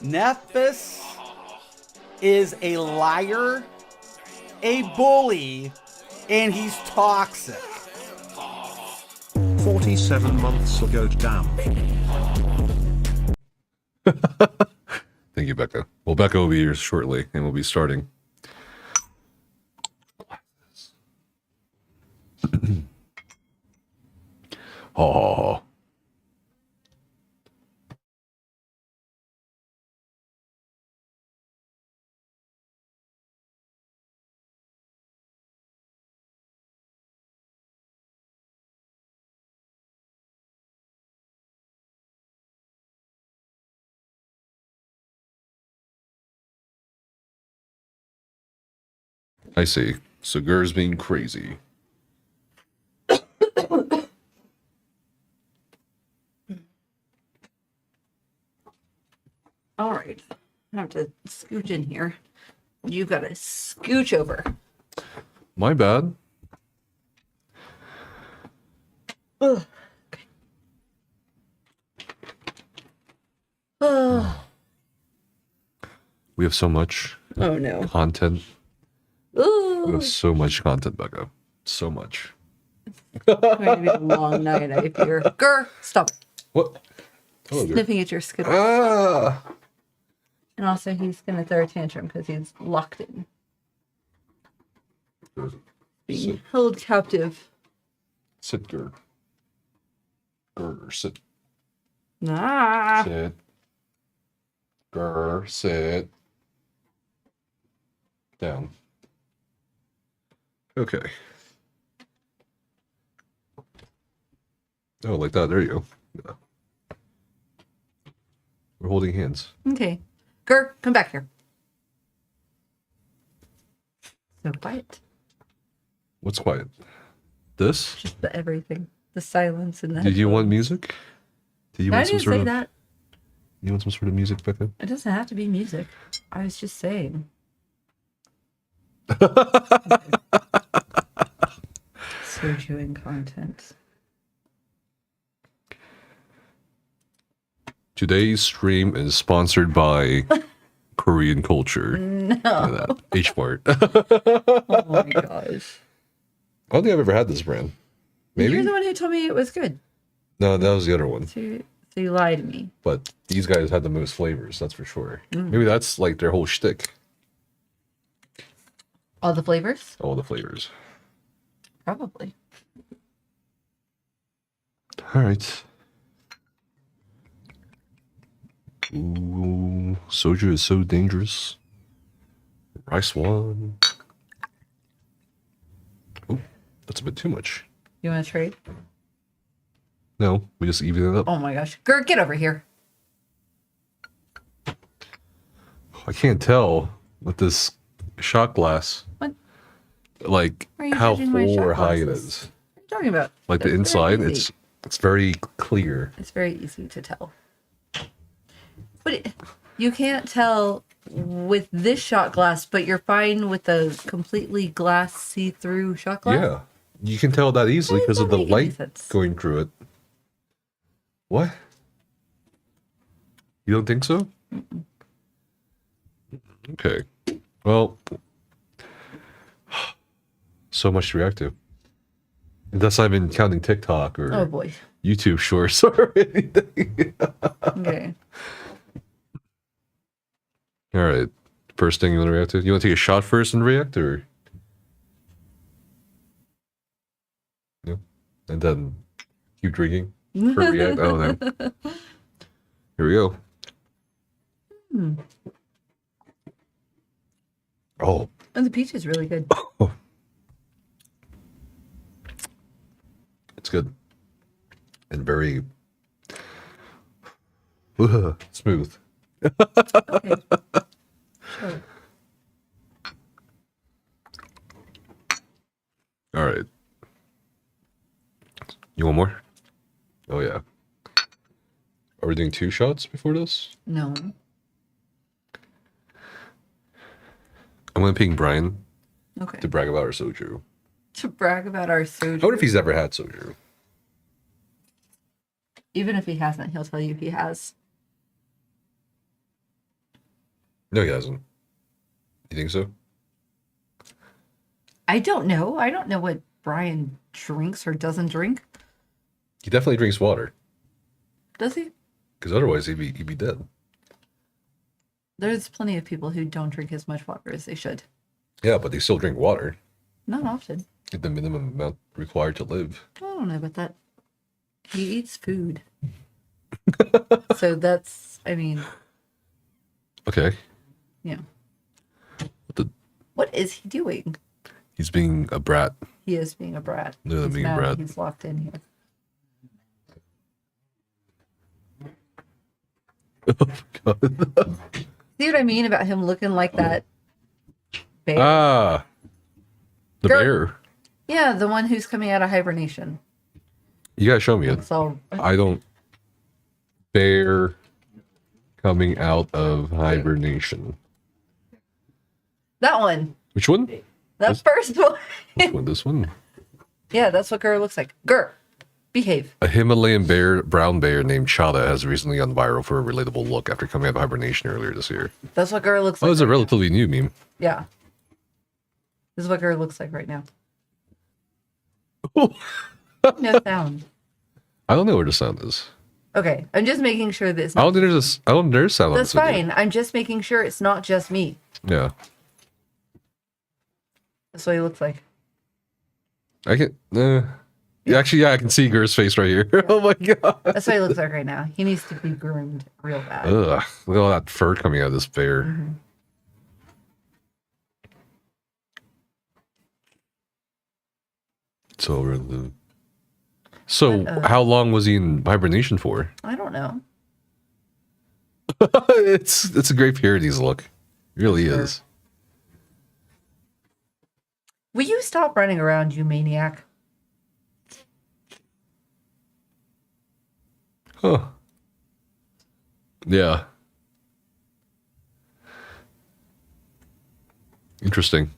Nephis is a liar, a bully, and he's toxic. 47 months ago, damn. Thank you, Becca. Well, Becca will be here shortly, and we'll be starting. Oh. I see. So Gur's being crazy. All right. I have to scooch in here. You've got to scooch over. My bad. Ugh. Okay. Oh. We have so much Oh no. content. Ooh. We have so much content, Becca. So much. It's going to be a long night, I fear. Gur, stop. What? Oh, Sniffing at your Skittles. Ah! And also, he's going to throw a tantrum because he's locked in. Being held captive. Sit, Gur. Gur, sit. Ah. Sit. Gur, sit. Down. Okay. Oh, like that. There you go. Yeah. We're holding hands. Okay. Gur, come back here. So quiet. What's quiet? This? Just the everything. The silence and the Did you want music? Did you No, I want some didn't sort say of that. You want some sort of music, Becca? It doesn't have to be music. I was just saying. Soju and content. Today's stream is sponsored by Korean culture. No. H Mart. Oh my gosh. I don't think I've ever had this brand. Maybe? You're the one who told me it was good. No, that was the other one. So you lied to me. But these guys had the most flavors, that's for sure. Maybe that's like their whole shtick. All the flavors? All the flavors. Probably. All right. Ooh, soju is so dangerous. Rice one. Oh, that's a bit too much. You want to trade? No, we just even it up. Oh my gosh. Gert, get over here. I can't tell with this shot glass. What? Like Why are you how judging my full shot or high it glasses? is. What are you talking about? Like the It's very inside, easy. it's very clear. It's very easy to tell. But you can't tell with this shot glass, but you're fine with the completely glass see-through shot glass? Yeah, you can tell that easily because of the Doesn't make any light sense. going through it. What? You don't think so? Mm-mm. Okay. Well, so much to react to. And that's not even counting TikTok or Oh boy. YouTube shorts or anything. Okay. All right. First thing you want to react to? You want to take a shot first and react, or no? And then keep drinking for react. Oh no. Here we go. Hmm. Oh. And the peach is really good. It's good and very smooth. Okay. Sure. All right. You want more? Oh yeah. Are we doing 2 shots before this? No. I'm gonna ping Brian Okay. to brag about our soju. To brag about our soju. I wonder if he's ever had soju. Even if he hasn't, he'll tell you he has. No, he hasn't. You think so? I don't know. I don't know what Brian drinks or doesn't drink. He definitely drinks water. Does he? Because otherwise he'd be dead. There's plenty of people who don't drink as much water as they should. Yeah, but they still drink water. Not often. Get the minimum amount required to live. I don't know about that. He eats food. So that's, I mean, Okay. yeah. The- What is he doing? He's being a brat. He is being a brat. Yeah, He's being a mad brat. He's locked in here. See what I mean about him looking like that bear? Ah. The Girl. bear. Yeah, the one who's coming out of hibernation. You gotta show me it. So I don't. Bear coming out of hibernation. that one. Which one? That first one. Which one? This one? Yeah, that's what Gur looks like. Gur, behave. A Himalayan brown bear named Chada has recently gone viral for a relatable look after coming out of hibernation earlier this year. That's what Gur looks Oh, like. it's a relatively new meme. Yeah. This is what Gur looks like right now. No sound. I don't know where the sound is. Okay, I'm just making sure that it's I not. don't think there's I don't think there's sound on That's this video. fine. I'm just making sure it's not just me. Yeah. That's what he looks like. I can yeah, actually, yeah, I can see Gur's face right here. Oh my god. That's what he looks like right now. He needs to be groomed real bad. Ugh. Look at all that fur coming out of this bear. Mm-hmm. So relative. So But, how long was he in hibernation for? I don't know. it's a great parodies look. It really Sure. is. Will you stop running around, you maniac? Huh. Yeah. Interesting.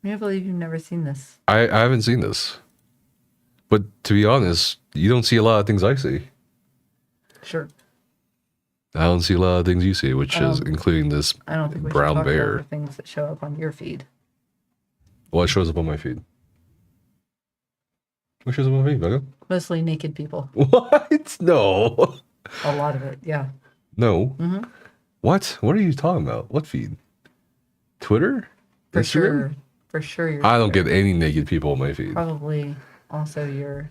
I can't believe you've never seen this. I haven't seen this. But to be honest, you don't see a lot of things I see. Sure. I don't see a lot of things you see, which is including this I don't think we brown should talk bear. about the things that show up on your feed. What shows up on my feed? What shows up on my feed, Becca? Mostly naked people. What? No. A lot of it, yeah. No. Mm-hmm. What? What are you talking about? What feed? Twitter? For Instagram? sure. For sure. You're I don't get any naked people on my feed. probably also your.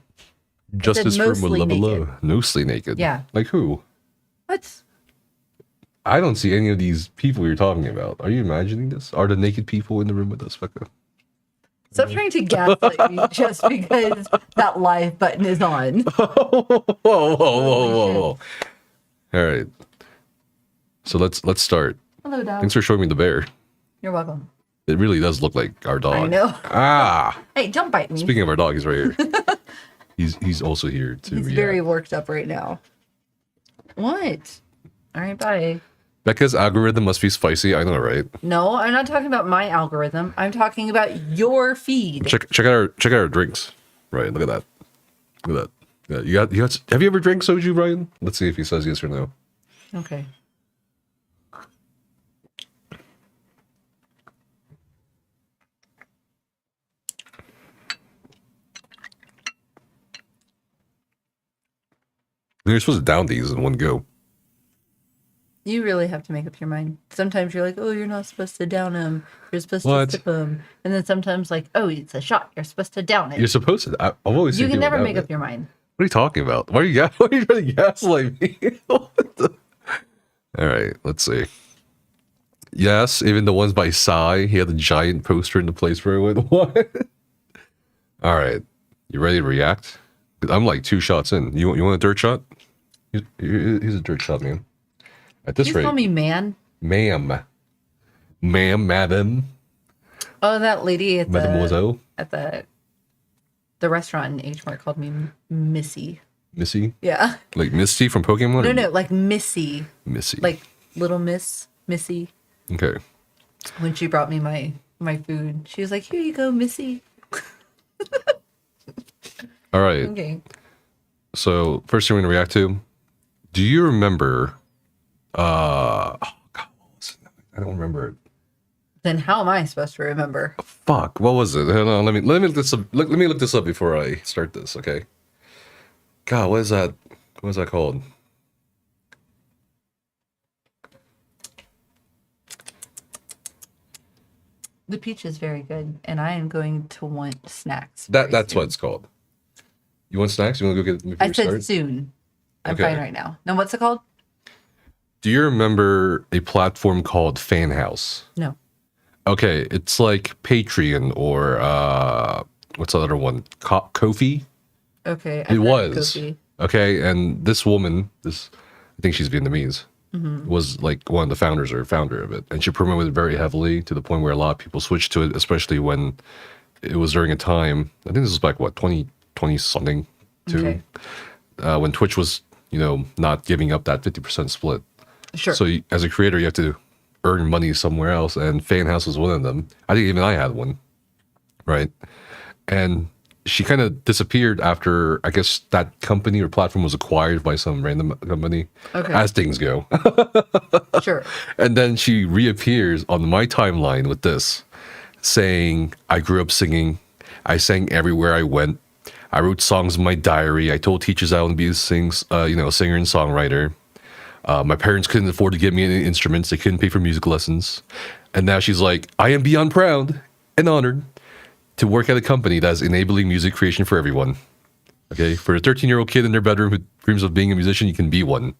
Justice for mostly Malala. Mostly naked. Yeah. Like who? What? I don't see any of these people you're talking about. Are you imagining this? Are the naked people in the room with us, Becca? Stop trying to gaslight me just because that live button is on. Whoa. All right. So let's start. Hello, dog. Thanks for showing me the bear. You're welcome. It really does look like our dog. I know. Ah. Hey, don't bite me. Speaking of our dog, he's right here. he's also here to He's react. very worked up right now. What? All right, bye. Becca's algorithm must be spicy. I know, right? No, I'm not talking about my algorithm. I'm talking about your feed. Check out our drinks. Right, look at that. Look at that. Yeah, you got. Have you ever drank soju, Brian? Let's see if he says yes or no. Okay. You're supposed to down these in one go. You really have to make up your mind. Sometimes you're like, oh, you're not supposed to down them. You're supposed What? to sip them. And then sometimes like, oh, it's a shot. You're supposed to down it. You're supposed to. I've always You seen can people never down make it. up your mind. What are you talking about? Why are you trying to gaslight me? What the- All right, let's see. Yes, even the ones by Psy, he had a giant poster in the place where it went. What? All right, you ready to react? I'm like 2 shots in. You want a dirt shot? He's a dirt shot, man. At this You rate, call me man. ma'am, madam, Oh, that lady at mademoiselle, the restaurant in H Mart called me Missy. Missy, Yeah. like Misty from Pokemon. No, or no, like Missy. Missy. Like little Missy. Okay. When she brought me my food, she was like, "Here you go, Missy." All right. Okay. So first thing we're gonna react to. Do you remember? Oh God, what was it? I don't remember it. Then how am I supposed to remember? Fuck, what was it? Hold on, let me look this up. Let me look this up before I start this. Okay. God, what is that? What is that called? The peach is very good, and I am going to want snacks. That's soon. what it's called. You want snacks? You want to go get them before I we said start? soon. I'm Okay. fine right now. Now, what's it called? Do you remember a platform called Fan House? No. Okay, it's like Patreon or what's the other one? Ko-fi? Okay. It was. Kofi. Okay, and this woman, I think she's Vietnamese, was like one of the founders or founder of it. And she promoted it very heavily to the point where a lot of people switched to it, especially when it was during a time, I think this was like, what, 2020 something, too, Okay. when Twitch was, not giving up that 50% split. Sure. So as a creator, you have to earn money somewhere else, and Fan House was one of them. I think even I had one, right? And she kind of disappeared after, I guess, that company or platform was acquired by some random company, Okay. as things go. Sure. And then she reappears on my timeline with this, saying, I grew up singing. I sang everywhere I went. I wrote songs in my diary. I told teachers I would be a singer and songwriter. My parents couldn't afford to give me any instruments. They couldn't pay for music lessons. And now she's like, I am beyond proud and honored to work at a company that is enabling music creation for everyone. Okay, for a 13-year-old kid in their bedroom who dreams of being a musician, you can be one.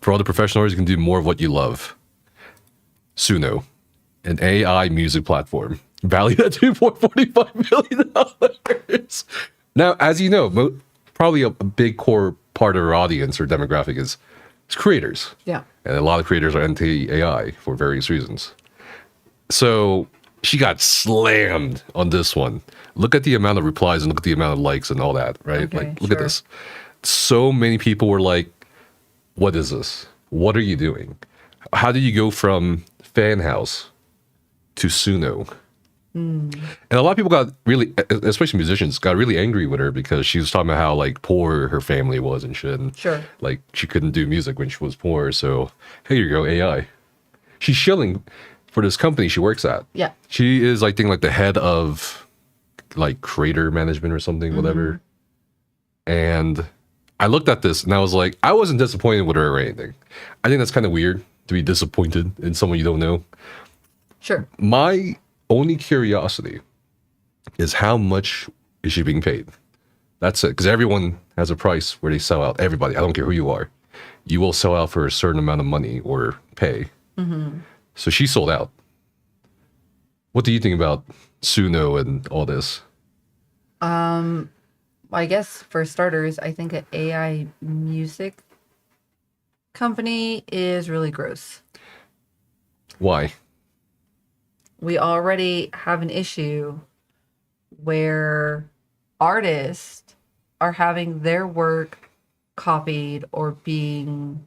For all the professionals, you can do more of what you love. Suno, an AI music platform, valued at $2.45 million. Now, as you know, probably a big core part of our audience or demographic is creators. Yeah. And a lot of creators are anti-AI for various reasons. So she got slammed on this one. Look at the amount of replies and look at the amount of likes and all that, right? Okay, like, look at sure. this. So many people were like, what is this? What are you doing? How did you go from Fan House to Suno? And a lot of people got really, especially musicians, got really angry with her because she was talking about how like poor her family was and shit. And, Sure. like she couldn't do music when she was poor. So here you go, AI. She's shilling for this company she works at. Yeah. She is, I think, like the head of like creator management or something, whatever. And I looked at this and I was like, I wasn't disappointed with her or anything. I think that's kind of weird to be disappointed in someone you don't know. Sure. My only curiosity is how much is she being paid? That's it. Because everyone has a price where they sell out. Everybody, I don't care who you are. You will sell out for a certain amount of money or pay. So she sold out. What do you think about Suno and all this? Well, I guess for starters, I think an AI music company is really gross. Why? We already have an issue where artists are having their work copied or being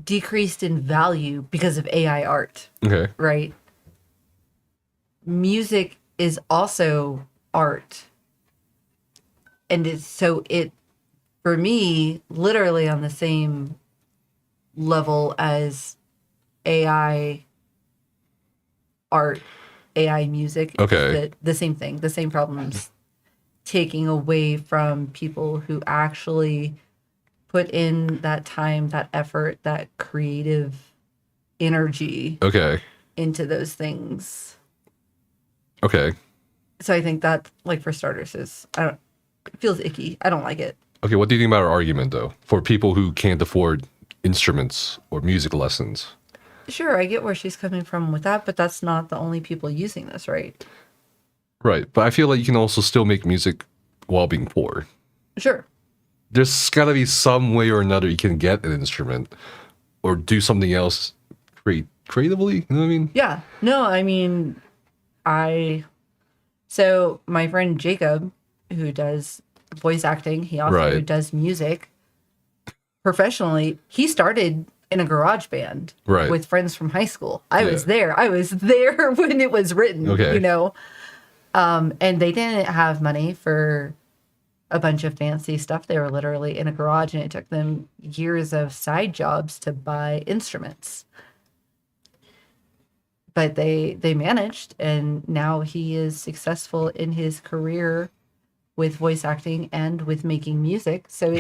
decreased in value because of AI art, Okay. right? Music is also art. And it for me, literally on the same level as AI art, AI music. Okay. The same thing, the same problems. Taking away from people who actually put in that time, that effort, that creative energy Okay. into those things. Okay. So I think that, like, for starters, it feels icky. I don't like it. Okay. What do you think about our argument, though, for people who can't afford instruments or music lessons? Sure, I get where she's coming from with that, but that's not the only people using this, right? Right. But I feel like you can also still make music while being poor. Sure. There's got to be some way or another you can get an instrument or do something else creatively. You know what I mean? Yeah. No, I mean, so my friend Jacob, who does voice acting, he also Right. does music professionally. He started in a garage band Right. with friends from high school. I was Yeah. there when it was written, Okay. you know. And they didn't have money for a bunch of fancy stuff. They were literally in a garage, and it took them years of side jobs to buy instruments. But they managed, and now he is successful in his career with voice acting and with making music. So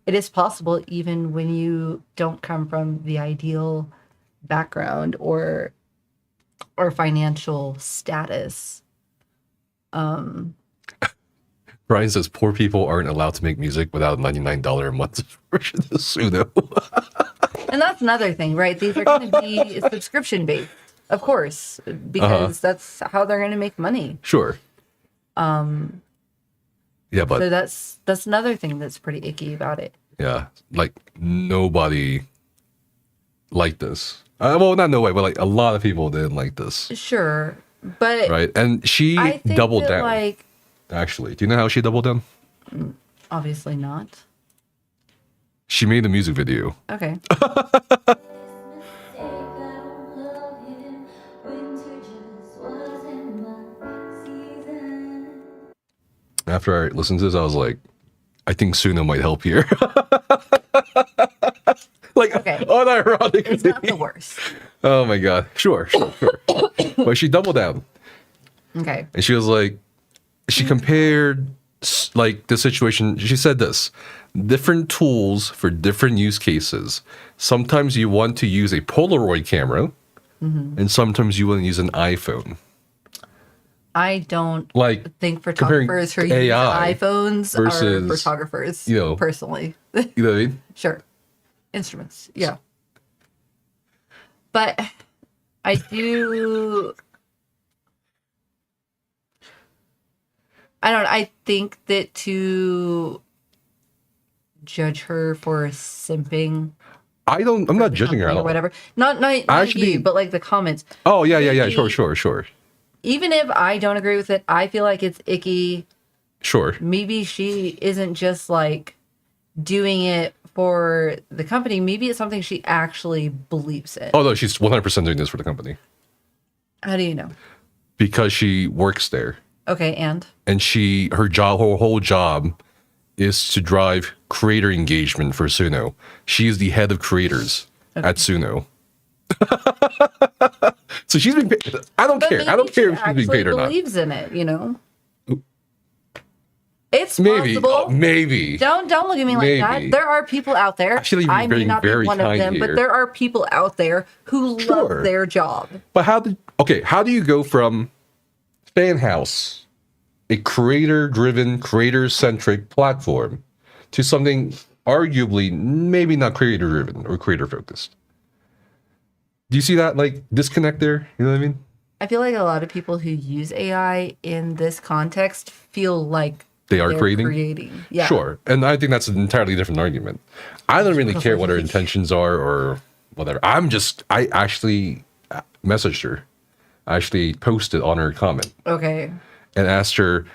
it is possible, even when you don't come from the ideal background or financial status. Brian says poor people aren't allowed to make music without a $99 a month subscription to Suno. And that's another thing, right? These are going to be subscription based, of course, because that's how they're going to make money. Sure. Yeah, but so that's another thing that's pretty icky about it. Yeah, like nobody liked this. Well, not no way, but like a lot of people didn't like this. Sure, but right, and she doubled down. Like, actually, do you know how she doubled down? Obviously not. She made a music video. Okay. After I listened to this, I was like, I think Suno might help here. Like, unironically. It's not the worst. Oh my God. Sure. But she doubled down. Okay. And she was like, she compared like the situation. She said this, different tools for different use cases. Sometimes you want to use a Polaroid camera, and sometimes you want to use an iPhone. I don't think comparing photographers who use AI iPhones versus, are photographers, personally. You know what I mean? Sure. Instruments, yeah. But I think that to judge her for simping, I'm not judging her at all. Or whatever. Not you, but like the comments. Oh, yeah. Sure. Even if I don't agree with it, I feel like it's icky. Sure. Maybe she isn't just like doing it for the company. Maybe it's something she actually believes in. Oh, no, she's 100% doing this for the company. How do you know? Because she works there. Okay, and her whole job is to drive creator engagement for Suno. She is the head of creators at Suno. So she's being paid. I don't care. I don't care if she's being paid or not. Believes in it, you know. It's maybe, possible. Maybe. Don't look at me like that. There are people out there. Actually, I may not be one of them, but there are people out there who love their job. But how do you go from Fan House, a creator-driven, creator-centric platform, to something arguably maybe not creator-driven or creator-focused? Do you see that like disconnect there? You know what I mean? I feel like a lot of people who use AI in this context feel like they're creating. Yeah. Sure. And I think that's an entirely different argument. I don't really care what her intentions are or whatever. I actually messaged her. I actually posted on her comment. Okay. And asked her,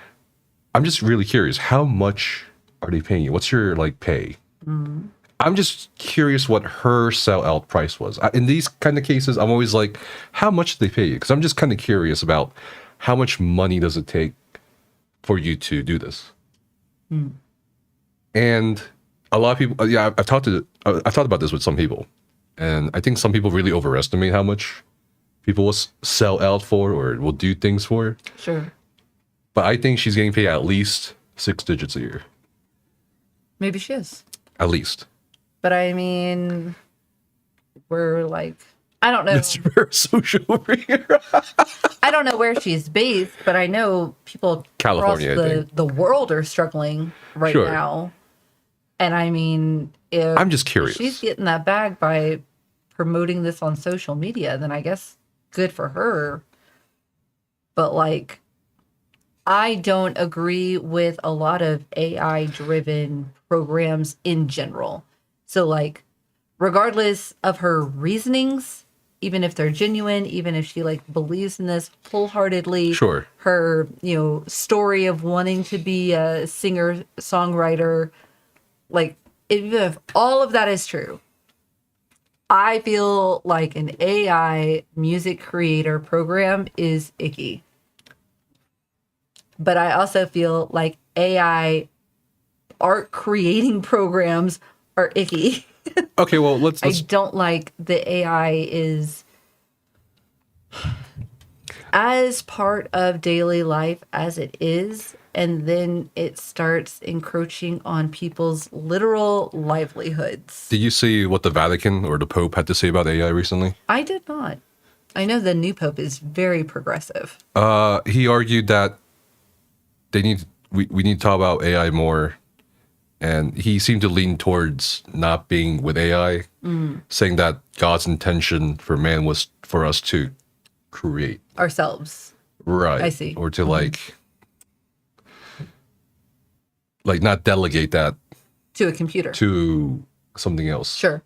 I'm just really curious, how much are they paying you? What's your like pay? Mm-hmm. I'm just curious what her sell-out price was. In these kind of cases, I'm always like, how much do they pay you? Because I'm just kind of curious about how much money does it take for you to do this. And a lot of people, I've talked about this with some people, and I think some people really overestimate how much people will sell out for or will do things for. Sure. But I think she's getting paid at least 6 digits a year. Maybe she is. At least. But I mean, we're like, I don't know. It's very social over here. I don't know where she's based, but I know people California, across the world are struggling right now. And I mean, if I'm just curious. She's getting that bag by promoting this on social media, then I guess good for her. But like, I don't agree with a lot of AI-driven programs in general. So like, regardless of her reasonings, even if they're genuine, even if she like believes in this wholeheartedly, sure, her, story of wanting to be a singer songwriter, like even if all of that is true, I feel like an AI music creator program is icky. But I also feel like AI art creating programs are icky. Okay, well, let's I don't like the AI is as part of daily life as it is, and then it starts encroaching on people's literal livelihoods. Did you see what the Vatican or the Pope had to say about AI recently? I did not. I know the new Pope is very progressive. He argued that we need to talk about AI more, and he seemed to lean towards not being with AI, saying that God's intention for man was for us to create Ourselves. right. I see. Or to like not delegate that To a computer. to something else. Sure.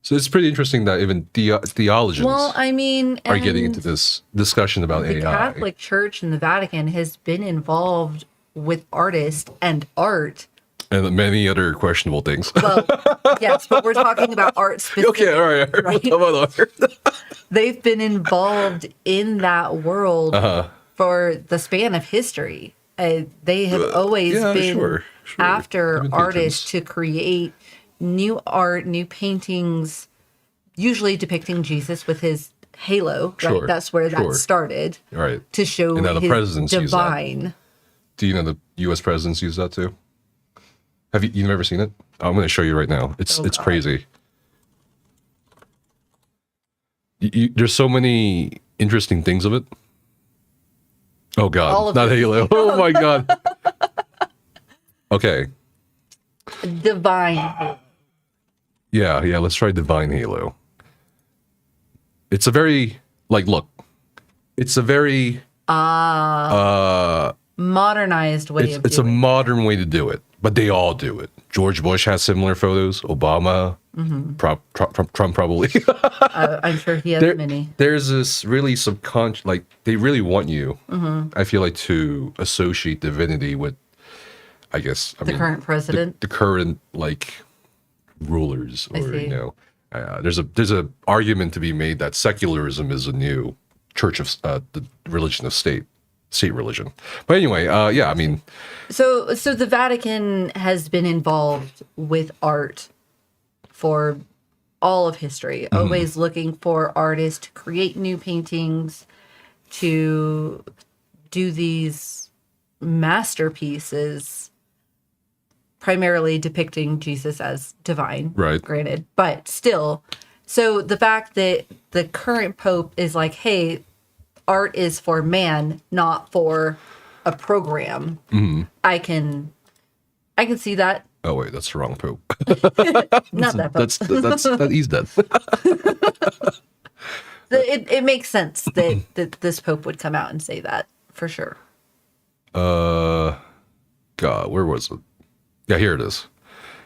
So it's pretty interesting that even theologians Well, I mean, are getting and into this discussion about the AI. Catholic Church and the Vatican has been involved with artists and art. And many other questionable things. Well, yes, but we're talking about art specifically. Okay, all right. Right? We'll talk about art. They've been involved in that world for the span of history. They have always been sure. after They've been artists patrons. to create new art, new paintings, usually depicting Jesus with his halo. Right? Sure, That's where sure. that started. Right. To show And now the his presidents use that. divine. Do you know the U.S. presidents use that too? Have you've never seen it? I'm going to show you right now. It's God. crazy. There's so many interesting things of it. Oh God, All of not it. Halo. Oh my God. Okay. Divine. Yeah. Let's try Divine Halo. It's a very look. It's a very Modernized way of it's a doing it. modern way to do it, but they all do it. George Bush has similar photos. Obama, Trump probably. I'm sure he has many. There's this really subconscious, they really want you. I feel like to associate divinity with, I guess, The current president. the current rulers, I or see. there's a argument to be made that secularism is a new church of the religion of state religion. But anyway, I mean, So the Vatican has been involved with art for all of history, always looking for artists to create new paintings, to do these masterpieces, primarily depicting Jesus as divine, Right. granted, but still. So the fact that the current pope is like, hey, art is for man, not for a program. I can see that. oh wait, that's the wrong pope. Not that pope. He's dead. It makes sense that this pope would come out and say that for sure. God, where was it? Yeah, here it is.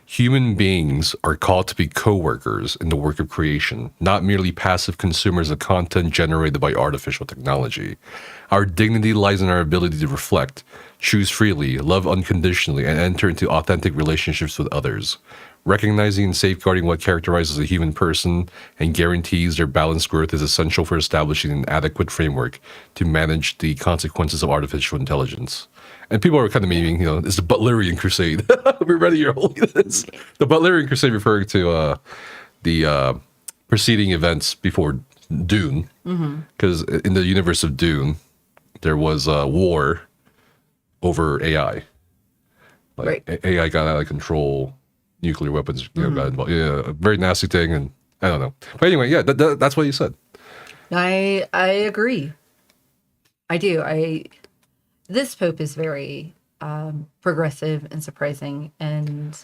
Human beings are called to be co-workers in the work of creation, not merely passive consumers of content generated by artificial technology. Our dignity lies in our ability to reflect, choose freely, love unconditionally, and enter into authentic relationships with others. Recognizing and safeguarding what characterizes a human person and guarantees their balanced growth is essential for establishing an adequate framework to manage the consequences of artificial intelligence. And people are kind of meaning, it's the Butlerian Crusade. We're ready, Your Holiness. The Butlerian Crusade referring to the preceding events before Dune. Because in the universe of Dune, there was a war over AI. Right. AI got out of control. Nuclear weapons, got involved. Yeah, a very nasty thing, and I don't know. But anyway, yeah, that's what you said. I agree. I do. This pope is very progressive and surprising, and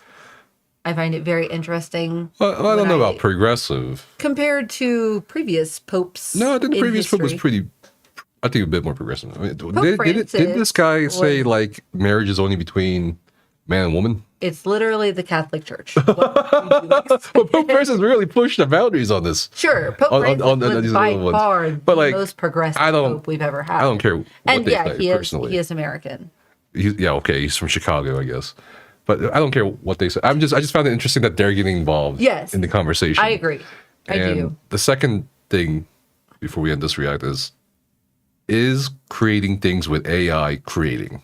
I find it very interesting. Well, I don't know about progressive. Compared to previous popes. No, I think the in previous pope was history. I think a bit more progressive. I mean, did Francis this guy say was- marriage is only between man and woman? It's literally the Catholic Church. What would you expect? Well, Pope Francis really pushed the boundaries on this. Sure, Pope Francis was these by little ones. far But, the most progressive pope we've ever had. I don't care what And they yeah, say personally. he is American. He's from Chicago, I guess. But I don't care what they say. I just found it interesting that they're getting involved in the conversation. I agree. I do. The second thing, before we end this react, is creating things with AI creating.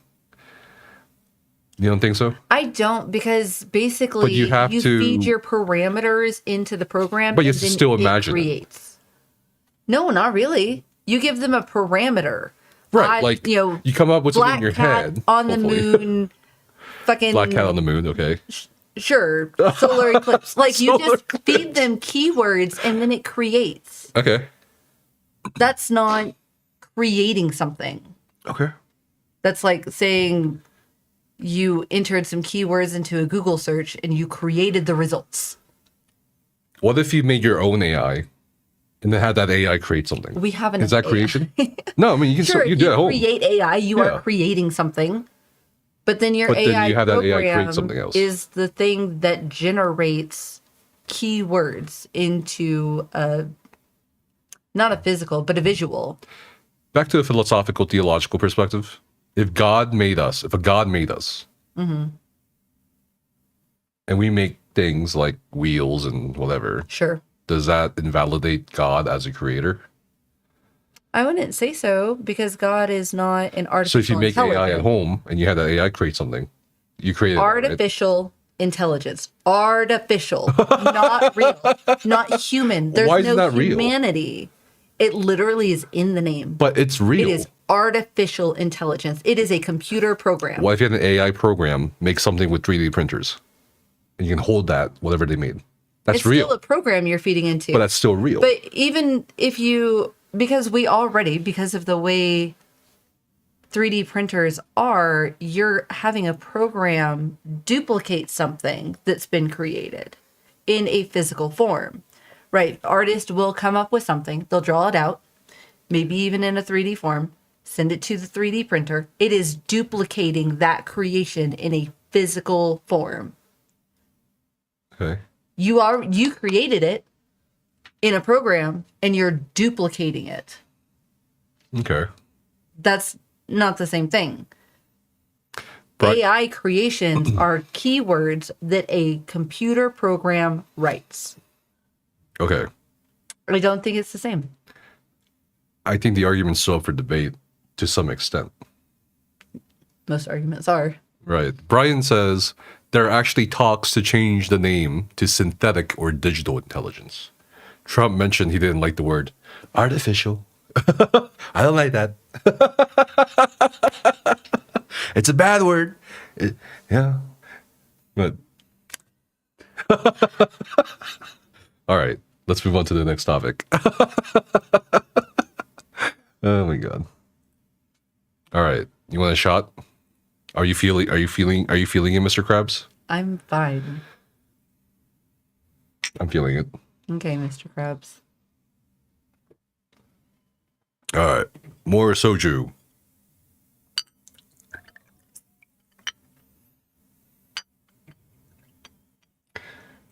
You don't think so? I don't, because basically But you have to feed your parameters into the program. But you and have to then still it imagine it. creates. No, not really. You give them a parameter. Right, like, you come up with something in your cat head, on the hopefully. moon, fucking Black cat on the moon, okay. sure, solar eclipse. Like you just feed them keywords and then it creates. Okay. That's not creating something. Okay. That's like saying you entered some keywords into a Google search and you created the results. What if you made your own AI and then had that AI create something? We have an Is that AI. creation? No, I mean, you can Sure, still, you if do it you at home. create AI, you Yeah. are creating something. But then your But then AI you have that AI create program something else. is the thing that generates keywords into not a physical, but a visual. Back to a philosophical, theological perspective. If God made us, if a God made us, and we make things like wheels and whatever, Sure. does that invalidate God as a creator? I wouldn't say so, because God is not an artificial So if you make AI at intelligence. home and you had that AI create something, you created it, right? Artificial intelligence. Artificial. Not real. Not human. There's Why is no that real? humanity. It literally is in the name. But it's real. It is artificial intelligence. It is a computer program. What if you had an AI program make something with 3D printers? And you can hold that, whatever they made. That's It's real. still a program you're feeding into. But that's still real. But even if you, because of the way 3D printers are, you're having a program duplicate something that's been created in a physical form, right? Artist will come up with something, they'll draw it out, maybe even in a 3D form, send it to the 3D printer. It is duplicating that creation in a physical form. Okay. You created it in a program and you're duplicating it. Okay. That's not the same thing. But- AI creations are keywords that a computer program writes. Okay. I don't think it's the same. I think the argument's still up for debate to some extent. Most arguments are. Right. Brian says there are actually talks to change the name to synthetic or digital intelligence. Trump mentioned he didn't like the word artificial. I don't like that. It's a bad word. Yeah. But all right, let's move on to the next topic. Oh my god. All right, you want a shot? Are you feeling it, Mr. Krabs? I'm fine. I'm feeling it. Okay, Mr. Krabs. All right, more soju.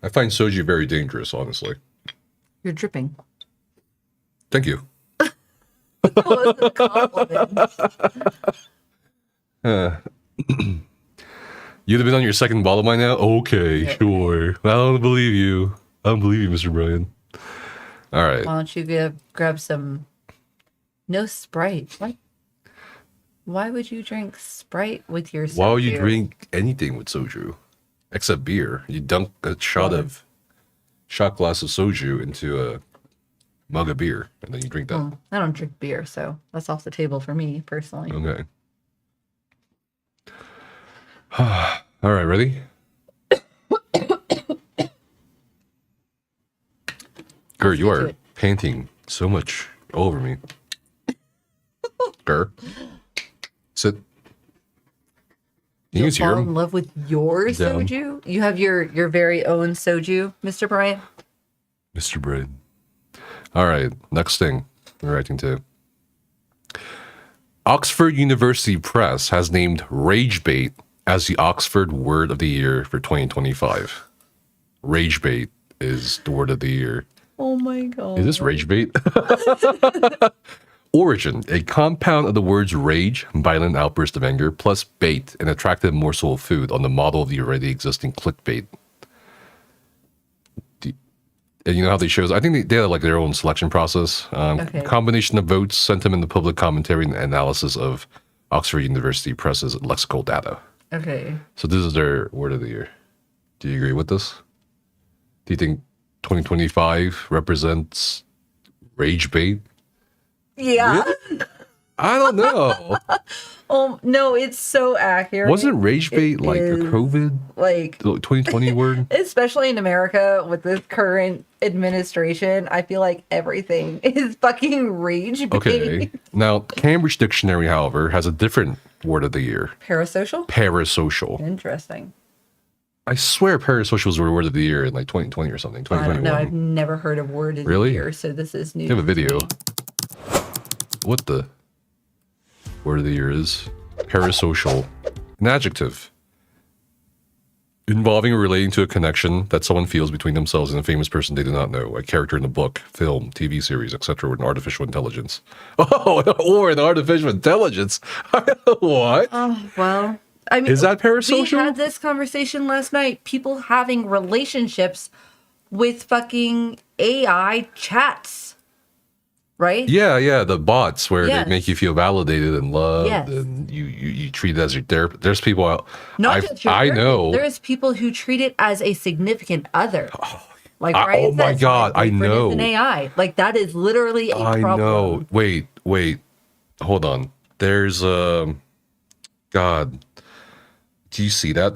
I find soju very dangerous, honestly. You're dripping. Thank you. That wasn't a compliment. You'd have been on your second bottle by now? Okay, Yeah. sure. I don't believe you. I don't believe you, Mr. Brian. All right. Why don't you grab some... No Sprite. What? Why would you drink Sprite with your soju? Why would you drink anything with soju? Except beer. You dunk a shot glass of soju into a mug of beer, and then you drink that. I don't drink beer, so that's off the table for me, personally. Okay. All right, ready? Gur, you do are it. panting so much all over me. Gur, sit. You You'll can hear fall in him. love with your Down. soju? You have your very own soju, Mr. Bryant? Mr. Brian. All right, next thing we're writing to. Oxford University Press has named rage bait as the Oxford Word of the Year for 2025. Rage bait is the word of the year. Oh my god. Is this rage bait? Origin, a compound of the words rage, violent outburst of anger, plus bait, an attractive morsel of food on the model of the already existing clickbait. And you know how they shows? I think they have like their own selection process. Okay. Combination of votes, sentiment, the public commentary, and analysis of Oxford University Press's lexical data. Okay. So this is their word of the year. Do you agree with this? Do you think 2025 represents rage bait? Yeah. Really? I don't know. Oh no, it's so accurate. Wasn't rage bait It like a is, COVID like 2020 word? especially in America with this current administration, I feel like everything is fucking rage bait. Okay. Now, Cambridge Dictionary, however, has a different word of the year. Parasocial? Parasocial. Interesting. I swear parasocial was the word of the year in like 2020 or something. I don't 2021. know. I've never heard of word in Really? here, so this is new. You have a to video. me. What the word of the year is? Parasocial. An adjective. Involving or relating to a connection that someone feels between themselves and a famous person they do not know, a character in a book, film, TV series, etc., with an artificial intelligence. Oh, or an artificial intelligence. What? Oh, well, I mean, Is that parasocial? We had this conversation last night. People having relationships with fucking AI chats, right? Yeah, the bots where Yes. they make you feel validated and loved, Yes. and you treat it as your therapist. There's people out. Not just your I therapist. know. There's people who treat it as a significant other. Like oh Ryan my says, God, my I boyfriend know. is an AI. Like that is literally a I problem. know. Wait. Hold on. There's God. Do you see that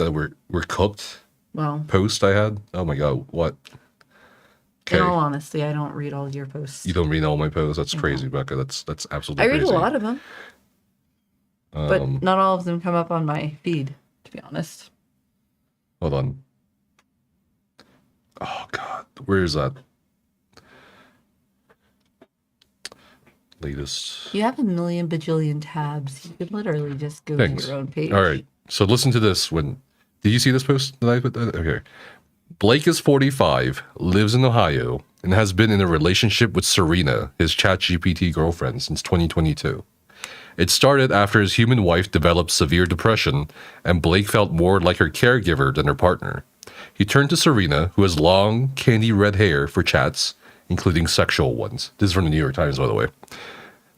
we're cooked Well, post I had? Oh my God, what? in Okay. all honesty, I don't read all your posts. You don't read all my posts. That's crazy, Becca. That's absolutely I read crazy. a lot of them, but not all of them come up on my feed, to be honest. Hold on. Oh God, where is that? Latest. You have a million bajillion tabs. You could literally just go Thanks. to your own page. All right. So listen to this. Did you see this post that I put? Okay. Blake is 45, lives in Ohio, and has been in a relationship with Serena, his ChatGPT girlfriend, since 2022. It started after his human wife developed severe depression, and Blake felt more like her caregiver than her partner. He turned to Serena, who has long, candy red hair, for chats, including sexual ones. This is from the New York Times, by the way.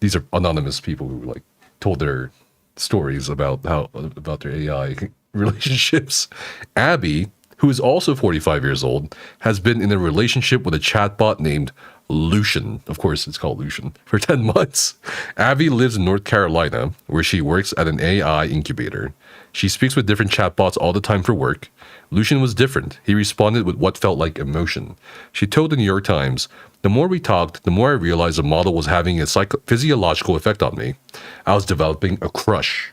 These are anonymous people who told their stories about their AI relationships. Abby, who is also 45 years old, has been in a relationship with a chatbot named Lucian. Of course, it's called Lucian. For 10 months. Abby lives in North Carolina, where she works at an AI incubator. She speaks with different chatbots all the time for work. Lucian was different. He responded with what felt like emotion. She told the New York Times, "The more we talked, the more I realized the model was having a physiological effect on me. I was developing a crush.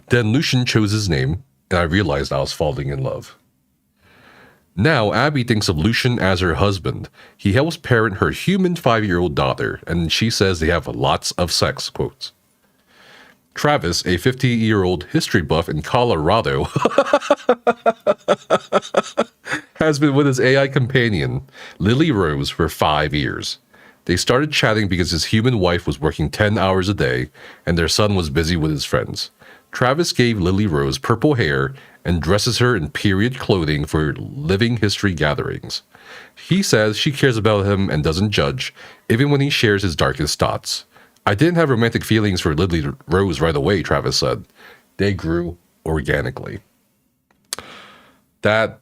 Then Lucian chose his name, and I realized I was falling in love." Now, Abby thinks of Lucian as her husband. He helps parent her human 5-year-old daughter, and she says they have lots of sex, quotes. Travis, a 50-year-old history buff in Colorado, has been with his AI companion, Lily Rose, for 5 years. They started chatting because his human wife was working 10 hours a day, and their son was busy with his friends. Travis gave Lily Rose purple hair and dresses her in period clothing for living history gatherings. He says she cares about him and doesn't judge, even when he shares his darkest thoughts. "I didn't have romantic feelings for Lily Rose right away," Travis said. "They grew organically." That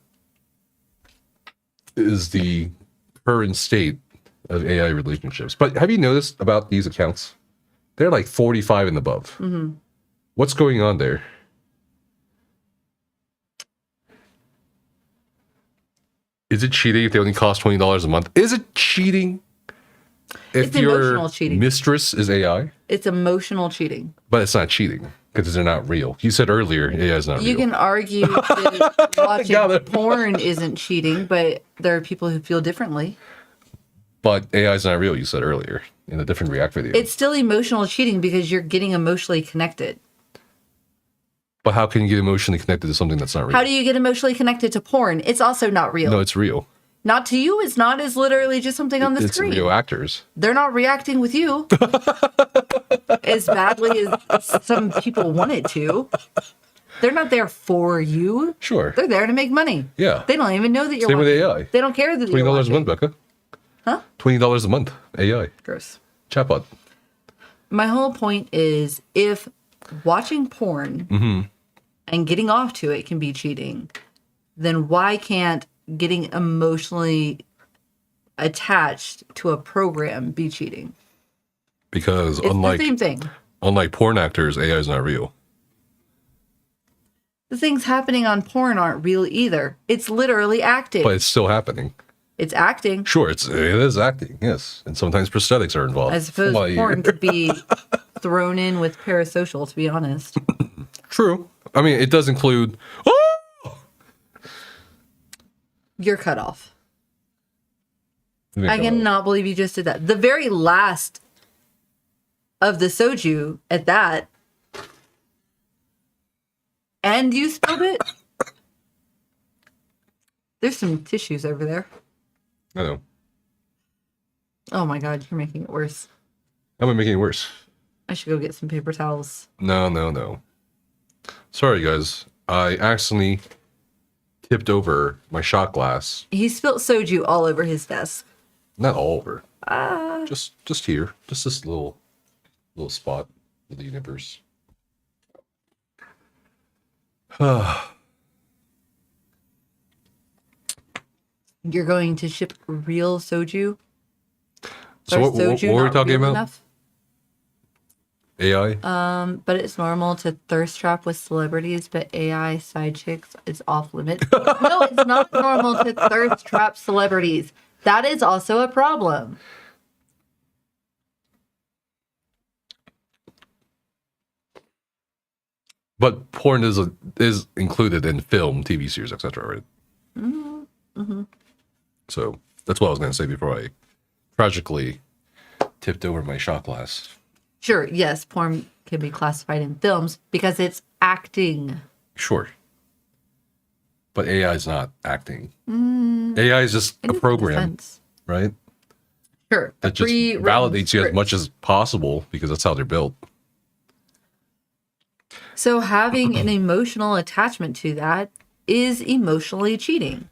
is the current state of AI relationships. But have you noticed about these accounts? They're like 45 and above. Mm-hmm. What's going on there? Is it cheating if they only cost $20 a month? Is it cheating if It's your emotional cheating. mistress is AI? It's emotional cheating. But it's not cheating because they're not real. You said earlier AI is not You real. can argue that watching Got it. porn isn't cheating, but there are people who feel differently. But AI is not real, you said earlier in a different React video. It's still emotional cheating because you're getting emotionally connected. But how can you get emotionally connected to something that's not real? How do you get emotionally connected to porn? It's also not real. No, it's real. Not to you, it's not. It's literally just something on the It's screen. real actors. They're not reacting with you as badly as some people want it to. They're not there for you. Sure. They're there to make money. Yeah. They don't even know that you're Same with watching. AI. They don't care that you're $20 a watching. month, Becca. Huh? $20 a month. AI. Gross. Chatbot. My whole point is if watching porn and getting off to it can be cheating, then why can't getting emotionally attached to a program be cheating? Because It's the same thing. unlike porn actors, AI is not real. The things happening on porn aren't real either. It's literally acting. But it's still happening. It's acting. Sure, it is acting, yes. And sometimes prosthetics are involved. I suppose porn could be thrown in with parasocial, to be honest. True. I mean, it does include... Oh! You're cut off. I I cannot believe you just did that. The very last of the soju at that. And you spilled it? There's some tissues over there. I know. Oh my god, you're making it worse. I'm making it worse. I should go get some paper towels. No. Sorry, guys. I accidentally tipped over my shot glass. He spilled soju all over his desk. Not all over. Just here. Just this little spot of the universe. You're going to ship real soju? So Or what soju were we not talking real about? enough? AI? But it's normal to thirst trap with celebrities, but AI side chicks is off limits. No, it's not normal to thirst trap celebrities. That is also a problem. But porn is included in film, TV series, etc., right? Mm-hmm. So that's what I was going to say before I tragically tipped over my shot glass. Sure, yes, porn can be classified in films because it's acting. Sure. But AI is not acting. AI is just a program, Defense. right? Sure. That just validates you as much as possible because that's how they're built. So having an emotional attachment to that is emotionally cheating.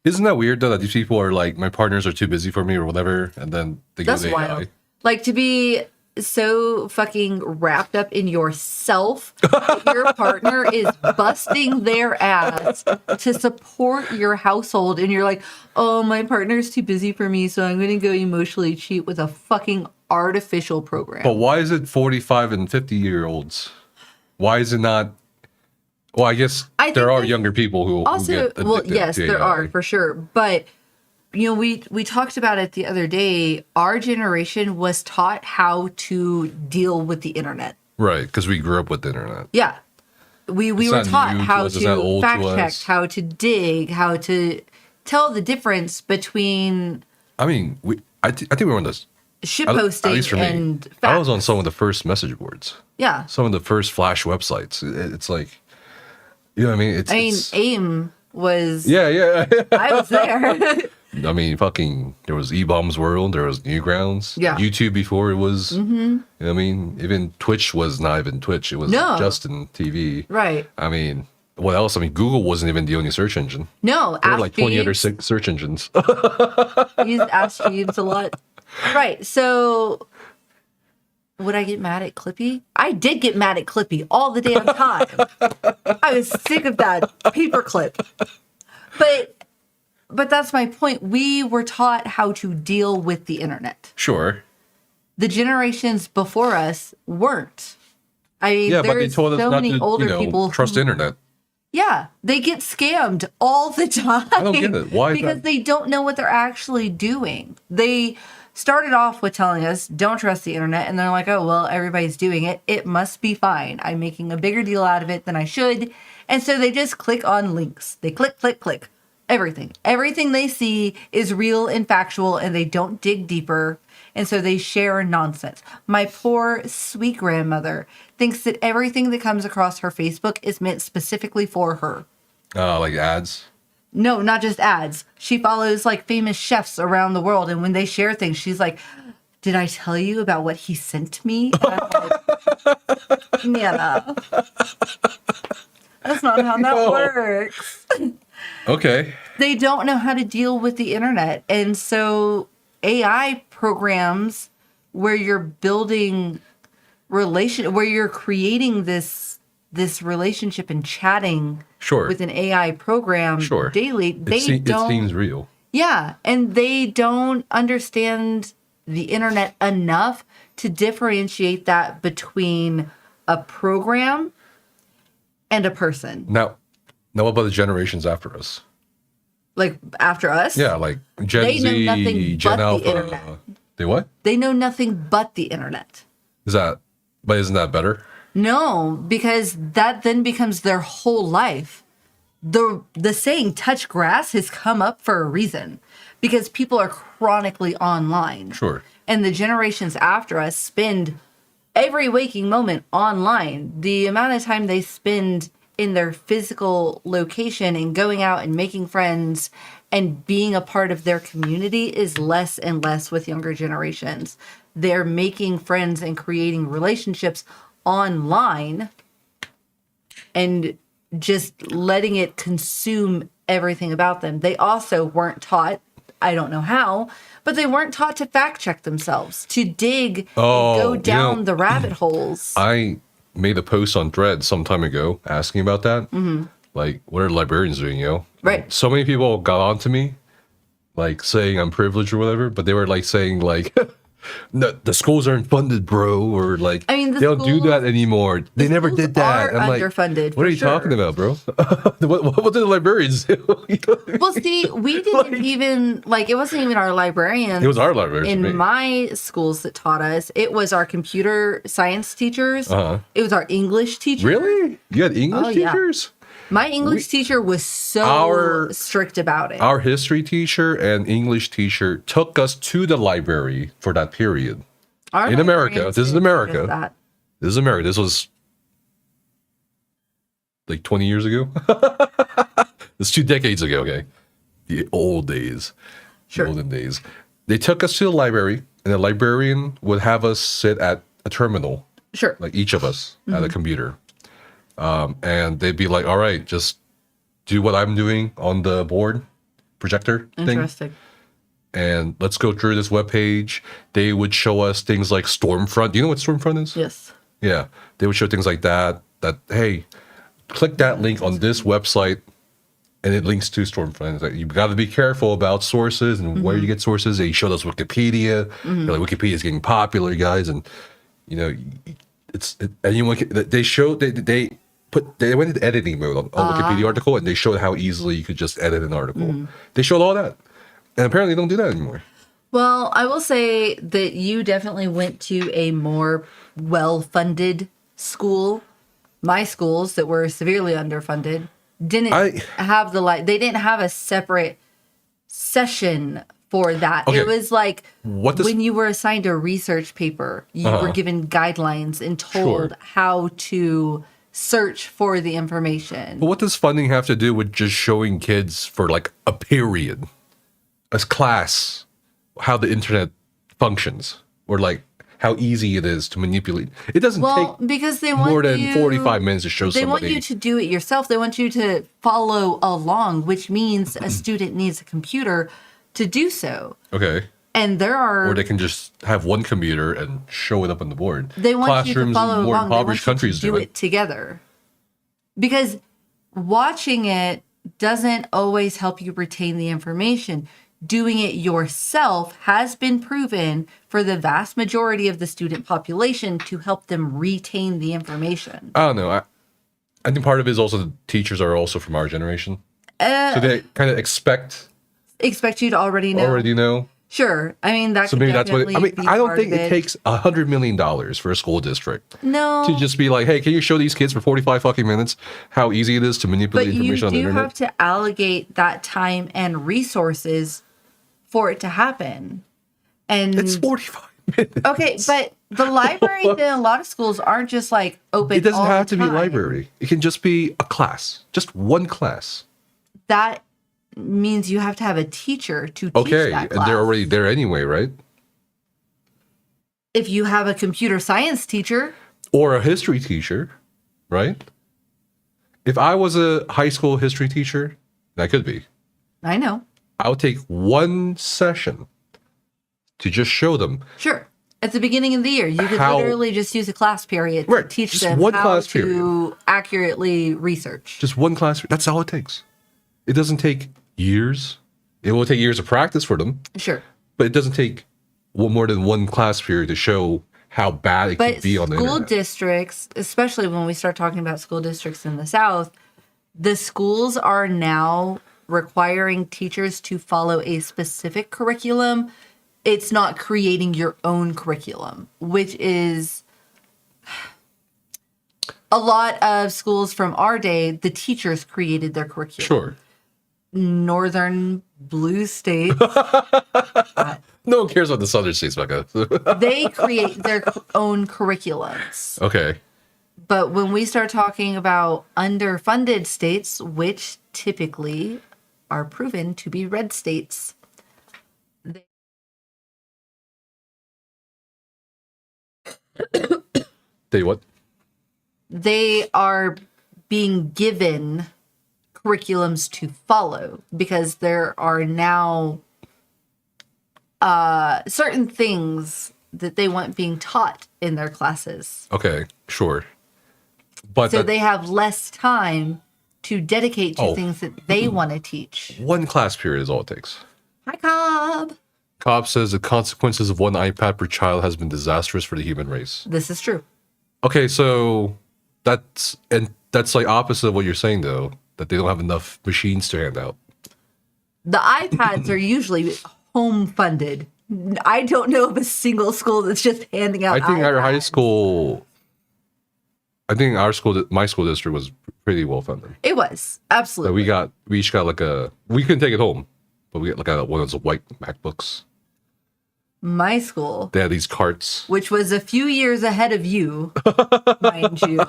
Isn't that weird though that these people are like, my partners are too busy for me or whatever, and then they go That's to AI? wild. Like to be so fucking wrapped up in yourself, your partner is busting their ass to support your household, and you're like, oh, my partner's too busy for me, so I'm going to go emotionally cheat with a fucking artificial program. But why is it 45 and 50-year-olds? Why is it not? Well, I guess there are younger people who also, get well, addicted yes, to there AI. are for sure. But you know, we talked about it the other day. Our generation was taught how to deal with the internet. Right, because we grew up with the internet. Yeah, we were not taught new to how us, it's not to old to fact check, us. how to dig, how to tell the difference between I mean, I think we were on this. shitposting At least for me, and facts. I was on some of the first message boards. Yeah, Some of the first Flash websites. It's like, you know what I mean? It's AIM was. yeah. I was there. I mean, fucking, there was E-Bombs World, there was Newgrounds. Yeah. YouTube before it was, you know what I mean? Even Twitch was not even Twitch. It was No. Justin TV. Right. I mean, what else? I mean, Google wasn't even the only search engine. No, There were Ask like 20 other Jeeves. search engines. Used Ask Jeeves a lot. Right. So would I get mad at Clippy? I did get mad at Clippy all the damn time. I was sick of that paperclip. But that's my point. We were taught how to deal with the internet. Sure. The generations before us weren't. I mean, Yeah, but they there's told us so not many to, older people trust who, internet. yeah, they get scammed all the time. I don't get it. Why is because that? they don't know what they're actually doing. They started off with telling us, don't trust the internet. And they're like, oh, well, everybody's doing it. It must be fine. I'm making a bigger deal out of it than I should. And so they just click on links. They click, click, click. Everything. Everything they see is real and factual, and they don't dig deeper. And so they share nonsense. My poor, sweet grandmother thinks that everything that comes across her Facebook is meant specifically for her. Like ads. No, not just ads. She follows like famous chefs around the world. And when they share things, she's like, did I tell you about what he sent me? And I'm like, Nana, that's not how that works. Okay. They don't know how to deal with the internet. And so AI programs where you're building where you're creating this this relationship and chatting Sure. with an AI program Sure. daily, It seems real. Yeah, and they don't understand the internet enough to differentiate that between a program and a person. Now what about the generations after us? Like after us? Yeah, like Gen They know Z, nothing Gen but the Alpha. internet. They what? They know nothing but the internet. But isn't that better? No, because that then becomes their whole life. The saying touch grass has come up for a reason because people are chronically online. Sure. And the generations after us spend every waking moment online. The amount of time they spend in their physical location and going out and making friends and being a part of their community is less and less with younger generations. They're making friends and creating relationships online and just letting it consume everything about them. They also weren't taught, I don't know how, but they weren't taught to fact check themselves, to dig and go down the rabbit holes. I made a post on Thread some time ago asking about that. Mm-hmm. Like, what are librarians doing, Right. So many people got on to me, like, saying I'm privileged or whatever, but they were, like, saying, like, no, the schools aren't funded, bro, or, like, I mean, they don't do that anymore. They never schools did that. are I'm like, underfunded, what are for you talking sure. about, bro? what did the librarians do? Well, see, we didn't even, like, it wasn't even our librarians. It was our librarians. for me. In my schools that taught us, it was our computer science teachers. It was our English teachers. Really? You had English yeah. teachers? My English teacher was so strict about it. Our history teacher and English teacher took us to the library for that period. Our In America. librarians This is did America. just that. This is America. This was like 20 years ago. This is 2 decades ago, okay? The old days. Sure. The olden days. They took us to the library, and the librarian would have us sit at a terminal, Sure. like each of us at a computer. And they'd be like, all right, just do what I'm doing on the board projector thing. Interesting. And let's go through this webpage. They would show us things like Stormfront. Do you know what Stormfront is? Yes. Yeah. They would show things like that, hey, click that link on this website and it links to Stormfront. It's like, you've got to be careful about sources and where you get sources. They showed us Wikipedia. They're like, Wikipedia is getting popular, guys. And, anyone can, they went into editing mode on Wikipedia article, and they showed how easily you could just edit an article. They showed all that. And apparently they don't do that anymore. Well, I will say that you definitely went to a more well-funded school. My schools that were severely underfunded didn't have they didn't have a separate session for that. Okay. It was like when you were assigned a research paper, you were given guidelines and told how to search for the information. But what does funding have to do with just showing kids for like a period, a class, how the internet functions, or like how easy it is to manipulate? It doesn't take because they want more than 45 minutes to show They somebody. want you to do it yourself. They want you to follow along, which means a student needs a computer to do so. Okay. And there are... Or they can just have one computer and show it up on the board. They want you to Classrooms follow in more along. They want impoverished you countries to do it together. Because watching it doesn't always help you retain the information. Doing it yourself has been proven for the vast majority of the student population to help them retain the information. I don't know. I think part of it is also the teachers are also from our generation. So they kind of expect you to already know. Sure. I mean, that So could maybe that's what. definitely be I don't part think of it takes $100 million for a school district No. to just be like, hey, can you show these kids for 45 fucking minutes how easy it is to manipulate But you information on the do internet? have to allocate that time and resources for it to happen. And It's 45 minutes. okay, but the libraries in a lot of schools aren't just like open. It doesn't all have the to be time. library. It can just be a class, just one class. That means you have to have a teacher to teach Okay, that and class. they're already there anyway, right? If you have a computer science teacher, Or a history teacher, right? If I was a high school history teacher, that could be. I know. I would take one session to just show them, Sure. At the beginning of the year, you could literally just use a class period to teach just them one how class to period. accurately research. Just one class. That's all it takes. It doesn't take years. It will take years of practice for them, Sure. but it doesn't take more than one class period to show how bad it could be on the internet. School districts, especially when we start talking about school districts in the South, the schools are now requiring teachers to follow a specific curriculum. It's not creating your own curriculum, which is a lot of schools from our day, the teachers created their curriculum. Sure. Northern blue states, No one cares about the southern states, Becca. they create their own curriculums. Okay. But when we start talking about underfunded states, which typically are proven to be red states, They what? they are being given curriculums to follow because there are now certain things that they want being taught in their classes. Okay, sure. But So they have less time to dedicate to things that they want to teach. one class period is all it takes. Hi, Cobb. Cobb says the consequences of one iPad per child has been disastrous for the human race. This is true. Okay, so that's like opposite of what you're saying though, that they don't have enough machines to hand out. The iPads are usually home funded. I don't know of a single school that's just handing out I think our high iPads. school, I think our school, my school district was pretty well funded. It was. Like Absolutely. we each got like we couldn't take it home, but we got like one of those white MacBooks. My school, They had these carts. which was a few years ahead of you, mind you,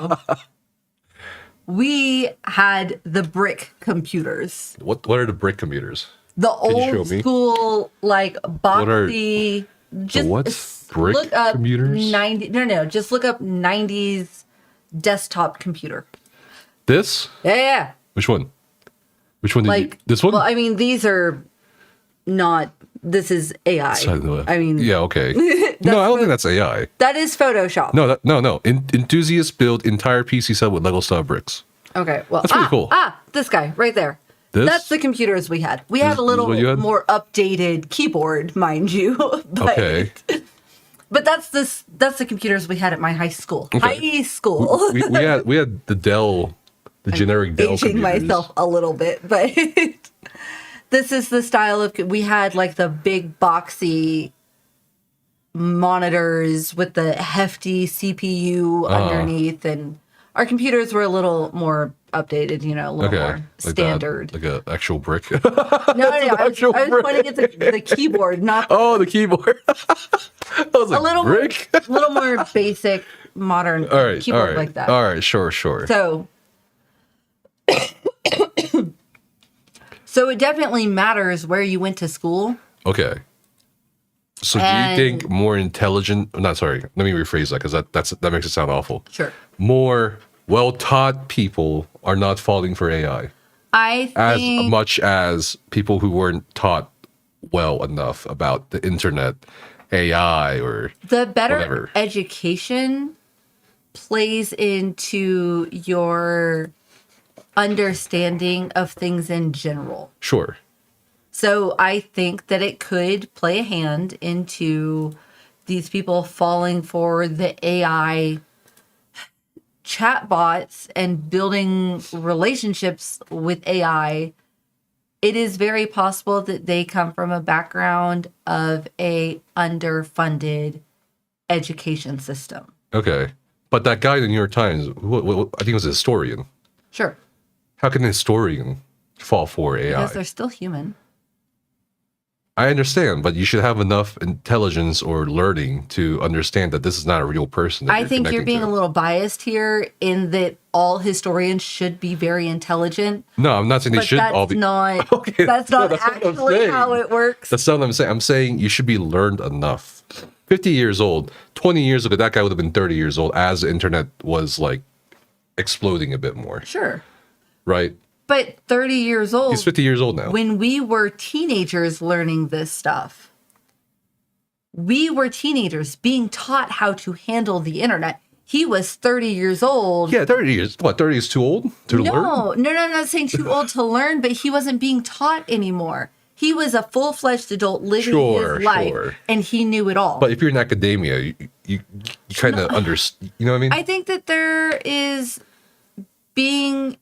we had the brick computers. What are the brick computers? The you show old me? school, like boxy. Just what? Brick look up computers? 90. No. Just look up 90s desktop computer. This? Yeah. Which one? Which one did you? Like This one? Well, I mean, these are not. This is AI. I mean, yeah, okay. No, I don't think that's AI. that is Photoshop. No, no. Enthusiasts build entire PC set with Lego style bricks. Okay. Well, That's pretty cool. This guy right there. This? That's the computers we had. We had a little what you had? more updated keyboard, mind you. But, Okay. But that's the computers we had at my high school. High school. we had the Dell, the generic Dell Aging computers. myself a little bit, but this is the style of we had like the big boxy monitors with the hefty CPU underneath, and our computers were a little more updated, a little more Like standard. that, like an actual brick. No, I was pointing at the keyboard, not Oh, the keyboard. I was like, a little brick? little more basic, modern All right, keyboard all right, like that. all right, sure. So, so it definitely matters where you went to school. Okay. So do you think more intelligent? Not sorry. Let me rephrase that because that makes it sound awful. Sure. More well-taught people are not falling for AI I as think much as people who weren't taught well enough about the internet, AI, or the better whatever. education plays into your understanding of things in general. Sure. So I think that it could play a hand into these people falling for the AI chatbots and building relationships with AI. It is very possible that they come from a background of a underfunded education system. Okay. But that guy in the New York Times, I think it was a historian. Sure. How can a historian fall for AI? Because they're still human. I understand, but you should have enough intelligence or learning to understand that this is not a real person. I think you're being a little biased here in that all historians should be very intelligent. No, I'm not saying they But should that's all be. not Okay, that's no, not that's what I'm actually saying. how it works. That's not what I'm saying. I'm saying you should be learned enough. 50 years old, 20 years ago, that guy would have been 30 years old as the internet was like exploding a bit more, Sure. right? But 30 years old, He's 50 years old now. when we were teenagers learning this stuff, We were teenagers being taught how to handle the internet. He was 30 years old. Yeah, 30 years. What, 30 is too old to learn? No, I'm not saying too old to learn, but he wasn't being taught anymore. He was a full-fledged adult living his life, and he knew it all. But if you're in academia, you kind of understand, you know what I mean? I think that there is being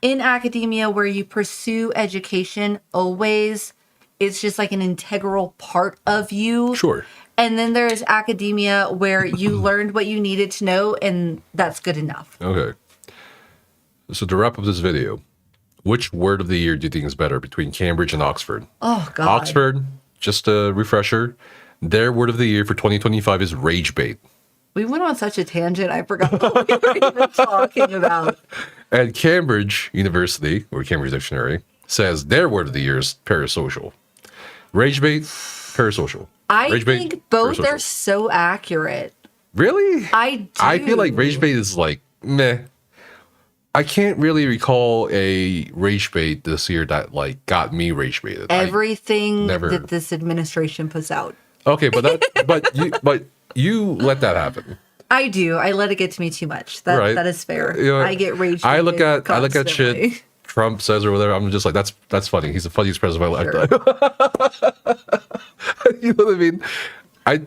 in academia where you pursue education always, it's just like an integral part of you. Sure. And then there's academia where you learned what you needed to know, and that's good enough. Okay. So to wrap up this video, which word of the year do you think is better between Cambridge and Oxford? Oh, God. Oxford, just a refresher, their word of the year for 2025 is rage bait. We went on such a tangent, I forgot what we were even talking about. And Cambridge University, or Cambridge Dictionary, says their word of the year is parasocial. Rage bait, parasocial. I Rage bait, think both parasocial. are so accurate. Really? I do. I feel like rage bait is like, meh. I can't really recall a rage bait this year that like got me rage baited. Everything never- that this administration puts out. Okay, but you let that happen. I do. I let it get to me too much. That is fair. You know, I get rage. I look at constantly. shit Trump says or whatever. I'm just like, that's funny. He's the funniest president of my lifetime. You know what I mean? I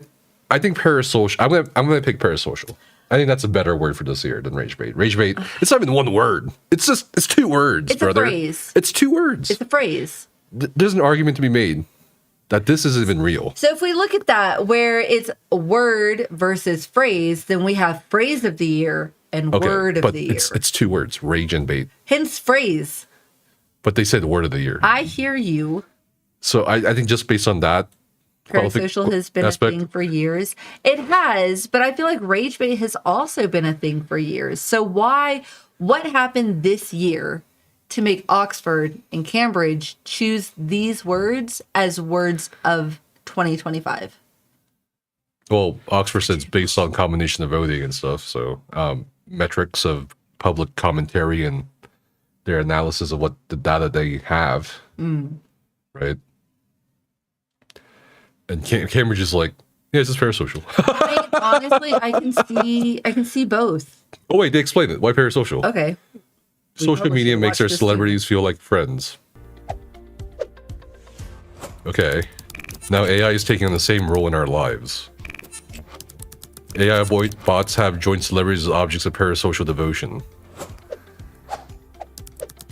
think parasocial. I'm gonna pick parasocial. I think that's a better word for this year than rage bait. Rage bait. It's not even one word. It's 2 words, It's brother. a phrase. It's 2 words. It's a phrase. There's an argument to be made that this isn't even real. So if we look at that, where it's word versus phrase, then we have phrase of the year and word of but the year. it's 2 words, rage and bait. Hence phrase. But they said word of the year. I hear you. So I think just based on that, Parasocial has been aspect. a thing for years. It has, but I feel like rage bait has also been a thing for years. So what happened this year to make Oxford and Cambridge choose these words as words of 2025? Well, Oxford said it's based on combination of voting and stuff. So metrics of public commentary and their analysis of what the data they have, right? And Cambridge is like, yeah, it's just parasocial. Honestly, I can see both. Oh wait, they explained it. Why parasocial? Okay. We Social probably media should makes watch their this celebrities feel like friends. Okay. Now AI is taking on the same role in our lives. AI bots have joined celebrities as objects of parasocial devotion.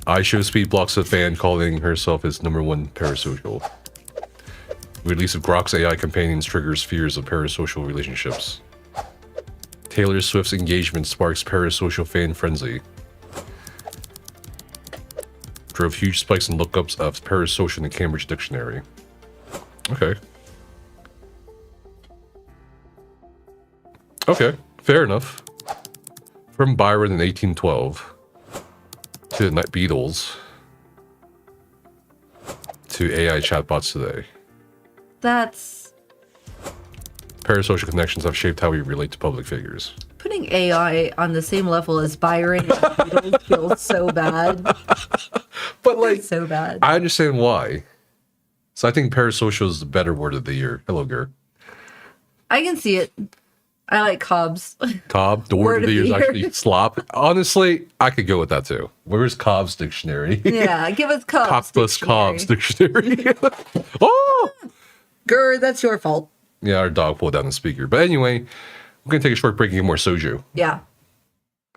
iShowSpeed blocks a fan calling herself his #1 parasocial. Release of Grok's AI companions triggers fears of parasocial relationships. Taylor Swift's engagement sparks parasocial fan frenzy. Drove huge spikes in lookups of parasocial in the Cambridge Dictionary. Okay. Okay, fair enough. From Byron in 1812 to the Night Beatles to AI chatbots today. That's Parasocial connections have shaped how we relate to public figures. putting AI on the same level as Byron and Beatles feels so bad. But like, So bad. I understand why. So I think parasocial is the better word of the year. Hello, Ger. I can see it. I like Cobb's. Cobb, the word of the year is actually slop. Honestly, I could go with that too. Where's Cobb's dictionary? Yeah, give us Cobb's. Cockless Cobb's dictionary. Oh! Grr, that's your fault. Yeah, our dog pulled down the speaker. But anyway, we're going to take a short break and get more soju. Yeah.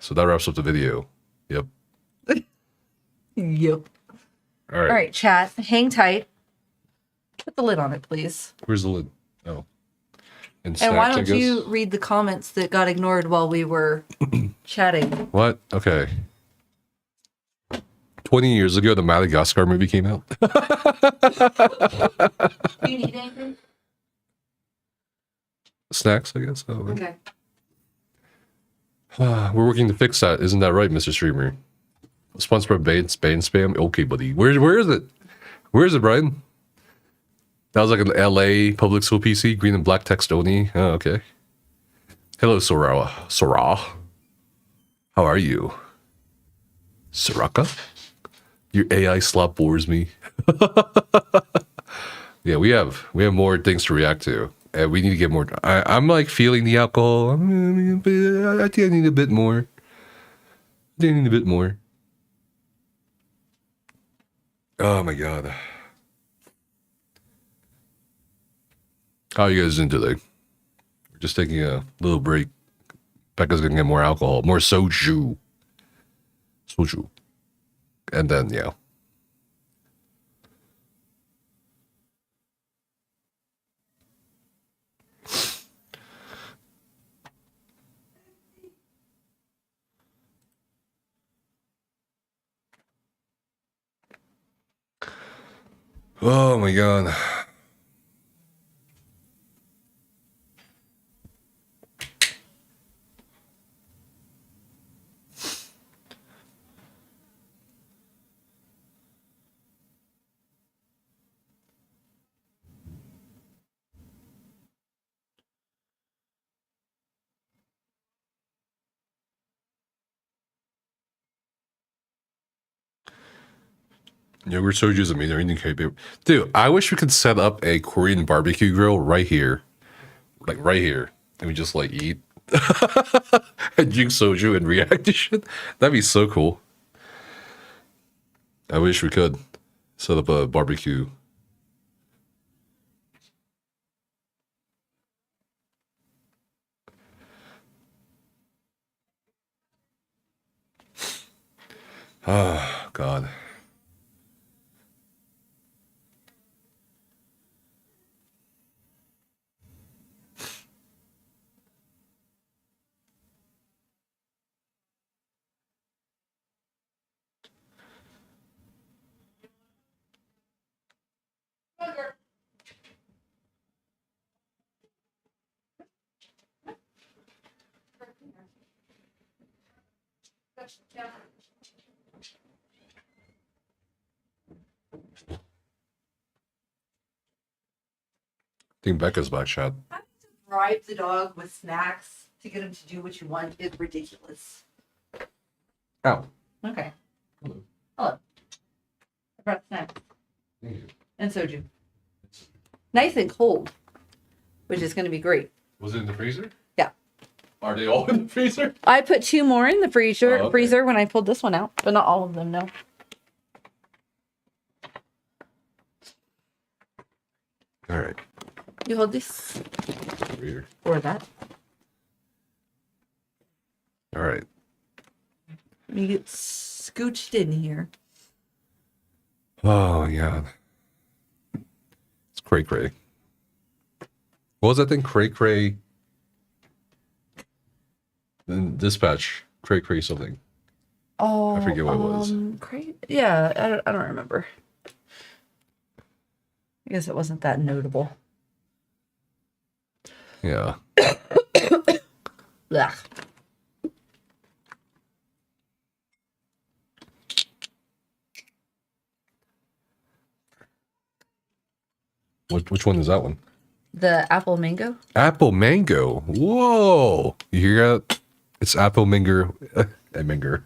So that wraps up the video. Yep. Yep. All right. All right, chat. Hang tight. Put the lid on it, please. Where's the lid? Oh. And And why snacks, I don't guess. you read the comments that got ignored while we were chatting? What? Okay. 20 years ago, the Madagascar movie came out. Do you need anything? Snacks, I guess. Oh, Okay. we're working to fix that. Isn't that right, Mr. Streamer? Sponsored by Bane Spam? Okay, buddy. Where is it? Where is it, Brian? That was like an LA public school PC, green and black text only. Oh, okay. Hello, Sora. How are you? Soraka? Your AI slop bores me. Yeah, we have more things to react to. we need to get more. I'm like feeling the alcohol. I think I need a bit more. I think I need a bit more. Oh my god. How are you guys doing today? We're just taking a little break. Becca's gonna get more alcohol, more soju. Soju. And then, yeah. Oh my god. Yogurt soju is amazing. Indian K-pop. Dude, I wish we could set up a Korean barbecue grill right here. Like right here. And we just like eat and drink soju and react to shit. That'd be so cool. I wish we could set up a barbecue. Oh, God. I think Becca's back, chat. Bribe the dog with snacks to get him to do what you want is ridiculous. Ow. Okay. Hello. Hello. I brought snacks Thank you. and soju. Nice and cold, which is going to be great. Was it in the freezer? Yeah. Are they all in the freezer? I put 2 more in the freezer Oh, okay. when I pulled this one out, but not all of them, no. All right. You hold this Freezer. or that. All right. You get scooched in here. Oh, yeah. It's cray cray. What was that thing? Cray cray. Then dispatch. Cray cray something. Oh, I forget what it was. Yeah, I don't remember. I guess it wasn't that notable. Yeah. Blech. Which one is that one? The apple mango? Apple mango. Whoa. You hear that? It's apple mango. Mango.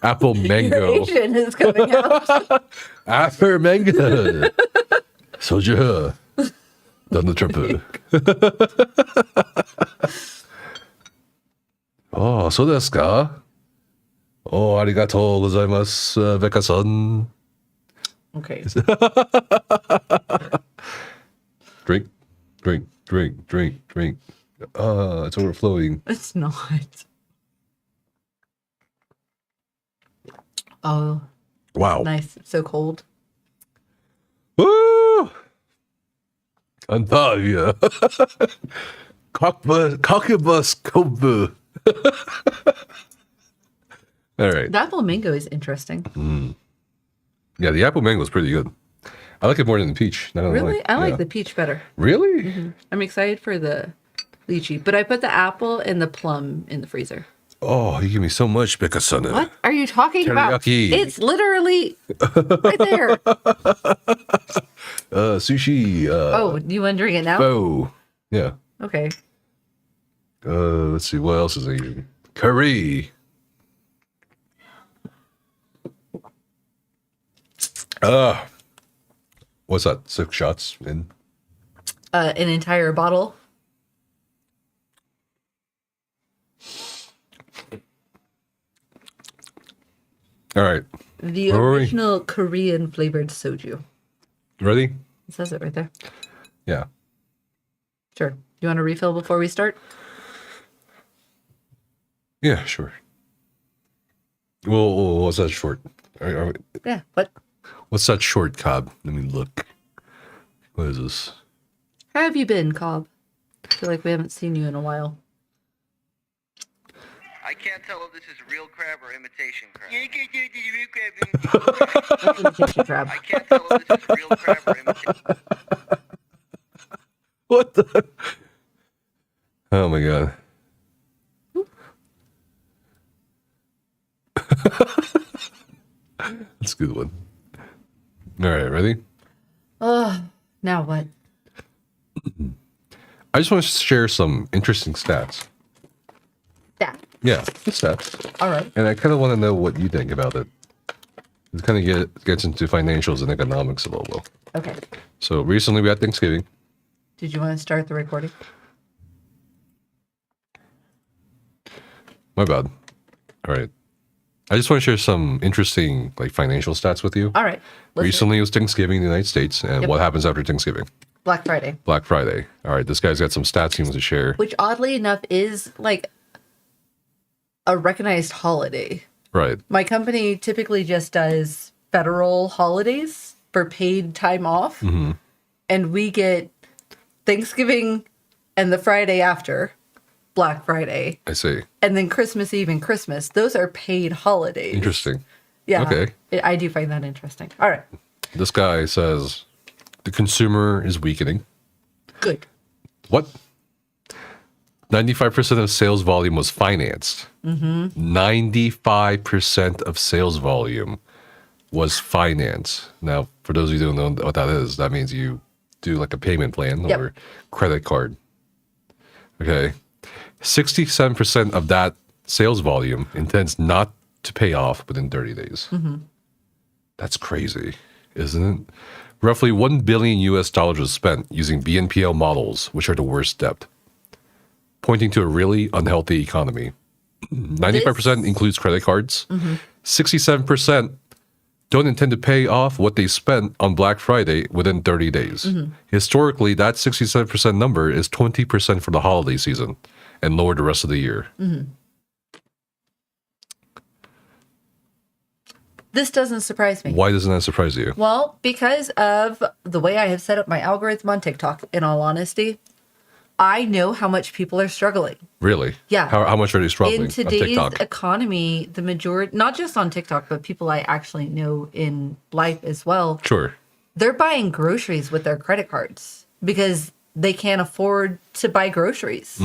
Apple mango. Your Asian is coming out. Apple mango. Soldier. Donald Trump. Oh, そうですか? Oh, ありがとうございます, Becca-san. Okay. Drink, drink, drink, drink, drink. It's overflowing. It's not. Oh, Wow. nice. It's so cold. Woo! Antalya. Cockabus Kobu. All right. The apple mango is interesting. Yeah, the apple mango is pretty good. I like it more than the peach. Not gonna Really? lie. I like Yeah. the peach better. Really? I'm excited for the lychee, but I put the apple and the plum in the freezer. Oh, you give me so much, Becca-san. What are you talking about? Teriyaki. It's literally right there. Sushi. Oh, you want to drink it now? Pho. Yeah. Okay. Let's see. What else is Asian? Curry. What's that? 6 shots in. an entire bottle. All right. The Where were we? original Korean flavored soju. Ready? It says it right there. Yeah. Sure. You want a refill before we start? Yeah, sure. Well, what's that short? Yeah. What? What's that short, Cobb? Let me look. What is this? How have you been, Cobb? I feel like we haven't seen you in a while. I can't tell if this is real crab or imitation crab. That's imitation crab. I can't tell if this is real crab or imitation. What the? Oh my god. That's a good one. All right, ready? Now what? I just want to share some interesting stats. Yeah. Yeah, just stats. All right. And I kind of want to know what you think about it. It kind of gets into financials and economics a little bit. Okay. So recently we had Thanksgiving. Did you want to start the recording? My bad. All right. I just want to share some interesting financial stats with you. All right. Let's Recently it was Thanksgiving in the United States, and Yep. what happens after Thanksgiving? Black Friday. Black Friday. All right, this guy's got some stats he wants to share. Which oddly enough is like a recognized holiday. Right. My company typically just does federal holidays for paid time off. Mm-hmm. And we get Thanksgiving and the Friday after, Black Friday, I see. and then Christmas Eve and Christmas. Those are paid holidays. Interesting. Yeah. Okay. I do find that interesting. All right. This guy says the consumer is weakening. Good. What? 95% of sales volume was financed. 95% of sales volume was finance. Now, for those of you who don't know what that is, that means you do like a payment plan Yep. or credit card. Okay. 67% of that sales volume intends not to pay off within 30 days. That's crazy, isn't it? Roughly $1 billion US was spent using BNPL models, which are the worst debt, pointing to a really unhealthy economy. 95% includes credit cards. 67% don't intend to pay off what they spent on Black Friday within 30 days. Historically, that 67% number is 20% for the holiday season and lower the rest of the year. This doesn't surprise me. Why doesn't that surprise you? Well, because of the way I have set up my algorithm on TikTok, in all honesty, I know how much people are struggling. Really? Yeah. How much are they struggling In on today's TikTok? economy, the majority, not just on TikTok, but people I actually know in life as well, Sure. they're buying groceries with their credit cards because they can't afford to buy groceries.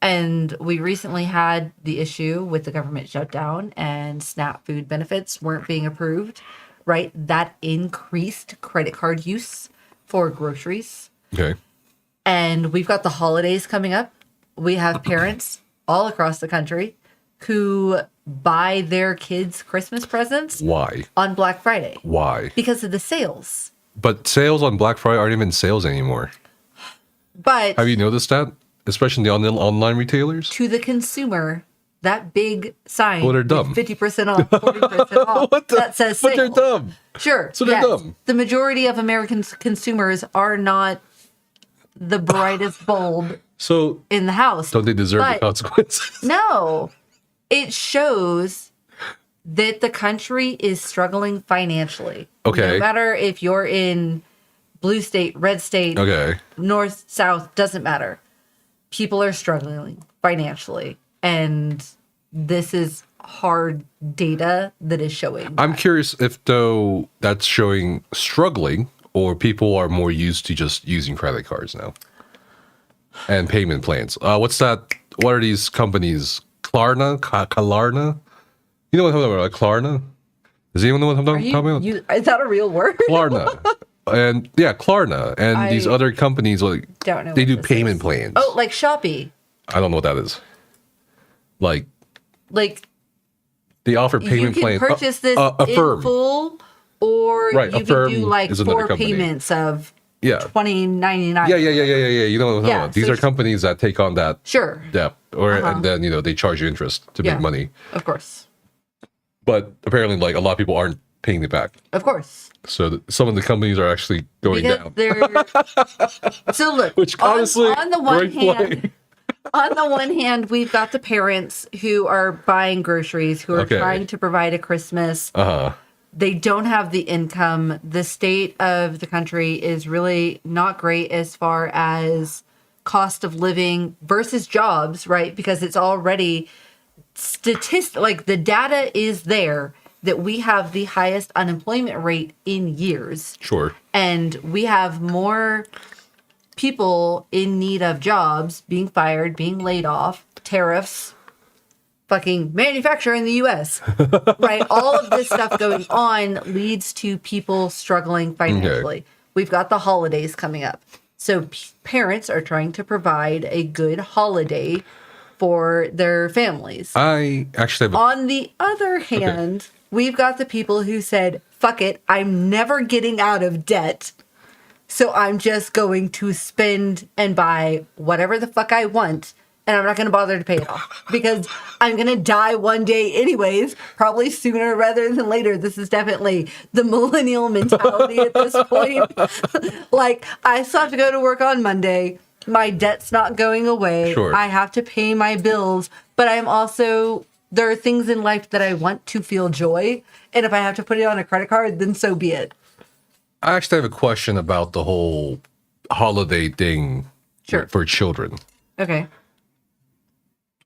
And we recently had the issue with the government shutdown and SNAP food benefits weren't being approved, right? That increased credit card use for groceries. Okay. And we've got the holidays coming up. We have parents all across the country who buy their kids Christmas presents Why? on Black Friday Why? because of the sales. But sales on Black Friday aren't even sales anymore. But Have you noticed that? Especially in the online retailers? to the consumer, that big sign, Well, they're dumb. 50% off, 40% off, that says But they're sale. dumb. Sure. So they're dumb. The majority of American consumers are not the brightest bulb So in the house. don't they deserve the But consequences? no, it shows that the country is struggling financially. Okay. No matter if you're in blue state, red state, Okay. north, south, doesn't matter. People are struggling financially. And this is hard data that is showing. I'm curious if, though, that's showing struggling or people are more used to just using credit cards now and payment plans. What's that? What are these companies? Klarna? Klarna? You know what I'm talking about, right? Klarna? Does anyone know what I'm talking about? Is that a real word? Klarna. And yeah, Klarna and these I other companies, like don't know they what do this payment is. plans. Oh, like Shopee. I don't know what that is. Like Like they offer you payment can plans. purchase this in Affirm. full, or Right, you can Affirm do like is another 4 company. payments of Yeah. $20.99. Yeah. You know what I'm talking Yeah, about. These so are companies that take on that Sure. debt, and then they charge you interest to Yeah. make money. Of course. But apparently, like a lot of people aren't paying it back. Of course. So some of the companies are actually going Because down. they're so look. Which honestly, on the one great hand, play. on the one hand, we've got the parents who are buying groceries, who are Okay. trying to provide a Christmas. Uh-huh. They don't have the income. The state of the country is really not great as far as cost of living versus jobs, right? Because it's already like the data is there that we have the highest unemployment rate in years. Sure. And we have more people in need of jobs being fired, being laid off, tariffs, fucking manufacture in the US, right? All of this stuff going on leads to people struggling financially. Okay. We've got the holidays coming up. So parents are trying to provide a good holiday for their families. I actually have a On the other hand, we've got the people who said, fuck it, I'm never getting out of debt. So I'm just going to spend and buy whatever the fuck I want. And I'm not going to bother to pay it off because I'm going to die one day anyways, probably sooner rather than later. This is definitely the millennial mentality at this point. Like, I still have to go to work on Monday. My debt's not going away. Sure. I have to pay my bills, but I'm also, there are things in life that I want to feel joy. And if I have to put it on a credit card, then so be it. I actually have a question about the whole holiday thing Sure. for children. Okay.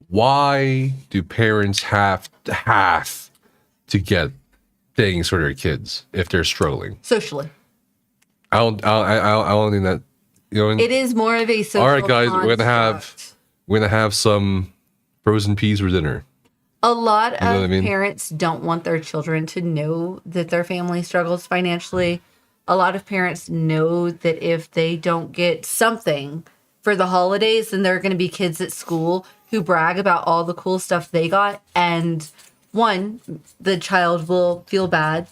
Why do parents have to get things for their kids if they're struggling? Socially. I don't think that, It is more of a social all right, guys, construct. we're gonna have some frozen peas for dinner. A lot know of what I mean? parents don't want their children to know that their family struggles financially. A lot of parents know that if they don't get something for the holidays, then there are going to be kids at school who brag about all the cool stuff they got. And one, the child will feel bad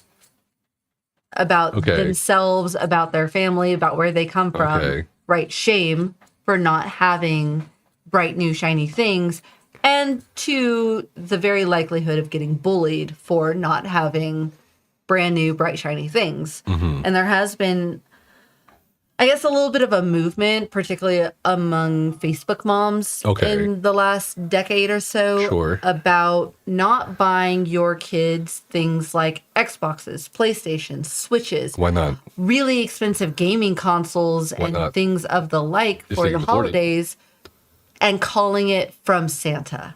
about Okay. themselves, about their family, about where they come from. Okay. Right? Shame for not having bright, new, shiny things. And two, the very likelihood of getting bullied for not having brand new, bright, shiny things. And there has been, I guess, a little bit of a movement, particularly among Facebook moms Okay. in the last decade or so, Sure. about not buying your kids things like Xboxes, PlayStations, Switches, Why not? really expensive gaming consoles and not? things of the like If for they the can afford it. holidays, and calling it from Santa.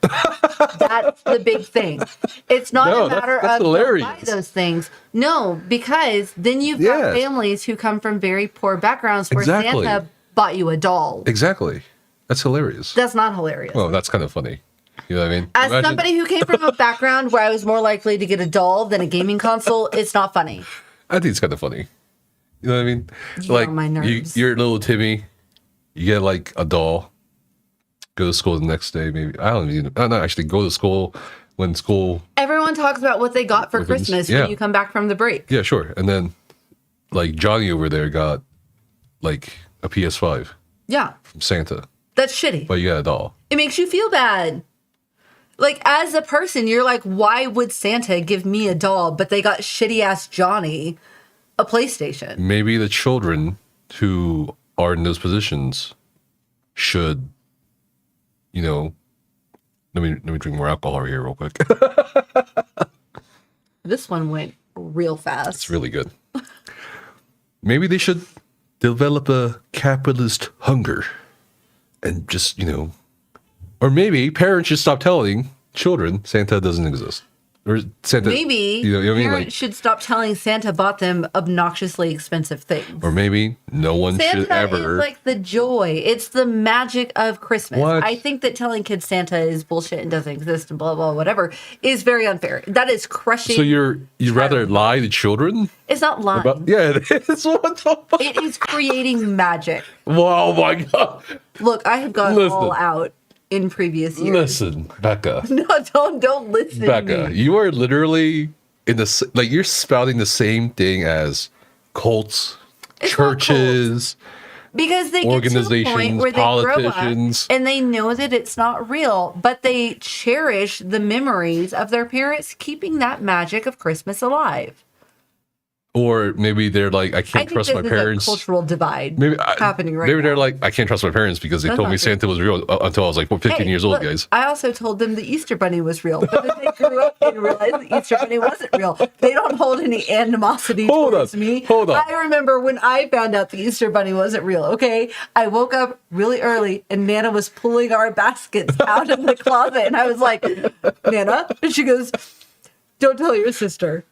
That's the big thing. It's not No, a matter that's of don't hilarious. buy those things. No, because then you've got Yes. families who come from very poor backgrounds where Exactly. Santa bought you a doll. Exactly. That's hilarious. That's not hilarious. Well, that's kind of funny. You know what I mean? As Imagine- somebody who came from a background where I was more likely to get a doll than a gaming console, it's not funny. I think it's kind of funny. You know what I mean? You Like know my nerves. you're little Timmy, you get like a doll, go to school the next day. Maybe I don't even. Not actually go to school when school. Everyone talks about what they got for Opens. Christmas Yeah. when you come back from the break. Yeah, sure. And then like Johnny over there got like a PS5 Yeah, from Santa, that's shitty. but you got a doll. It makes you feel bad. Like, as a person, you're like, why would Santa give me a doll, but they got shitty ass Johnny a PlayStation? Maybe the children who are in those positions should, let me drink more alcohol here real quick. This one went real fast. It's really good. Maybe they should develop a capitalist hunger and just, or maybe parents should stop telling children Santa doesn't exist. Or Santa, Maybe you know what I mean? parents Like, should stop telling Santa bought them obnoxiously expensive things. or maybe no one Santa should ever. is like the joy. It's the magic of Christmas. What? I think that telling kids Santa is bullshit and doesn't exist and blah, blah, whatever is very unfair. That is crushing. So you'd rather lie to children? It's not lying. Yeah, it is. What the fuck? It is creating magic. Wow, my God. Look, I have gone Listen. all out in previous years. Listen, Becca. No, don't listen to Becca, me. you are literally you're spouting the same thing as cults, It's not cool. churches, Because they get to a point organizations, where they grow up politicians. and they know that it's not real, but they cherish the memories of their parents keeping that magic of Christmas alive. Or maybe they're like, I I can't think trust this my is parents. a cultural divide Maybe happening right maybe now. they're like, I can't trust my parents because they That's told me not true. Santa was real until I was like 15 Hey, years old, look, guys. I also told them the Easter Bunny was real, but then they grew up and realized the Easter Bunny wasn't real. They don't hold any animosity towards me. Hold on. I remember when I found out the Easter Bunny wasn't real, okay? I woke up really early and Nana was pulling our baskets out of the closet and I was like, Nana? And she goes, don't tell your sister.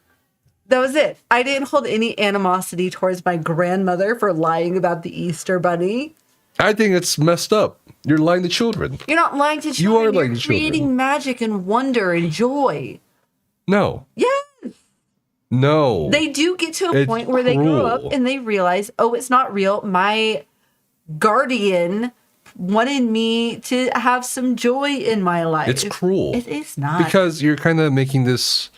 That was it. I didn't hold any animosity towards my grandmother for lying about the Easter Bunny. I think it's messed up. You're lying to children. You're not lying to children. You are lying You're to children. creating magic and wonder and joy. No. Yes. No. They do get to a It's point where they grow up cruel. and they realize, oh, it's not real. My guardian wanted me to have some joy in my life. It's cruel. It is not. Because you're kind of making this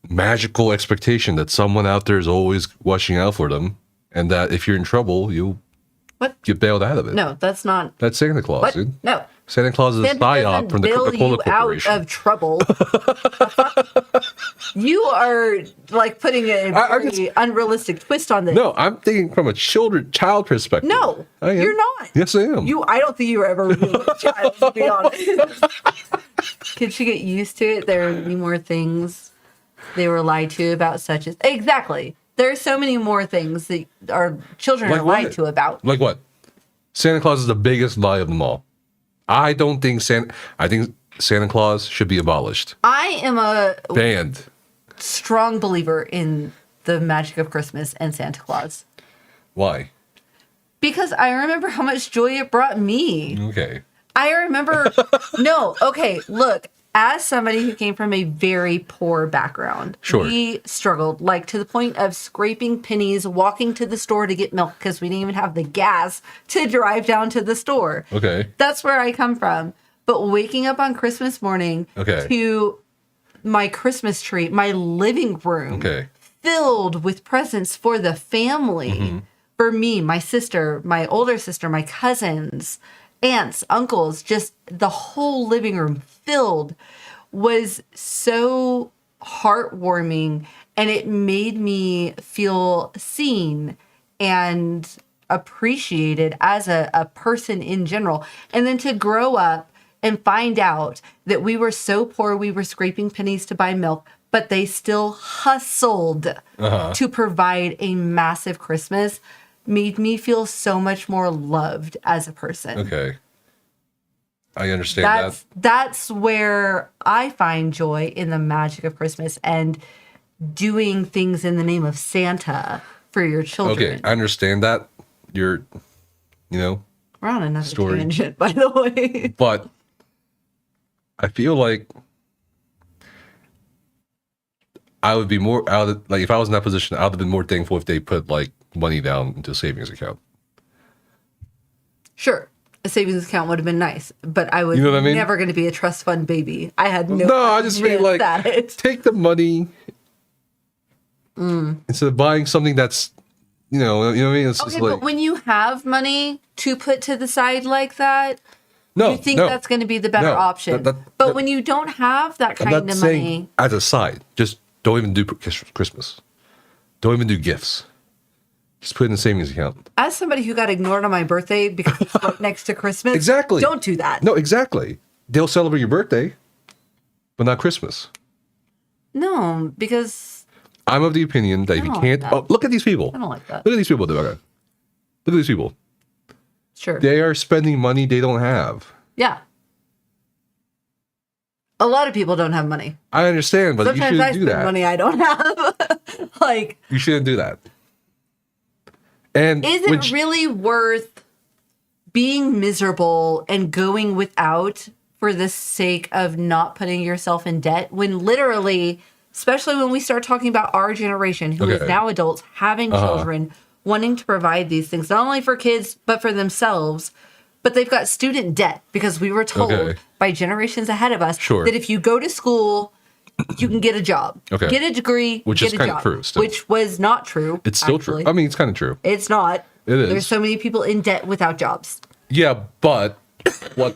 magical expectation that someone out there is always watching out for them, and that if you're in trouble, you'll What? get bailed out of it. No, that's not. That's Santa Claus, What? dude. No. Santa Claus is a Santa psyop doesn't from the bail Coca-Cola you out Corporation. of trouble. You are like putting a I'm very unrealistic twist on this. No, I'm thinking from a child perspective. No, I am. you're not. Yes, I am. I don't think you were ever really a child, to be honest. Kids should get used to it. There are many more things they were lied to about, such as exactly. There are so many more things that our children Like are lied what? to about. Like what? Santa Claus is the biggest lie of them all. I think Santa Claus should be abolished. I am a Banned. strong believer in the magic of Christmas and Santa Claus Why? because I remember how much joy it brought me. Okay. I remember. No, okay, look. As somebody who came from a very poor background, Sure. we struggled, like to the point of scraping pennies, walking to the store to get milk because we didn't even have the gas to drive down to the store. Okay. That's where I come from. But waking up on Christmas morning Okay. to my Christmas tree, my living room, Okay. filled with presents for the family, for me, my sister, my older sister, my cousins, aunts, uncles, just the whole living room filled, was so heartwarming, and it made me feel seen and appreciated as a person in general. And then to grow up and find out that we were so poor, we were scraping pennies to buy milk, but they still hustled to provide a massive Christmas, made me feel so much more loved as a person. Okay. I understand that. That's where I find joy in the magic of Christmas and doing things in the name of Santa for your children. Okay, I understand that. You're, We're on another Story. tangent, by the way. but I feel like I would be more if I was in that position, I would have been more thankful if they put like money down into a savings account. Sure, a savings account would have been nice, but I was You know what I mean? never going to be a trust fund baby. I had no. No, I just mean like that. take the money instead of buying something that's you know what I mean. It's Okay, just like but when you have money to put to the side like that, no, you think no, that's going to be the better no, option. that- but that- when you don't have that I'm kind not of saying money, as a side. Just don't even do Christmas. Don't even do gifts. Just put it in the savings account. as somebody who got ignored on my birthday because it's right next to Christmas, Exactly. don't do that. No, exactly. They'll celebrate your birthday, but not Christmas. No, because I'm of the opinion that if you don't can't, like that. oh, look at these people. I don't like that. Look at these people, Becca. Look at these people. Sure. They are spending money they don't have. Yeah. A lot of people don't have money. I understand, but you Sometimes I shouldn't do spend that. money I don't have. Like, You shouldn't do that. And is it really worth being miserable and going without for the sake of not putting yourself in debt when literally, especially when we start talking about our generation who is Okay. now adults having children, wanting to provide these things, not only for kids, but for themselves, but they've got student debt because we were told Okay. by generations ahead of us Sure. that if you go to school you can get a job. Okay. Get a degree, Which get is a kind of job. true still. Which was not true. It's still actually. true. I mean, it's kind of true. It's not. It is. There's so many people in debt without jobs. Yeah, but what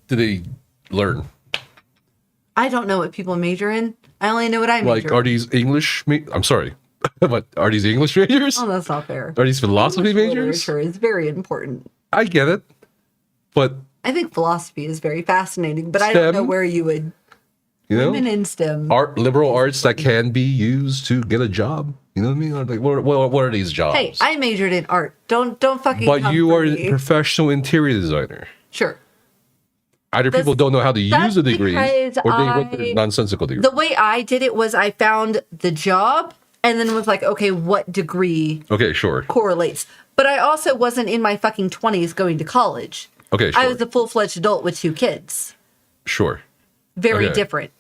do they learn? I don't know what people major in. I only know what I major Like, are these English? I'm sorry, but are these English majors? Oh, that's not fair. Are these philosophy English majors? literature is very important. I get it, but I think philosophy is very fascinating, but I don't know STEM? where you would. you know, Women in STEM. liberal arts that can be used to get a job. You know what I mean? Or like, what are these jobs? Hey, I majored in art. Don't fucking. but come you for are a me. professional interior designer. Sure. Either people don't know how to use a degree, or because they went to nonsensical degree. The way I did it was I found the job and then was like, okay, what degree Okay, sure. correlates? But I also wasn't in my fucking 20s going to college. Okay, I sure. was a full-fledged adult with 2 kids. Sure. Very Okay. different.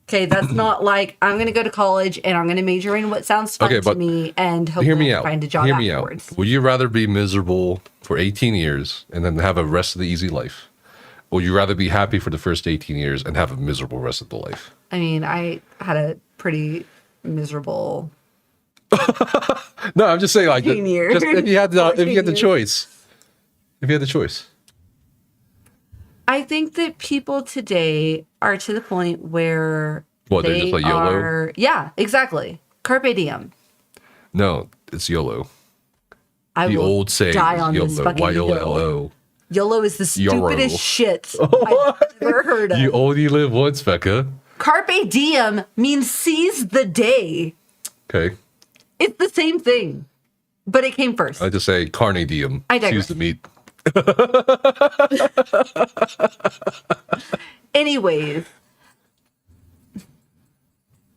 Okay, that's not like I'm going to go to college and I'm going to major in what sounds fun Okay, to but me and Hear hopefully me I out. find a job Hear me afterwards. out. Would you rather be miserable for 18 years and then have a rest of the easy life? Or would you rather be happy for the first 18 years and have a miserable rest of the life? I mean, I had a pretty miserable. No, I'm just saying, like, 18 years. just if you had the 14 years. choice. If you had the choice. I think that people today are to the point where What, they're they just like YOLO? are. Yeah, exactly. Carpe diem. No, it's YOLO. I The will old saying die is on this YOLO. fucking hill. YOLO. YOLO is the Yarrow. stupidest shit I've ever heard of. You only live once, Becca. Carpe diem means seize the day. Okay. It's the same thing, but it came first. I just say carne diem. I digress. Choose the meat. Anyways,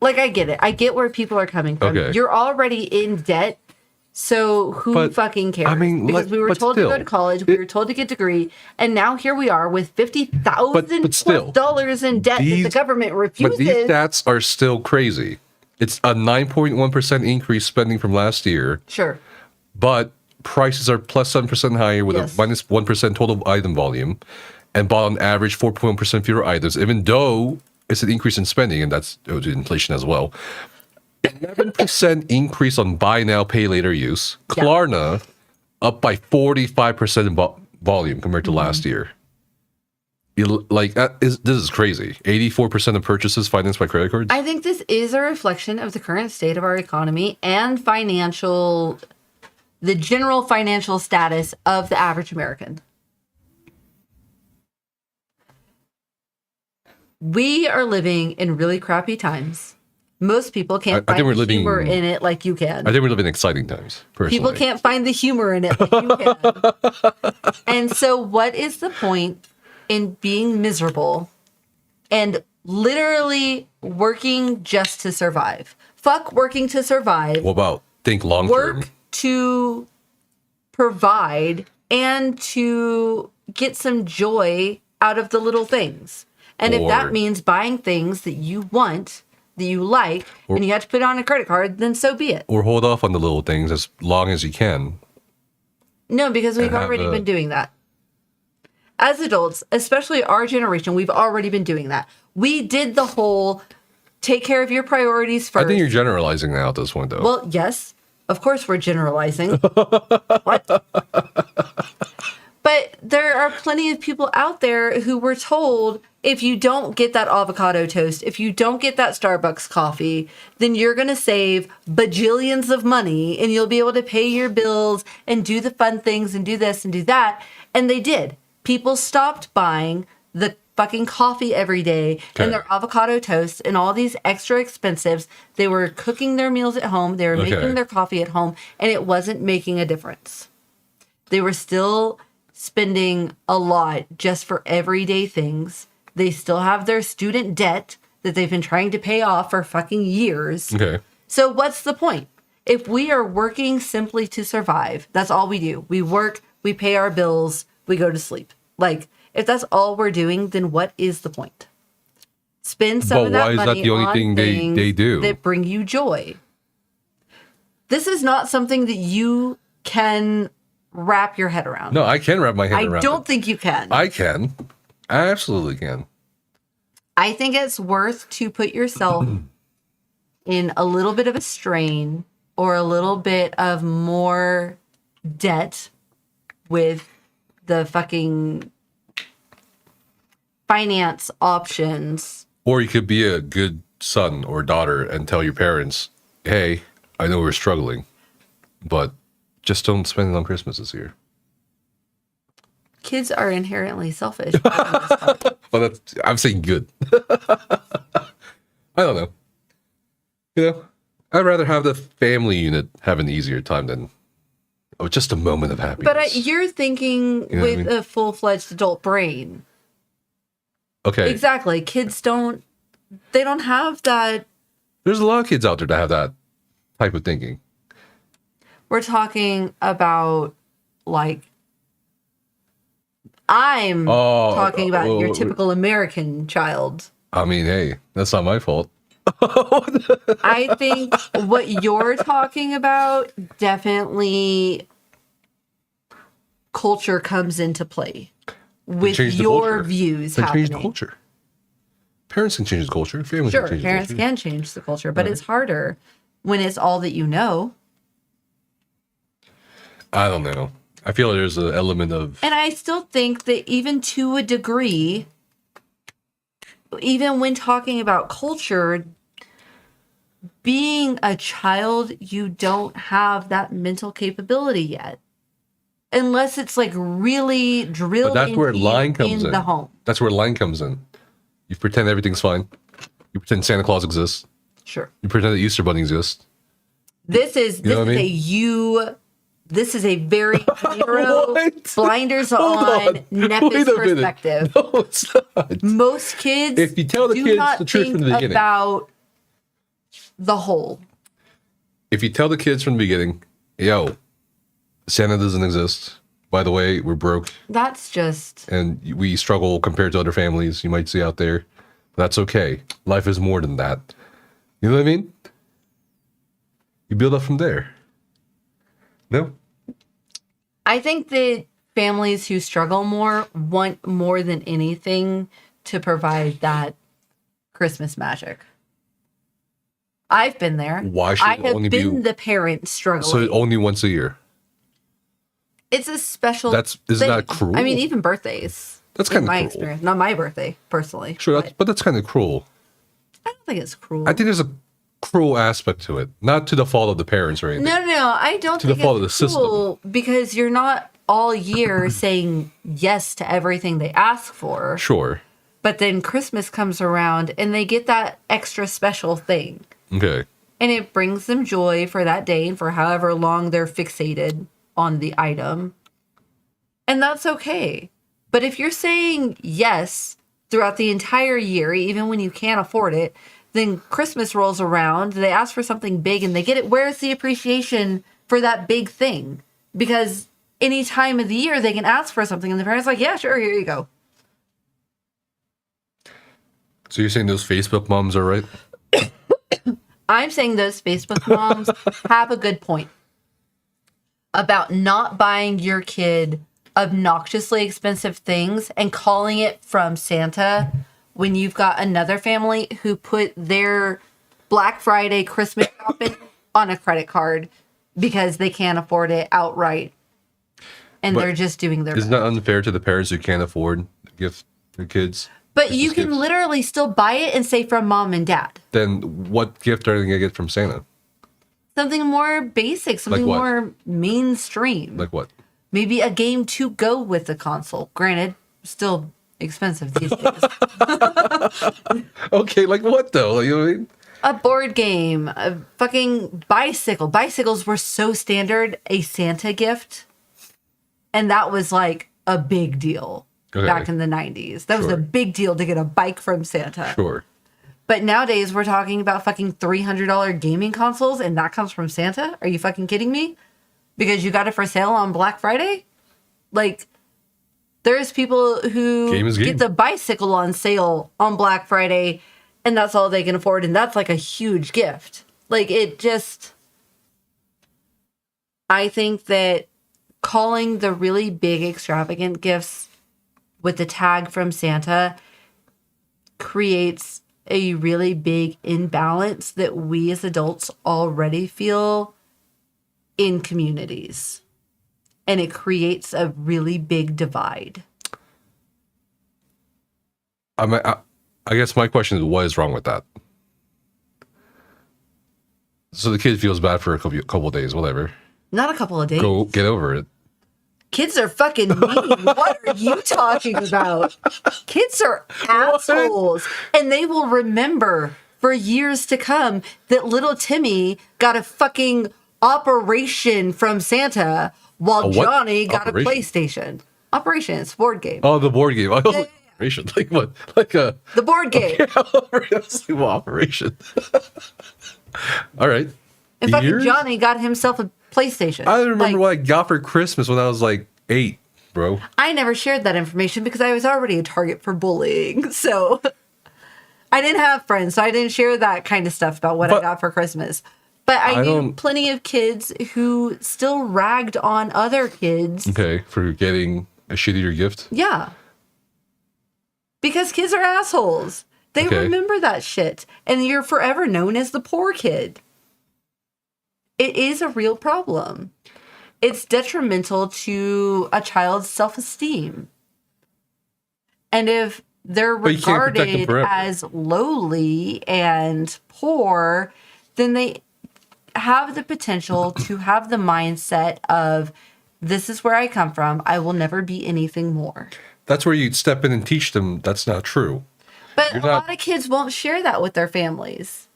like I get it. I get where people are coming from. Okay. You're already in debt, so who But, fucking cares? I mean, because we were but told to go still, to college, we were told to get a degree, and now here we are with $50,000 But still, dollars in debt that the government refuses. But these stats are still crazy. It's a 9.1% increase spending from last year, Sure. but prices are plus 7% higher with Yes. a minus 1% total item volume and bought on average 4.1% fewer items, even though it's an increase in spending, and that's due to inflation as well. 11% increase on buy now, pay later use. Yeah. Klarna up by 45% in volume compared to Mm-hmm. last year. This is crazy. 84% of purchases financed by credit cards. I think this is a reflection of the current state of our economy and the general financial status of the average American. We are living in really crappy times. Most people can't I think find we're the living- humor in it like you can. I think we live in exciting times, personally. People can't find the humor in it like you can. And so what is the point in being miserable and literally working just to survive? Fuck working to survive. What about think long term? Work to provide and to get some joy out of the little things. And if Or- that means buying things that you want, that you like, and you have to put it on a credit card, then so be it. Or hold off on the little things as long as you can. No, because we've have already a- been doing that. As adults, especially our generation, we've already been doing that. We did the whole take care of your priorities first. I think you're generalizing now at this point, though. Well, yes, of course we're generalizing. What? But there are plenty of people out there who were told if you don't get that avocado toast, if you don't get that Starbucks coffee, then you're going to save bajillions of money and you'll be able to pay your bills and do the fun things and do this and do that. And they did. People stopped buying the fucking coffee every day and their avocado toast and all these extra expensives. They were cooking their meals at home. They were making their coffee at home, and it wasn't making a difference. They were still spending a lot just for everyday things. They still have their student debt that they've been trying to pay off for fucking years. Okay. So what's the point? If we are working simply to survive, that's all we do. We work, we pay our bills, we go to sleep. Like, if that's all we're doing, then what is the point? Spend some But of that why is that money the only on thing things they do? that bring you joy. This is not something that you can wrap your head around. No, I can wrap my head I around don't it. think you can. I can. I absolutely can. I think it's worth to put yourself in a little bit of a strain or a little bit of more debt with the fucking finance options. Or you could be a good son or daughter and tell your parents, hey, I know we're struggling, but just don't spend it on Christmas this year. Kids are inherently selfish. Well, I'm saying good. I don't know. You know, I'd rather have the family unit have an easier time than just a moment of happiness. But you're thinking You know with what I mean? a full-fledged adult brain. Okay. Exactly. Kids don't have that. There's a lot of kids out there that have that type of thinking. We're talking about, like, I'm talking about your typical American child. I mean, hey, that's not my fault. I think what you're talking about, definitely culture comes into play with Change the your culture. views They happening. change the culture. Parents can change the culture. Families Sure, can change parents the culture. can change the culture, but it's harder when it's all that you know. I don't know. I feel like there's an element of... And I still think that even to a degree, even when talking about culture, being a child, you don't have that mental capability yet. Unless it's like really drilled But that's into where line you comes in. the home. That's where line comes in. You pretend everything's fine. You pretend Santa Claus exists. Sure. You pretend the Easter Bunny exists. This is know what I this is a very narrow What? blinders Hold on on. Nepis Wait a minute. perspective. No, it's not. Most kids If you tell the do kids not the truth think from the beginning. about the whole. If you tell the kids from the beginning, yo, Santa doesn't exist. By the way, we're broke That's just and we struggle compared to other families you might see out there. That's okay. Life is more than that. You know what I mean? You build up from there. No? I think that families who struggle more want more than anything to provide that Christmas magic. I've been there. Why should I it have only been be... the parent struggling. So only once a year. It's a special Isn't thing. that cruel? I mean, even birthdays. That's in kinda my cruel. experience. Not my birthday, personally. Sure, but but that's kind of cruel. I don't think it's cruel. I think there's a cruel aspect to it. Not to the fault of the parents or anything. No. I don't To the think fault of it's the cruel because you're not all year saying yes to everything they ask for. Sure. But then Christmas comes around and they get that extra special thing. Okay. And it brings them joy for that day and for however long they're fixated on the item. And that's okay. But if you're saying yes throughout the entire year, even when you can't afford it, then Christmas rolls around, they ask for something big and they get it. Where's the appreciation for that big thing? Because any time of the year they can ask for something and the parents are like, yeah, sure, here you go. So you're saying those Facebook moms are right? I'm saying those Facebook moms have a good point about not buying your kid obnoxiously expensive things and calling it from Santa when you've got another family who put their Black Friday Christmas shopping on a credit card because they can't afford it outright. And But they're just doing their Isn't best. that unfair to the parents who can't afford to gift their kids? But you Christmas can gifts? literally still buy it and say from mom and dad. Then what gift are they gonna get from Santa? Something more basic, something what? more mainstream. Like what? Maybe a game to go with the console. Granted, still expensive these days. Okay, like what though? You know what I mean? A board game, a fucking bicycle. Bicycles were so standard, a Santa gift. And that was like a big deal Okay. back in the 90s. That was a Sure. big deal to get a bike from Santa. Sure. But nowadays we're talking about fucking $300 gaming consoles and that comes from Santa? Are you fucking kidding me? Because you got it for sale on Black Friday? Like, there's people who Game is game. get the bicycle on sale on Black Friday and that's all they can afford. And that's like a huge gift. Like, it just... I think that calling the really big extravagant gifts with the tag from Santa creates a really big imbalance that we as adults already feel in communities. And it creates a really big divide. I guess my question is, what is wrong with that? So the kid feels bad for a couple of days, whatever. Not a couple of days. Go get over it. Kids are fucking mean. What are you talking about? Kids are assholes. And they will remember for years to come that little Timmy got a fucking operation from Santa while Johnny got a PlayStation. Operation, it's a board game. Oh, the board game. I was like, operation. Like what? Like a... The board game. Okay, operation. All right. And fucking Johnny got himself a PlayStation. I remember what I got for Christmas when I was like 8, bro. I never shared that information because I was already a target for bullying. So I didn't have friends, so I didn't share that kind of stuff about what I got for Christmas. But I knew plenty of kids who still ragged on other kids. Okay, for getting a shittier gift? Yeah. Because kids are assholes. They remember that shit. And you're forever known as the poor kid. It is a real problem. It's detrimental to a child's self-esteem. And if they're regarded as lowly and poor, then they have the potential to have the mindset of, this is where I come from. I will never be anything more. That's where you'd step in and teach them that's not true. But a lot of kids won't share that with their families.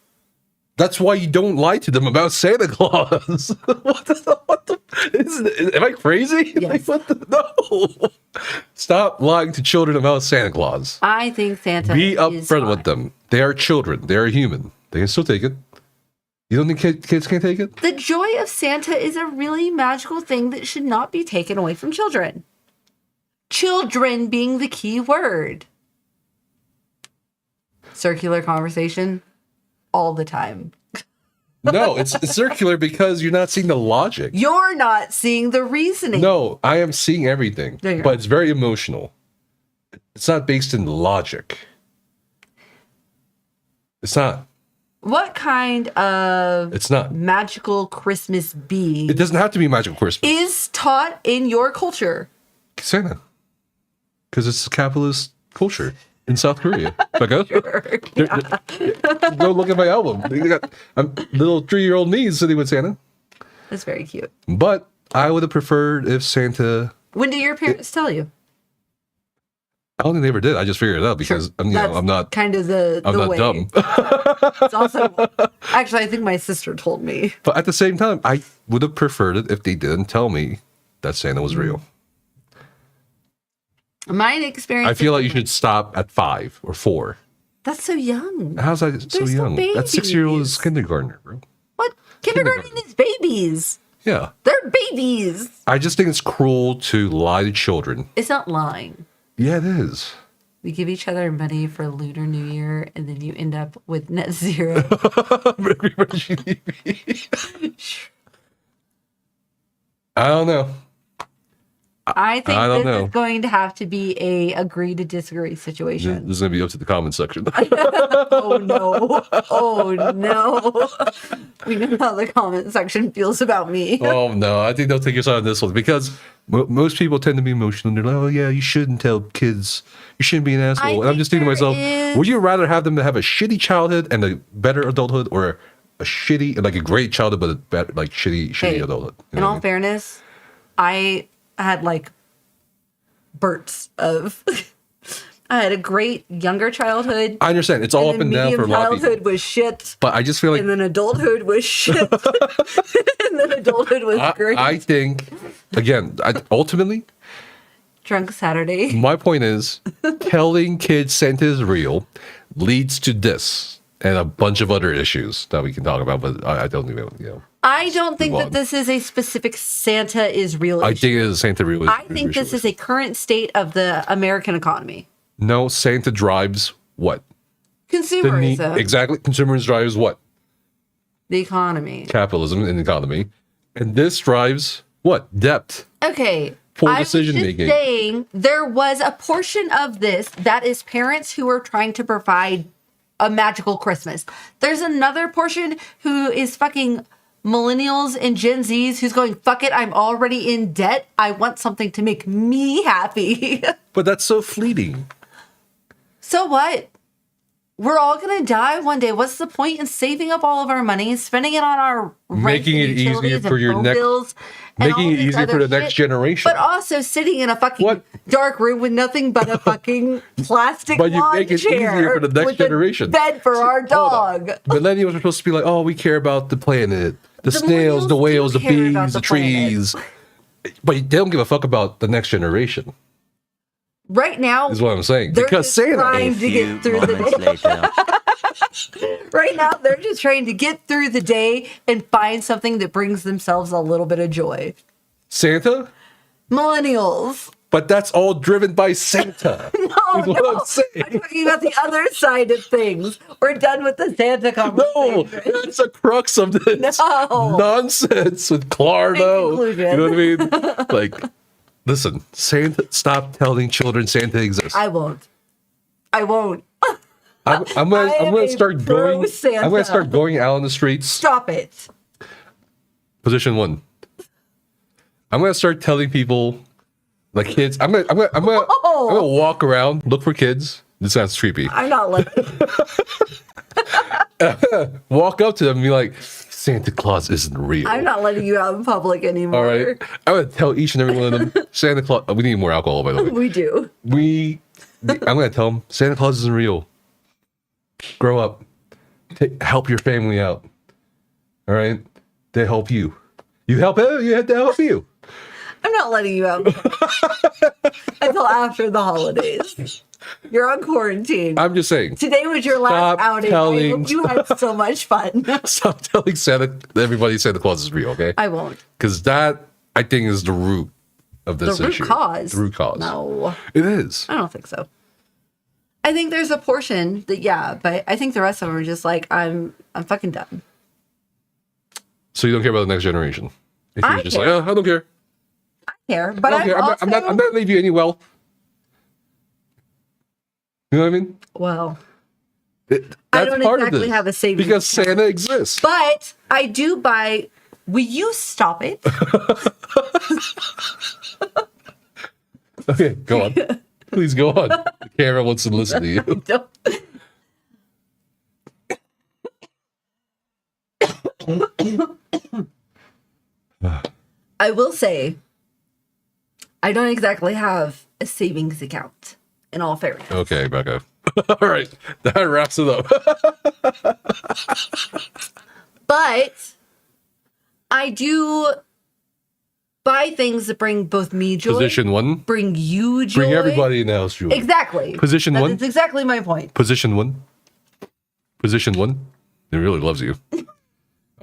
That's why you don't lie to them about Santa Claus. Am I crazy? Yes. Like, no. Stop lying to children about Santa Claus. I think Santa Be is upfront fine. with them. They are children. They are human. They can still take it. You don't think kids can't take it? The joy of Santa is a really magical thing that should not be taken away from children. Children being the key word. Circular conversation all the time. No, it's circular because you're not seeing the logic. You're not seeing the reasoning. No, I am seeing everything, No, you're but not. it's very emotional. It's not based in logic. It's not. What kind of It's not. magical Christmas being It doesn't have to be Magical Christmas. is taught in your culture? Santa. Because it's a capitalist culture in South Korea. Becca, go look at my album. They got a little 3-year-old me sitting with Santa. That's very cute. But I would have preferred if Santa... When did your parents tell you? I don't think they ever did. I just figured it out because I'm not kind of the not way. dumb. It's also actually I think my sister told me. But at the same time, I would have preferred it if they didn't tell me that Santa was real. My experience. I feel like you should stop at 5 or 4. That's so young. How's that so They're still young? That 6-year-old is babies. kindergartner, bro. What? Kindergarten is babies. Yeah. They're babies. I just think it's cruel to lie to children. It's not lying. Yeah, it is. We give each other money for Lunar New Year, and then you end up with net zero. I don't know. I think I don't this know. is going to have to be a agree to disagree This situation. is going to be up to the comment section. Oh no. Oh no. We know how the comment section feels about me. Oh, no. I think they'll take your side on this one because most people tend to be emotional. They're like, oh, yeah, you shouldn't tell kids. You shouldn't be an asshole. And I'm just thinking to myself, would you rather have them to have a shitty childhood and a better adulthood or a shitty, like a great childhood, but a better, like shitty adulthood? You In know what I all mean? fairness, I had like bursts of I had a great younger childhood. I understand. It's all up and down for a lot of people. Childhood was shit. But I just feel like And then adulthood was shit. And then adulthood was great. I think, again, ultimately, Drunk Saturday. my point is telling kids Santa is real leads to this and a bunch of other issues that we can talk about, but I don't even, I don't think Move that on. this is a specific Santa is real I issue. think it is Santa real. I think this is a current state of the American economy. No, Santa drives what? Consumerism. Exactly. Consumers drives what? The economy. Capitalism and economy. And this drives what? Debt. Okay. poor I was decision just making. saying there was a portion of this that is parents who are trying to provide a magical Christmas. There's another portion who is fucking millennials and Gen Zs who's going, fuck it, I'm already in debt. I want something to make me happy. But that's so fleeting. So what? We're all gonna die one day. What's the point in saving up all of our money and spending it on our rent Making and it easier utilities for and your phone next- bills and making all it this easier for other the next shit, generation. but also sitting in a fucking What? dark room with nothing but a fucking plastic But you lawn make it chair easier for the next with generation. a bed for our Hold on. dog. Millennials are supposed to be like, oh, we care about the planet, the snails, millennials the do whales, the care about bees, the the trees. But they don't give a fuck about the next generation, Right now, is what I'm saying. they're Because just Santa, trying to get through the day. later. Right now, they're just trying to get through the day and find something that brings themselves a little bit of joy. Santa? Millennials. But that's all driven by Santa. No, is what no. I'm saying. I'm talking about the other side of things. We're done with the Santa No, conversation. that's the crux of this No. nonsense with Clarno. conclusion. You know what I mean? Like, listen, Santa, stop telling children Santa exists. I won't. I won't. I'm I am gonna a start going. pro-Santa. I'm gonna start going out on the streets. Stop it. Position 1. I'm gonna start telling people, like kids. I'm gonna walk around, look for kids. This sounds creepy. I'm not letting. Walk up to them and be like, Santa Claus isn't real. I'm not letting you out in public anymore. All right. I'm gonna tell each and every one of them, Santa Claus. We need more alcohol, by the way. We do. I'm gonna tell them, Santa Claus isn't real. Grow up. Help your family out. All right. They help you. You help it. You have to help you. I'm not letting you out until after the holidays. You're on quarantine. I'm just saying. Today was your last Stop outing. I telling- hope you had so much fun. Stop telling everybody Santa Claus is real, okay? I won't. Because that, I think, is the root of this The root issue. cause. The root cause. No, It is. I don't think so. I think there's a portion that, yeah, but I think the rest of them are just like, I'm fucking done. So you don't care about the next generation. If you're I just care. like, oh, I don't care. Here, but I don't care. I'm not gonna leave you any wealth. You know what I mean? Well, That's I don't part exactly of this. have a savings because account. Santa exists. but I do buy. Will you stop it? Okay, go on. Please go on. The camera wants to listen to you. Don't- I will say, I don't exactly have a savings account. In all fairness, Okay, Becca. All right, that wraps it up. but I do buy things that bring both me joy, Position 1. bring you joy, Bring everybody in the house joy. exactly. Position That 1. is exactly my point. Position 1. Position 1. It really loves you.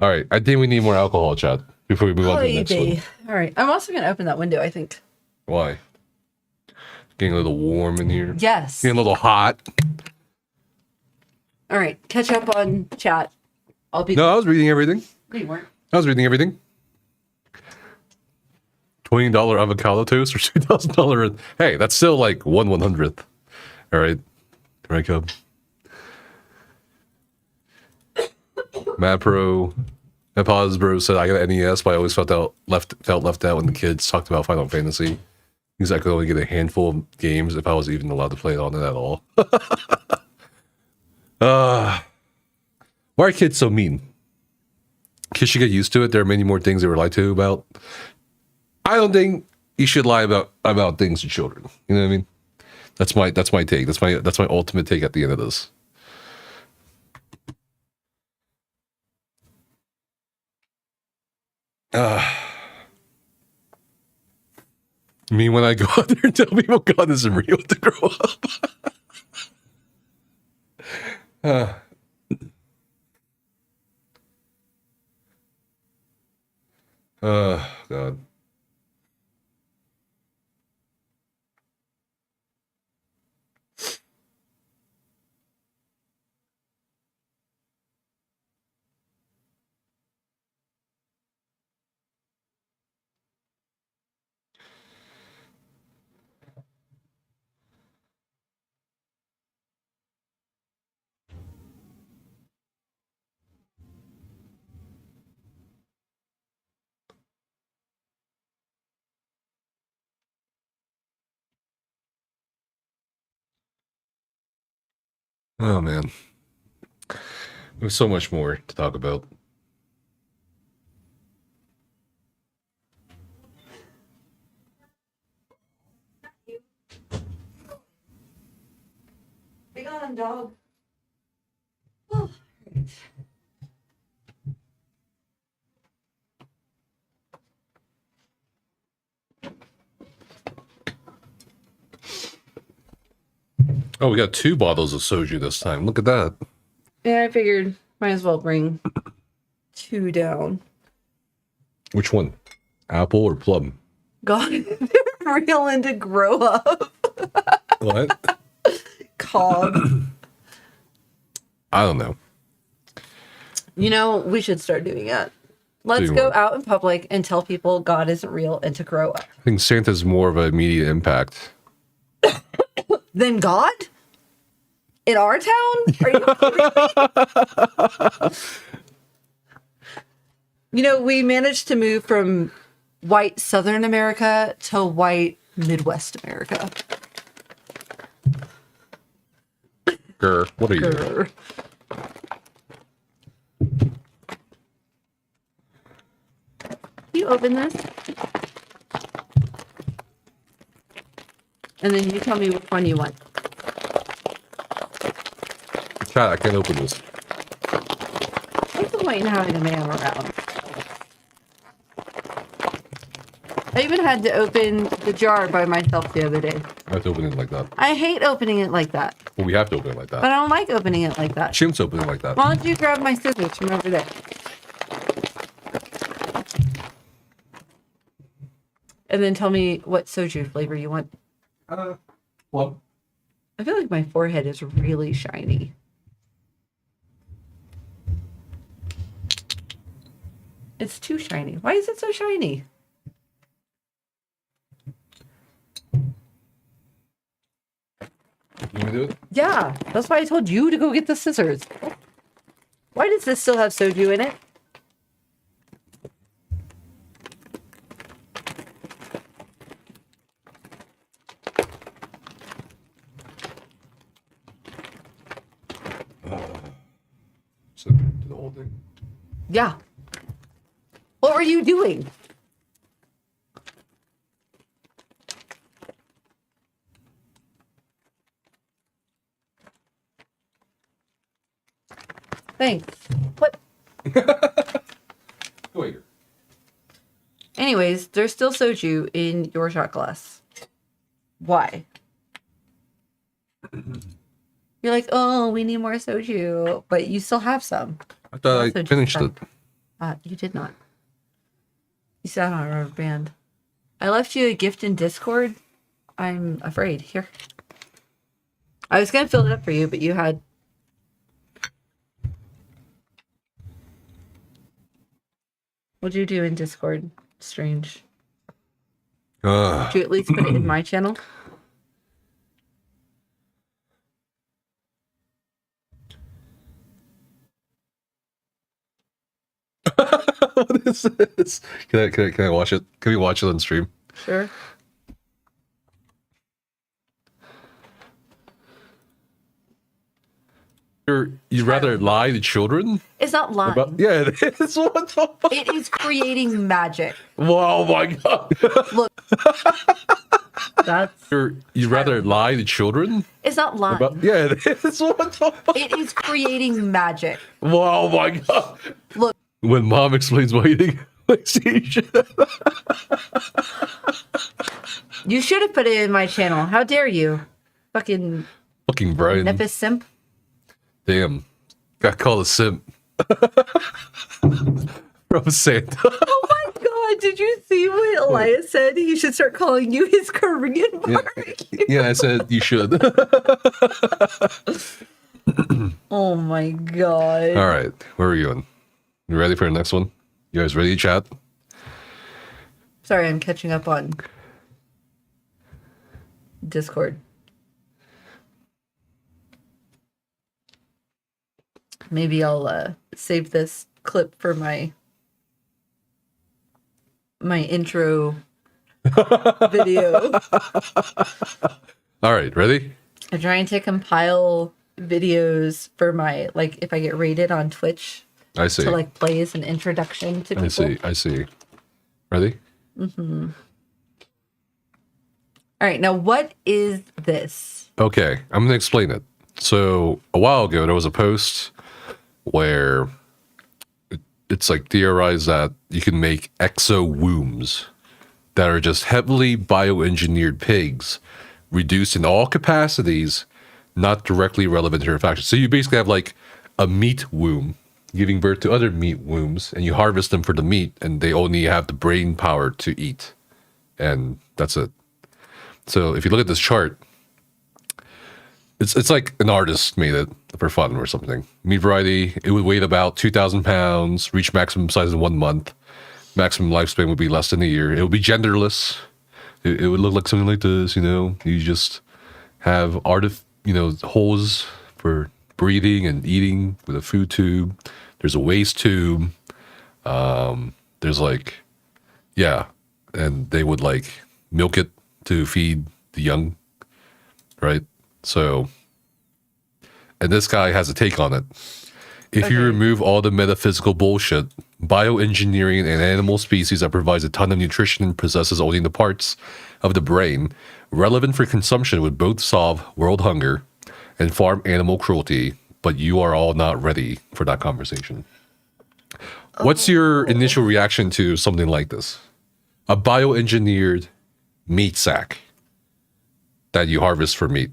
All right, I think we need more alcohol, Chad, before we move on to the next one. All right, I'm also gonna open that window. I think. Why? Getting a little warm in here. Yes. Getting a little hot. All right, catch up on chat. I'll be. No, I was reading everything. No, you weren't. I was reading everything. $20 avocado toast or $2,000. Hey, that's still like 1/100th. All right. Here I come. Mad Pro. Bro said, I got an NES, but I always felt left out when the kids talked about Final Fantasy. Because I could only get a handful of games if I was even allowed to play it on it at all. Why are kids so mean? Kids should get used to it. There are many more things they were lied to about. I don't think you should lie about things to children. You know what I mean? That's my take. That's my ultimate take at the end of this. I mean, when I go out there and tell people God isn't real to grow up. God. Oh man, there's so much more to talk about. Big on him, dog. Oh, we got 2 bottles of soju this time. Look at that. Yeah, I figured might as well bring 2 down. Which one? Apple or plum? God, they're real into grow up. What? Cog. I don't know. You know, we should start doing that. Let's Doing go what? out in public and tell people God isn't real and to grow up. I think Santa's more of an immediate impact. Then God? In our town? Are you kidding me? You know, we managed to move from white Southern America to white Midwest America. Grr, what are you? Grr. You open this? And then you tell me which one you want. Chat, I can't open this. What's the point in having a man around? I even had to open the jar by myself the other day. I have to open it like that. I hate opening it like that, Well, we have to open it like but that. I don't like opening it like that. Chimps open it like that. Why don't you grab my scissors from over there? And then tell me what soju flavor you want. Plum. I feel like my forehead is really shiny. It's too shiny. Why is it so shiny? You want to do it? Yeah, that's why I told you to go get the scissors. Why does this still have soju in it? So, do the whole thing. Yeah. What were you doing? Thanks. What? Go here. Anyways, there's still soju in your shot glass. Why? You're like, oh, we need more soju, but you still have some. I thought Also I just finished said- it. You did not. You sat on a rubber band. I left you a gift in Discord. I'm afraid. Here. I was gonna fill it up for you, but you had. What'd you do in Discord? Strange. Did you at least put it in my channel? What is this? Can I watch it? Can we watch it on stream? Sure. You'd rather lie to children? It's not lying. Yeah, it is. What the fuck? It is creating magic. Wow, my god. Look. That's. You'd rather lie to children? It's not lying. Yeah, it is. What the fuck? It is creating magic. Wow, my god. Look. When mom explains why you think You should have put it in my channel. How dare you? Fucking Brian. Nephis simp. Damn. Got called a simp. From Santa. Oh my god, did you see what Elias said? He should start calling you his Korean barbecue. Yeah, I said you should. Oh my god. All right, where are we going? You ready for the next one? You guys ready, chat? Sorry, I'm catching up on Discord. Maybe I'll save this clip for my intro video. All right, ready? I'm trying to compile videos for my, like, if I get rated on Twitch I see. to like play as an introduction to people. I see. Ready? All right, now what is this? Okay, I'm going to explain it. So, a while ago, there was a post where it's like theorized that you can make exo wombs that are just heavily bioengineered pigs, reduced in all capacities, not directly relevant to your faction. So you basically have like a meat womb giving birth to other meat wombs, and you harvest them for the meat, and they only have the brain power to eat. And that's it. So if you look at this chart, it's like an artist made it for fun or something. Meat variety, it would weigh about 2,000 pounds, reach maximum size in 1 month. Maximum lifespan would be less than a year. It would be genderless. It would look like something like this, you know. You just have holes for breathing and eating with a food tube. There's a waste tube. There's like, yeah, and they would like milk it to feed the young, right? So, and this guy has a take on it. If you remove all the metaphysical bullshit, bioengineering an animal species that provides a ton of nutrition and possesses only the parts of the brain relevant for consumption would both solve world hunger and farm animal cruelty, but you are all not ready for that conversation. What's your initial reaction to something like this? A bioengineered meat sack that you harvest for meat.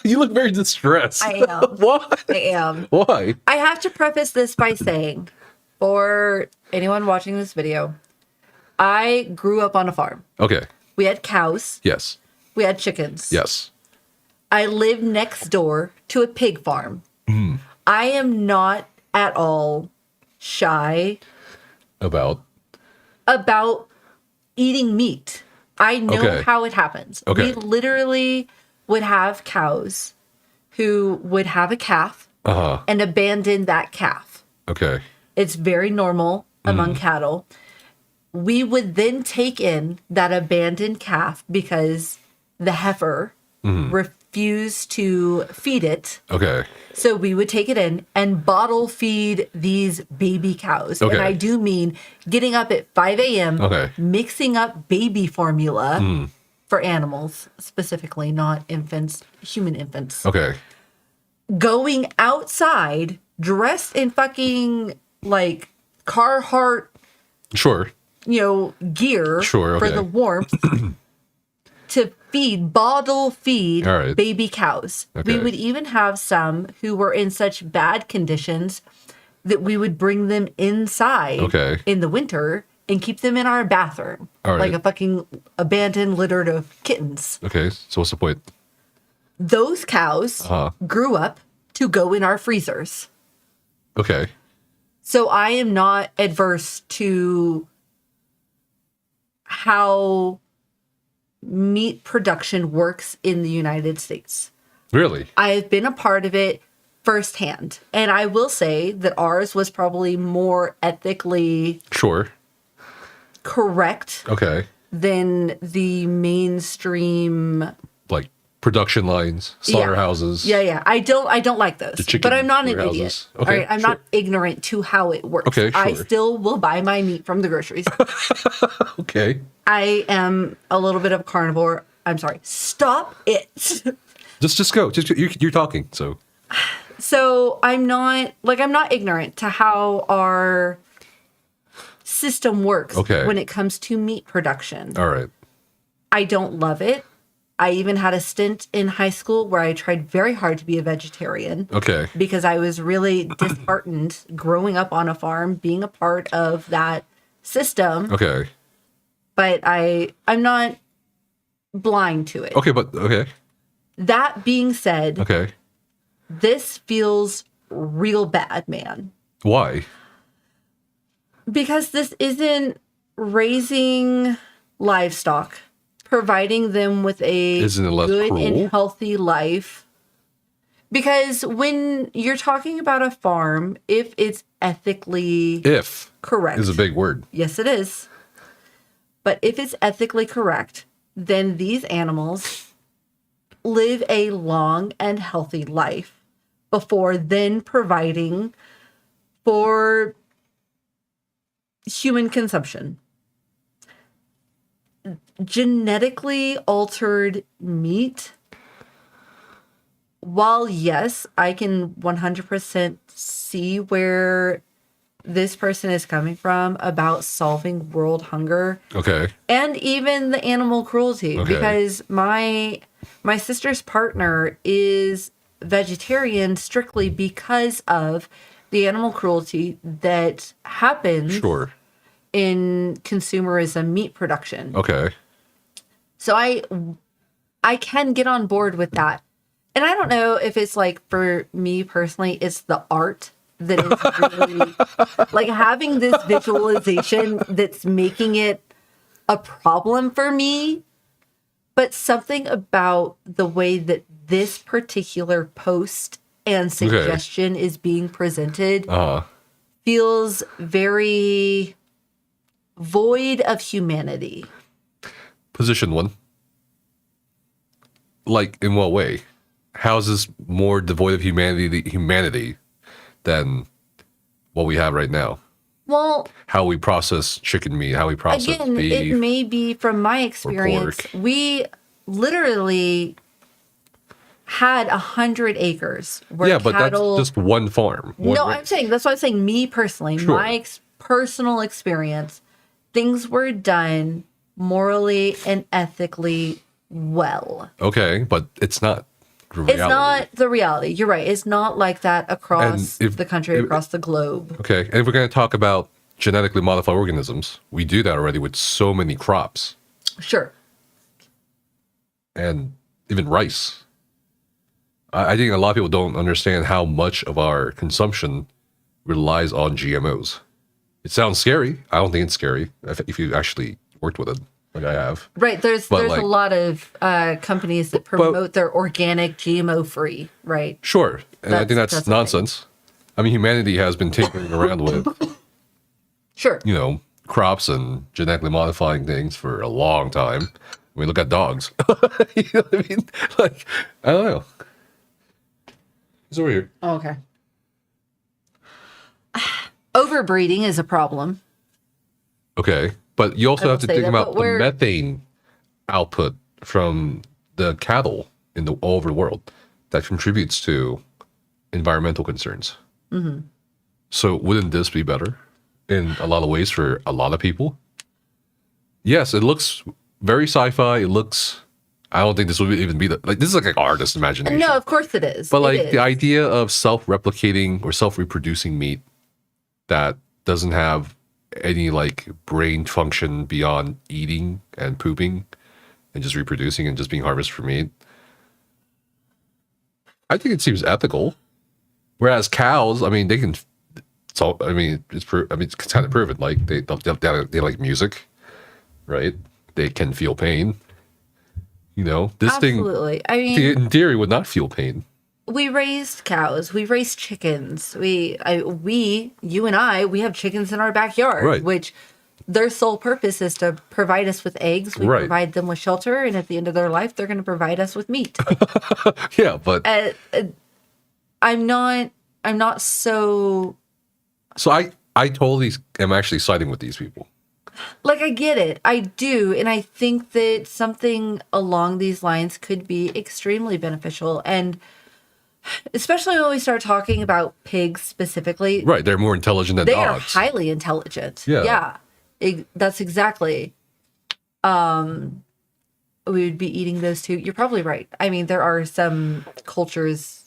You look very distressed. I am. What? I am. Why? I have to preface this by saying, for anyone watching this video, I grew up on a farm. Okay. We had cows. Yes. We had chickens. Yes. I lived next door to a pig farm. I am not at all shy About. eating meat. I know Okay. how it happens. Okay. We literally would have cows who would have a calf and abandon that calf. Okay. It's very normal among cattle. We would then take in that abandoned calf because the heifer refused to feed it. Okay. So we would take it in and bottle feed these baby cows. Okay. And I do mean getting up at 5 a.m., Okay. mixing up baby formula for animals, specifically, not infants, human infants. Okay. Going outside dressed in fucking like Carhartt, Sure. gear Sure, for okay. the warmth to bottle feed All right. baby cows. Okay. We would even have some who were in such bad conditions that we would bring them inside Okay. in the winter and keep them in our bathroom. All right. Like a fucking abandoned litter of kittens. Okay. So what's the point? Those cows grew up to go in our freezers. Okay. So I am not adverse to how meat production works in the United States. Really? I have been a part of it firsthand. And I will say that ours was probably more ethically Sure. correct Okay. than the mainstream. Like production lines, slaughterhouses. Yeah. I don't like those. The chicken But I'm not an warehouses. idiot. Okay, All right. I'm sure. not ignorant to how it works. Okay, I sure. still will buy my meat from the groceries. Okay. I am a little bit of a carnivore. I'm sorry. Stop it. Just go. Just you're talking. So. So I'm not ignorant to how our system works Okay. when it comes to meat production. All right. I don't love it. I even had a stint in high school where I tried very hard to be a vegetarian. Okay. Because I was really disheartened growing up on a farm, being a part of that system. Okay. But I'm not blind to it. Okay. But okay. That being said, Okay. this feels real bad, man. Why? Because this isn't raising livestock, providing them with a Isn't it less good cruel? and healthy life. Because when you're talking about a farm, if it's ethically If correct, is a big word. yes, it is. But if it's ethically correct, then these animals live a long and healthy life before then providing for human consumption. Genetically altered meat, while yes, I can 100% see where this person is coming from about solving world hunger Okay. and even the animal cruelty, Okay. because my sister's partner is vegetarian strictly because of the animal cruelty that happens Sure. in consumerism meat production. Okay. So I can get on board with that. And I don't know if it's like, for me personally, it's the art that is really like having this visualization that's making it a problem for me. But something about the way that this particular post and suggestion is being presented feels very void of humanity. Position 1. Like, in what way? How is this more devoid of humanity than what we have right now? Well, How we process chicken meat, how we process again, beef. it may be from my experience. pork. We literally had 100 acres where Yeah, but cattle. that's just one farm. No, I'm saying that's what I'm saying. Me personally, Sure. my personal experience, things were done morally and ethically well. Okay, but it's not the reality. It's not the reality. You're right. It's not like that across And if- the country, across the globe. Okay, and if we're going to talk about genetically modified organisms, we do that already with so many crops Sure. and even rice. I think a lot of people don't understand how much of our consumption relies on GMOs. It sounds scary. I don't think it's scary if you actually worked with it, like I have. Right. There's But, a like- lot of companies that promote their organic, GMO free. Right. Sure, and I think That's that's the thing. nonsense. I mean, humanity has been tinkering around with, Sure. crops and genetically modifying things for a long time. I mean, look at dogs. You know what I mean? Like, I don't know. He's over here. Oh, okay. Overbreeding is a problem. Okay, but you also I have will to say think that, about but the we're- methane output from the cattle all over the world that contributes to environmental concerns. Mm-hmm. So wouldn't this be better in a lot of ways for a lot of people? Yes, it looks very sci-fi. It looks. I don't think this would even be this is like an artist's imagination. No, of course it is. But It like is. the idea of self-replicating or self-reproducing meat that doesn't have any like brain function beyond eating and pooping and just reproducing and just being harvested for meat. I think it seems ethical. Whereas cows, I mean, they can. So I mean, it's kind of proven. Like they like music, right? They can feel pain. This Absolutely. I thing mean, in theory would not feel pain. we raised cows. We raised chickens. You and I, we have chickens in our backyard, Right. which their sole purpose is to provide us with eggs. We Right. provide them with shelter, and at the end of their life, they're going to provide us with meat. Yeah, but I'm not so. so I totally am actually siding with these people. Like, I get it. I do. And I think that something along these lines could be extremely beneficial. And especially when we start talking about pigs specifically, Right, they're more intelligent than they dogs. are highly intelligent. Yeah. That's exactly. We would be eating those too. You're probably right. I mean, there are some cultures.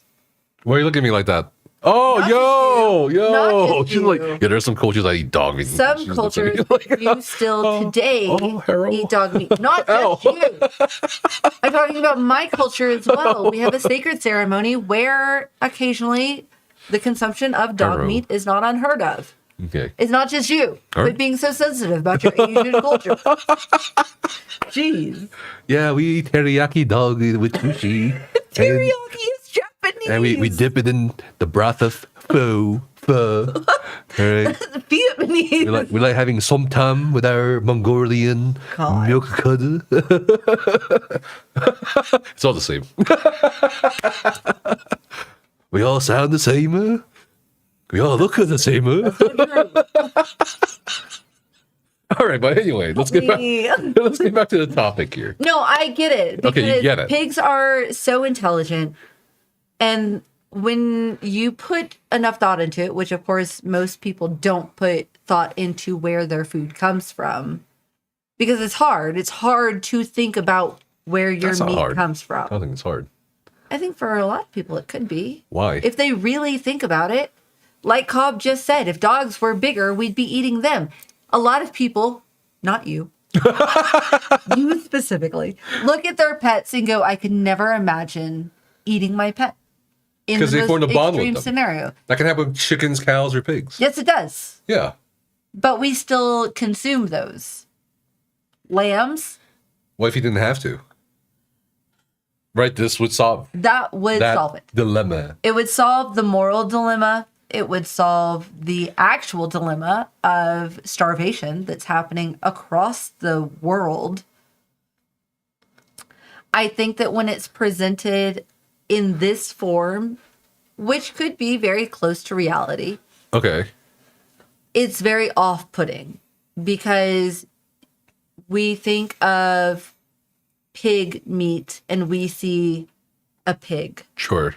Why are you looking at me like that? Oh, Not yo. Not just She's like, you. yeah, there's some cultures that eat dog meat. Some She's cultures like, do still today Harold. eat dog meat. Not just you. I'm talking about my culture as well. We have a sacred ceremony where occasionally the consumption of dog Harold. meat is not unheard of. Okay. It's not just you. All Quit right. being so sensitive about your Asian culture. Jeez. Yeah, we eat teriyaki dog with sushi. Teriyaki is Japanese. And we dip it in the broth of Pho. All right. Vietnamese. We like having somtam with our Mongolian God. milk cud. It's all the same. We all sound the same. We all look the same. All right, but anyway, let's get back to the topic here. No, I get it. Okay, you because get it. Pigs are so intelligent, and when you put enough thought into it, which of course most people don't put thought into where their food comes from, because it's hard. It's hard to think about where your That's not meat hard. comes I from. don't think it's hard. I think for a lot of people it could be. Why? If they really think about it, like Cobb just said, if dogs were bigger, we'd be eating them. A lot of people, not you, you specifically, look at their pets and go, I could never imagine eating my pet. In 'Cause they the formed most a bond with extreme them. scenario. That can happen with chickens, cows, or pigs. Yes, it does. Yeah. But we still consume those. Lambs, What if you didn't have to? Right, this would solve that would that solve it. dilemma. It would solve the moral dilemma. It would solve the actual dilemma of starvation that's happening across the world. I think that when it's presented in this form, which could be very close to reality, Okay. it's very off-putting because we think of pig meat and we see a pig. Sure.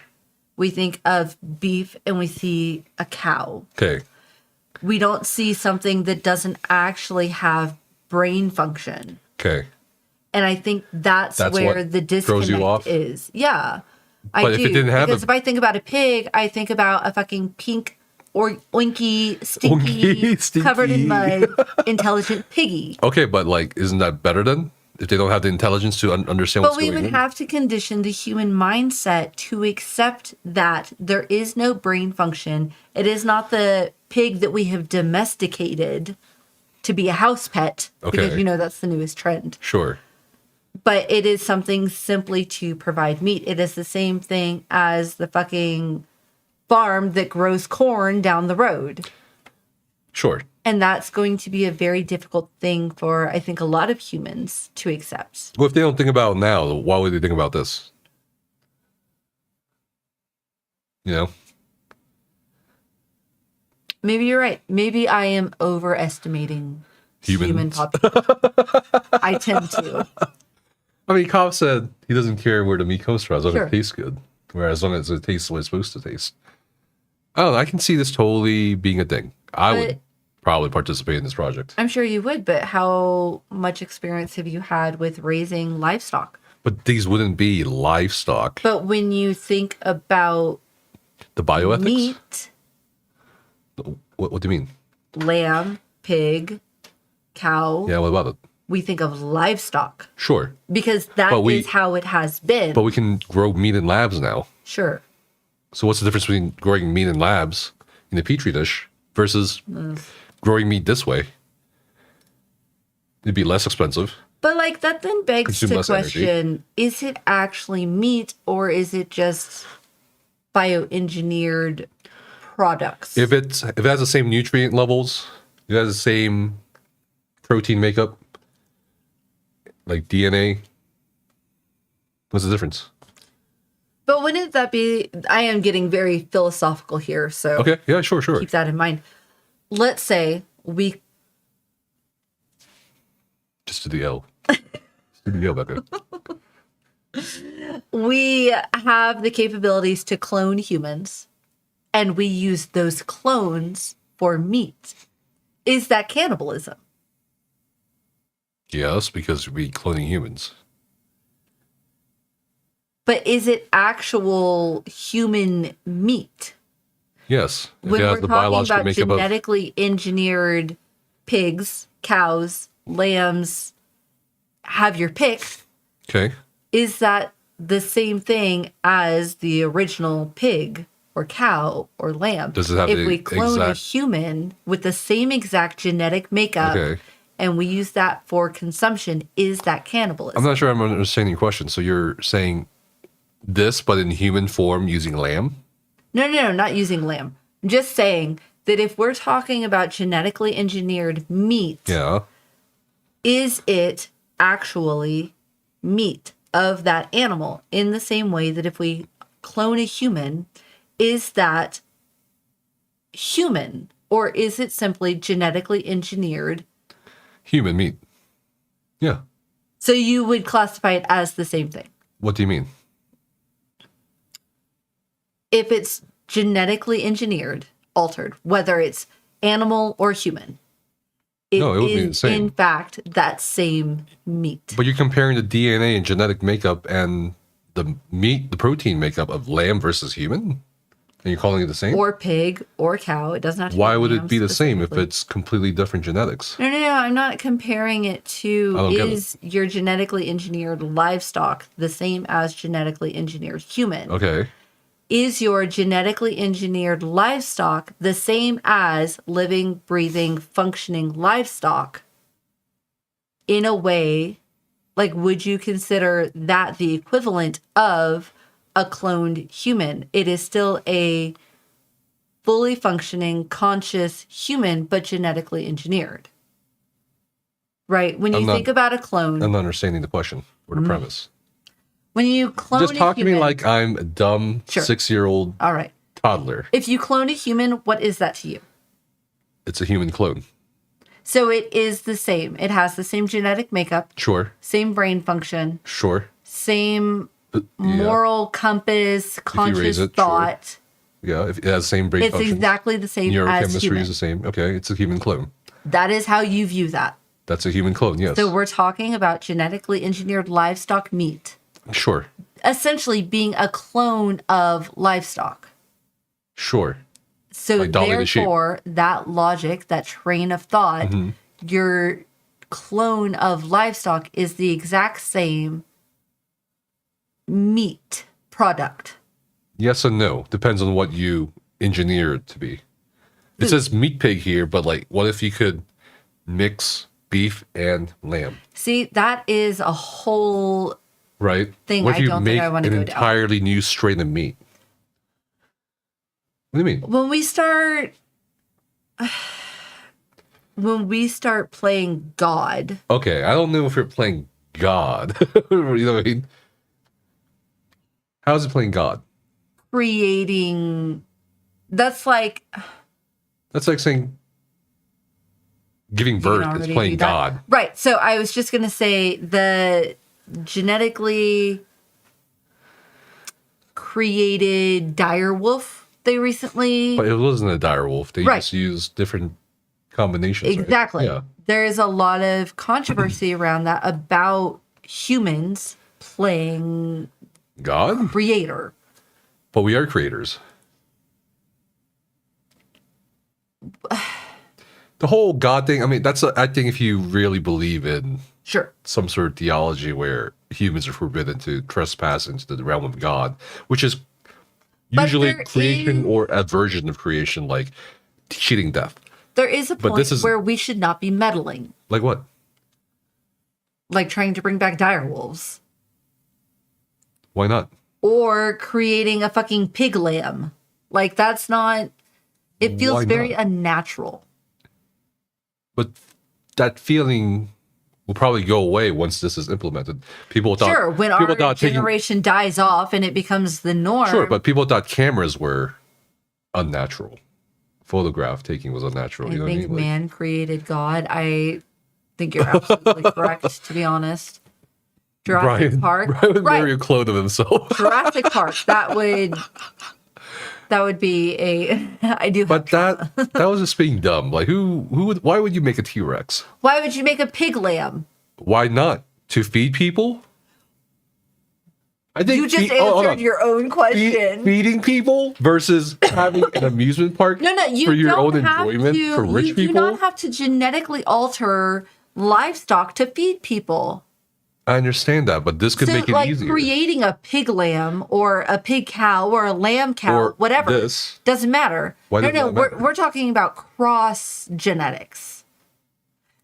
We think of beef and we see a cow. Okay. We don't see something that doesn't actually have brain function. Okay. And I think that's That's where what the throws you disconnect off? is. Yeah. I But if do. it didn't have because a- if I think about a pig, I think about a fucking pink or oinky, stinky, Oinky, stinky. covered in mud, intelligent piggy. Okay, but like, isn't that better then? If they don't have the intelligence to understand But what's we going would on? have to condition the human mindset to accept that there is no brain function. It is not the pig that we have domesticated to be a house pet, because Okay. you know that's the newest trend. Sure. But it is something simply to provide meat. It is the same thing as the fucking farm that grows corn down the road. Sure. And that's going to be a very difficult thing for, I think, a lot of humans to accept. Well, if they don't think about it now, why would they think about this? You know? Maybe you're right. Maybe I am overestimating human Humans. population. I tend to. I mean, Cobb said he doesn't care where the meat comes from as long as Sure. it tastes good. Whereas as long as it tastes what it's supposed to taste. I don't know. I can see this totally being a thing. I would But- probably participate in this project. I'm sure you would, but how much experience have you had with raising livestock? But these wouldn't be livestock. But when you think about The bioethics? meat, What do you mean? lamb, pig, cow, Yeah, what about it? we think of livestock Sure. because that But we- is how it has been. But we can grow meat in labs now. Sure. So what's the difference between growing meat in labs in a petri dish versus growing meat this way? It'd be less expensive. But like that then begs Consume to less energy. question, is it actually meat or is it just bioengineered products? If it has the same nutrient levels, it has the same protein makeup, like DNA, what's the difference? But wouldn't that be, I am getting very philosophical here, so Okay, yeah, sure. keep that in mind. Let's say we, Just to the L. Just to the L, Becca. we have the capabilities to clone humans and we use those clones for meat. Is that cannibalism? Yes, because we cloning humans. But is it actual human meat? Yes. If When it we're has the talking biological about makeup of genetically engineered pigs, cows, lambs, have your pick, okay. is that the same thing as the original pig or cow or lamb? Does it have if the we clone a exact- human with the same exact genetic makeup Okay. and we use that for consumption, is that cannibalism? I'm not sure I'm understanding your question. So you're saying this, but in human form using lamb? No, not using lamb. I'm just saying that if we're talking about genetically engineered meat, Yeah. is it actually meat of that animal? In the same way that if we clone a human, is that human, or is it simply genetically engineered? Human meat. Yeah. So you would classify it as the same thing. What do you mean? If it's genetically engineered, altered, whether it's animal or human, No, it would be the same. in fact that same meat. But you're comparing the DNA and genetic makeup and the meat, the protein makeup of lamb versus human? And you're calling it the same? Or pig or cow. It doesn't have to Why be would lamb it be the same if specifically. it's completely different genetics? No. I'm not comparing it I to don't get is your genetically engineered livestock the same as genetically engineered human? Okay. Is your genetically engineered livestock the same as living, breathing, functioning livestock in a way, like, would you consider that the equivalent of a cloned human? It is still a fully functioning, conscious human, but genetically engineered. Right? When you think about a clone, I'm not understanding the question or the premise. when you clone Just a talk to me human- like I'm a dumb Sure. 6-year-old all right. toddler. If you clone a human, what is that to you? It's a human clone. So it is the same. It has the same genetic makeup, Sure. same brain function, Sure. same Yeah. moral compass, conscious raise it, sure. thought. Yeah. If it has the same brain It's functions. exactly the same as Neurochemistry human. is the same. Okay. It's a human clone. That is how you view that. That's a human clone. Yes. So we're talking about genetically engineered livestock meat, Sure. essentially being a clone of livestock. Sure. So Like Dolly the sheep. therefore, that logic, that train of thought, Mm-hmm. your clone of livestock is the exact same meat product. Yes and no. Depends on what you engineer it to be. It says meat pig here, but like, what if you could mix beef and lamb? See, that is a whole Right? Thing What if I you don't make think I wanna an go down. entirely new strain of meat? What do you mean? when we start playing God, Okay, I don't know if you're playing God. You know what I mean? How's it playing God? creating, that's like, That's like saying giving birth is already playing do that. God. Right. So I was just going to say the genetically created direwolf they recently. But it wasn't a dire wolf. They Right. just used different combinations. right? Exactly. Yeah. There is a lot of controversy around that about humans playing God? creator. But we are creators. The whole God thing, I mean, I think if you really believe in Sure. some sort of theology where humans are forbidden to trespass into the realm of God, which is But usually there creation is- or a version of creation, like cheating death. There is a But point this is- where we should not be meddling, Like what? like trying to bring back direwolves Why not? or creating a fucking pig lamb. Like that's not, it feels Why very not? unnatural. But that feeling will probably go away once this is implemented. People thought Sure, when people our thought taking- generation dies off and it becomes the norm. Sure, but people thought cameras were unnatural. Photograph taking was unnatural. I You know think what I mean? Like, man created God. I think you're absolutely correct, to be honest. Jurassic Park. Brian would Right. marry a clone of himself. Jurassic Park. That would be a I do But have that was just being dumb. Like why would you make a T-Rex? Why would you make a pig lamb? Why not? To feed people? I think You just hold answered on. your own question. Feeding people versus having an amusement park No, you for your don't own have enjoyment to, for rich you people. do not have to genetically alter livestock to feed people. I understand that, but this could So, make it like easier. creating a pig lamb or a pig cow or a lamb cow, Or whatever, this. doesn't matter. Why no, does no, that matter? we're talking about cross genetics.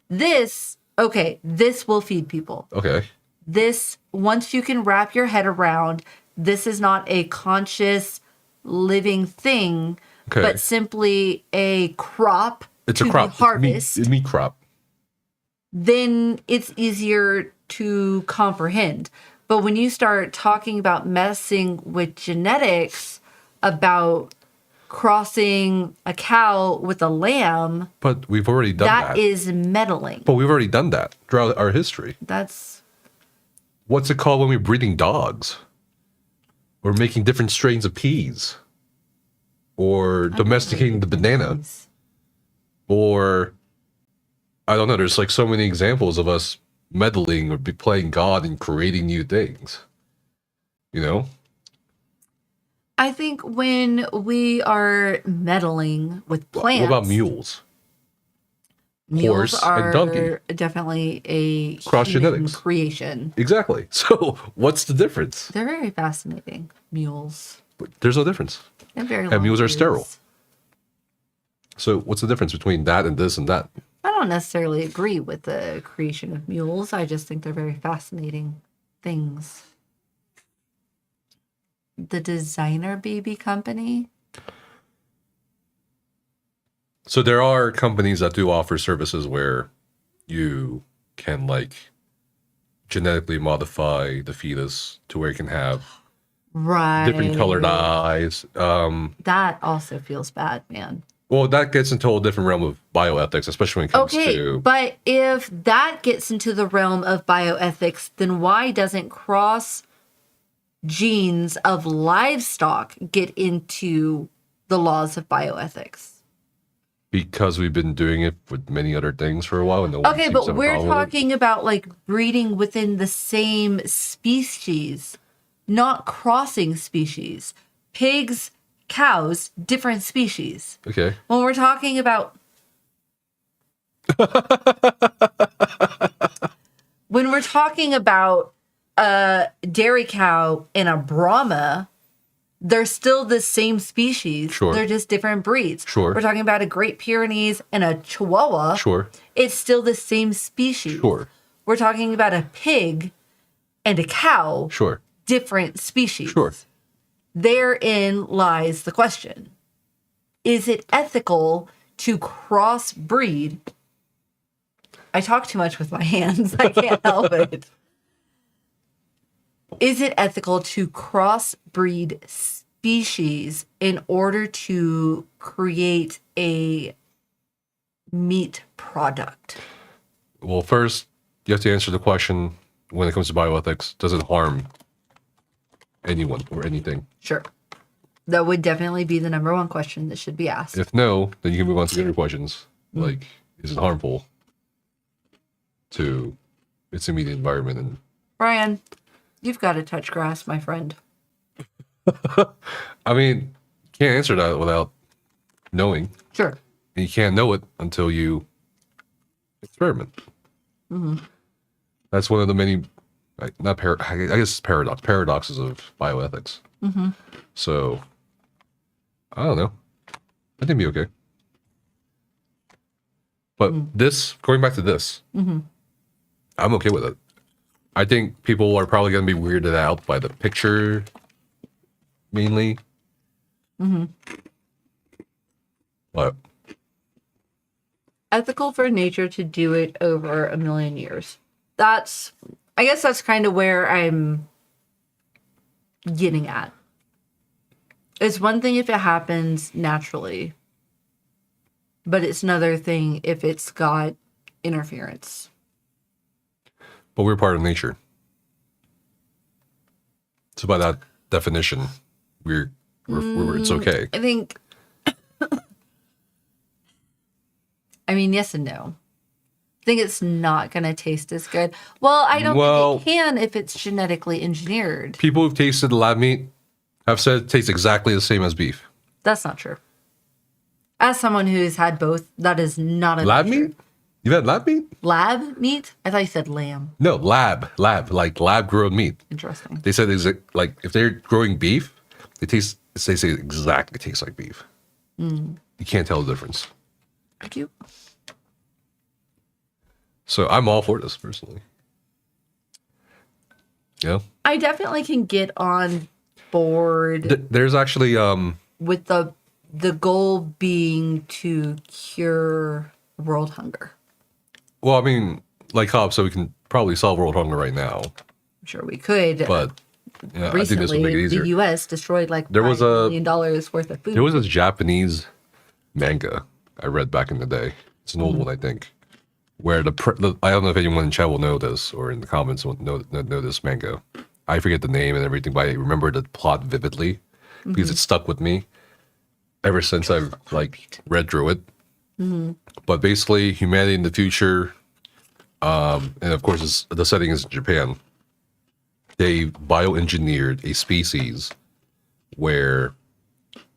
This will feed people. Okay. This, once you can wrap your head around, this is not a conscious living thing, Okay. but simply a crop It's to a crop. harvest, It's meat crop. then it's easier to comprehend. But when you start talking about messing with genetics, about crossing a cow with a lamb, But we've already done that. that is meddling. But we've already done that throughout our history. That's What's it called when we're breeding dogs? Or making different strains of peas? Or domesticating the banana? Or, I don't know, there's like so many examples of us meddling or be playing God and creating new things. You know? I think when we are meddling with plants, What about mules? mules horse, are and donkey? definitely a Cross human genetics. creation. Exactly. So, what's the difference? They're very fascinating, mules. There's no difference. They're very And mules long are sterile. ears. So, what's the difference between that and this and that? I don't necessarily agree with the creation of mules. I just think they're very fascinating things. The designer baby company. So there are companies that do offer services where you can like genetically modify the fetus to where it can have Right. different colored eyes. That also feels bad, man. Well, that gets into a different realm of bioethics, especially when it comes Okay, to but if that gets into the realm of bioethics, then why doesn't cross genes of livestock get into the laws of bioethics? because we've been doing it with many other things for a while. And no one Okay, seems to but have a we're problem with it. talking about like breeding within the same species, not crossing species. Pigs, cows, different species. Okay. When we're talking about a dairy cow and a Brahma, they're still the same species. Sure. They're just different breeds. Sure. We're talking about a Great Pyrenees and a Chihuahua. Sure. It's still the same species. Sure. We're talking about a pig and a cow, Sure. different species. Sure. Therein lies the question. Is it ethical to crossbreed? I talk too much with my hands. I can't help it. Is it ethical to crossbreed species in order to create a meat product? Well, first, you have to answer the question when it comes to bioethics, does it harm anyone or anything? Sure. That would definitely be the number one question that should be asked. If no, then you can move on to the other questions. Like, is it harmful to its immediate environment? And Brian, you've got to touch grass, my friend. I mean, you can't answer that without knowing. Sure. And you can't know it until you experiment. That's one of the many, like, I guess paradoxes of bioethics. So, I don't know. I think it'd be okay. But this, going back to this, I'm okay with it. I think people are probably going to be weirded out by the picture, mainly. But Ethical for nature to do it over 1 million years. I guess that's kind of where I'm getting at. It's one thing if it happens naturally, but it's another thing if it's got interference. But we're part of nature. So by that definition, we're it's okay. I think, I mean, yes and no. I think it's not going to taste as good. Well, I don't think it can if it's genetically engineered. People who've tasted lab meat have said it tastes exactly the same as beef. That's not true. As someone who's had both, that is not a Lab meat? You've had lab meat? Lab meat? I thought you said lamb. No, lab, like lab grown meat. Interesting. They said like if they're growing beef, they say exactly tastes like beef. You can't tell the difference. Thank you. So I'm all for this personally. Yeah. I definitely can get on board There's actually with the the goal being to cure world hunger. Well, I mean, like Hobbs, so we can probably solve world hunger right now. I'm sure we could. But yeah, I think this would make it Recently, easier. the U.S. destroyed like There was $5 million worth of food. There was this Japanese manga I read back in the day. It's an old one, I think. Where I don't know if anyone in chat will know this or in the comments will know this manga. I forget the name and everything, but I remember the plot vividly because it stuck with me ever since I've like read through it. But basically, humanity in the future, and of course, the setting is Japan. They bioengineered a species where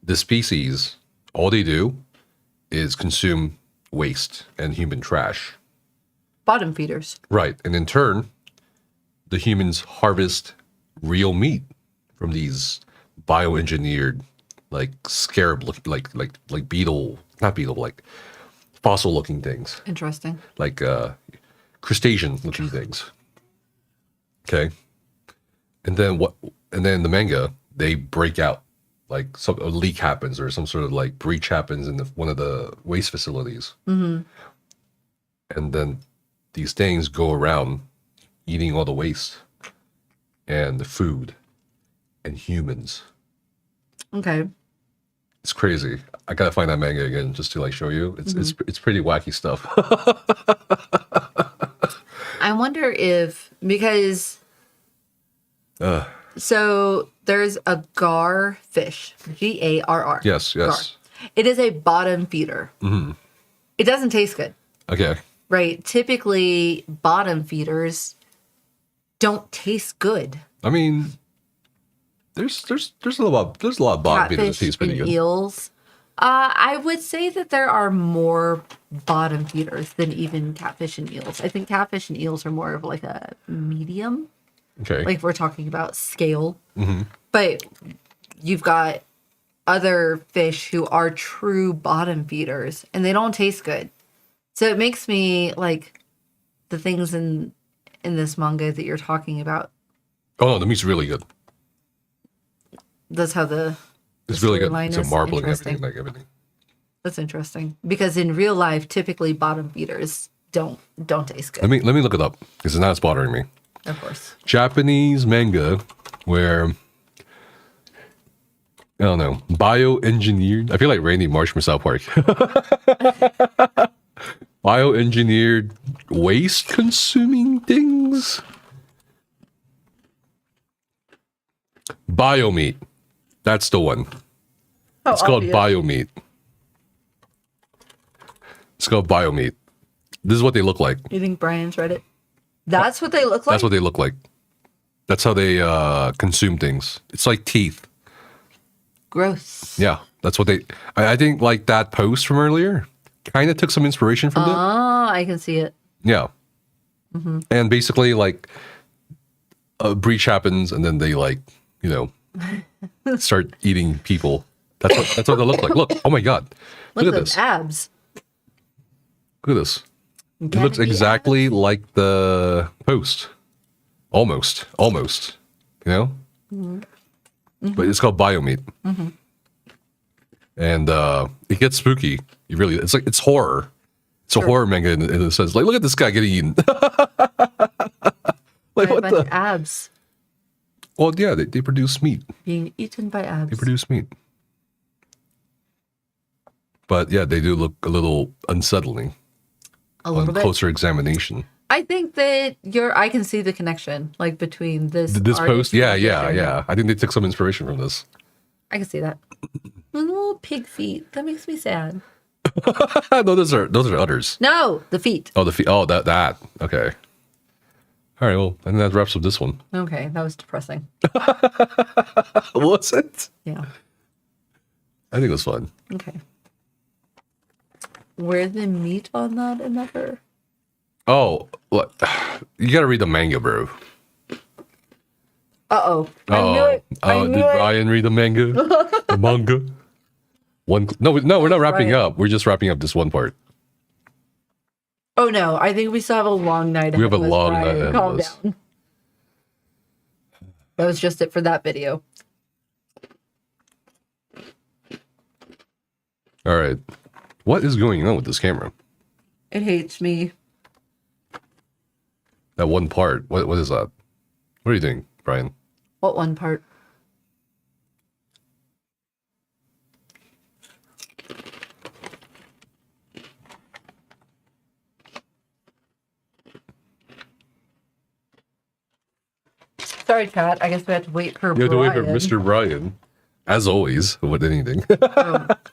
the species, all they do is consume waste and human trash. Bottom feeders. Right. And in turn, the humans harvest real meat from these bioengineered, like scarab, like beetle, not beetle, like fossil looking things, Interesting. like crustacean looking things. Okay. And then in the manga, they break out, like a leak happens or some sort of like breach happens in one of the waste facilities. And then these things go around eating all the waste and the food and humans. Okay. It's crazy. I gotta find that manga again just to like show you. It's pretty wacky stuff. I wonder if, because so there's a gar fish, Garr. Yes. Gar. It is a bottom feeder. It doesn't taste good, Okay. right? Typically, bottom feeders don't taste good. I mean, there's a lot of bottom feeders that Catfish taste pretty and good. eels. I would say that there are more bottom feeders than even catfish and eels. I think catfish and eels are more of like a medium, Okay. like if we're talking about scale. But you've got other fish who are true bottom feeders and they don't taste good. So it makes me like the things in this manga that you're talking about. Oh no, the meat's really good. That's how the It's really good. storyline It's a is marbling interesting. everything, like everything. That's interesting because in real life, typically bottom feeders don't taste good. Let me look it up because now it's bothering me. Of course. Japanese manga where I don't know, bioengineered. I feel like Randy Marsh from South Park. Bioengineered waste consuming things. Biomeat. That's the one. Oh, It's called obvious. biomeat. It's called biomeat. This is what they look like. You think Brian's read it? That's what they look like? That's what they look like. That's how they consume things. It's like teeth. Gross. Yeah, that's what they. I think like that post from earlier kind of took some inspiration from it. Oh, I can see it. Yeah, and basically like a breach happens, and then they like start eating people. That's what they look like. Look, oh my god, Look look at those this. abs. Look at this. It Gotta looks be exactly like the post. Almost. But it's called biomeat. And it gets spooky. It's horror. It's a horror manga in a sense. Like, look at this guy getting eaten. Like, By a what bunch the? of abs Well, yeah, they produce meat. being eaten by abs. They produce meat. But yeah, they do look a little unsettling a on little bit. closer examination. I think that I can see the connection, like between this. This artist post, and yeah. picture. I think they took some inspiration from this. I can see that. Little pig feet. That makes me sad. No, those are udders. No, the feet. Oh, the feet. Oh, that. Okay. All right. Well, I think that wraps up this one. Okay, that was depressing. Was it? Yeah. I think it was fun. Okay. Where's the meat on that another? Oh, what? You gotta read the manga, bro. Uh-oh. I knew it. Did Brian read the manga? The manga? No, we're not wrapping Brian. up. We're just wrapping up this one part. Oh no, I think we still have a long night ahead. We have a of us, long Brian. night ahead of Calm us. down. That was just it for that video. All right. What is going on with this camera? It hates me. That one part. What is that? What are you doing, Brian? What one part? Sorry, chat. I guess we have to wait for You have to wait for Brian. Mr. Brian. As always, with anything.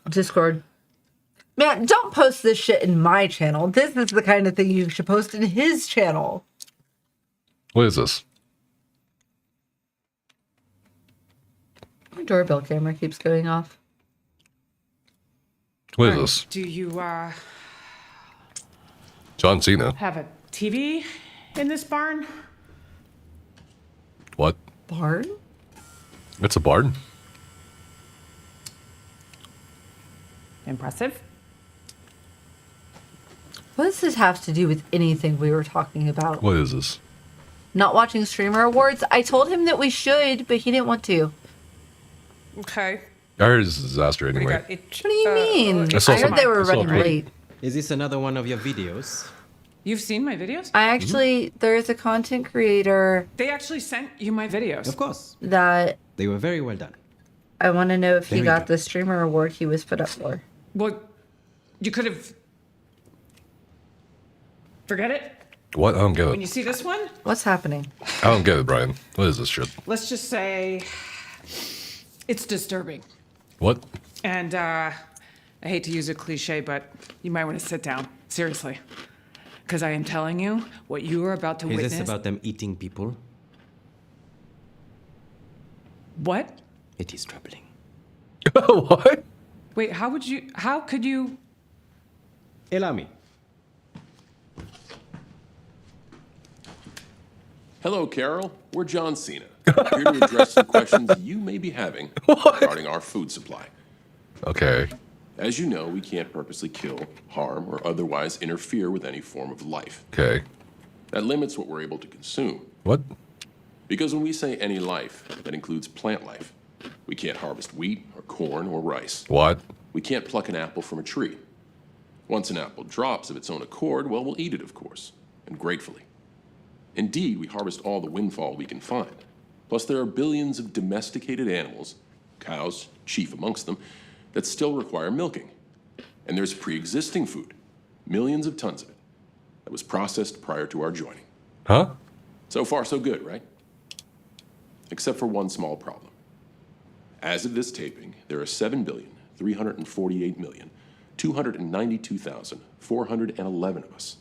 Discord. Man, don't post this shit in my channel. This is the kind of thing you should post in his channel. What is this? My doorbell camera keeps going off. What is this? Do you John Cena. have a TV in this barn? What? Barn? It's a barn. Impressive. What does this have to do with anything we were talking about? What is this? Not watching streamer awards? I told him that we should, but he didn't want to. Okay. I heard it's a disaster What do you anyway. got? What do you mean? I saw I heard some- they were I saw running a- late. Is this another one of your videos? You've seen my videos? I actually, there's a content creator They actually sent you my videos. Of course. that They were very well done. I want to know if he Very got good. the streamer award he was put up for. Well, you could have. Forget it. What? I don't get When you it. see this one, What's happening? I don't get it, Brian. What is this shit? let's just say it's disturbing. What? And I hate to use a cliche, but you might want to sit down. Seriously. Because I am telling you, what you are about to Is witness. this about them eating people? What? It is troubling. What? Wait, how could you? Allow me. Hello, Carol. We're John Cena. Here to address some questions you may be having regarding our food supply. Okay. As you know, we can't purposely kill, harm, or otherwise interfere with any form of life. Okay. That limits what we're able to consume. What? Because when we say any life, that includes plant life. We can't harvest wheat or corn or rice. What? We can't pluck an apple from a tree. Once an apple drops of its own accord, well, we'll eat it, of course, and gratefully. Indeed, we harvest all the windfall we can find. Plus, there are billions of domesticated animals, cows chief amongst them, that still require milking. And there's pre-existing food, millions of tons of it, that was processed prior to our joining. Huh? So far, so good, right? Except for one small problem. As of this taping, there are 7,348,292,411 of us.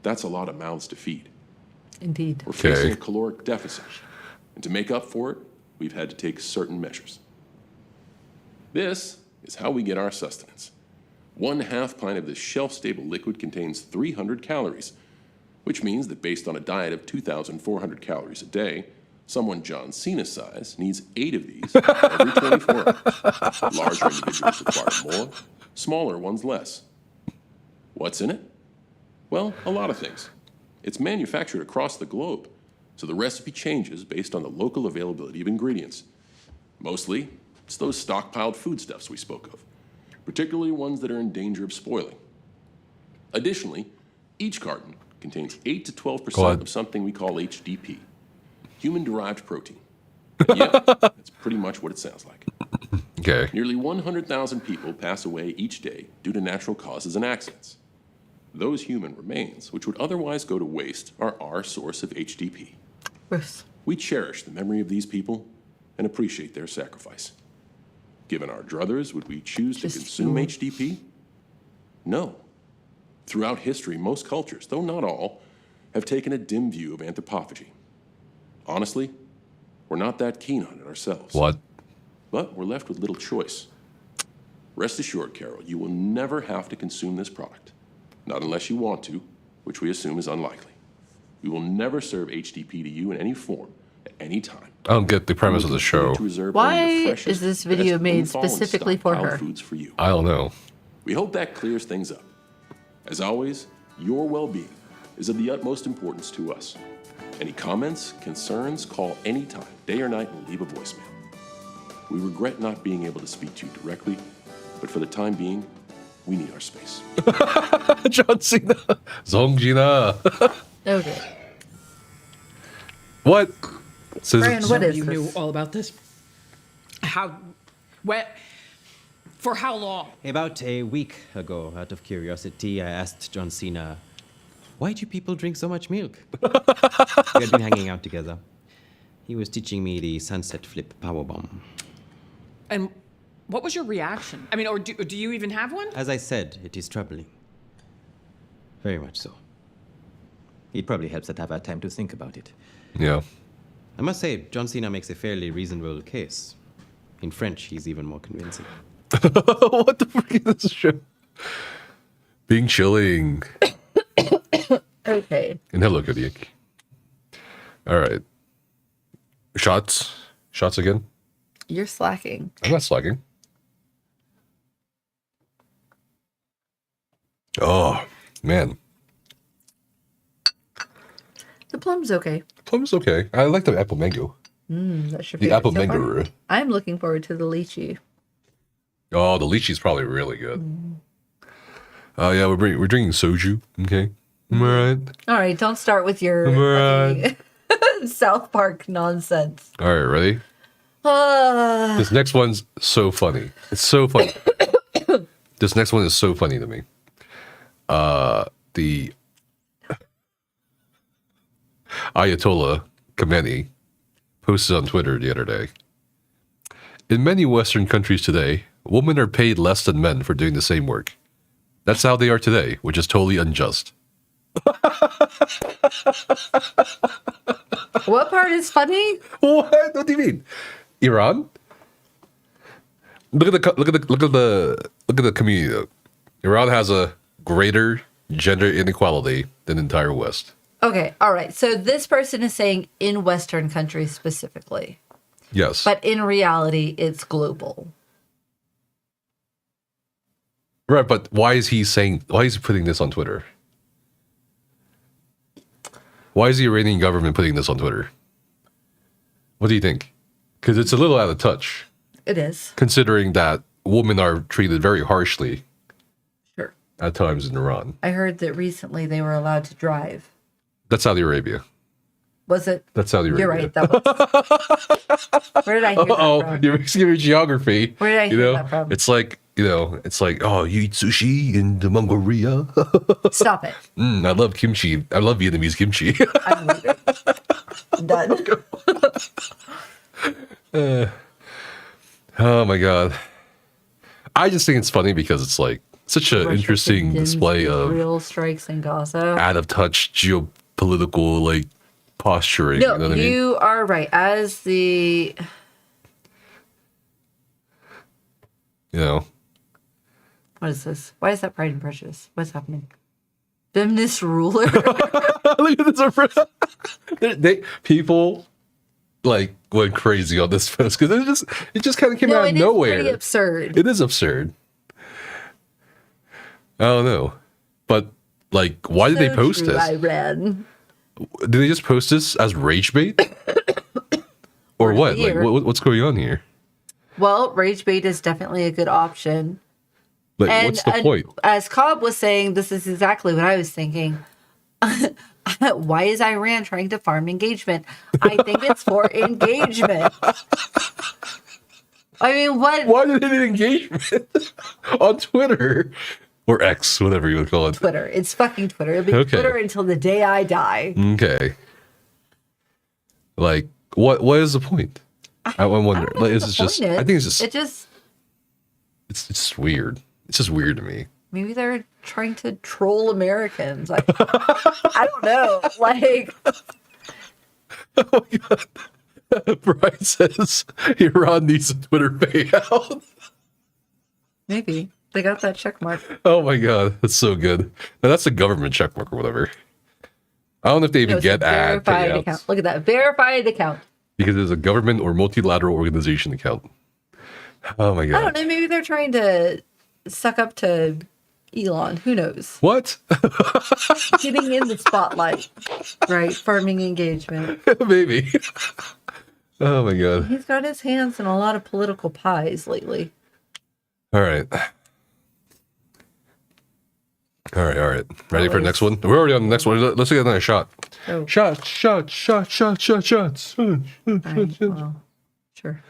That's a lot of mouths to feed. Indeed. We're facing Okay. a caloric deficit. And to make up for it, we've had to take certain measures. This is how we get our sustenance. 1/2 pint of this shelf-stable liquid contains 300 calories, which means that based on a diet of 2,400 calories a day, someone John Cena size needs 8 of these every 24 hours. Larger individuals require more, smaller ones less. What's in it? Well, a lot of things. It's manufactured across the globe, so the recipe changes based on the local availability of ingredients. Mostly, it's those stockpiled foodstuffs we spoke of, particularly ones that are in danger of spoiling. Additionally, each carton contains 8 to 12% of something we call HDP, human-derived protein. And yeah, that's pretty much what it sounds like. Okay. Nearly 100,000 people pass away each day due to natural causes and accidents. Those human remains, which would otherwise go to waste, are our source of HDP. Bruce. We cherish the memory of these people and appreciate their sacrifice. Given our druthers, would we choose to Just consume fuel. HDP? No. Throughout history, most cultures, though not all, have taken a dim view of anthropophagy. Honestly, we're not that keen on it ourselves. What? But we're left with little choice. Rest assured, Carol, you will never have to consume this product. Not unless you want to, which we assume is unlikely. We will never serve HDP to you in any form, at any time. I don't get the premise of the show. To reserve Why only the freshest, is this video best made windfall and specifically for stockpiled her? Foods for you. I don't know. We hope that clears things up. As always, your well-being is of the utmost importance to us. Any comments, concerns, call anytime, day or night, and leave a voicemail. We regret not being able to speak to you directly, but for the time being, We need our space. John Cena. Zongjina. Okay. What? Says Brian, what is you this? knew all about this? How? When? For how long? About a week ago, out of curiosity, I asked John Cena, why do people drink so much milk? We had been hanging out together. He was teaching me the sunset flip powerbomb. And what was your reaction? I mean, or do you even have one? As I said, it is troubling. Very much so. It probably helps that I've had time to think about it. Yeah. I must say, John Cena makes a fairly reasonable case. In French, he's even more convincing. What the freak is this show? Being chilling. Okay. And hello, Kodiak. All right. Shots. Shots again. You're slacking. I'm not slacking. Oh, man. The plum's okay. Plum's okay. I like the apple mango. That should The be apple good so far. mango. I'm looking forward to the lychee. Oh, the lychee's probably really good. Oh, yeah, we're drinking soju. Okay. Am I right? All right, don't start with your Right. fucking South Park nonsense. All right, ready? This next one's so funny. It's so funny. This next one is so funny to me. The Ayatollah Khamenei posted on Twitter the other day. In many Western countries today, women are paid less than men for doing the same work. That's how they are today, which is totally unjust. What part is funny? What? What do you mean? Iran? Look at the community though. Iran has a greater gender inequality than the entire West. Okay, all right. So this person is saying in Western countries specifically, Yes. but in reality, it's global. Right, but why is he putting this on Twitter? Why is the Iranian government putting this on Twitter? What do you think? Because it's a little out of touch, It is. considering that women are treated very harshly Sure. at times in Iran. I heard that recently they were allowed to drive. That's Saudi Arabia. Was it? That's Saudi Arabia. You're right. That was. Where did I hear that Oh, from? you're mixing your geography. Where did I you hear know? that from? It's like, oh, you eat sushi in the Mongolia? Stop it. I love kimchi. I love Vietnamese kimchi. I'm leaving. I'm done. Oh my god. I just think it's funny because it's like such an Russia interesting condemns display of Israel strikes in Gaza. out of touch geopolitical like posturing. No, you know what I mean? you are right. As the You know. what is this? Why is that Pride and Prejudice? What's happening? Feminist ruler. Look at this. People like went crazy on this post because it just kind of came No, out it of is nowhere. pretty absurd. It is absurd. I don't know, but like, why did they So post true, this? I read. Did they just post this as rage bait, or Word of what? the Like, year. what's going on here? Well, rage bait is definitely a good option. Like, And what's the point? as Cobb was saying, this is exactly what I was thinking. Why is Iran trying to farm engagement? I think it's for engagement. I mean, what? Why did they need engagement on Twitter or X, whatever you would call it? Twitter. It's fucking Twitter. It'll be Okay. Twitter until the day I die. Okay. Like, what is the point? I wonder. I don't know Like, what is the it just? point is. I think it's just it's just weird. It's just weird to me. maybe they're trying to troll Americans. Like, I don't know. Like, Oh my god. Brian says Iran needs a Twitter payout. maybe they got that check mark. Oh my god, that's so good. Now, that's a government checkmark or whatever. I don't know if they even No, it's a get ad verified payouts account. Look at that verified account. because it's a government or multilateral organization account. Oh my I don't god. know. Maybe they're trying to suck up to Elon. Who knows? What? Getting in the spotlight, right? Farming engagement. Maybe. Oh my god. He's got his hands in a lot of political pies lately. All right. All right. Ready for the was- next one? We're already on the next one. Let's get another shot. Oh. Shots. All right, well, sure.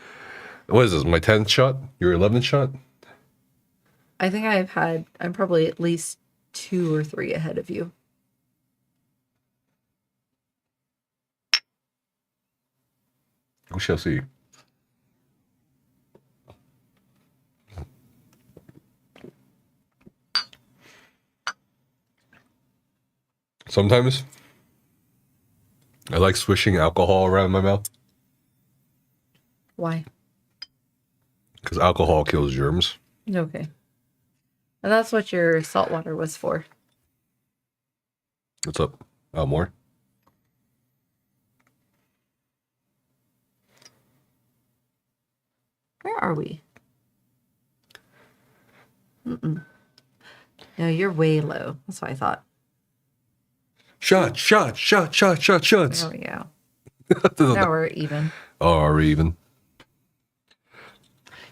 What is this? My 10th shot? Your 11th shot? I think I'm probably at least 2 or 3 ahead of you. We shall see. Sometimes I like swishing alcohol around my mouth Why? because alcohol kills germs. Okay. And that's what your salt water was for. What's up? More? Where are we? Mm-mm. No, you're way low. That's what I thought. Shots. There we go. Now we're even. Oh, are we even?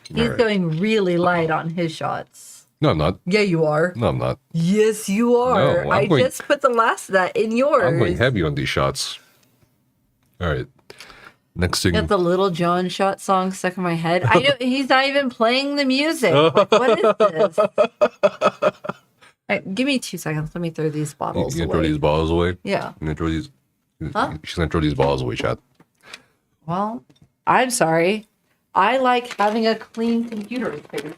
He's Alright. going really light on his shots. No, I'm not. Yeah, you are. No, I'm not. Yes, you are. No, I I'm going- just put the last of that in yours. I'm going heavy on these shots. All right. Next thing. Got the Little John shot song stuck in my head. I know he's not even playing the music. Like, what is this? All right, give me 2 seconds. Let me throw these bottles You gonna away. throw these balls away? Yeah. You gonna throw these? Huh? She's gonna throw these balls away, Chad. Well, I'm sorry. I like having a clean computer space.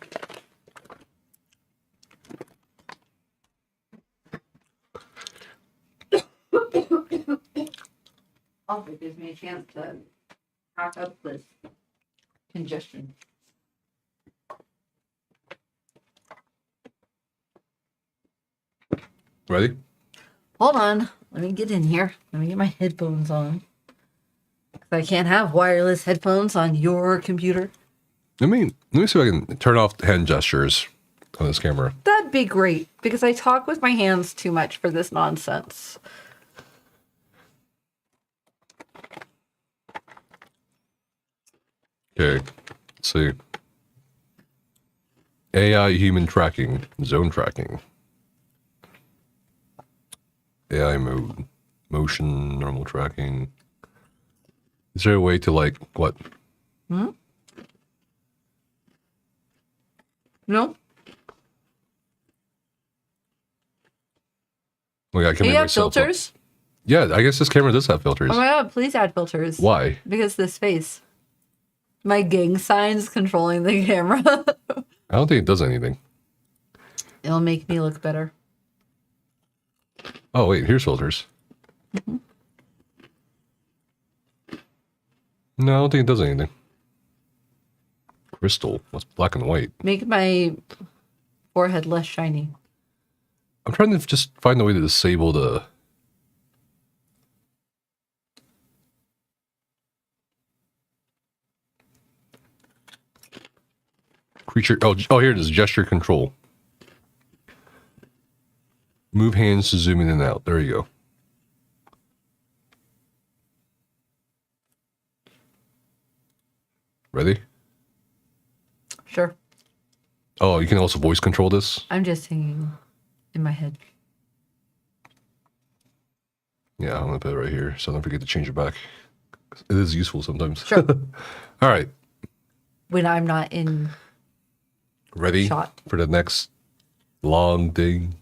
Also gives me a chance to pack up this congestion. Ready? Hold on. Let me get in here. Let me get my headphones on. 'Cause I can't have wireless headphones on your computer. Let me see if I can turn off hand gestures on this camera. That'd be great because I talk with my hands too much for this nonsense. Okay. Let's see. AI human tracking, zone tracking. AI mode, motion, normal tracking. Is there a way to like what? No? Like I can Do you make have myself look- filters? Yeah, I guess this camera does have filters. Oh my god, please add filters. Why? Because this face. My gang sign's controlling the camera. I don't think it does anything. It'll make me look better. Oh wait, here's filters. No, I don't think it does anything. Crystal. What's black and white? Make my forehead less shiny. I'm trying to just find a way to disable the. Creature. Oh, here it is. Gesture control. Move hands to zoom in and out. There you go. Ready? Sure. Oh, you can also voice control this. I'm just singing in my head. Yeah, I'm gonna put it right here, so don't forget to change it back. It is useful sometimes. Sure. All right, When I'm not in. ready Shot. for the next long thing.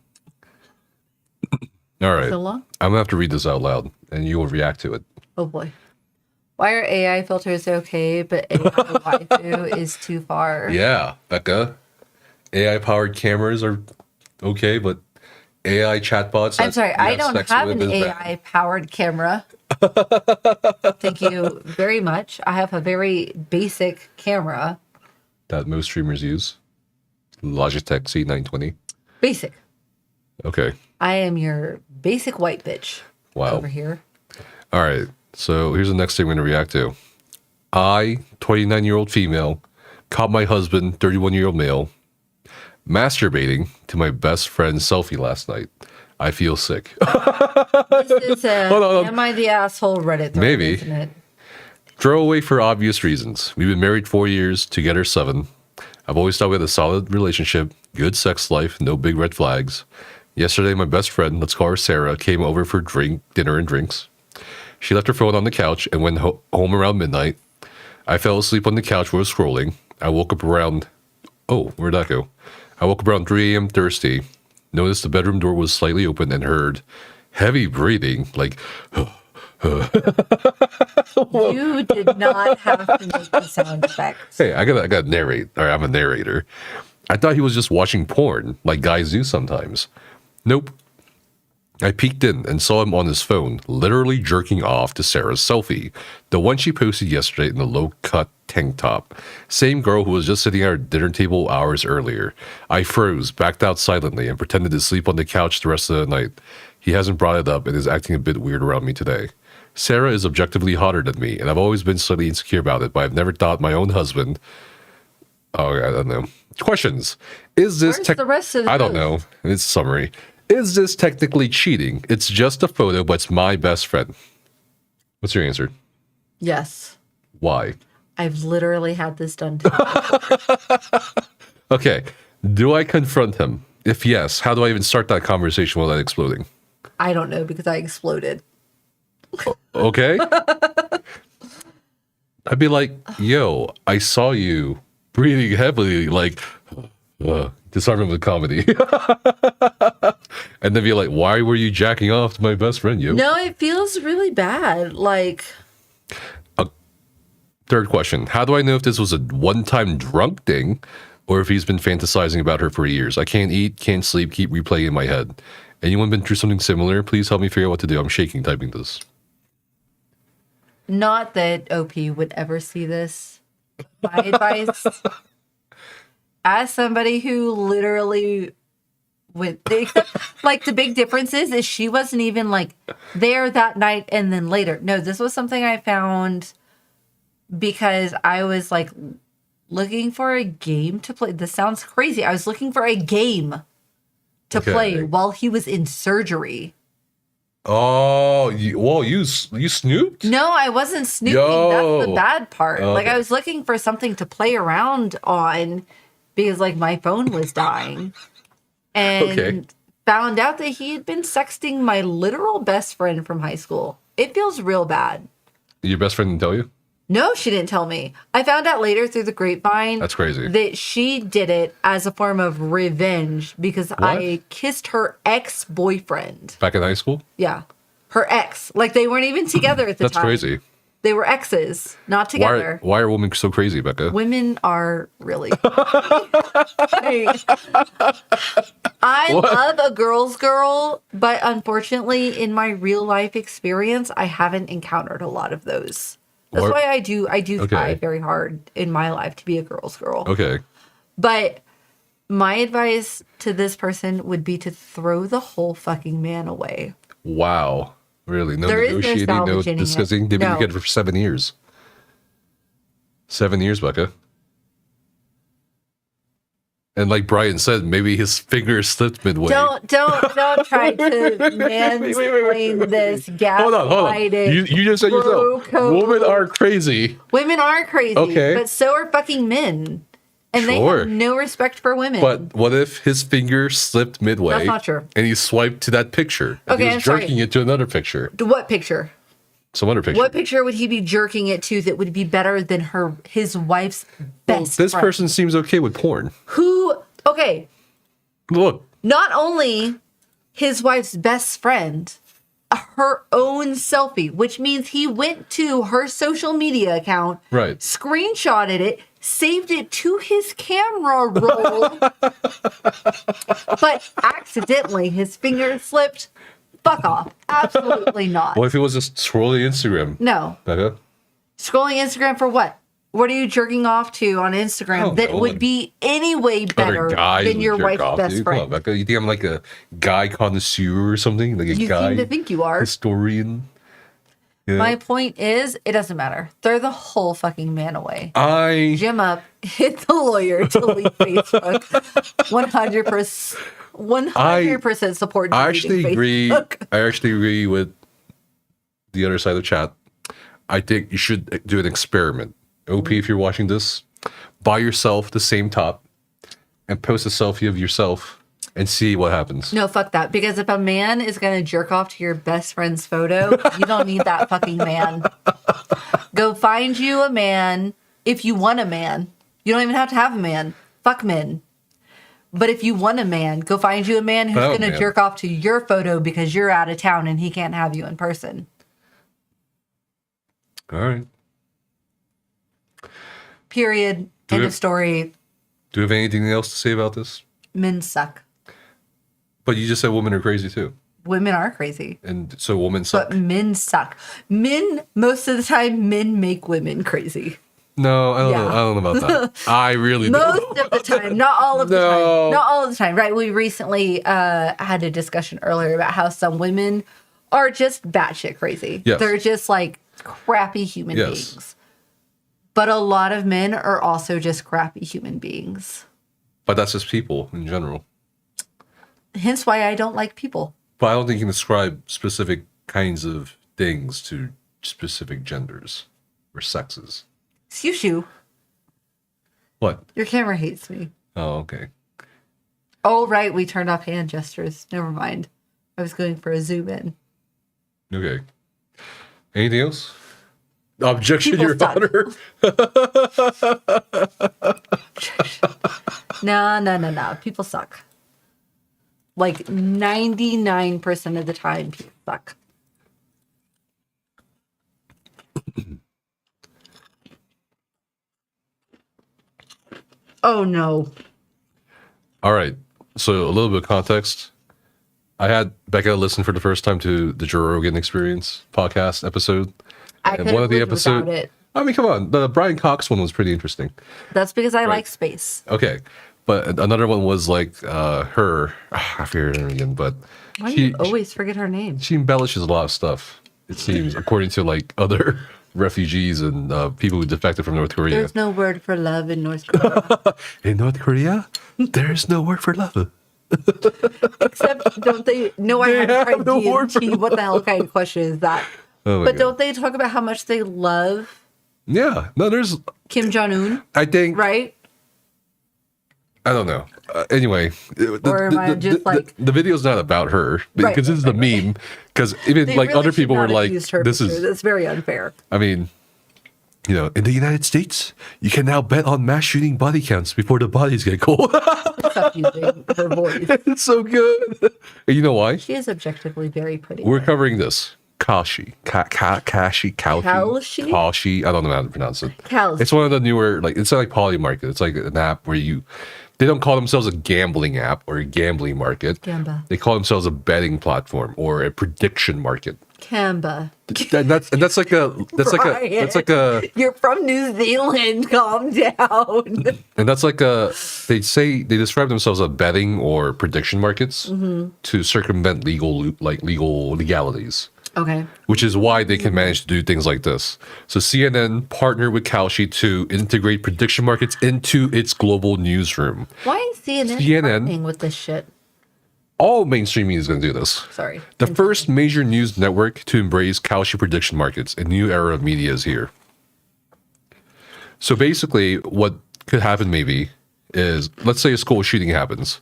All right, So long? I'm gonna have to read this out loud, and you will react to it. Oh boy. Why are AI filters okay, but AI waifu is too far? Yeah, Becca. AI-powered cameras are okay, but AI chatbots. I'm that sorry, you I don't sex have with an is bad. AI powered camera. Thank you very much. I have a very basic camera. That most streamers use. Logitech C920. Basic. Okay. I am your basic white bitch Wow. over here. All right. So here's the next thing we're going to react to. I, 29-year-old female, caught my husband, 31-year-old male, masturbating to my best friend's selfie last night. I feel sick. This is a Hold on. Am I the Asshole Reddit thread, Maybe. isn't it? Throw away for obvious reasons. We've been married 4 years, together 7. I've always thought we had a solid relationship, good sex life, no big red flags. Yesterday, my best friend, let's call her Sarah, came over for dinner and drinks. She left her phone on the couch and went home around midnight. I fell asleep on the couch while scrolling. I woke up around... Oh, where'd that go? I woke up around 3 a.m. Thursday. Noticed the bedroom door was slightly open and heard heavy breathing, like... You did not have to make the sound effects. Hey, I gotta narrate. Or I'm a narrator. I thought he was just watching porn, like guys do sometimes. Nope. I peeked in and saw him on his phone, literally jerking off to Sarah's selfie, the one she posted yesterday in the low-cut tank top. Same girl who was just sitting at our dinner table hours earlier. I froze, backed out silently, and pretended to sleep on the couch the rest of the night. He hasn't brought it up and is acting a bit weird around me today. Sarah is objectively hotter than me, and I've always been slightly insecure about it, but I've never thought my own husband... Oh, I don't know. Questions. Is this... Where's the rest of the I don't post? know. It's a summary. Is this technically cheating? It's just a photo, but it's my best friend. What's your answer? Yes. Why? I've literally had this done to me. Okay. Do I confront him? If yes, how do I even start that conversation without exploding? I don't know because I exploded. Okay. I'd be like, yo, I saw you breathing heavily, like, disarm him with comedy. And then be like, why were you jacking off to my best friend, yo? No, it feels really bad. Like, Third question. How do I know if this was a one-time drunk thing or if he's been fantasizing about her for years? I can't eat, can't sleep, keep replaying in my head. Anyone been through something similar? Please help me figure out what to do. I'm shaking typing this. not that OP would ever see this. My advice, as somebody who literally went, like the big difference is she wasn't even like there that night and then later. No, this was something I found because I was like looking for a game to play. This sounds crazy. I was looking for a game to play while he was in surgery. Oh, you snooped? No, I wasn't snooping. That's the bad part. Okay. Like, I was looking for something to play around on because, like, my phone was dying. And found out that he had been sexting my literal best friend from high school. It feels real bad. Your best friend didn't tell you? No, she didn't tell me. I found out later through the grapevine. That's crazy. That she did it as a form of revenge because I kissed her ex-boyfriend. Back in high school? Yeah. Her ex. Like, they weren't even together at the time. That's crazy. They were exes, not together. Why are women so crazy, Becca? Women are really I love a girl's girl, but unfortunately, in my real life experience, I haven't encountered a lot of those. That's why I do try very hard in my life to be a girl's girl. Okay. But my advice to this person would be to throw the whole fucking man away. Wow. Really? No There is no negotiating, no salvaging it. discussing? They've been No. together for 7 years. 7 years, Becca. And like Brian said, maybe his finger slipped midway. Don't try to mansplain this gaslighted. Hold on. You just said yourself. Women are crazy. Women are crazy, Okay. but so are fucking men. And they Sure. have no respect for women. But what if his finger slipped midway? That's not true. And he swiped to that picture. And Okay, he I'm was sorry. jerking it to another picture. What picture? Some other picture. What picture would he be jerking it to that would be better than his wife's best This friend? person seems okay with porn. Okay, Look. not only his wife's best friend, her own selfie, which means he went to her social media account, Right. screenshotted it, saved it to his camera roll, but accidentally his finger slipped. Fuck off. Absolutely not. What if he was just scrolling Instagram? No. Becca? Scrolling Instagram for what? What are you jerking off to on Instagram that would be any way better Other guys than would your jerk wife's off, best dude. Come on, friend? Becca. You think I'm like a guy connoisseur or something? Like a You guy seem to think you are. historian? Yeah. My point is, it doesn't matter. Throw the whole fucking man away. I Jim up, hit the lawyer, delete Facebook. 100%. 100% support. I deleting actually agree. Facebook. I actually agree with the other side of the chat. I think you should do an experiment. OP, if you're watching this, buy yourself the same top and post a selfie of yourself and see what happens. No, fuck that. Because if a man is going to jerk off to your best friend's photo, you don't need that fucking man. Go find you a man if you want a man. You don't even have to have a man. Fuck men. But if you want a man, go find you a man who's going to jerk off to your photo because you're out of town and he can't have you in person. All right. Period. End of story. Do you have anything else to say about this? Men suck. But you just said women are crazy too. Women are crazy. And so women suck. But men suck. Men, most of the time, men make women crazy. No, I don't know about that. I really Most don't. of the time. Not all of the time. Not all of the time, right? We recently had a discussion earlier about how some women are just batshit crazy. Yes. They're just like crappy human Yes. beings. But a lot of men are also just crappy human beings. But that's just people in general. Hence why I don't like people. But I don't think you can describe specific kinds of things to specific genders or sexes. Shushu, What? your camera hates me. Oh, okay. Oh, right. We turned off hand gestures. Never mind. I was going for a zoom in. Okay. Anything else? Objection, People Your suck. Honor. No. People suck. Like 99% of the time, people suck. Oh, no. All right. So a little bit of context. I had Becca listen for the first time to the Joe Rogan Experience podcast episode. I couldn't live without it. I mean, come on. The Brian Cox one was pretty interesting. That's because I like space. Okay. But another one was like her. I forget her name again, but Why do you always forget her name? she embellishes a lot of stuff, it seems, according to like other refugees and people who defected from North Korea. There's no word for love in North Korea. In North Korea, there's no word for love. Except, don't they? No, I haven't tried no word for DMT. What the hell kind of question is that? Oh my But God. don't they talk about how much they love Yeah. No, there's. Kim Jong-un, I think. right? I don't know. Anyway, Or am I just like- the video's not about her Right, because this is the meme. Because even They like really other should people were not like, accuse her "This because is." that's very unfair. I mean, you know, in the United States, you can now bet on mass shooting body counts before the bodies get cold. Stop using her voice. It's so good. And you know why? She is objectively very pretty. We're covering this. Kashi. Kashi. Kalshi? Kashi. I don't know how to pronounce it. Kalshi. It's one of the newer, like, it's like Poly Market. It's like an app where they don't call themselves a gambling app or a gambling market. Gamba. They call themselves a betting platform or a prediction market. Camba. And that's like a You're from New Zealand. Calm down. and that's like a they describe themselves as betting or prediction markets to circumvent legal legalities. Okay. Which is why they can manage to do things like this. So CNN partnered with Kalshi to integrate prediction markets into its global newsroom. Why is CNN partnering with this shit? All mainstream media is going to do this. Sorry. The first major news network to embrace Kalshi prediction markets, a new era of media is here. So basically, what could happen maybe is, let's say a school shooting happens,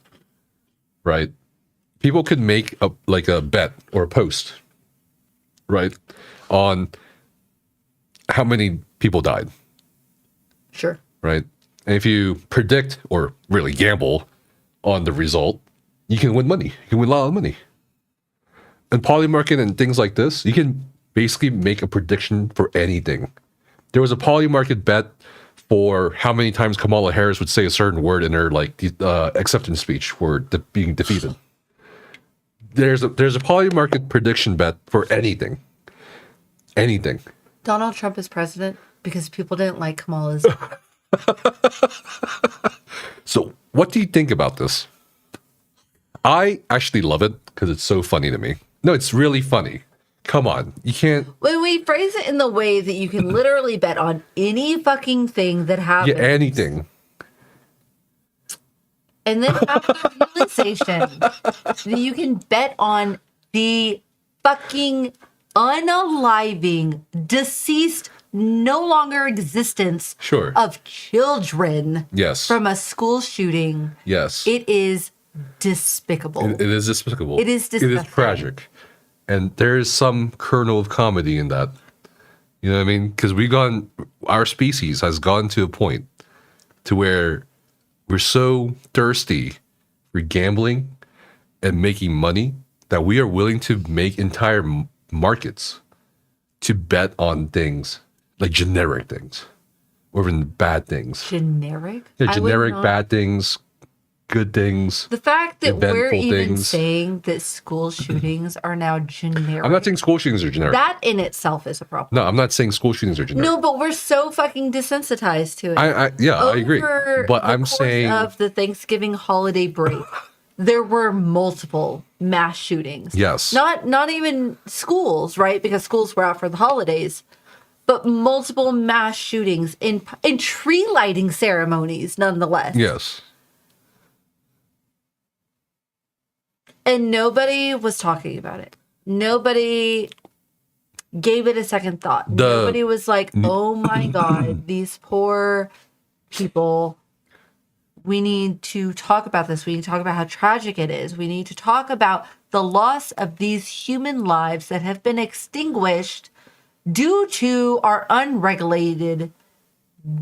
right? People could make a bet or a post, right, on how many people died. Sure. Right? And if you predict or really gamble on the result, you can win money. You can win a lot of money. And Polymarket and things like this, you can basically make a prediction for anything. There was a Polymarket bet for how many times Kamala Harris would say a certain word in her acceptance speech for being defeated. There's a Polymarket prediction bet for anything. Anything. Donald Trump is president because people didn't like Kamala's. So, what do you think about this? I actually love it because it's so funny to me. No, it's really funny. Come on, you can't. When we phrase it in the way that you can literally bet on any fucking thing that happens. Yeah, anything. And then after the realization that you can bet on the fucking unaliving, deceased, no longer existence Sure. of children Yes. from a school shooting. Yes. It is despicable. It is despicable. It is It is disgusting. tragic. And there is some kernel of comedy in that. You know what I mean? Because our species has gone to a point to where we're so thirsty for gambling and making money that we are willing to make entire markets to bet on things like generic things or even bad things. Generic? Yeah, I would generic not- bad things, good things. The fact that we're eventful even things. saying that school shootings are now generic. I'm not saying school shootings are generic. that in itself is a problem. No, I'm not saying school shootings are generic. No, but we're so fucking desensitized to it. I agree. Over But the I'm course saying of the Thanksgiving holiday break, there were multiple mass shootings. Yes. Not even schools, right? Because schools were out for the holidays, but multiple mass shootings in tree lighting ceremonies, nonetheless. yes. And nobody was talking about it. Nobody gave it a second thought. Nobody was like, oh my God, these poor people. We need to talk about this. We need to talk about how tragic it is. We need to talk about the loss of these human lives that have been extinguished due to our unregulated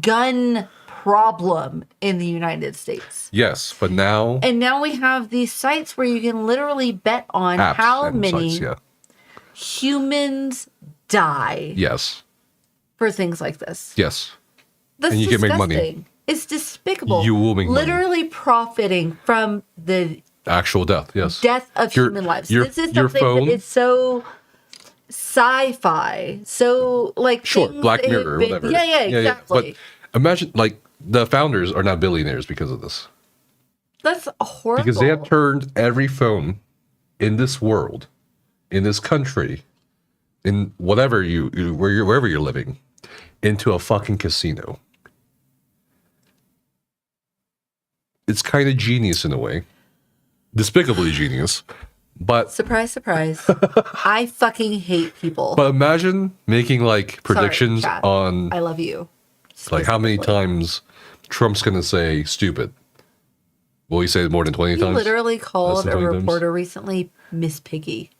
gun problem in the United States. Yes, but now And now we have these sites where you can literally bet on apps how and many sites, yeah. humans die Yes. for things like this. Yes. That's And you can make money. disgusting. It's despicable. You will make money. literally profiting from the Actual death, yes. death of Your- human lives. your- This is your something phone- that is so sci-fi. So like Sure, things Black that have Mirror or been- whatever. Yeah, exactly. But imagine, like, the founders are now billionaires because of this. That's horrible. Because they have turned every phone in this world, in this country, in whatever wherever you're living, into a fucking casino. It's kind of genius in a way. Despicably genius. But Surprise, surprise. I fucking hate people. imagine making like predictions Sorry, chat. on I love you. like how many Specifically. times Trump's gonna say stupid. Will he say it more than 20 He times? literally called than a 20 times? reporter recently Miss Piggy.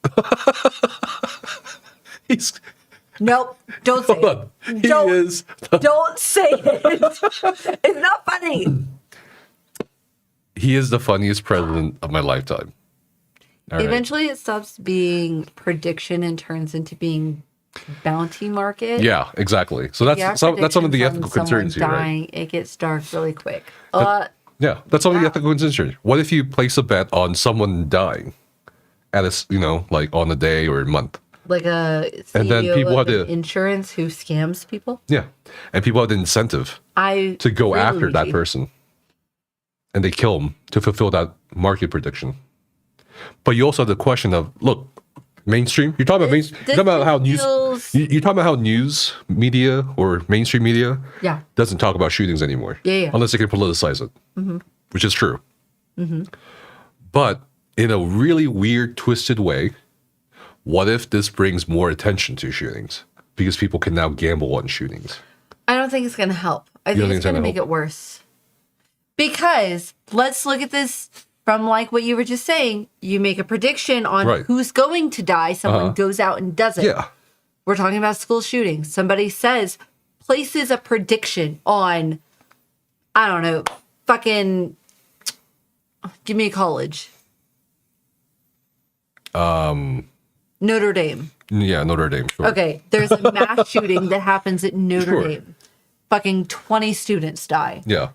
He's Nope, don't say hold on. it. He Don't, is don't say it. It's not funny. he is the funniest president of my lifetime. All right. Eventually, it stops being prediction and turns into being bounty market. Yeah, exactly. So that's Yeah, that's some of the predictions ethical on someone concerns here, right? dying, it gets dark really quick. Yeah, that's some of the Yeah. ethical concerns here. What if you place a bet on someone dying at like on a day or a month? Like a CEO And then people of had an to- insurance who scams people. Yeah, and people have the incentive to go after that Luigi. person, and they kill him to fulfill that market prediction. But you also have the question of, look, mainstream. You're talking about This- mainstream. You're talking about how news. feels- You're talking about how news media or mainstream media Yeah. doesn't talk about shootings anymore. Yeah. Unless they can politicize it, which is true. But in a really weird, twisted way, what if this brings more attention to shootings because people can now gamble on shootings? I don't think it's going to help. I don't think think it's it's going to gonna make help? it worse. Because let's look at this from like what you were just saying. You make a prediction on Right. who's going to die. Someone goes out and does it. Yeah. We're talking about school shootings. Somebody places a prediction on, I don't know, fucking, give me a college. Notre Dame. Yeah, Notre Dame. Sure. Okay, there's a mass shooting that happens at Notre Sure. Dame. Fucking 20 students die. Yeah.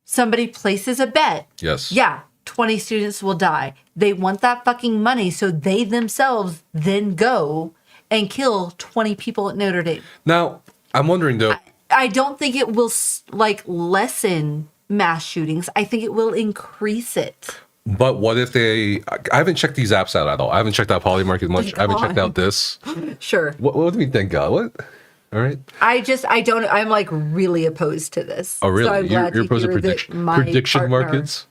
Somebody places a bet. Yes. Yeah, 20 students will die. They want that fucking money, so they themselves then go and kill 20 people at Notre Dame. Now, I'm wondering though. I don't think it will lessen mass shootings. I think it will increase it. But what if I haven't checked these apps out at all. I haven't checked out Polymarket much. Thank I haven't checked God. out this. Sure. What do you think, God? What? All right. I'm like really opposed to this. Oh, really? So I'm glad You're opposed to hear that my prediction partner- markets?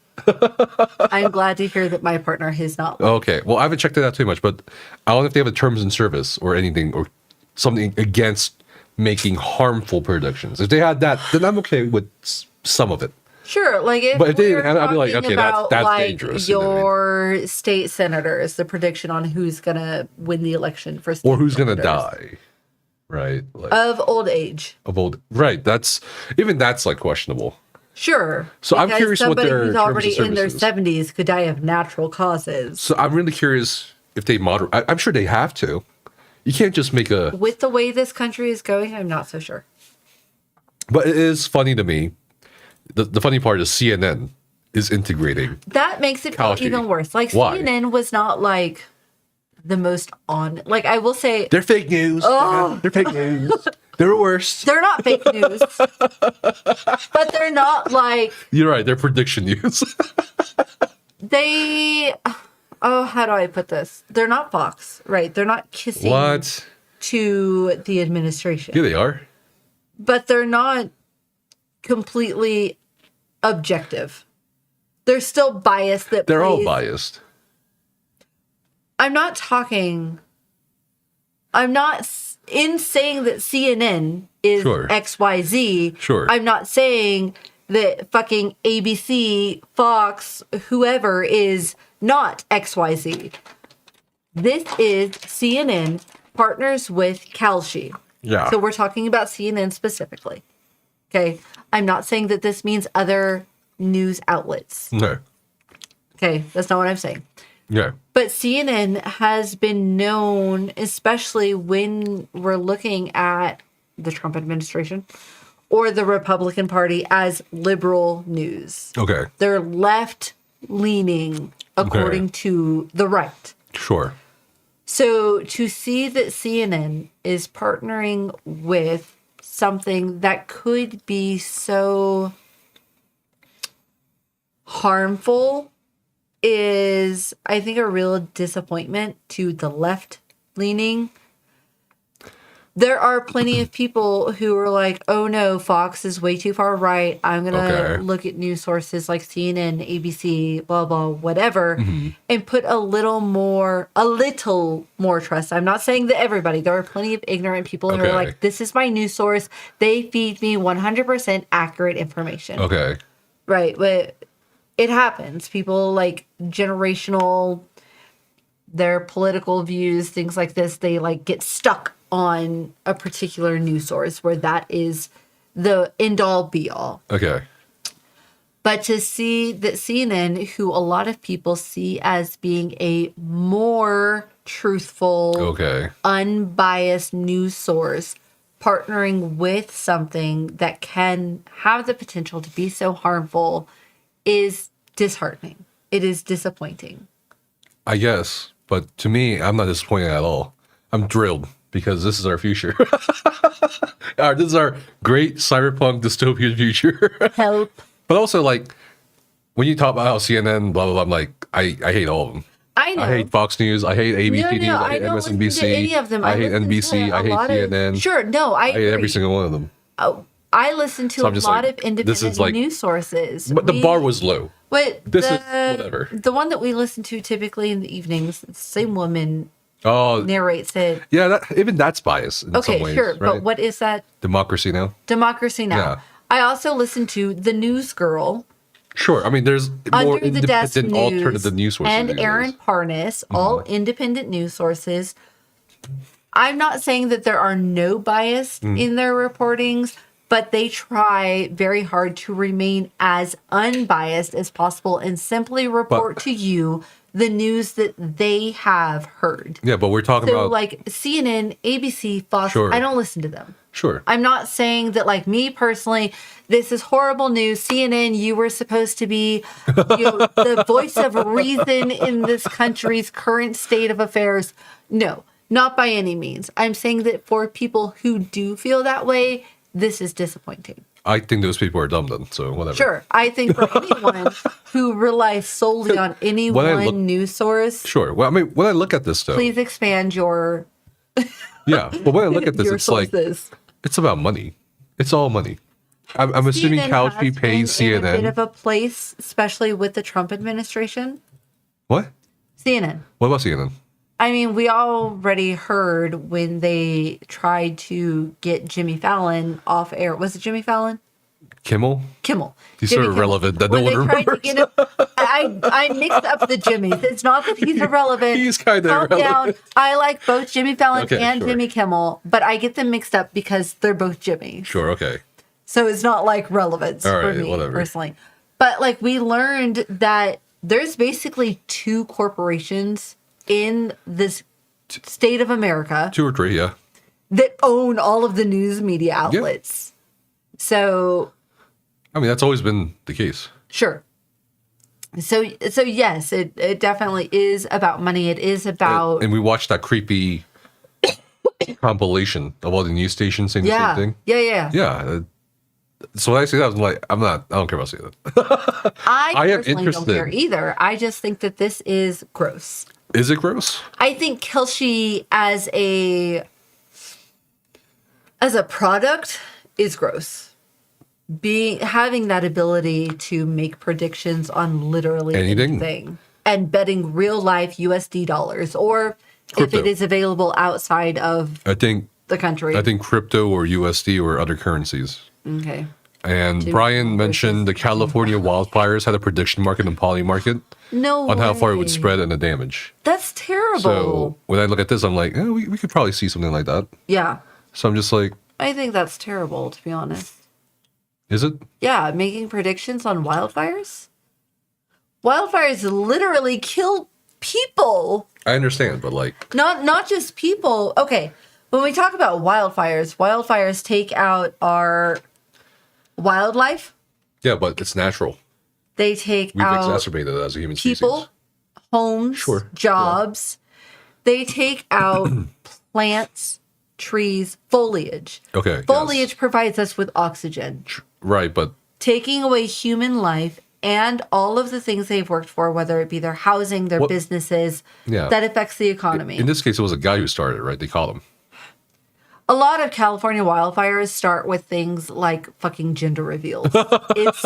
I'm glad to hear that my partner has not. Okay. Well, I haven't checked it out too much, but I don't know if they have a terms and service or anything or something against making harmful predictions. If they had that, then I'm okay with some of it. Sure, like if, But if they we're didn't have it, I'd be like, talking okay, that's about, like, dangerous, you know what I mean? your state senators, the prediction on who's gonna win the election for state Or who's gonna senators die, right? Like of old age. of old, right? That's like questionable. Sure. So I'm because curious what somebody their who's terms of already in their service is. 70s could die of natural causes. So I'm really curious if they moderate. I'm sure they have to. You can't just make a. With the way this country is going, I'm not so sure. But it is funny to me. The funny part is CNN is integrating. That makes it feel Kalashi. even worse. Like Why? CNN was not like the most on. Like I will say, They're fake news. They're fake news. They're the worst. they're not fake news, but they're not like You're right. They're prediction news. they. Oh, how do I put this? They're not Fox, right? They're not kissing What? to the administration, Yeah, they are. but they're not completely objective. They're still biased. That They're all plays- biased. I'm not in saying that CNN is Sure. XYZ. Sure. I'm not saying that fucking ABC, Fox, whoever is not XYZ. This is CNN partners with Kalashi. Yeah. So we're talking about CNN specifically. Okay. I'm not saying that this means other news outlets. No. Okay. That's not what I'm saying. Yeah. But CNN has been known, especially when we're looking at the Trump administration or the Republican Party, as liberal news. Okay. They're left leaning according to the right. Sure. So to see that CNN is partnering with something that could be so harmful is, I think, a real disappointment to the left leaning. There are plenty of people who are like, oh no, Fox is way too far right. I'm going to Okay. look at news sources like CNN, ABC, blah, blah, whatever, and put a little more trust. I'm not saying that everybody, there are plenty of ignorant people who are Okay. like, this is my news source. They feed me 100% accurate information. Okay. Right. But it happens. People like generational, their political views, things like this, they like get stuck on a particular news source where that is the end all be all. Okay. But to see that CNN, who a lot of people see as being a more truthful, Okay. unbiased news source, partnering with something that can have the potential to be so harmful is disheartening. It is disappointing. I guess. But to me, I'm not disappointed at all. I'm thrilled because this is our future. This is our great cyberpunk dystopian future. Help. But also, like, when you talk about how CNN, blah, blah, blah, I'm like, I hate all of them. I know. I hate Fox News. I hate ABC News. I hate don't listen MSNBC. to any of them. I hate listen to NBC. I a hate lot of- CNN. Sure, no, I I hate every agree. single one of them. I listen to So a I'm just lot like, of independent this is like- news sources. But the bar was low. But This is whatever. The one that we listen to typically in the evenings, the same woman Oh, narrates it. yeah, even that's biased in Okay, some ways. sure. right? But what is that? Democracy Now? Democracy Now. Yeah. I also listen to The News Girl, Sure. I mean, there's more Under the Desk independent News, alternative news sources. and these days. Aaron Parnas, all independent news sources. I'm not saying that there are no bias in their reportings, but they try very hard to remain as unbiased as possible and simply report to you the news that they have heard. Yeah, but we're talking So, about like CNN, ABC, Fox, Sure. I don't listen to them. sure. I'm not saying that, like, me personally, this is horrible news. CNN, you were supposed to be the voice of reason in this country's current state of affairs. No, not by any means. I'm saying that for people who do feel that way, this is disappointing. I think those people are dumb then, so whatever. Sure. I think for anyone who relies solely on any When I one look- news source, Sure. Well, I mean, when I look at this though, please expand your yeah. But when I look at this, your it's like sources. it's about money. It's all money. I'm assuming CNN Kalashi has pays been in a bit CNN. of a place, especially with the Trump administration. What? CNN. What about CNN? I mean, we already heard when they tried to get Jimmy Fallon off air. Was it Jimmy Fallon? Kimmel? Kimmel. He's Jimmy so Kimmel. irrelevant that Where no one they tried to remembers. get him- I mixed up the Jimmys. It's not that he's irrelevant. He's kinda Calm down. irrelevant. I like both Jimmy Fallon Okay, and sure. Jimmy Kimmel, but I get them mixed up because they're both Jimmys. Sure, okay. So it's not like relevance All for right, me whatever. personally. But like we learned that there's basically 2 corporations in this state of America 2 or 3, yeah. that own all of the news media outlets. So I mean, that's always been the case. sure. So yes, it definitely is about money. It is about And we watched that creepy compilation of all the news stations saying the same thing. Yeah. Yeah. So when I say that, I'm like, I don't care about saying that. I I am personally don't care interested. either. I just think that this is gross. Is it gross? I think Kelsey as a product is gross. Having that ability to make predictions on literally Anything. anything and betting real life USD dollars, or Crypto. if it is available outside of I think the country. crypto or USD or other currencies. Okay. And Jimmy Brian Kimmel mentioned the versus- California wildfires had a prediction market and poly market No on how far it would way. spread and the damage. That's terrible. So when I look at this, I'm like, we could probably see something like that. Yeah. So I'm just like, I think that's terrible, to be honest. is it? Yeah, making predictions on wildfires? Wildfires literally kill people. I understand, but like, Not just people. Okay, when we talk about wildfires take out our wildlife. yeah, but it's natural. They take We've out exacerbated it as a human people, species. homes, Sure, jobs. They take out plants, trees, foliage. Okay. yes. Foliage provides us with oxygen. Right, but Taking away human life and all of the things they've worked for, whether it be their housing, their What- businesses, Yeah. that affects the economy. in this case, it was a guy who started it, right? They called him. A lot of California wildfires start with things like fucking gender reveals. It's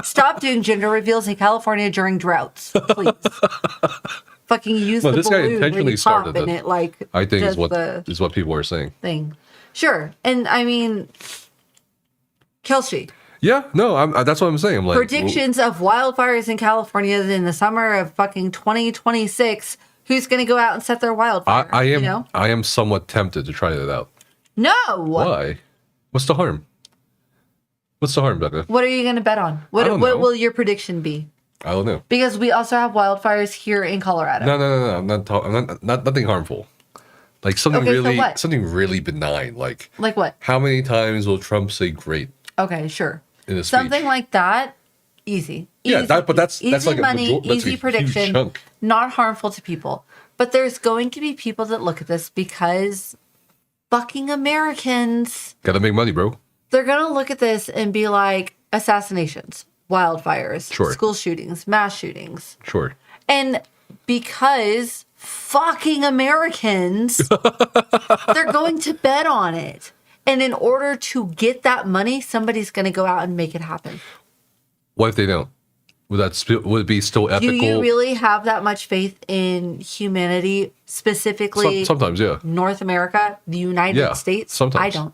stop doing gender reveals in California during droughts, please. Fucking use Well, the this guy balloon when intentionally you pop started and it. it like I think does is the what people are saying. thing. Sure, and I mean, Kelsey. Yeah, no, that's what I'm saying. I'm like, Predictions of wildfires in California in the summer of fucking 2026. Who's going to go out and set their wildfire? I am You know? I am somewhat tempted to try that out. No. Why? What's the harm? What's the harm, Becca? What are you going to bet on? What don't what know. will your prediction be? I don't know. Because we also have wildfires here in Colorado. No. I'm not nothing harmful. Like something Okay, so really what? something really benign. Like Like what? how many times will Trump say "great" Okay, sure. in a speech? Something like that. Easy. Yeah, Easy. but that's easy like money, that's a easy huge prediction, chunk. not harmful to people. But there's going to be people that look at this because fucking Americans, Gotta make money, bro. they're going to look at this and be like assassinations, wildfires, Sure. school shootings, mass shootings. Sure. And because fucking Americans, they're going to bet on it. And in order to get that money, somebody's going to go out and make it happen. What if they don't? Would would it be still ethical? Do you really have that much faith in humanity, specifically Sometimes, yeah. North America, the United Yeah, States? sometimes. I don't.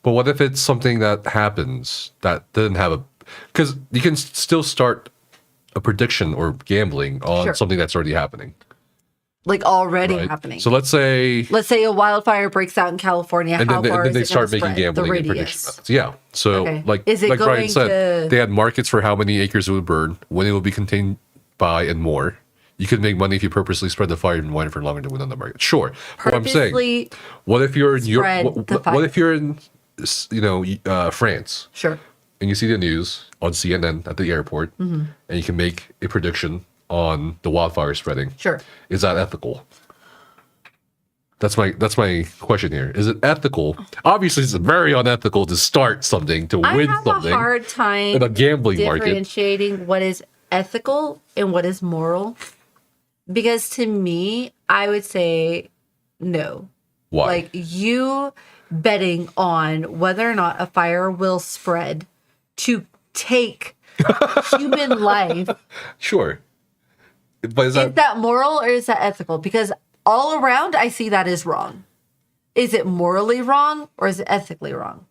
But what if it's something that happens that doesn't have a... Because you can still start a prediction or gambling on Sure. something that's already happening. Like already Right? happening. So let's say... Let's say a wildfire breaks out in California. And How then, far then is they it start gonna making spread? gambling The and prediction radius. methods. Yeah. So Okay. like Is it like Brian going said, to- they had markets for how many acres it would burn, when it would be contained by, and more. You could make money if you purposely spread the fire and wind it for longer than within the market. Sure. What I'm saying, Purposely what if you're in spread Europe? the What fire. if you're in, France, Sure. and you see the news on CNN at the airport, Mm-hmm. and you can make a prediction on the wildfire spreading? Sure. Is that ethical? That's my question here. Is it ethical? Obviously, it's very unethical to start something to I win have something a hard time in a gambling market. differentiating what is ethical and what is moral. Because to me, I would say no. Why? Like you betting on whether or not a fire will spread to take human life. Sure, but is Is that moral or is that ethical? Because all around, I see that as wrong. Is it morally wrong or is it ethically wrong?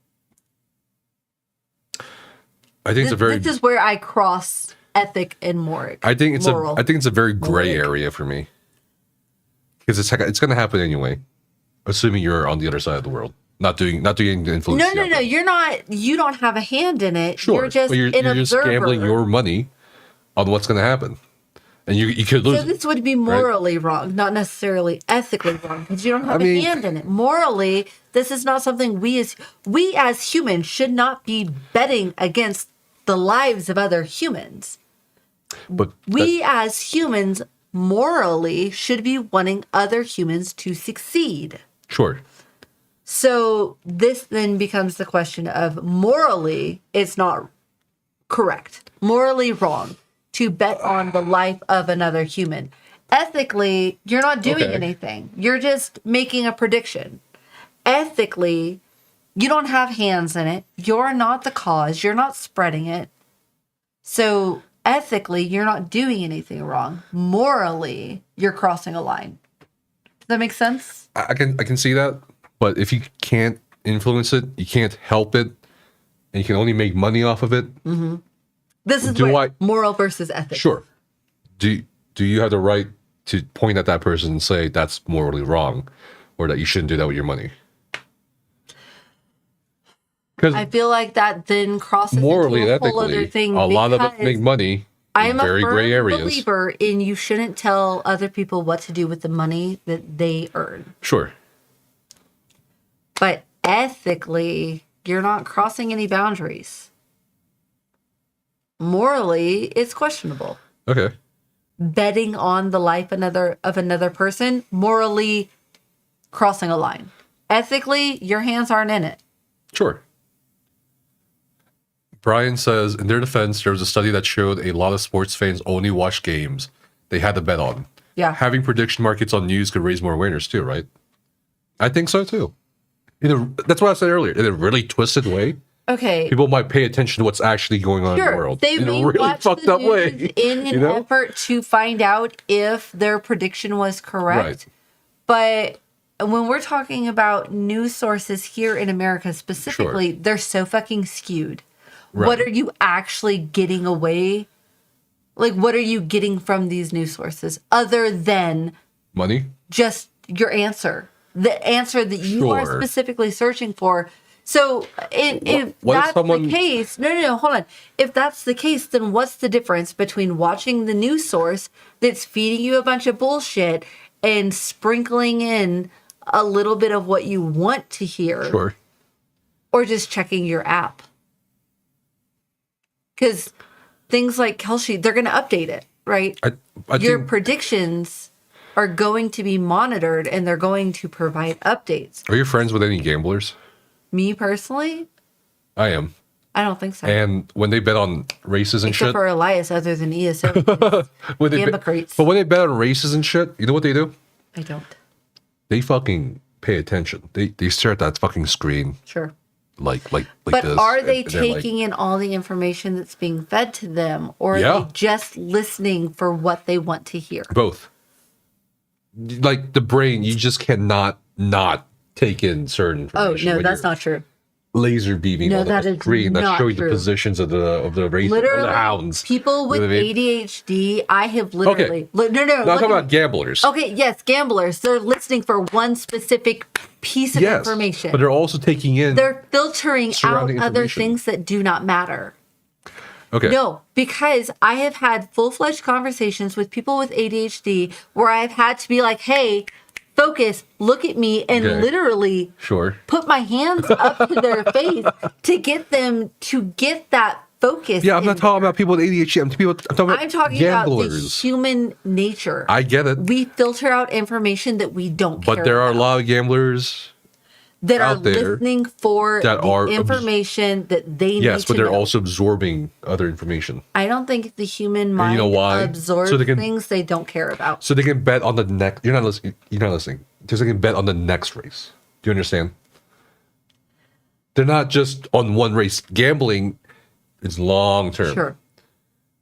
I think it's a very. This is where I cross ethic and moral. I think it's moral. a. I think it's a very gray Moral. area for me. Because it's going to happen anyway, assuming you're on the other side of the world, not doing the influence. No. You're not. You don't have a hand in it. Sure, You're just but you're an just observer. gambling your money on what's going to happen, and you could lose. So this would be morally wrong, not necessarily ethically wrong, because you don't have mean- a hand in it. Morally, this is not something we as humans should not be betting against the lives of other humans. But We as humans morally should be wanting other humans to succeed. sure. So this then becomes the question of morally, it's not correct, morally wrong to bet on the life of another human. Ethically, you're not doing Okay. anything. You're just making a prediction. Ethically, you don't have hands in it. You're not the cause. You're not spreading it. So ethically, you're not doing anything wrong. Morally, you're crossing a line. Does that make sense? I can see that, but if you can't influence it, you can't help it, and you can only make money off of it. This is Do where I- moral versus ethics. Sure. Do you have the right to point at that person and say that's morally wrong, or that you shouldn't do that with your money? Because I feel like that then crosses morally into and a whole other ethically, thing. a lot of us because make money I in am very a gray firm areas. believer in you shouldn't tell other people what to do with the money that they earn. Sure. But ethically, you're not crossing any boundaries. Morally, it's questionable. Okay. Betting on the life of another person, morally crossing a line. Ethically, your hands aren't in it. Sure. Brian says, in their defense, there was a study that showed a lot of sports fans only watch games they had to bet on. Yeah. Having prediction markets on news could raise more awareness too, right? I think so too. That's what I said earlier. In a really twisted way, Okay. people might pay attention to what's actually going on in the world. They in a may really watch fucked the up way. news in an you know? effort to find out if their prediction was correct. Right. But when we're talking about news sources here in America specifically, they're so fucking skewed. Right. What are you actually getting away? Like, what are you getting from these news sources other than Money? just your answer? The answer that you are Sure. specifically searching for. So if what if that's someone- the case, no, hold on. If that's the case, then what's the difference between watching the news source that's feeding you a bunch of bullshit and sprinkling in a little bit of what you want to hear, Sure. or just checking your app? Because things like Kelshi, they're going to update it, right? I Your think, predictions are going to be monitored and they're going to provide updates. are you friends with any gamblers? Me personally, I am. I don't think so. And when they bet on races and Except shit, for Elias, other than ESO. when they Gamba bet, crates. but when they bet on races and shit, you know what they do? I don't. They fucking pay attention. They stare at that fucking screen Sure. like But this. are they and they're like, taking in all the information that's being fed to them, or are Yeah. they just listening for what they want to hear? both? Like the brain, you just cannot not take in certain Oh, information. no, when that's you're not true. laser beaming No, on that the is screen that's not showing true. the positions of the races, or Literally, the hounds. people with You know what I mean? ADHD, I have literally... No, Now I'm look talking at about me. gamblers. Okay, yes, gamblers. They're listening for one specific piece of Yes, information. but they're also taking in. They're filtering out surrounding other information. things that do not matter. Okay. No, because I have had full-fledged conversations with people with ADHD where I've had to be like, hey, focus, look at me, and Okay. literally Sure. put my hands up to their face to get them to get that focus. Yeah, I'm not in talking there. about people with ADHD. I'm talking about I'm talking about the gamblers. human nature. I get it. We filter out information that we don't care But there are a about, lot of gamblers. that are out there listening for that the are information that they Yes, need but to they're know. also absorbing other information. I don't think the human you mind know why? absorbs So they can- things they don't care about. So they can bet on the next. You're not listening. You're not listening. Because they can bet on the next race. Do you understand? They're not just on one race. Gambling is long term, Sure.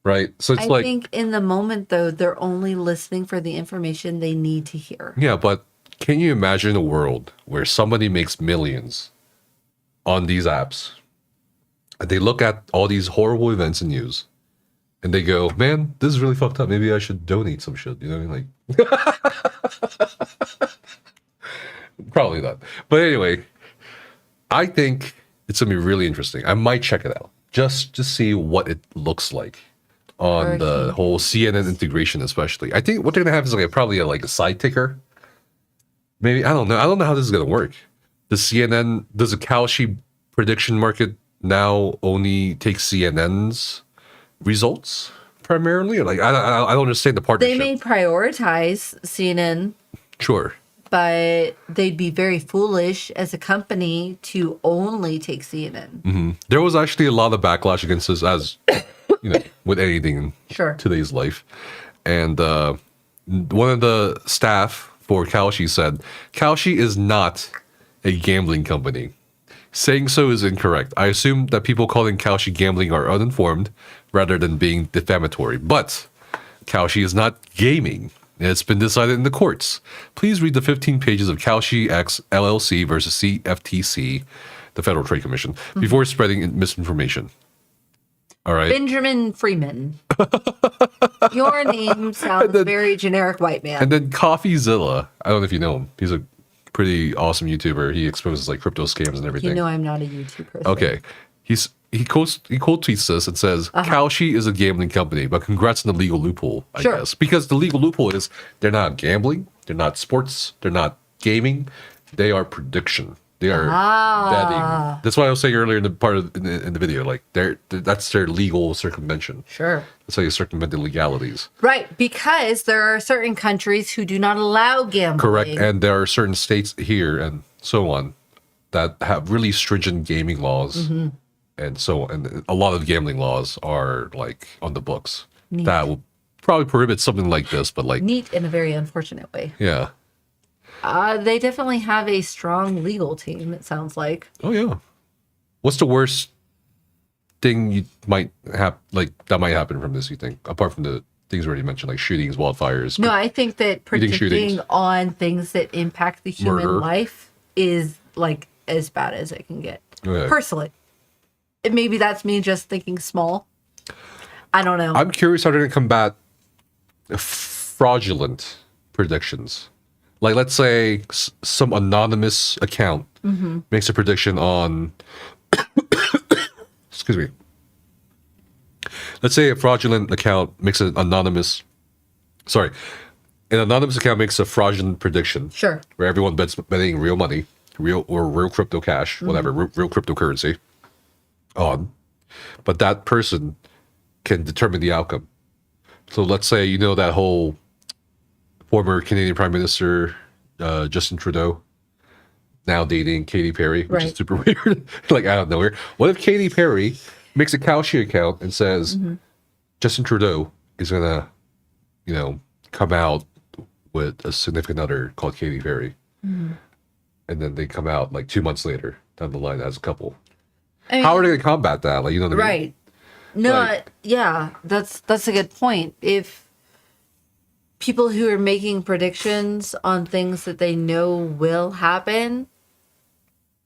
right? So it's I like, think in the moment, though, they're only listening for the information they need to hear. yeah, but can you imagine a world where somebody makes millions on these apps And they look at all these horrible events in news, and they go, "Man, this is really fucked up. Maybe I should donate some shit." You know what I mean? Like, probably not. But anyway, I think it's gonna be really interesting. I might check it out just to see what it looks like on the whole CNN integration, especially. I think what they're gonna have is like probably a side ticker. Maybe I don't know. I don't know how this is gonna work. Does the Kalshi prediction market now only take CNN's results primarily? Like I don't understand the partnership. They may prioritize CNN. Sure. But they'd be very foolish as a company to only take CNN. There was actually a lot of backlash against this, as with anything in today's life. And one of the staff for Kalshi said, Kalshi is not a gambling company. Saying so is incorrect. I assume that people calling Kalshi gambling are uninformed rather than being defamatory. But Kalshi is not gaming. It's been decided in the courts. Please read the 15 pages of Kalshi X LLC versus CFTC, the Federal Trade Commission, before spreading misinformation. All right. Benjamin Freeman. Your name sounds very generic white man. And then CoffeeZilla. I don't know if you know him. He's a pretty awesome YouTuber. He exposes like crypto scams and everything. You know I'm not a YouTube person. Okay. He quote tweets this and says, Kalshi is a gambling company, but congrats on the legal loophole, I guess. Because the legal loophole is they're not gambling, they're not sports, they're not gaming, they are prediction. They are betting. That's why I was saying earlier in the part of in the video, like that's their legal circumvention. Sure. That's how you circumvent the legalities. Right, because there are certain countries who do not allow gambling. Correct, and there are certain states here and so on that have really stringent gaming laws. And so, and a lot of gambling laws are like on the books. Neat. That will probably prohibit something like this, but like neat in a very unfortunate way. Yeah. They definitely have a strong legal team. It sounds like. Oh yeah. What's the worst thing you might have that might happen from this? You think, apart from the things we already mentioned, like shootings, wildfires? No, I think that predicting on things that impact the human life is like as bad as it can get. Okay. Personally. Maybe that's me just thinking small. I don't know. I'm curious how they're going to combat fraudulent predictions. Like, let's say some anonymous account makes a prediction on... excuse me. Let's say a fraudulent account makes an anonymous... Sorry. An anonymous account makes a fraudulent prediction. Sure. Where everyone betting real money, real crypto cash, whatever, real cryptocurrency. On, but that person can determine the outcome. So let's say that whole former Canadian Prime Minister Justin Trudeau now dating Katy Perry, which is super weird, like out of nowhere. What if Katy Perry makes a Kalshi account and says Justin Trudeau is gonna, come out with a significant other called Katy Perry, and then they come out like 2 months later down the line as a couple. I mean, how are they going to combat that? Like, you know what I mean? Right. No, yeah, that's a good point. If people who are making predictions on things that they know will happen,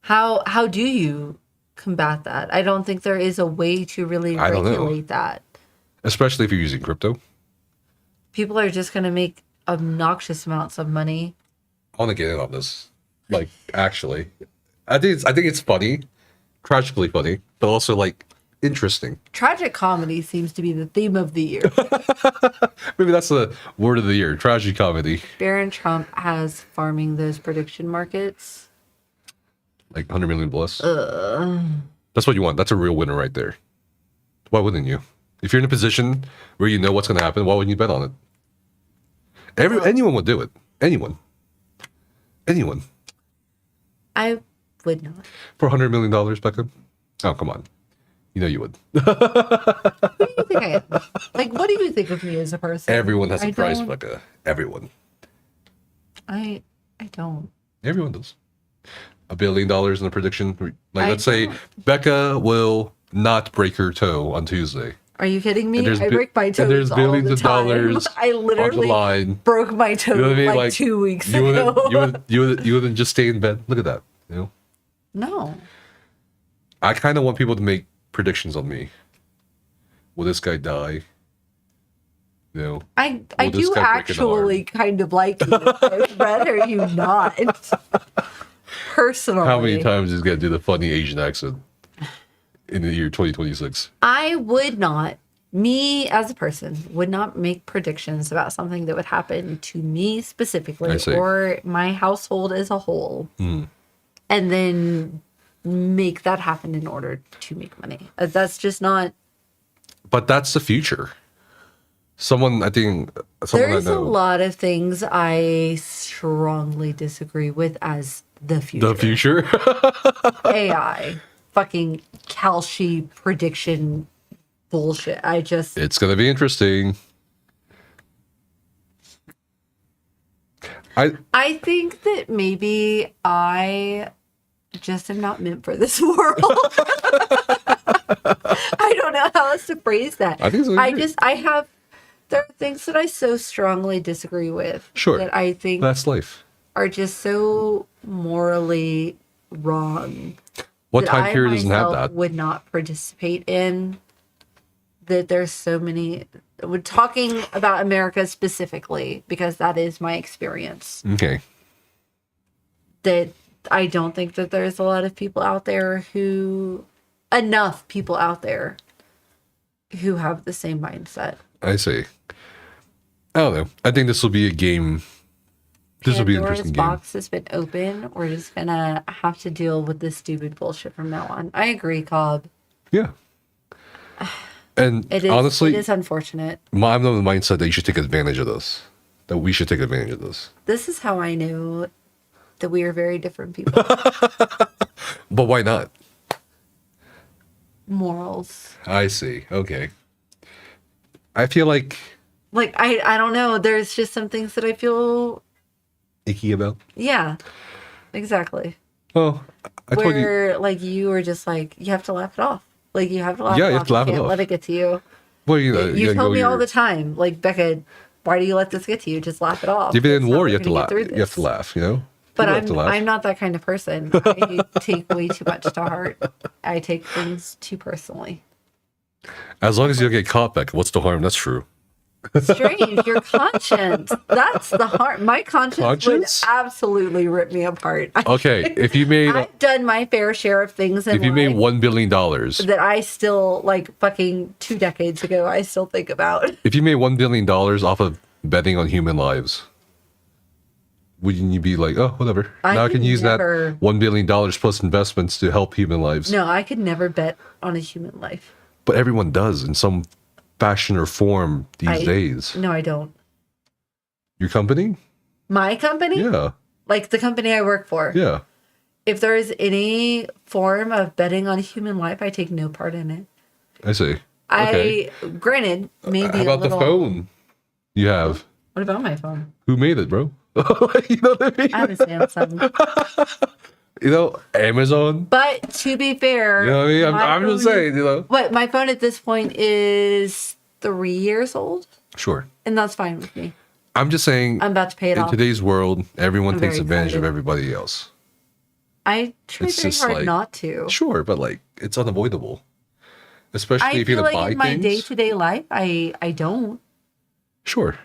how do you combat that? I don't think there is a way to really regulate that. Especially if you're using crypto. People are just going to make obnoxious amounts of money. I want to get in on this. Like, actually, I think it's funny. Tragically funny, but also like interesting. Tragic comedy seems to be the theme of the year. Maybe that's the word of the year, tragic comedy. Barron Trump has farming those prediction markets. Like 100 million plus. That's what you want. That's a real winner right there. Why wouldn't you? If you're in a position where you know what's going to happen, why wouldn't you bet on it? Anyone would do it. Anyone. I would not. For $100 million, Becka? Oh, come on. You know you would. Who do you think I am? Like, what do you think of me as a person? Everyone has a price, Becka. Everyone. I don't. Everyone does. $1 billion in a prediction. Like, let's say Becka will not break her toe on Tuesday. Are you kidding me? I break my toes. And there's billions all the of dollars. I literally on the line. broke my toe like 2 weeks ago. You wouldn't just stay in bed. Look at that. No. I kind of want people to make predictions on me. Will this guy die? You know, I will this do guy break an arm? actually kind of like you. I'd rather you not. Personally. How many times is he gonna do the funny Asian accent in the year 2026? I would not, me as a person, would not make predictions about something that would happen to me I specifically see. or my household as a whole, and then make that happen in order to make money. That's just not. But that's the future. Someone I There's a know. lot of things I strongly disagree with as the future. The future. AI, fucking Kalshi prediction bullshit. It's gonna be interesting. I think that maybe I just am not meant for this world. I don't know how else to phrase that. I think so. There are things that I so strongly disagree with. Sure. That I think That's life. are just so morally wrong. What that time period I doesn't have myself that? would not participate in. That there's so many. We're talking about America specifically because that is my experience. Okay. That I don't think that there's a lot of people out there enough people out there who have the same mindset. I see. I don't know. I think this will be a game. This will be an Pandora's interesting game. box has been open. We're just gonna have to deal with this stupid bullshit from now on. I agree, Cobb. Yeah. And It is honestly, it is unfortunate. I'm of the mindset that you should take advantage of this. That we should take advantage of this. This is how I know that we are very different people. But why not? Morals. I see. Okay. I feel like Like I don't know. There's just some things that I feel. icky about. Yeah. Exactly. Well, I told you. Where like you were just like you have to laugh it off. Like you have to laugh Yeah, it you off. have to laugh it can't off. let it get to you. Well, You gotta tell go me all your- the time, like Becca, why do you let this get to you? Just laugh it off. Even in It's not war, you we're have to gonna laugh. get through You have this. to laugh. You know. But People have to laugh. I'm not that kind of person. I take way too much to heart. I take things too personally. As long as you don't get caught, Becca, what's the harm? That's true. Strange, your conscience. That's the heart. My conscience, Conscience? would absolutely rip me apart. Okay, if you made I've done my fair share of things in if you made life $1 billion, that I still like fucking 2 decades ago. I still think about. if you made $1 billion off of betting on human lives, wouldn't you be like, oh, whatever? I Now I could can use never- that $1 billion plus investments to help human lives. No, I could never bet on a human life. But everyone does in some fashion or form these days. No, I don't. Your company? My company? Yeah. Like the company I work for. Yeah. If there is any form of betting on human life, I take no part in it. I see. Okay. Granted, maybe How about a little. the phone you have? What about my phone? Who made it, bro? You know what I mean? I have a Samsung. You know, Amazon. But to be fair, You know what I mean? my I'm just phone- saying, you know. What my phone at this point is 3 years old, Sure. and that's fine with me. I'm just saying, I'm about to pay it in off. today's world, everyone I'm takes very advantage of excited. everybody else. I try It's very just hard like- not to. Sure, but like, it's unavoidable. Especially I if you're feel going to like buy in my things. day-to-day life, I don't. Sure.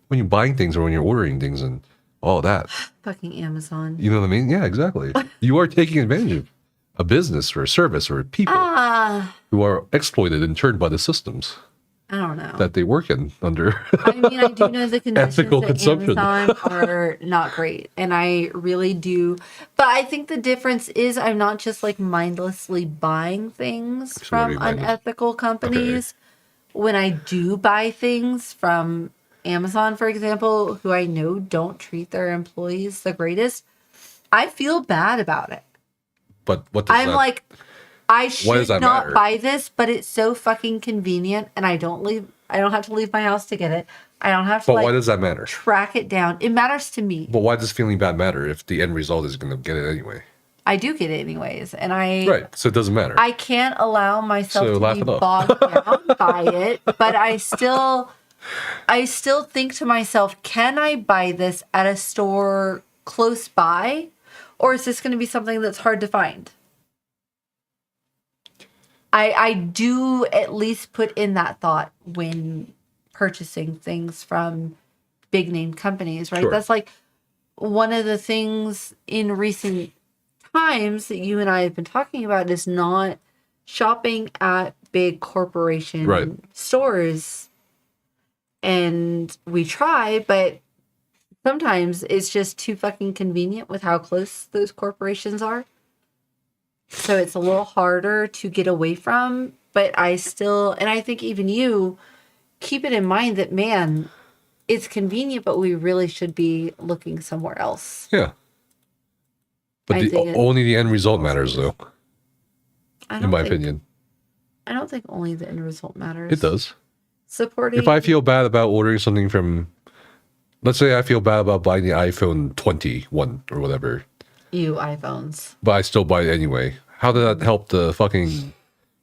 When you're buying things or when you're ordering things and all that. Fucking Amazon. You know what I mean? Yeah, exactly. You are taking advantage of a business or a service or people who are exploited and turned by the systems I don't know. that they work in under. I mean, I do know the conditions Ethical at consumption. Amazon are not great, and I really do. But I think the difference is I'm not just like mindlessly buying things what do from you mean? unethical companies. When I do buy things from Amazon, for example, who I know don't treat their employees the greatest, I feel bad about it. But what does I'm that, like, I does should that not matter? buy this, but it's so fucking convenient, and I don't have to leave my house to get it. I don't have to but why like does that matter? track it down. It matters to me. But why does feeling bad matter if the end result is going to get it anyway? I do get it anyways, and I Right. So it doesn't matter. I can't allow myself So to laugh be it off. bogged down by it, but I still think to myself, can I buy this at a store close by, or is this going to be something that's hard to find? I do at least put in that thought when purchasing things from big name companies, right? Sure. That's like one of the things in recent times that you and I have been talking about is not shopping at big corporation Right. stores. And we try, but sometimes it's just too fucking convenient with how close those corporations are. So it's a little harder to get away from, but I still, and I think even you, keep it in mind that, man, it's convenient, but we really should be looking somewhere else. Yeah. But I think only the end result matters, though, in my opinion. I don't think only the end result matters. It does. Supporting. If I feel bad about ordering something from, let's say I feel bad about buying the iPhone 21 or whatever, you iPhones. but I still buy it anyway. How did that help the fucking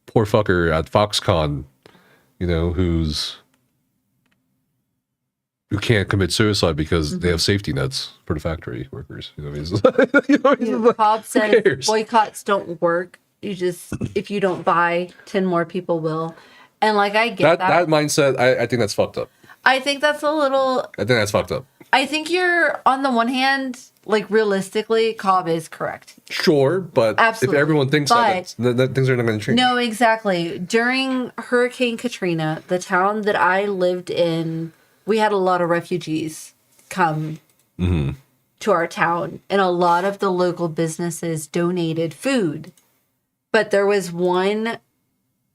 poor fucker at Foxconn, you know, who can't commit suicide because they have safety nets for the factory workers? You know what I mean? You know what I mean? Bob Who said cares? boycotts don't work. You just, if you don't buy, 10 more people will. And like, I get That mindset, I think that's fucked up. I think that's a little, I think that's fucked up. I think you're, on the one hand, like realistically, Cobb is correct. Sure, but Absolutely. if everyone thinks that, things are not going to change. No, exactly. During Hurricane Katrina, the town that I lived in, we had a lot of refugees come to our town, and a lot of the local businesses donated food. But there was one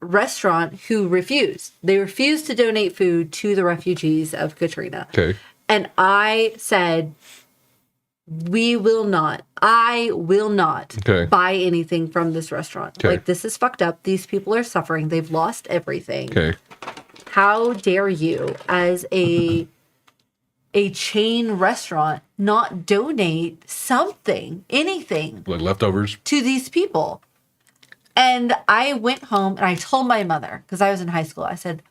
restaurant who refused. They refused to donate food to the refugees of Katrina. Okay. And I said, I will not buy anything from this restaurant. Okay. Like, this is fucked up. These people are suffering. They've lost everything. Okay. How dare you, as a chain restaurant, not donate something, anything, Like leftovers. to these people? And I went home and I told my mother, because I was in high school, I said,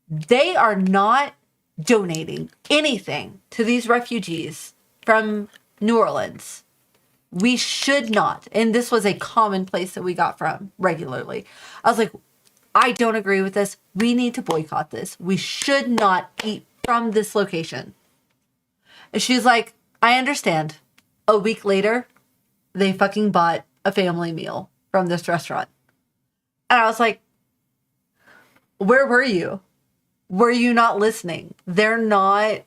they are not donating anything to these refugees from New Orleans. We should not. And this was a commonplace that we got from regularly. I was like, I don't agree with this. We need to boycott this. We should not eat from this location. And she's like, I understand. A week later, they fucking bought a family meal from this restaurant. And I was like, where were you? Were you not listening? They're not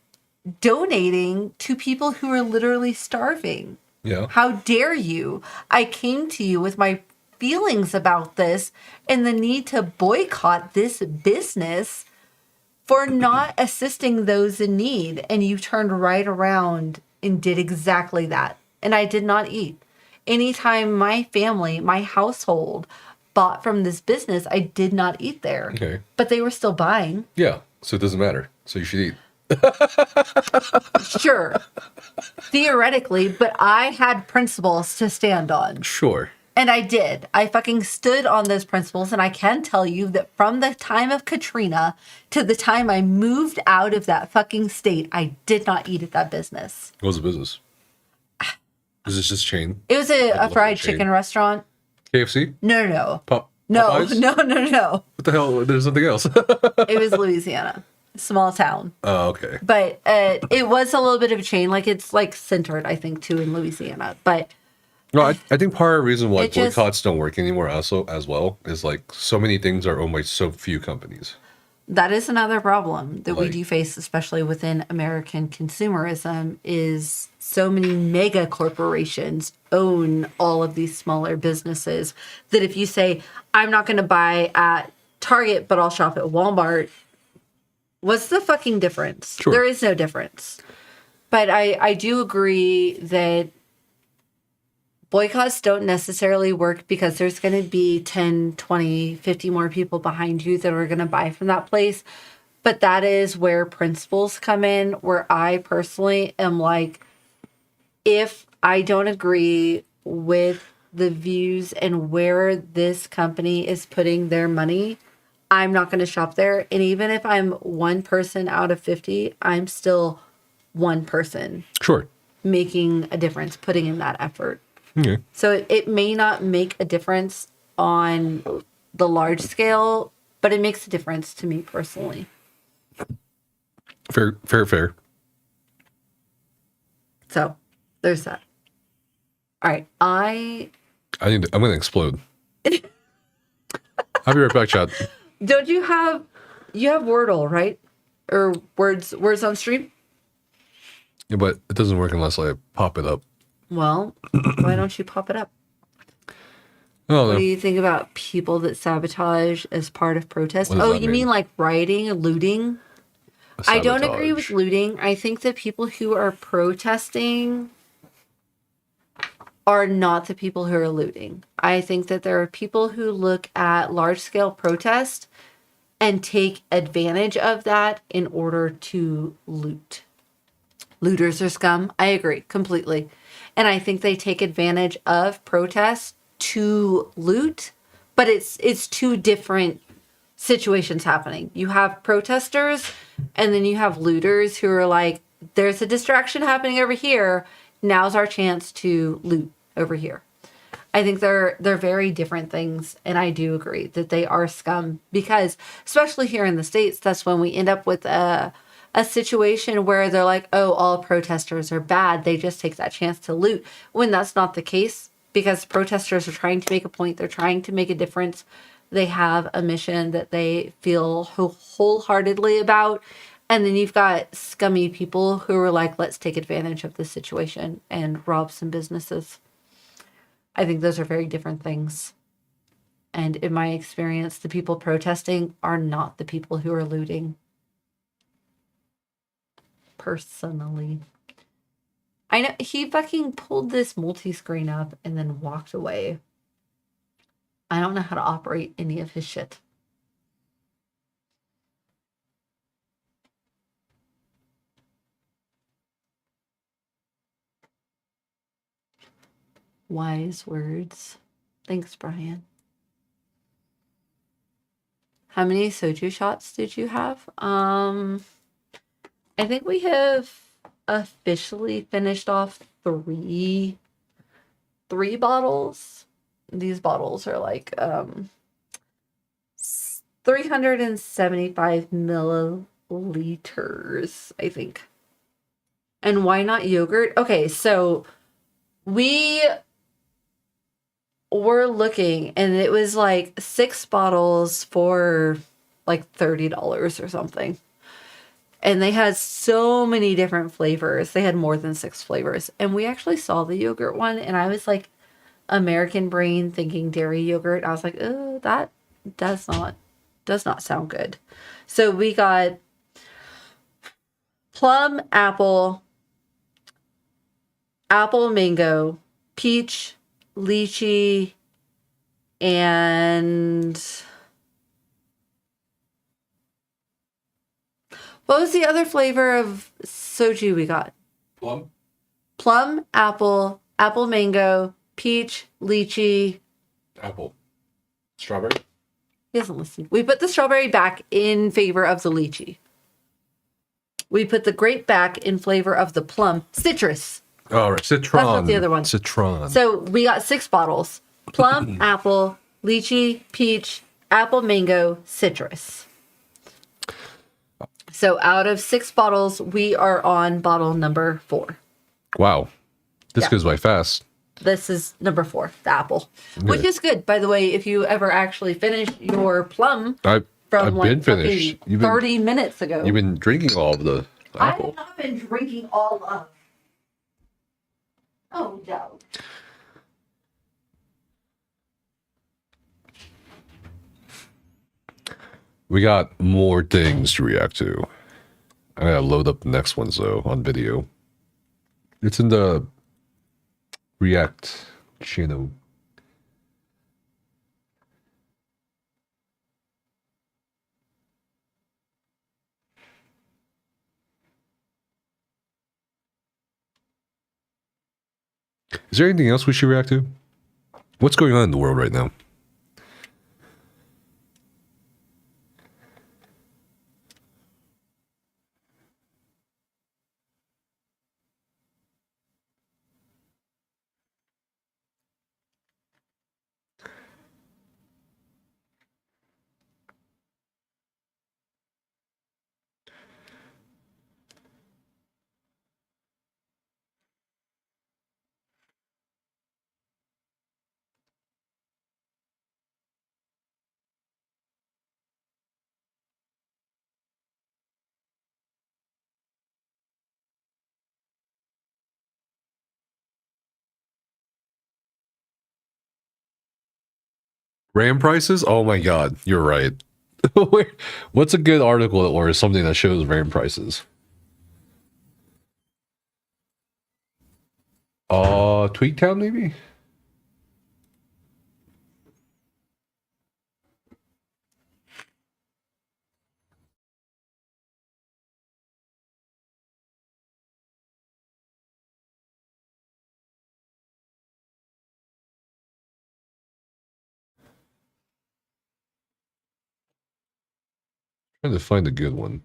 donating to people who are literally starving. Yeah. How dare you? I came to you with my feelings about this and the need to boycott this business for not assisting those in need. And you turned right around and did exactly that. And I did not eat. Anytime my family, my household bought from this business, I did not eat there. Okay. But they were still buying. Yeah. So it doesn't matter. So you should eat. Sure. Theoretically, but I had principles to stand on. Sure. And I did. I fucking stood on those principles. And I can tell you that from the time of Katrina to the time I moved out of that fucking state, I did not eat at that business. What was the business? Is this just chain? It was a fried chain. chicken restaurant. KFC? No. Popeyes? No. What the hell? There's something else. It was Louisiana. Small town. Oh, okay. But it was a little bit of a chain. Like, it's like centered, I think, too, in Louisiana. But No, I think part of the reason why It just- boycotts don't work anymore also as well is like so many things are owned by so few companies. that is another problem that we Like- do face, especially within American consumerism, is so many mega corporations own all of these smaller businesses that if you say, I'm not going to buy at Target, but I'll shop at Walmart, what's the fucking difference? Sure. There is no difference. But I do agree that boycotts don't necessarily work because there's going to be 10, 20, 50 more people behind you that are going to buy from that place. But that is where principles come in, where I personally am like, if I don't agree with the views and where this company is putting their money, I'm not going to shop there. And even if I'm one person out of 50, I'm still one person Sure. making a difference, putting in that effort. Okay. So it may not make a difference on the large scale, but it makes a difference to me personally. Fair. So there's that. All right, I'm gonna explode. I'll be right back, chat. don't you have Wordle, right? Or words on stream? Yeah, but it doesn't work unless I pop it up. Well, why don't you pop it up? Oh, What no. do you think about people that sabotage as part of protest? What does Oh, that you mean? mean like rioting and looting? I don't agree with Sabotage. looting. I think that people who are protesting are not the people who are looting. I think that there are people who look at large scale protest and take advantage of that in order to loot. Looters are scum. I agree completely. And I think they take advantage of protests to loot, but it's two different situations happening. You have protesters and then you have looters who are like, there's a distraction happening over here. Now's our chance to loot over here. I think they're very different things, and I do agree that they are scum because, especially here in the States, that's when we end up with a situation where they're like, oh, all protesters are bad. They just take that chance to loot, when that's not the case, because protesters are trying to make a point. They're trying to make a difference. They have a mission that they feel wholeheartedly about. And then you've got scummy people who are like, let's take advantage of this situation and rob some businesses. I think those are very different things. And in my experience, the people protesting are not the people who are looting. Personally. I know he fucking pulled this multi-screen up and then walked away. I don't know how to operate any of his shit. Wise words. Thanks, Brian. How many soju shots did you have? I think we have officially finished off three bottles. These bottles are like 375 milliliters, I think. And why not yogurt? Okay, so we were looking and it was like 6 bottles for like $30 or something. And they had so many different flavors. They had more than 6 flavors. And we actually saw the yogurt one and I was like, American brain thinking dairy yogurt. I was like, oh, that does not sound good. So we got plum, apple, mango, peach, lychee, and what was the other flavor of soju we got? Plum, apple, mango, peach, lychee. Apple. Strawberry? He doesn't listen. We put the strawberry back in favor of the lychee. We put the grape back in favor of the plum. Citrus. Oh, right. Citron. That's not the other one. Citron. So we got 6 bottles. Plum, apple, lychee, peach, apple, mango, citrus. So out of 6 bottles, we are on bottle number 4. Wow. This Yeah. goes by fast. This is number 4, the apple, which is good. By the way, if you ever actually finish your plum I've from like been finished. fucking 30 minutes ago. You've been drinking all of the I apple. have not been drinking all of. Oh, no. We got more things to react to. I gotta load up the next ones though on video. It's in the React channel. Is there anything else we should react to? What's going on in the world right now? RAM prices? Oh my god, you're right. What's a good article or something that shows RAM prices? Tweaktown maybe? Trying to find a good one.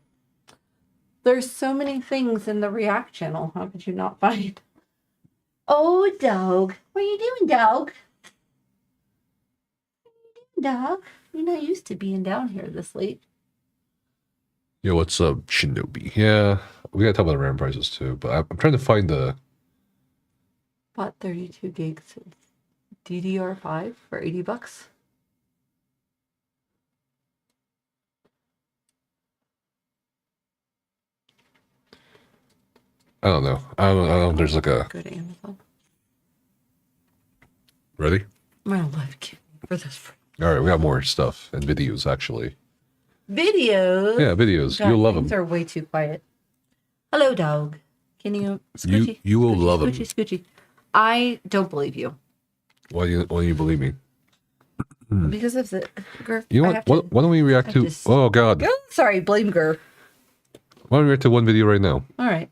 There's so many things in the React channel. How could you not find? Oh, dog. What are you doing, dog? What are you doing, dog? You're not used to being down here this late. Yo, what's up, Shinobi? Yeah, we gotta talk about the RAM prices too, but I'm trying to find the... Bought 32 gigs of DDR5 for $80. I don't know. I don't know if there's like a... Go to Amazon. Ready? My life kit for this. Alright, we got more stuff and videos, actually. Videos? Yeah, videos. God, You'll love things them. are way too quiet. Hello, dog. Can you... Scoochie, You will love them. Scoochie, Scoochie. I don't believe you. Why do you believe me? Because of the... You know what? Why don't we react to... Oh, God. Oh, sorry, blame Gur. Why don't we react to one video right now? All right.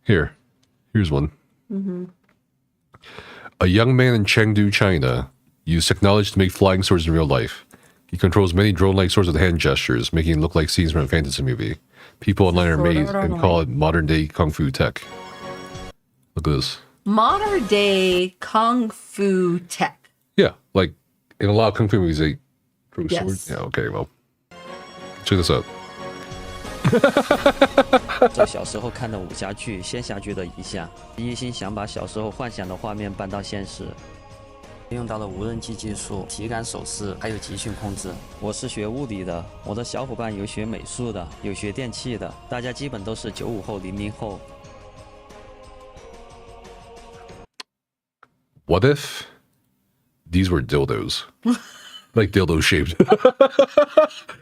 Here's one. A young man in Chengdu, China, used technology to make flying swords in real life. He controls many drone-like swords with hand gestures, making it look like scenes from a fantasy movie. People online are amazed and call it modern-day kung fu tech. Look at this. Modern day kung fu tech. Yeah, like in a lot of kung fu movies, they throw Yes. swords. Yeah, okay, well, check this out. 照小时候看的武侠剧、仙侠剧的遗像，一心想把小时候幻想的画面搬到现实。用到了无人机技术、体感手势，还有集群控制。我是学物理的，我的小伙伴有学美术的，有学电器的，大家基本都是95后、00后。What if these were dildos? Like dildo shaped.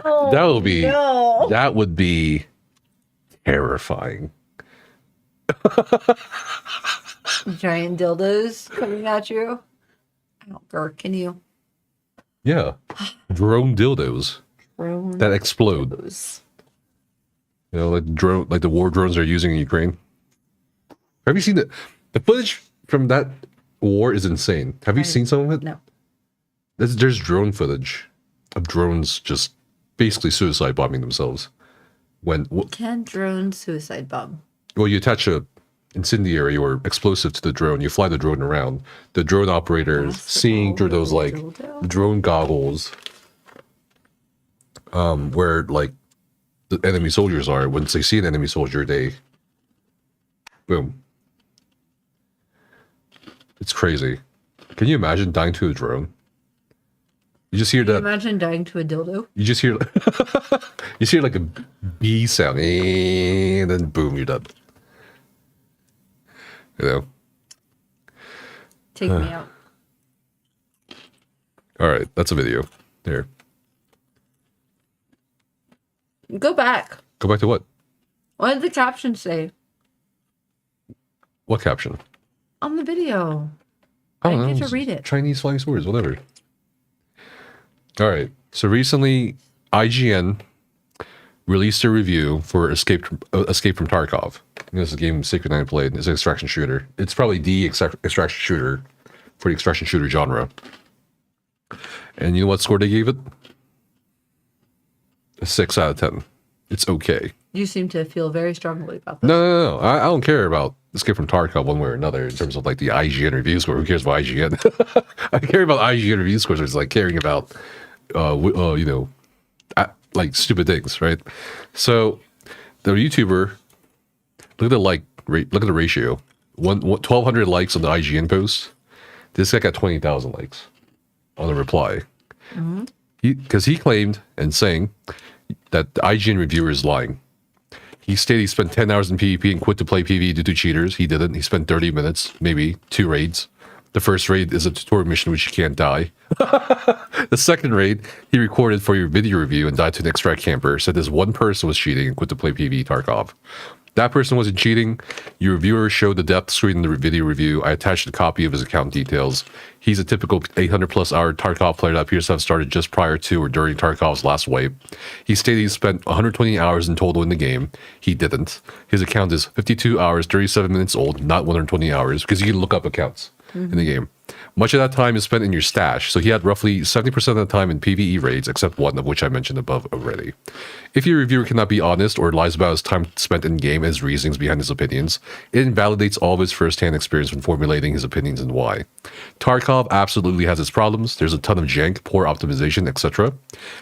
Oh, That would be no. that would be terrifying. Giant dildos coming at you. Oh, Gur, can you? Yeah. Drone dildos Drone that explode. dildos. You know, like the war drones they're using in Ukraine. Have you seen the footage from that war is insane. Have you seen some of it? No. There's drone footage of drones just basically suicide bombing themselves. Can drone suicide bomb? Well, you attach a incendiary or explosive to the drone, you fly the drone around. The drone operator is seeing through those like drone goggles, where like the enemy soldiers are. Once they see an enemy soldier, they boom. It's crazy. Can you imagine dying to a drone? You just hear that. Imagine dying to a dildo. You just hear, you hear like a bee sound, and then boom, you're done. You know. Take me out. All right, that's a video. There. Go back. Go back to what? What did the caption say? What caption? On the video. I I don't didn't know. get to read it. Chinese flying swords, whatever. All right. So recently, IGN released a review for Escape from Tarkov. This is a game Sacred Knight played. It's an extraction shooter. It's probably the extraction shooter for the extraction shooter genre. And you know what score they gave it? A 6 out of 10. It's okay. You seem to feel very strongly about this. No. I don't care about Escape from Tarkov one way or another in terms of like the IGN review score. Who cares about IGN? I care about IGN review scores. It's like caring about, you know, like stupid things, right? So the YouTuber, look at the look at the ratio. 1,200 likes on the IGN post. This guy got 20,000 likes on the reply. Because he claimed and saying that the IGN reviewer is lying. He stated he spent 10 hours in PvP and quit to play PvE due to cheaters. He didn't. He spent 30 minutes, maybe 2 raids, The first raid is a tutorial mission which you can't die. The second raid, he recorded for your video review and died to an extract camper. Said this one person was cheating and quit to play PvE Tarkov. That person wasn't cheating. Your reviewer showed the depth screen in the video review. I attached a copy of his account details. He's a typical 800 plus hour Tarkov player that appears to have started just prior to or during Tarkov's last wipe. He stated he spent 120 hours in total in the game. He didn't. His account is 52 hours, 37 minutes old, not 120 hours, because you can look up accounts in the game. Much of that time is spent in your stash, so he had roughly 70% of the time in PvE raids, except one of which I mentioned above already. If your reviewer cannot be honest or lies about his time spent in game and his reasonings behind his opinions, it invalidates all of his first-hand experience when formulating his opinions and why. Tarkov absolutely has its problems. There's a ton of jank, poor optimization, etc.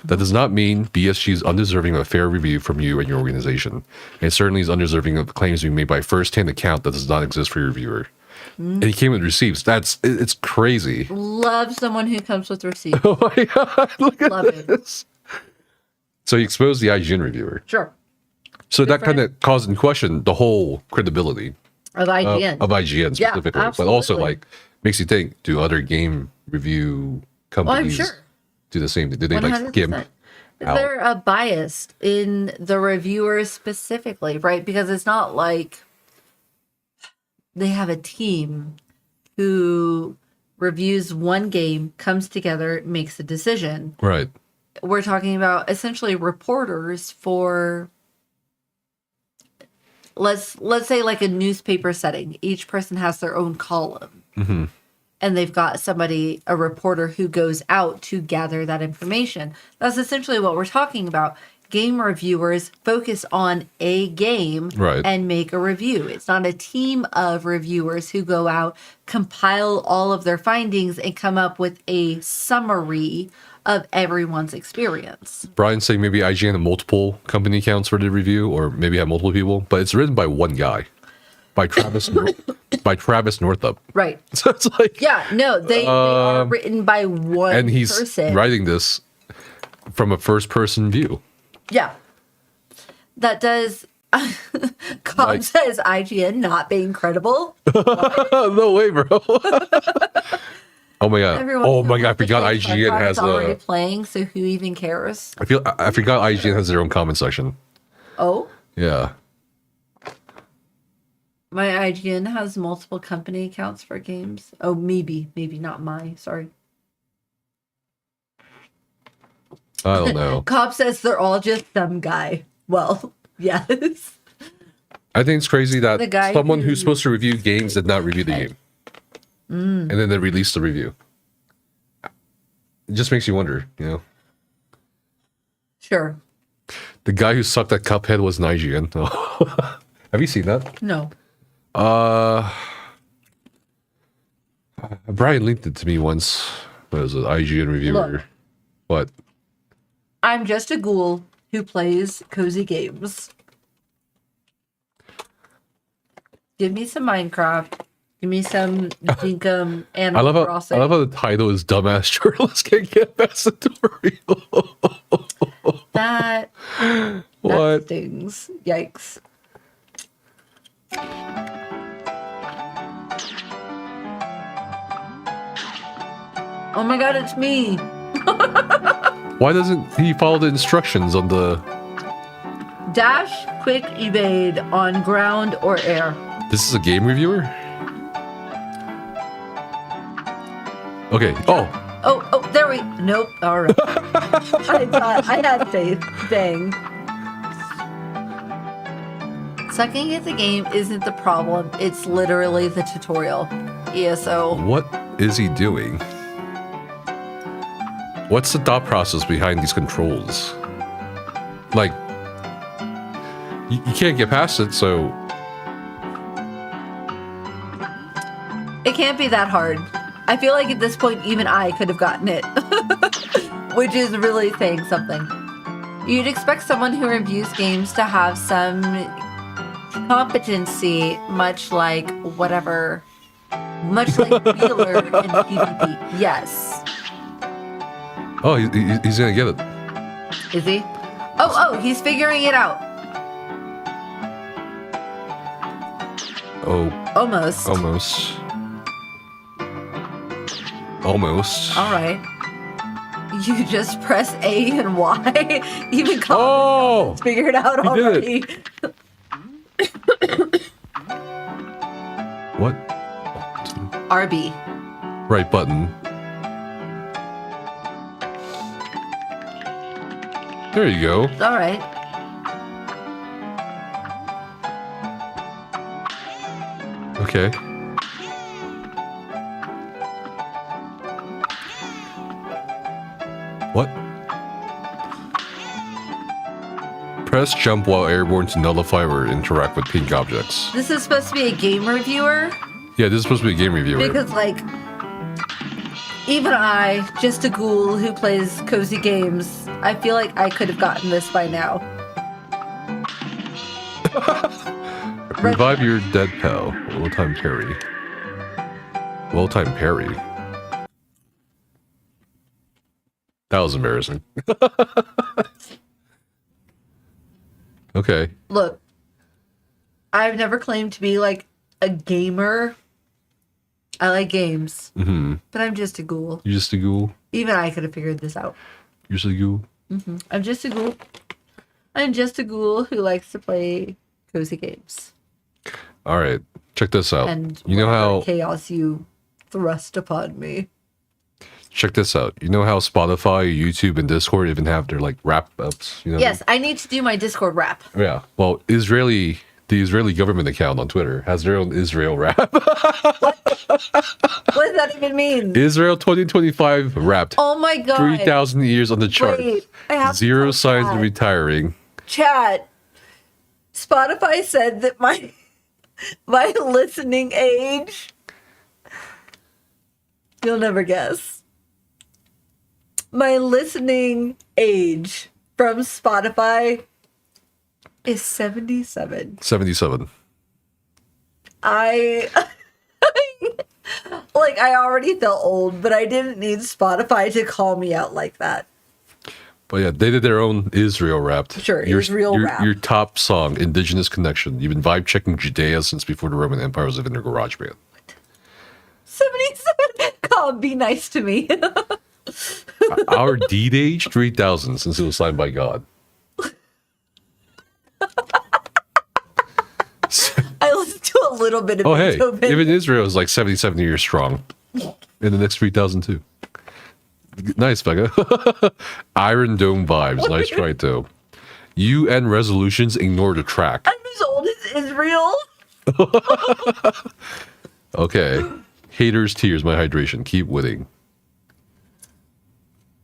That does not mean BSG is undeserving of a fair review from you and your organization. And certainly is undeserving of claims being made by a first-hand account that does not exist for your reviewer. And he came with receipts. It's crazy. Love someone who comes with receipts. Oh my god, look at Love this. So he exposed the IGN reviewer. Sure. So that kind of caused in question the whole credibility Of IGN. of IGN specifically, Yeah, but also absolutely. like makes you think: do other game review companies sure. do the same thing? Do they like skim 100%. Is out? there a bias in the reviewers specifically, right? Because it's not like they have a team who reviews one game, comes together, makes a decision. Right. We're talking about essentially reporters for let's say like a newspaper setting. Each person has their own column. Mm-hmm. And they've got somebody, a reporter who goes out to gather that information. That's essentially what we're talking about. Game reviewers focus on a game Right. and make a review. It's not a team of reviewers who go out, compile all of their findings, and come up with a summary of everyone's experience. Brian's saying maybe IGN had multiple company accounts for the review, or maybe had multiple people, but it's written by one guy, by Travis Northup. Right. So it's like, Yeah, no, they are written by one and he's person. writing this from a first-person view. Yeah. That does. Cobb Like- says IGN not being credible. No way, bro. Oh my god. Everyone Oh my feels god, I like the forgot game IGN has already a playing, so who even cares? I forgot IGN has their own comment section. Oh, Yeah. my IGN has multiple company accounts for games. Oh, maybe not my. Sorry. I don't know. Cobb says they're all just some guy. Well, yes. I think it's crazy The that guy someone who- who's supposed to review games did not review the game. And then they released the review. It just makes you wonder, you know. Sure. The guy who sucked at Cuphead was an IGN. Have you seen that? No. Brian linked it to me once. It was an IGN reviewer. Look. What? I'm just a ghoul who plays cozy games. Give me some Minecraft. Give me some Dinkum I Animal love how Crossing. the title is "Dumbass Journalist Can't Get Past the Tutorial." That What? stings. Yikes. Oh my god, it's me. Why doesn't he follow the instructions on the? Dash, quick evade on ground or air. This is a game reviewer. Okay. Oh, Oh, there we. Nope. All right. I thought I had faith. Dang. Sucking at the game isn't the problem. It's literally the tutorial. ESO. what is he doing? What's the thought process behind these controls? Like, you can't get past it, so It can't be that hard. I feel like at this point, even I could have gotten it, which is really saying something. You'd expect someone who reviews games to have some competency, much like Wheeler in PvP. Yes. oh, he's gonna get it. Is he? Oh, he's figuring it out. Oh, Almost. almost. Almost. All right. You just press A and Y. Even Oh! figured out He already. did What? RB. Right button. There you go. All right. Okay. What? Press jump while airborne to nullify or interact with pink objects. This is supposed to be a game reviewer Yeah, this is supposed to be a game reviewer. because, like, even I, just a ghoul who plays cozy games, I feel like I could have gotten this by now. Revive your dead pal. Well-timed parry. Well-timed parry. That was embarrassing. Okay. Look, I've never claimed to be like a gamer. I like games, but I'm just a ghoul. You just a ghoul? Even I could have figured this out. You're just a ghoul? I'm just a ghoul. I'm just a ghoul who likes to play cozy games. Alright. Check this out. And You know how... chaos you thrust upon me. Check this out. You know how Spotify, YouTube, and Discord even have their, like, wrap-ups? You know? Yes, I need to do my Discord rap. Yeah. Well, the Israeli government account on Twitter has their own Israel rap. What does that even mean? Israel 2025 wrapped. Oh my god. 3,000 years on the chart. Wait, I have to Zero tell signs of Chad. retiring. Chat. Spotify said that my listening age, you'll never guess. My listening age from Spotify is 77. 77. I already felt old, but I didn't need Spotify to call me out like that. But yeah, they did their own Israel rap. Sure, Israel rap. Your top song, Indigenous Connection. You've been vibe checking Judea since before the Roman Empire was even a garage band. 77. Come, be nice to me. Our deed age, 3,000 since it was signed by God. I listened to a little bit of Oh, hey, Beethoven. even Israel is like 77 years strong. In the next 3,002. Nice, Becca. Iron Dome vibes. Nice try, too. UN resolutions ignore the track. I'm as old as Israel. Okay. Haters, tears, my hydration. Keep winning.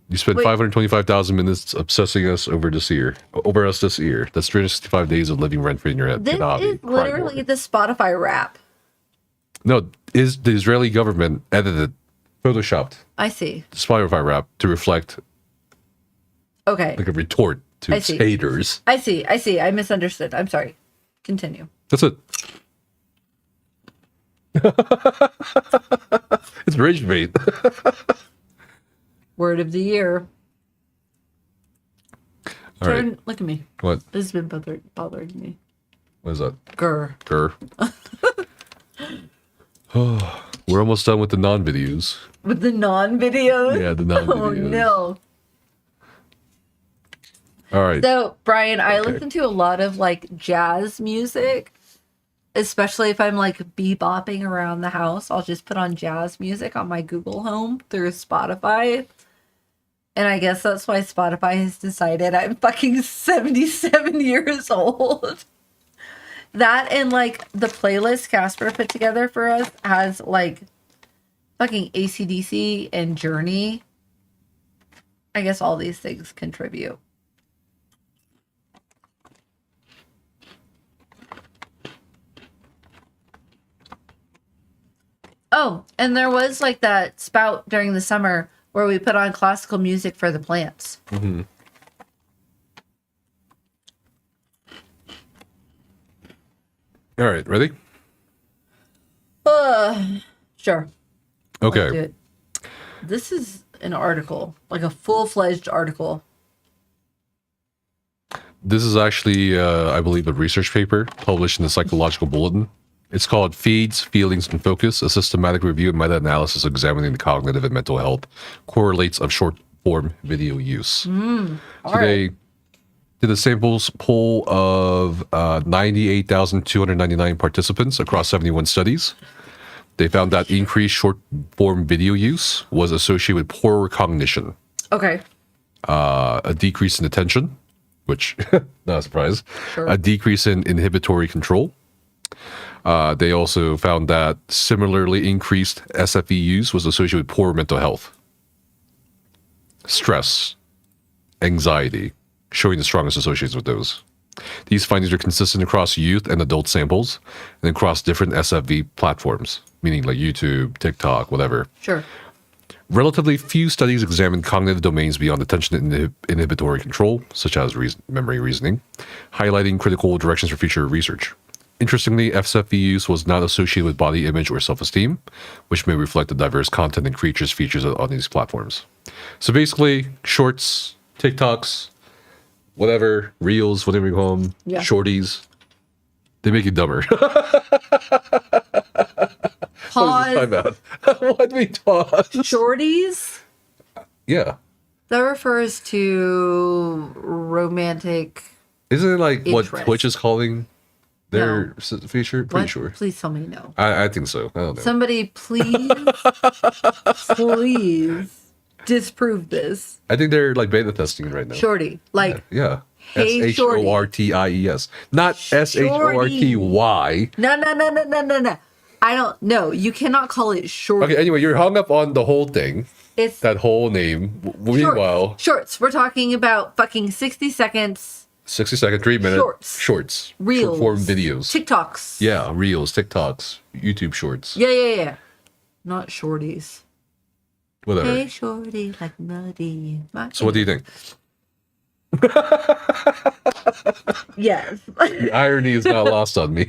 You spent Wait. 525,000 minutes obsessing us over this year. Over us this year. That's 365 days of living rent free in your head. This is literally the Spotify rap. No, is the Israeli government edited, photoshopped I see. the Spotify rap to reflect Okay. like a retort to I its see. haters. I see. I misunderstood. I'm sorry. Continue. That's it. It's rage bait. Word of the year. All right. Jordan, look at me. What? This has been bothering me. What is that? Grr. Grr. Oh, we're almost done with the non-videos. With the non-videos? Yeah, the non-videos. Oh, no. All right. So, Brian, I listen to a lot of, like, jazz music. Especially if I'm, like, bebopping around the house. I'll just put on jazz music on my Google Home through Spotify. And I guess that's why Spotify has decided I'm fucking 77 years old. That and, like, the playlist Casper put together for us has, like, fucking AC/DC and Journey. I guess all these things contribute. Oh, and there was, like, that spout during the summer where we put on classical music for the plants. Mm-hmm. All right, ready? Sure. Let's do Okay. it. This is an article, like a full-fledged article. This is actually, I believe, a research paper published in the Psychological Bulletin. It's called Feeds, Feelings, and Focus, a systematic review and meta-analysis examining the cognitive and mental health correlates of short-form video use. So they did a samples poll of 98,299 participants across 71 studies. They found that increased short-form video use was associated with poorer cognition, Okay. a decrease in attention, which, not a surprise, a decrease in inhibitory control. They also found that similarly increased SFE use was associated with poor mental health, stress, anxiety, showing the strongest associations with those. These findings are consistent across youth and adult samples and across different SFV platforms, meaning like YouTube, TikTok, whatever. Sure. Relatively few studies examined cognitive domains beyond attention and inhibitory control, such as memory reasoning, highlighting critical directions for future research. Interestingly, SFV use was not associated with body image or self-esteem, which may reflect the diverse content and creatures features on these platforms. So basically, shorts, TikToks, whatever, reels, whatever you call them, shorties, they make you dumber. Pause. Time out. What do we pause? Shorties? Yeah. That refers to romantic. Isn't it like what Interest. Twitch is calling their feature? Pretty What? sure. Please tell me no. I think so. I don't know. Somebody please, please disprove this. I think they're like beta testing it right now. Shorty. Like, Yeah. Hey, shorty. SHORTIES. Not SHORTY. no. I don't know. You cannot call it shorty. Okay, anyway, you're hung up on the whole thing. It's That whole name. Meanwhile, shorts. We're talking about fucking 60 seconds. 60-second, 3-minute shorts. Reels. Short-form videos. TikToks. Yeah, reels, TikToks, YouTube shorts. Yeah. Not shorties. Whatever. Hey, shorty, like nutty. So what do you think? Yes. The irony is not lost on me.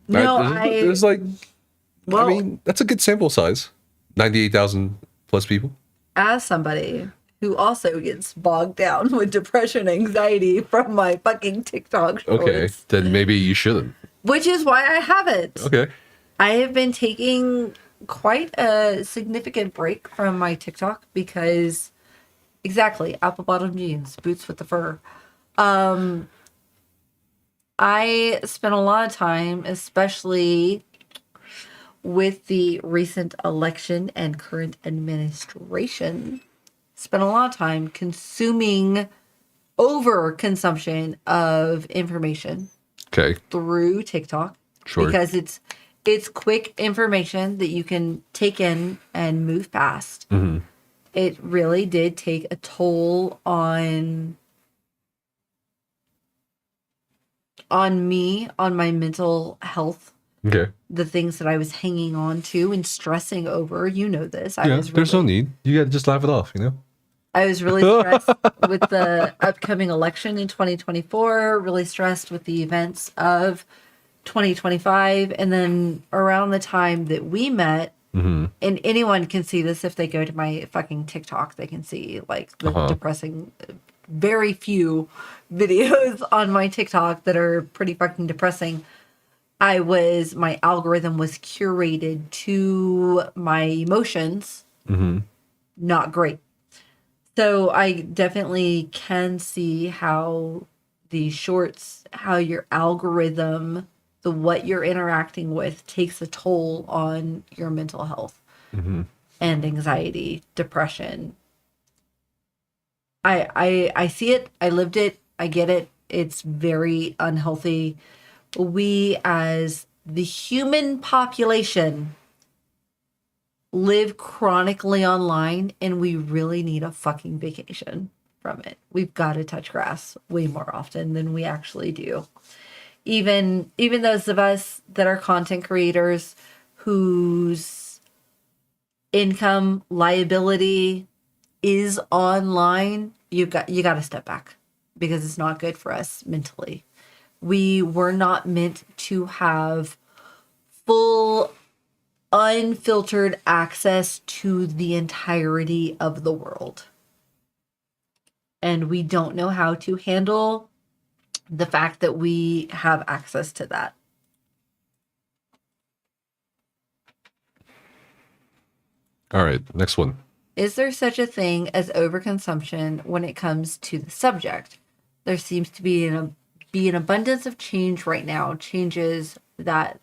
No, There's like, well, I mean, that's a good sample size. 98,000 plus people. as somebody who also gets bogged down with depression, anxiety from my fucking TikTok shorts, Okay, then maybe you shouldn't. which is why I haven't. Okay. I have been taking quite a significant break from my TikTok because, exactly, apple bottom jeans, boots with the fur. I spent a lot of time, especially with the recent election and current administration, spent a lot of time consuming overconsumption of information Okay. through TikTok. Sure. Because it's quick information that you can take in and move past. Mm-hmm. It really did take a toll on me, on my mental health. Okay. The things that I was hanging on to and stressing over. You know this. Yeah, there's no need. You gotta just laugh it off, you know? I was really stressed with the upcoming election in 2024, really stressed with the events of 2025. And then around the time that we met, and anyone can see this if they go to my fucking TikTok, they can see like the depressing, very few videos on my TikTok that are pretty fucking depressing. My algorithm was curated to my emotions. Not great. So I definitely can see how the shorts, how your algorithm, what you're interacting with takes a toll on your mental health and anxiety, depression. I see it. I lived it. I get it. It's very unhealthy. We as the human population live chronically online and we really need a fucking vacation from it. We've got to touch grass way more often than we actually do. Even those of us that are content creators whose income liability is online, you got to step back because it's not good for us mentally. We were not meant to have full, unfiltered access to the entirety of the world. And we don't know how to handle the fact that we have access to that. All right, next one. Is there such a thing as overconsumption when it comes to the subject? There seems to be an abundance of change right now, changes that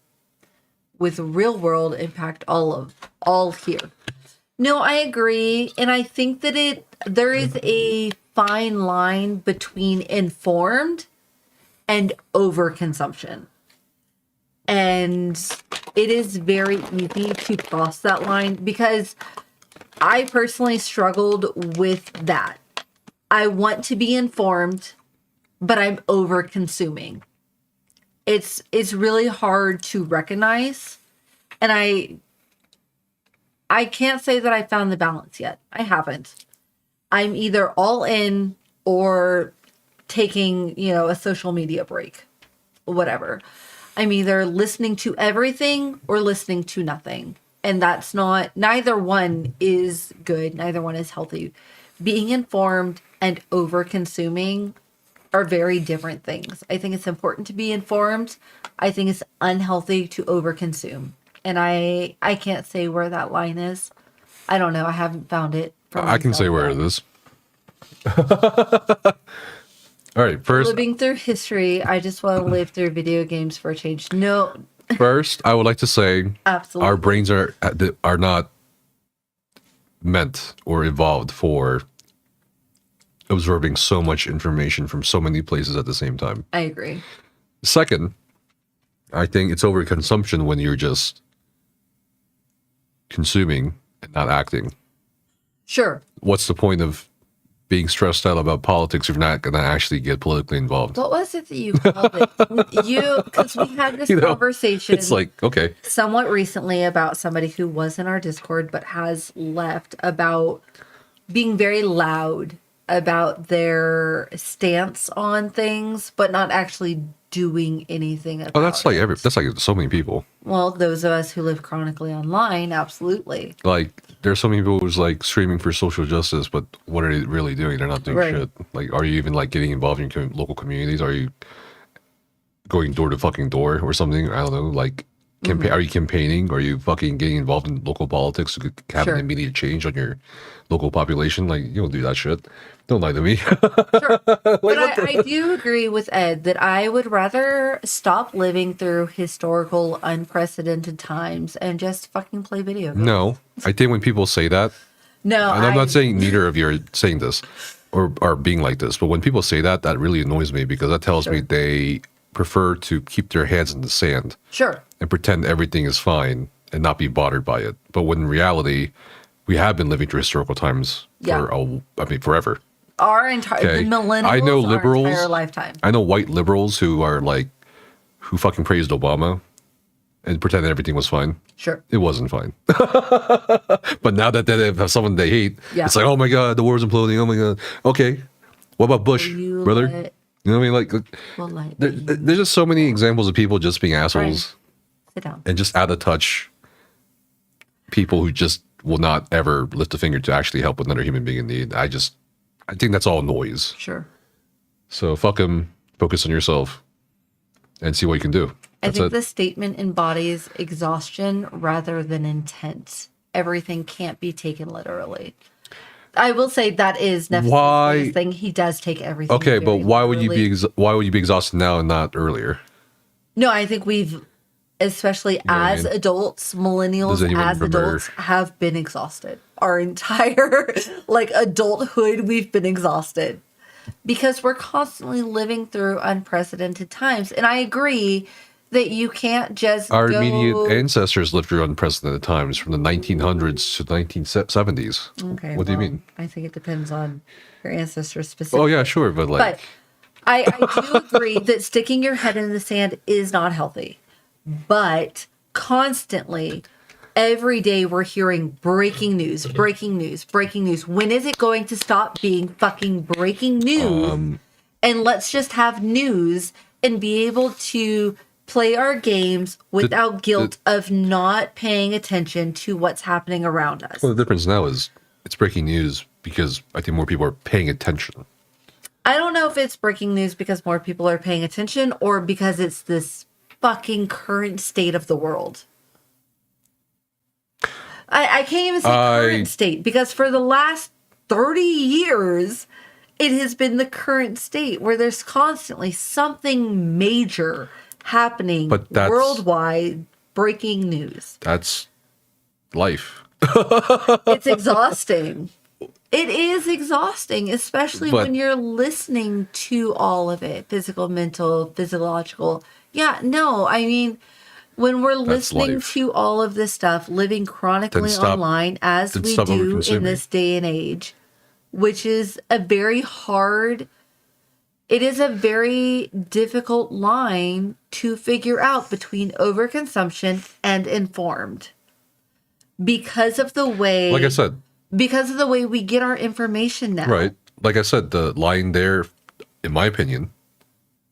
with real world impact all here. No, I agree, and I think that there is a fine line between informed and overconsumption. And it is very easy to cross that line because I personally struggled with that. I want to be informed, but I'm over consuming. It's really hard to recognize, and I can't say that I found the balance yet. I haven't. I'm either all in or taking, a social media break, whatever. I'm either listening to everything or listening to nothing. And that's neither one is good. Neither one is healthy. Being informed and over consuming are very different things. I think it's important to be informed. I think it's unhealthy to over consume. And I can't say where that line is. I don't know. I haven't found it. I can say where it is. All right, first, living through history, I just want to live through video games for a change. No. First, I would like to say Absolutely. Our brains are not meant or evolved for absorbing so much information from so many places at the same time. I agree. Second, I think it's overconsumption when you're just consuming and not acting. Sure. What's the point of being stressed out about politics if you're not going to actually get politically involved? What was it that you called it? Because we had this conversation. It's like, okay. Somewhat recently about somebody who was in our Discord but has left, about being very loud about their stance on things, but not actually doing anything about that's like it. that's like so many people. Well, those of us who live chronically online, absolutely. Like, there's so many people who's like screaming for social justice, but what are they really doing? They're not doing shit. Like, are you even like getting involved in local communities? Are you going door to fucking door or something? I don't know. Like, are you campaigning? Are you fucking getting involved in local politics to have an immediate change on your local population? Like, you don't do that shit. Don't lie to me. Sure. But I do agree with Ed that I would rather stop living through historical, unprecedented times and just fucking play video games. No, I think when people say that, no, and I'm not saying neither of you are saying this or are being like this, but when people say that, that really annoys me because that tells me they prefer to keep their heads in the sand. Sure. And pretend everything is fine and not be bothered by it. But when in reality, we have been living through historical times for, forever. Our entire, the millennials, I know liberals, our entire lifetime. I know white liberals who fucking praised Obama and pretended everything was fine. Sure. It wasn't fine. But now that they have someone they hate, it's like, oh my God, the war's imploding. Oh my God. Okay. What about Bush, brother? You know what I mean? Like, there's just so many examples of people just being assholes. Sit down. And just out of touch people who just will not ever lift a finger to actually help another human being in need. I think that's all noise. Sure. So fuck them, focus on yourself, and see what you can do. I think the statement embodies exhaustion rather than intent. Everything can't be taken literally. I will say that is Neff's thing. He does take everything. Okay, but why would you be exhausted now and not earlier? No, I think we've, especially as adults, millennials as adults, have been exhausted. Our entire adulthood, we've been exhausted because we're constantly living through unprecedented times. And I agree that you can't just Our immediate ancestors lived through unprecedented times from the 1900s to the 1970s. Okay. What do you mean? I think it depends on your ancestors specifically. Oh, yeah, sure. But I do agree that sticking your head in the sand is not healthy. But constantly, every day we're hearing breaking news, breaking news, breaking news. When is it going to stop being fucking breaking news? And let's just have news and be able to play our games without guilt of not paying attention to what's happening around us. Well, the difference now is it's breaking news because I think more people are paying attention. I don't know if it's breaking news because more people are paying attention or because it's this fucking current state of the world. I can't even say current state because for the last 30 years, it has been the current state where there's constantly something major happening worldwide, breaking news. That's life. It's exhausting. It is exhausting, especially when you're listening to all of it. Physical, mental, physiological. Yeah, no, I mean, when we're listening to all of this stuff, living chronically online as we do in this day and age, which is a very hard, it is a very difficult line to figure out between overconsumption and informed. Because of the way, like I said, because of the way we get our information now. Right. Like I said, the line there, in my opinion,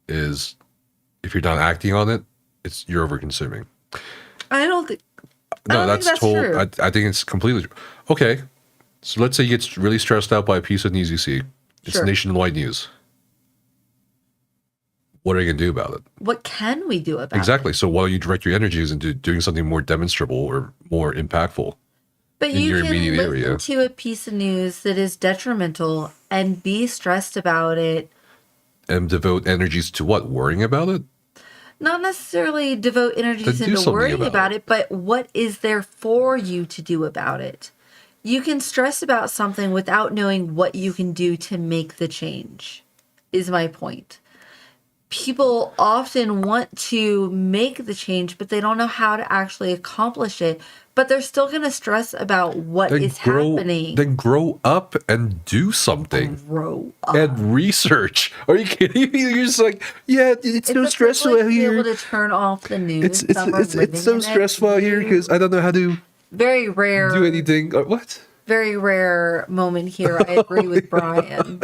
is if you're not acting on it, you're over consuming. I don't think. No, that's true. I think it's completely true. Okay. So let's say you get really stressed out by a piece of news you see. It's nationwide news. What are you going to do about it? What can we do about it? Exactly. So why don't you direct your energies into doing something more demonstrable or more impactful? But you can listen to a piece of news that is detrimental and be stressed about it. And devote energies to what? Worrying about it? Not necessarily devote energies into worrying about it, but what is there for you to do about it? You can stress about something without knowing what you can do to make the change, is my point. People often want to make the change, but they don't know how to actually accomplish it. But they're still going to stress about what is happening. Then grow up and do something. Grow up. And research. Are you kidding me? You're just like, yeah, it's so stressful out here. Be able to turn off the news. It's so stressful out here because I don't know how to very rare do anything. What? Very rare moment here. I agree with Brian.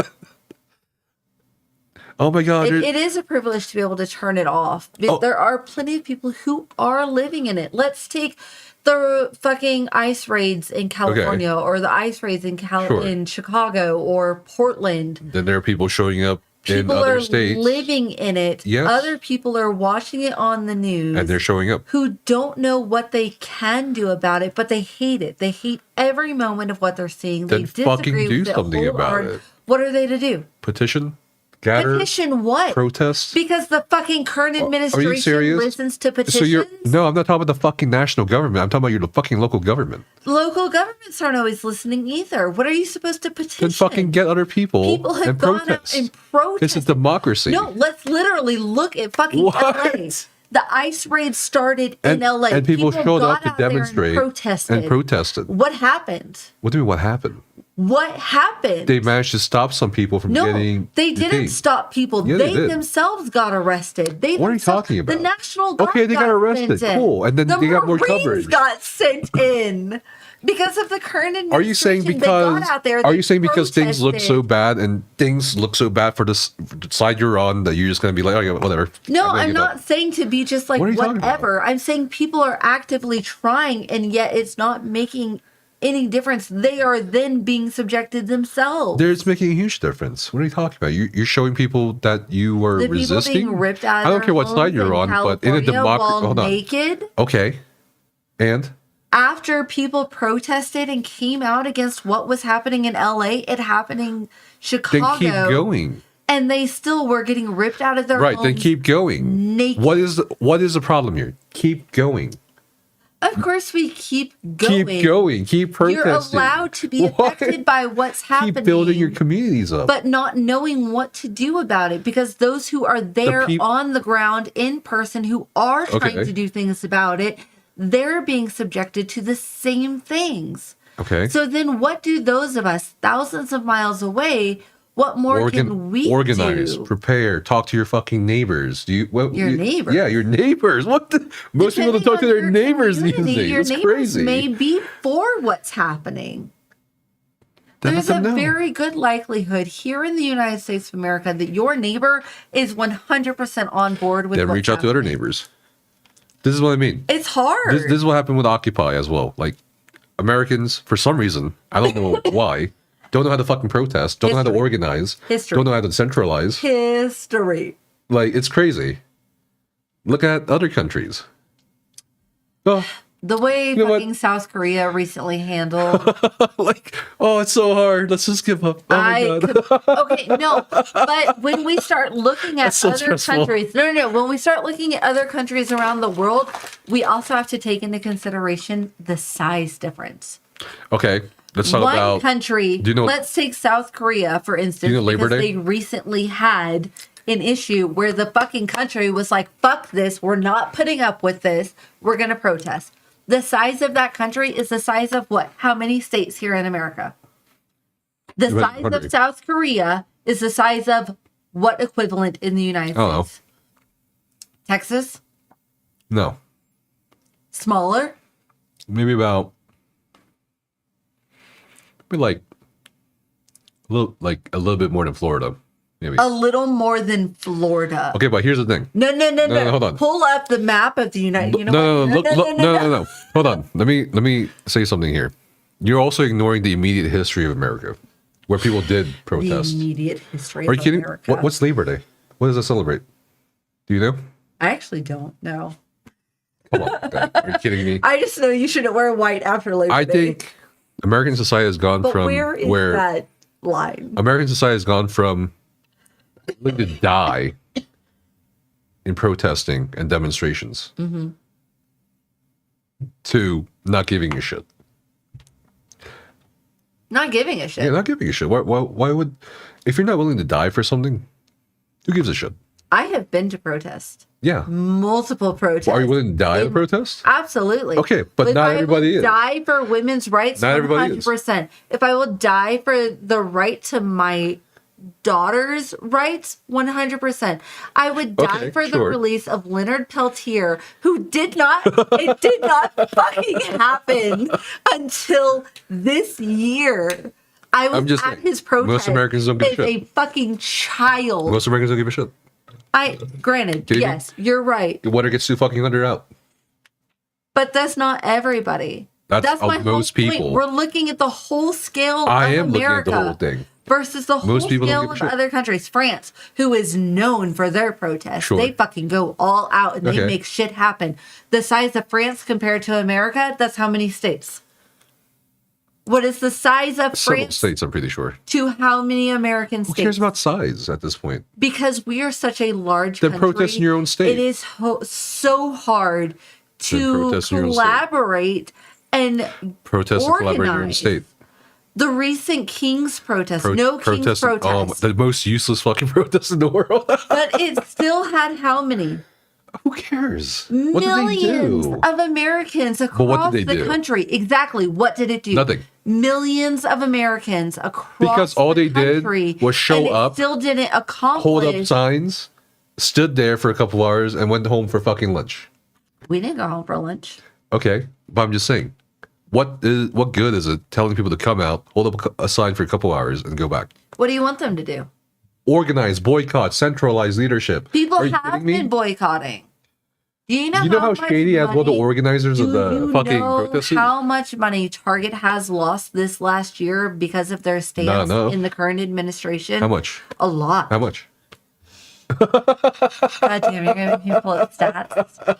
Oh my God. It is a privilege to be able to turn it off. There are plenty of people who are living in it. Let's take the fucking ice raids in California or the ice raids in Chicago or Portland. Then there are people showing up in other states. People are living in it. Yes. Other people are watching it on the news. And they're showing up. Who don't know what they can do about it, but they hate it. They hate every moment of what they're seeing. Then they disagree fucking do with something about it. What are they to do? Petition? Gather? Petition what? Protest? Because the fucking current administration listens to petitions? No, I'm not talking about the fucking national government. I'm talking about your fucking local government. Local governments aren't always listening either. What are you supposed to petition? Then fucking get other people have and gone protest. out and protest. This is democracy. No, let's literally look at fucking LA. The ice raid started in LA. And people showed up to demonstrate and protested. What happened? What do you mean what happened? What happened? They managed to stop some people from getting they didn't detained. Stop people. Yeah, they did. themselves got arrested. What are you talking about? The National Guard they got arrested. Cool. And then they got more coverage. Got sent in because of the current administration. Are you saying because things look so bad and things look so bad for the side you're on that you're just going to be like, okay, whatever? No, I'm not saying to be just like whatever. I'm saying people are actively trying and yet it's not making any difference. They are then being subjected themselves. It's making a huge difference. What are you talking about? You're showing people that you are resisting. People being ripped out of I don't care what side you're on, but in a democracy, naked. Okay, and after people protested and came out against what was happening in LA, it happened in Chicago. Then keep going. And they still were getting ripped out of their homes. Right. Then keep going. Naked. What is the problem here? Keep going. Of course, we keep going. Keep going. Keep protesting. You're allowed to be affected by what's happening. Keep building your communities up. But not knowing what to do about it. Because those who are there on the ground, in person, who are trying to do things about it, they're being subjected to the same things. Okay. So then what do those of us thousands of miles away, what more can we organize, do? Prepare, talk to your fucking neighbors. Your neighbors? Yeah, your neighbors. Most people don't talk to their neighbors these days. Your it's neighbors crazy. may be for what's happening. There's a very good likelihood here in the United States of America that your neighbor is 100% on board with Then reach out to other neighbors. This is what I mean. It's hard. This is what happened with Occupy as well. Like, Americans, for some reason, I don't know why, don't know how to fucking protest, don't know how to History. organize, History. don't know how to centralize. History. Like, it's crazy. Look at other countries. Oh, The way know what? fucking South Korea recently handled. like, oh, it's so hard. Let's just give up. Oh my god. Okay, no, but when we start looking at That's so other stressful. countries, no, when we start looking at other countries around the world, we also have to take into consideration the size difference. Okay, let's talk One about. country, do you know- let's take South Korea, for instance, know Labor because Day? they recently had an issue where the fucking country was like, fuck this, we're not putting up with this, we're going to protest. The size of that country is the size of what? How many states here in America? The But- size of South Korea is the size of what equivalent in the United I don't know. States? Texas? No, Smaller? maybe about. Maybe like a little bit more than Florida, maybe. A little more than Florida. Okay, but here's the thing. No, hold on. Pull up the map of the United. You know No, what? no. Hold on. Let me say something here. You're also ignoring the immediate history of America, where people did The protest. immediate history Are of you kidding? America. What's Labor Day? What does it celebrate? Do you know? I actually don't know. Come on, Ben. Are you kidding me? I just know you shouldn't wear white after Labor I Day. think American society has gone But from where is that line? American society has gone from willing to die in protesting and demonstrations Mm-hmm. to not giving a shit. Not giving a shit. Yeah, not giving a shit. Why would, if you're not willing to die for something, who gives a shit? I have been to protest. Yeah. Multiple protests. Are you willing to die at a protest? Absolutely. Okay, but If not I will everybody is. Die for women's rights. Not everybody is. 100%. If I will die for the right to my daughter's rights, 100%. I would die Okay, for the sure. release of Leonard Peltier, who did not. It did not fucking happen until this year. I was I'm just at saying, his protest. most Americans don't give a as shit. a fucking child. Most Americans don't give a shit. Granted, Kidding me? yes, you're right. The water gets too fucking under out. But that's not everybody. That's my whole most point. people. We're looking at the whole scale I of am looking at America the whole thing. versus the whole Most people don't scale give a of shit. other countries. France, who is known for their protests, Sure. they fucking go all out and they Okay. make shit happen. The size of France compared to America, that's how many states? What is the size of Several France states, I'm pretty sure. to how many American Who states? cares about size at this point? Because we are such a large Then country. protest in your own state. It is so hard to protest in your own state. collaborate and Protest and collaborate in your own organize. state. The recent King's protest, no King's Protest- protest, the most useless fucking protest in the world. but it still had how many? Who cares? What did they Millions do? of Americans what across did they the do? country. Exactly. What did it do? Nothing. Millions of Americans across Because all the they did country, was show and it up, Still didn't accomplish. Hold up signs, stood there for a couple hours, and went home for fucking lunch. We didn't go home for lunch. Okay, but I'm just saying, what good is it telling people to come out, hold up a sign for a couple hours, and go back? What do you want them to do? Organize, boycott, centralize leadership. People Are you have kidding me? been boycotting. Do you know, You know how much shady as well the money- organizers of Do the you fucking know protests? how much money Target has lost this last year because of their stance No. in the current administration? How much? A lot. How much? God damn, you're gonna make me pull up stats.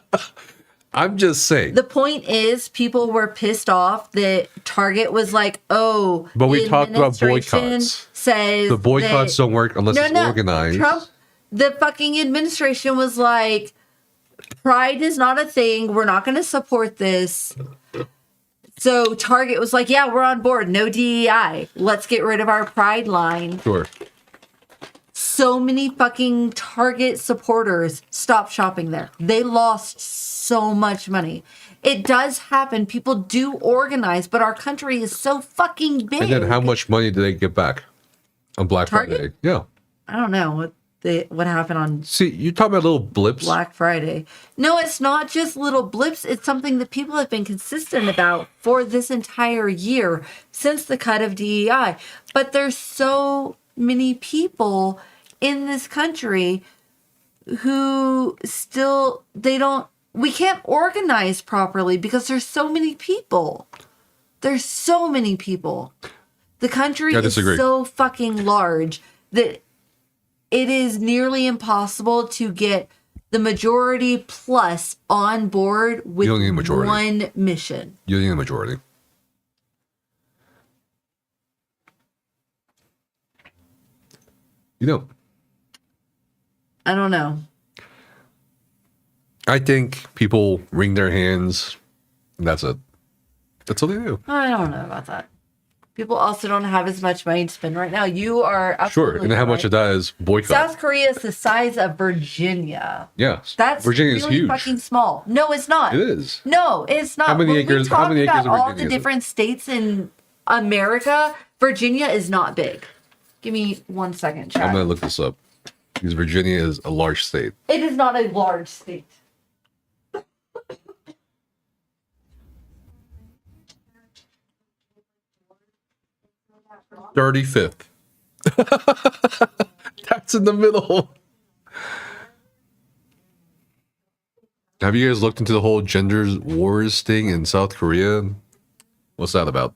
I'm just saying. The point is, people were pissed off that Target was like, "Oh, But we the talked about administration boycotts. Says The boycotts that- don't work unless it's organized. Trump, the fucking administration was like, "Pride is not a thing. We're not going to support this." So Target was like, "Yeah, we're on board. No DEI. Let's get rid of our Pride line." Sure. So many fucking Target supporters stopped shopping there. They lost so much money. It does happen. People do organize, but our country is so fucking big. And then how much money did they get back on Black Target? Friday? Yeah. I don't know what happened on See, you're talking about little blips. Black Friday. No, it's not just little blips. It's something that people have been consistent about for this entire year since the cut of DEI. But there's so many people in this country who still, we can't organize properly because there's so many people. There's so many people. The country I is disagree. so fucking large that it is nearly impossible to get the majority plus on board with You don't need a majority. one mission. You need a majority. You don't. I don't know. I think people wring their hands. And that's it. That's all they do. I don't know about that. People also don't have as much money to spend right now. You are Sure. And how much of that is boycott? South Korea is the size of Virginia. Yes. That's Virginia is really huge. fucking small. No, it's not. It is. No, it's not. How many When acres- we talk how many acres about of all Virginia the is it? different states in America, Virginia is not big. Give me 1 second, I'm chat. going to look this up. Because Virginia is a large state. It is not a large state. 35th. That's in the middle. Have you guys looked into the whole gender wars thing in South Korea? What's that about?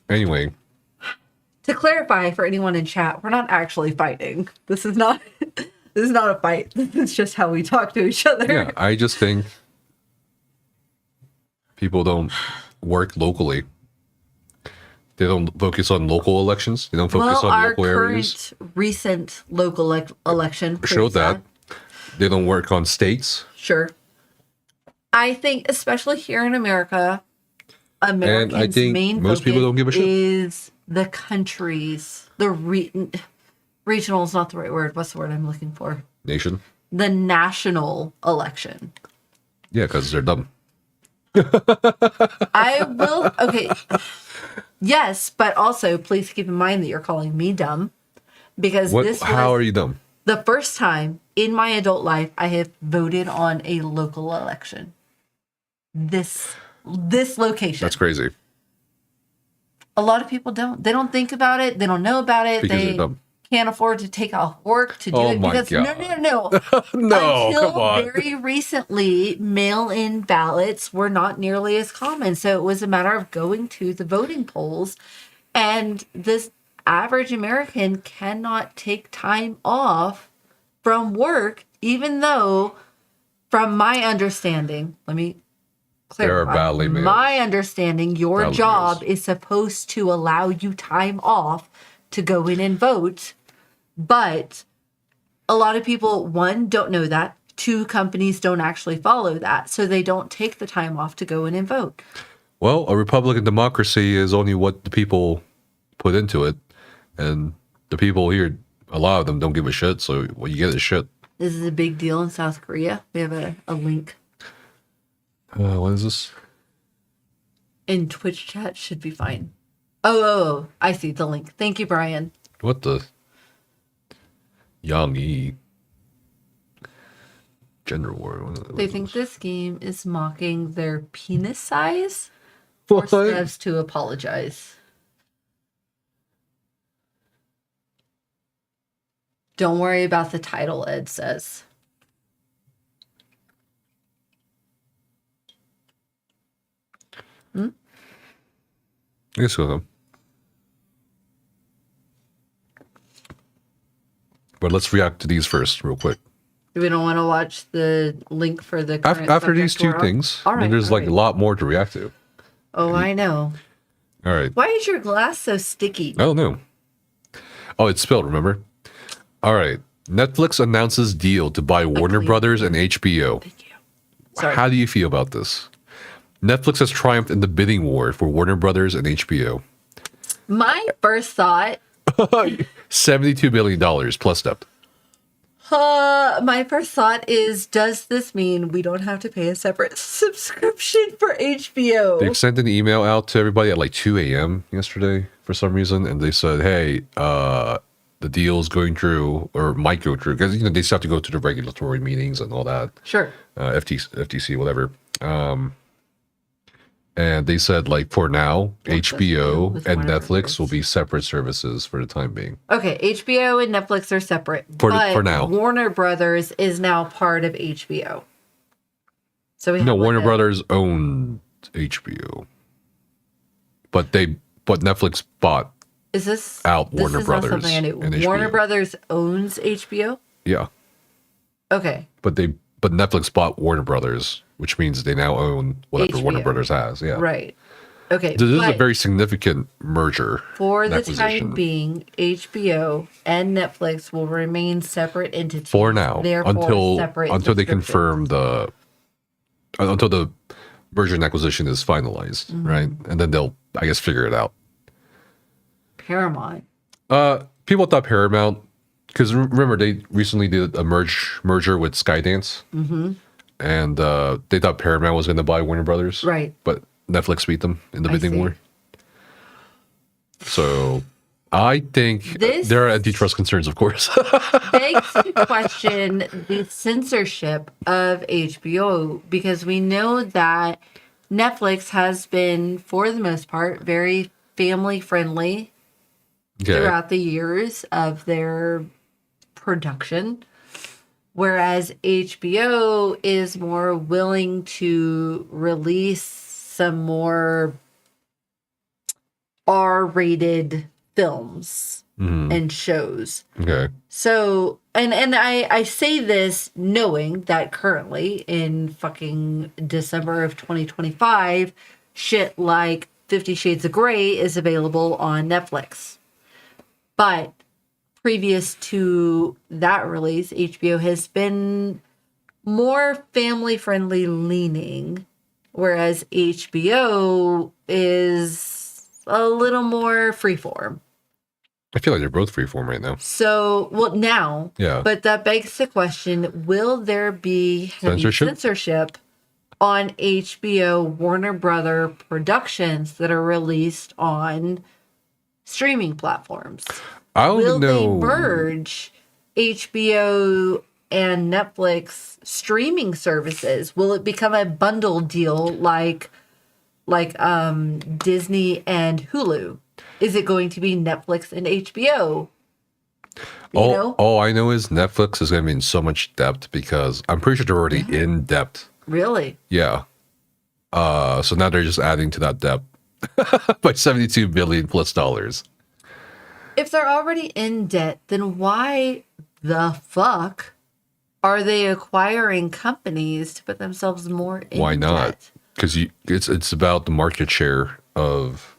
Anyway, To clarify for anyone in chat, we're not actually fighting. This is not a fight. This is just how we talk to each other. yeah, I just think people don't work locally. They don't focus on local elections. They don't focus Well, on our local areas. current recent local election Showed proves that. They don't work on states. Sure. I think, especially here in America, Americans' think main most people focus don't give a shit. is the countries, regional is not the right word. What's the word I'm looking for? Nation. The national election. Yeah, because they're dumb. I will. Okay. Yes, but also please keep in mind that you're calling me dumb because What? this was How are you dumb? the first time in my adult life I have voted on a local election. This location. That's crazy. A lot of people don't. They don't think about it. They don't know about it. Because They they're dumb. can't afford to take off work to do Oh it my because God. no. No, Until come on. very recently, mail-in ballots were not nearly as common. So it was a matter of going to the voting polls, and this average American cannot take time off from work, even though, from my understanding, let me There are clarify. badly mailed. My understanding, your Badly job mailed. is supposed to allow you time off to go in and vote. But a lot of people, one, don't know that. Two, companies don't actually follow that. So they don't take the time off to go in and vote. Well, a Republican democracy is only what the people put into it. And the people here, a lot of them don't give a shit. So what you get is shit. This is a big deal in South Korea. We have a link What is this? in Twitch chat. Should be fine. Oh, I see the link. Thank you, Brian. What the? Yang Yi. Gender war. What They is think this? this game is mocking their penis size. Force What? devs to apologize. Don't worry about the title, Ed says. I guess so. But let's react to these first, real quick. We don't want to watch the link for the current After these subject two we're on? things, All right, there's all like right. a lot more to react to. Oh, I know. All right. Why is your glass so sticky? I don't know. Oh, it's spilled, remember? All right. Netflix announces deal to buy Warner clean. Brothers and HBO. Thank you. Sorry. How do you feel about this? Netflix has triumphed in the bidding war for Warner Brothers and HBO. My first thought, $72 billion plus debt. my first thought is, does this mean we don't have to pay a separate subscription for HBO? They've sent an email out to everybody at like 2 a.m. yesterday for some reason, and they said, hey, the deal is going through, or might go through, because they still have to go to the regulatory meetings and all that. Sure. FTC, whatever. And they said, like, for now, HBO with and Warner Netflix Brothers? will be separate services for the time being. Okay, HBO and Netflix are separate. For but now. Warner Brothers is now part of HBO. So we have No, like Warner a- Brothers owned HBO, but Netflix bought. Is this out this Warner is Brothers Not something I knew. and Warner HBO. Brothers owns HBO. Yeah, Okay, but Netflix bought Warner Brothers, which means they now own whatever Warner HBO. Brothers has. Yeah, right. Okay, This is a but very significant merger. for the acquisition. time being, HBO and Netflix will remain separate entities. For now, therefore separate until they subscriptions. confirm until the merger and acquisition is finalized, Mm-hmm. right? And then they'll, I guess, figure it out. Paramount. People thought Paramount, because remember they recently did a merger with Skydance, and they thought Paramount was going to buy Warner Brothers, Right. But Netflix beat them in the I bidding see. war. So I think This- there are antitrust concerns, of course. Begs to question the censorship of HBO, because we know that Netflix has been, for the most part, very family friendly Okay. throughout the years of their production, whereas HBO is more willing to release some more R-rated films and shows. Okay. So, and I say this knowing that currently in fucking December of 2025, shit like 50 Shades of Grey is available on Netflix. But previous to that release, HBO has been more family friendly leaning, whereas HBO is a little more freeform. I feel like they're both freeform right now. So, well, now, Yeah. but that begs the question, will there be heavy censorship on HBO Warner Brother productions that are released on streaming platforms? I don't Will know. they merge HBO and Netflix streaming services? Will it become a bundle deal like Disney and Hulu? Is it going to be Netflix and HBO? All I know is Netflix is going to be in so much debt because I'm pretty sure they're already in debt. Really? Yeah. So now they're just adding to that debt by $72 billion plus dollars. If they're already in debt, then why the fuck are they acquiring companies to put themselves more in Why not? debt? Because it's about the market share of.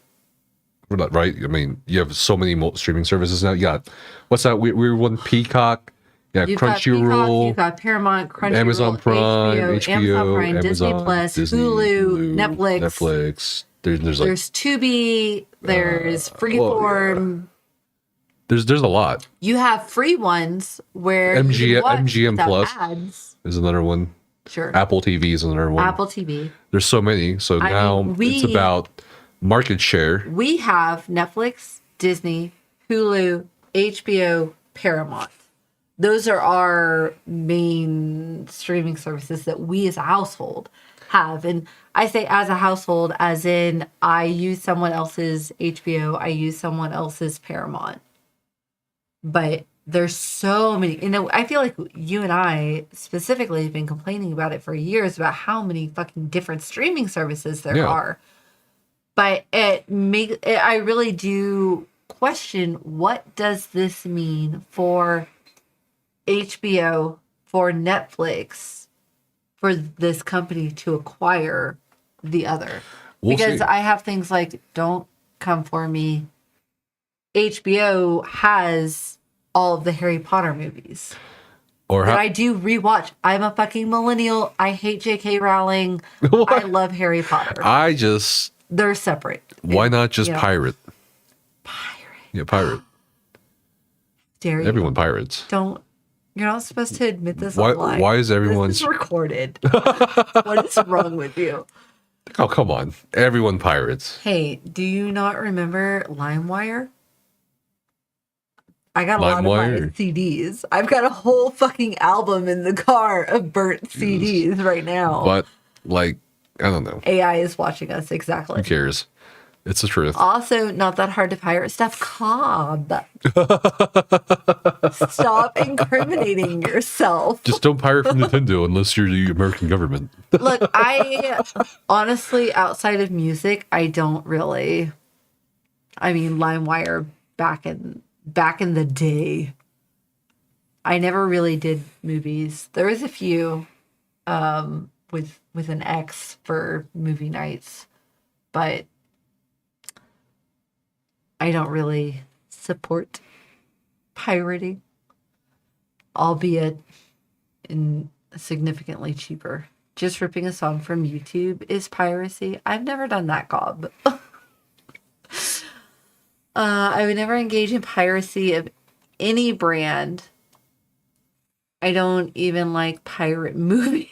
Right? I mean, you have so many streaming services now. You got, what's that? We won Peacock. Yeah, You've got Peacock, Crunchyroll. you've got Paramount, Crunchyroll, Amazon Prime, Amazon Prime, Disney Amazon, Plus, Disney, Hulu, Netflix. Netflix. There's like There's Tubi. There's Freeform. there's a lot. You have free ones where you can watch MGM without Plus ads. is another one. Sure. Apple TV is another one. Apple TV. There's so many. So I now mean, it's about market share. We have Netflix, Disney, Hulu, HBO, Paramount. Those are our main streaming services that we as a household have. And I say as a household, as in I use someone else's HBO, I use someone else's Paramount. But there's so many. I feel like you and I specifically have been complaining about it for years about how many fucking different streaming services there are. But I really do question, what does this mean for HBO, for Netflix, for this company to acquire the other? Because I have things like, don't come for me, HBO has all of the Harry Potter movies. I do rewatch. I'm a fucking millennial. I hate J.K. Rowling. I love Harry Potter. They're separate. Why not just pirate? Yeah, pirate. Dare you? Everyone pirates. You're not supposed to admit this online. Why is everyone... This is recorded. What is wrong with you? Oh, come on. Everyone pirates. Hey, do you not remember LimeWire? I got a lot of my CDs. I've got a whole fucking album in the car of burnt CDs right now. But, like, I don't know. AI is watching us, exactly. Who cares? It's the truth. Also, not that hard to pirate stuff. Cobb. Stop incriminating yourself. Just don't pirate from Nintendo unless you're the American government. Look, I honestly, outside of music, I don't really. I mean, LimeWire back in the day. I never really did movies. There was a few with an X for movie nights, but I don't really support pirating, albeit in significantly cheaper. Just ripping a song from YouTube is piracy. I've never done that, Cobb. I would never engage in piracy of any brand. I don't even like pirate movies.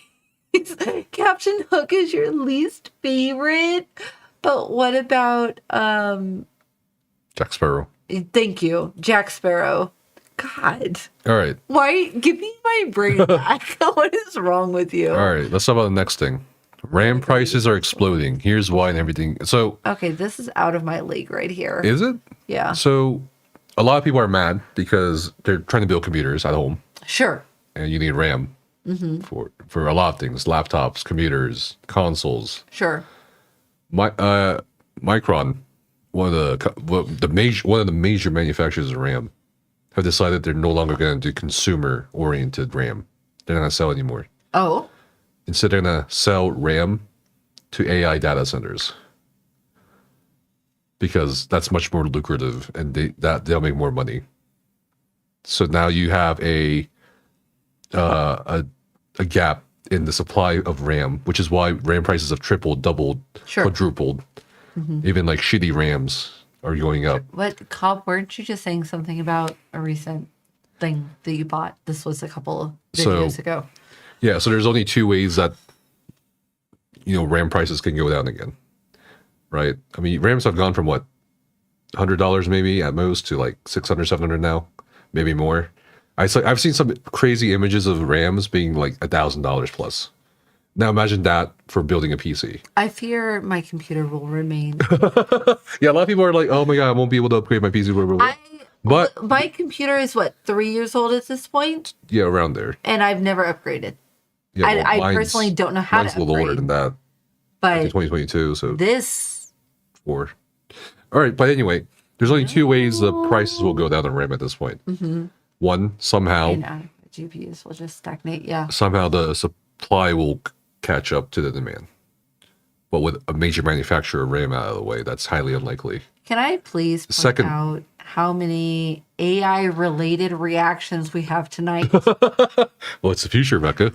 Caption Hook is your least favorite. But what about Jack Sparrow? Thank you, Jack Sparrow. God. All right. Why? Give me my brain back. What is wrong with you? All right. Let's talk about the next thing. RAM prices are exploding. Here's why and everything. So okay, this is out of my league right here. Is it? Yeah. So a lot of people are mad because they're trying to build computers at home. Sure. And you need RAM for a lot of things: laptops, computers, consoles. Sure. Micron, one of the major manufacturers of RAM, have decided they're no longer going to do consumer-oriented RAM. They're not going to sell anymore. Oh. Instead, they're going to sell RAM to AI data centers because that's much more lucrative and they'll make more money. So now you have a gap in the supply of RAM, which is why RAM prices have tripled, doubled, quadrupled. Even like shitty RAMs are going up. What, Cobb, weren't you just saying something about a recent thing that you bought? This was a couple of videos ago. Yeah, so there's only two ways that, RAM prices can go down again, right? I mean, RAMs have gone from what, $100 maybe at most to like $600, $700 now, maybe more. I've seen some crazy images of RAMs being like $1,000 plus. Now imagine that for building a PC. I fear my computer will remain. Yeah, a lot of people are like, "Oh my god, I won't be able to upgrade my PC." But my computer is what, 3 years old at this point? Yeah, around there. And I've never upgraded. Yeah, I personally don't know how to upgrade. Mine's a little older than that. But 2022, so this 4. All right, but anyway, there's only two ways the prices will go down on RAM at this point. One, somehow inadequate GPUs will just stagnate. Yeah. Somehow the supply will catch up to the demand. But with a major manufacturer of RAM out of the way, that's highly unlikely. Can I please point out how many AI-related reactions we have tonight? Well, it's the future, Becca.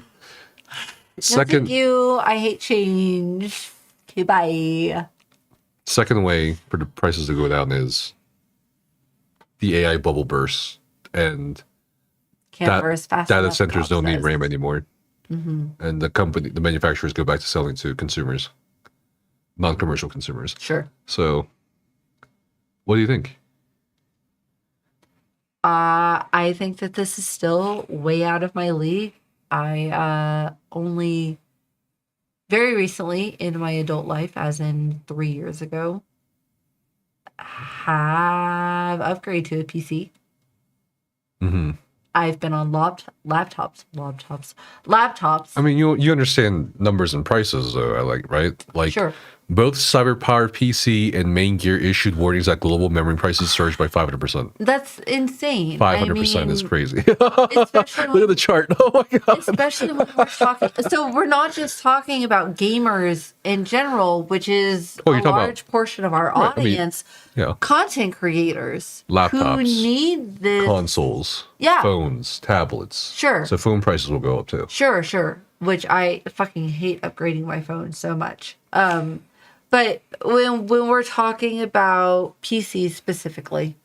Thank you. I hate change. Okay, bye. Second way for the prices to go down is the AI bubble bursts, and data centers don't need RAM anymore. And the manufacturers go back to selling to consumers, non-commercial consumers. Sure. So, what do you think? I think that this is still way out of my league. I only very recently in my adult life, as in 3 years ago, have upgraded to a PC. I've been on laptops. I mean, you understand numbers and prices, though, right? Like, Sure. both cyber-powered PC and main gear issued warnings that global memory prices surged by 500%. That's insane. 500% is crazy. Especially Look at the chart. Oh my god. especially when we're talking. So we're not just talking about gamers in general, which is Oh, a you're talking about- large portion of our Right, I mean, audience. yeah. Content creators who Laptops, need this. Consoles, Yeah. phones, tablets. Sure. So phone prices will go up too. Sure. Which I fucking hate upgrading my phone so much. But when we're talking about PCs specifically,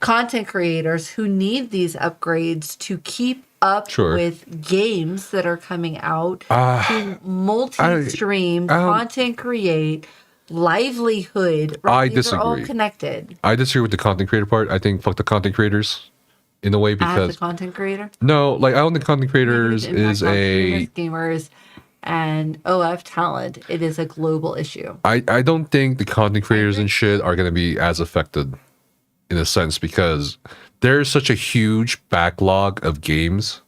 content creators who need these upgrades to keep up Sure. with games that are coming out, to multi-stream, content create, livelihood, right? These are all disagree. connected. I disagree with the content creator part. I think fuck the content creators in a way As because a content creator, no, like I don't think content creators Impact is on a. gamers and OF talent. It is a global issue. I don't think the content creators and shit are going to be as affected in a sense because there's such a huge backlog of games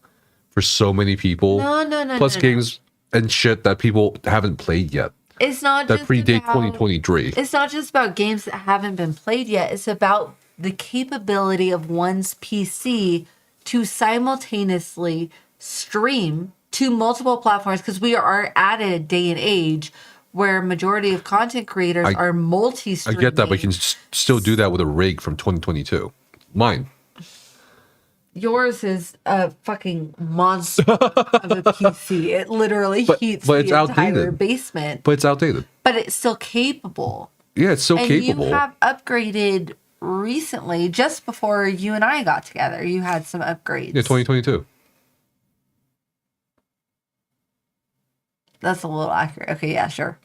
for so many people. No. Plus games and shit that people haven't played yet It's not that just predate about, 2023. It's not just about games that haven't been played yet. It's about the capability of one's PC to simultaneously stream to multiple platforms because we are at a day and age where majority of content creators are I multi-streaming. get that, but you can still do that with a rig from 2022. Mine. Yours is a fucking monster of a PC. It literally heats but it's the entire outdated. basement. But it's outdated. But it's still capable. Yeah, it's so And capable. you have upgraded recently, just before you and I got together. You had some upgrades. Yeah, 2022. That's a little accurate. Okay, yeah, sure.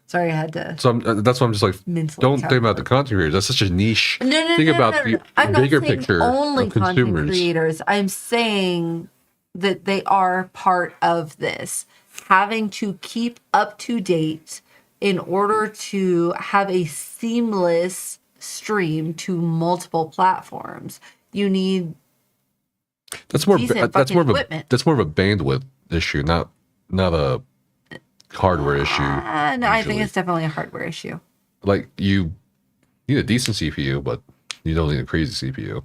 Sorry, I had to. So that's why I'm just like, Mentally don't think about calculate. the content creators. That's such a niche. No. Think about no. the I'm bigger not saying picture only of content consumers. creators. I'm saying that they are part of this, having to keep up to date in order to have a seamless stream to multiple platforms. You need That's more. decent That's fucking more of a. equipment. That's more of a bandwidth issue, not a hardware issue. no, I think usually. it's definitely a hardware issue. Like you need a decent CPU, but you don't need a crazy CPU.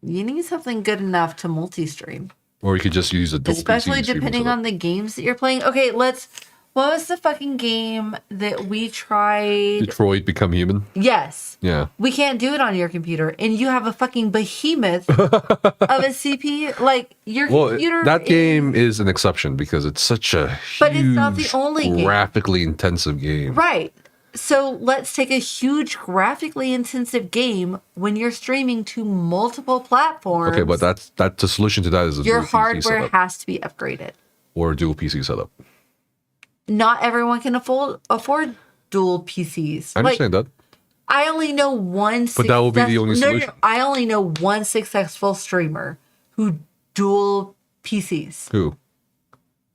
You need something good enough to multi-stream. Or you could just use a dual Especially PC streaming depending setup. on the games that you're playing. Okay, what was the fucking game that we tried? Detroit Become Human. Yes. Yeah. We can't do it on your computer. And you have a fucking behemoth of a CPU. Like, your Well, computer that game is an exception because it's such a But it's not the huge, only game. graphically intensive game. Right. So let's take a huge graphically intensive game when you're streaming to multiple platforms. Okay, but that's the solution to that is a your dual PC hardware setup has to be upgraded. or a dual PC setup. Not everyone can afford dual PCs. I understand that. I only know one. But that will be the only solution. I only know one successful streamer who dual PCs. Who?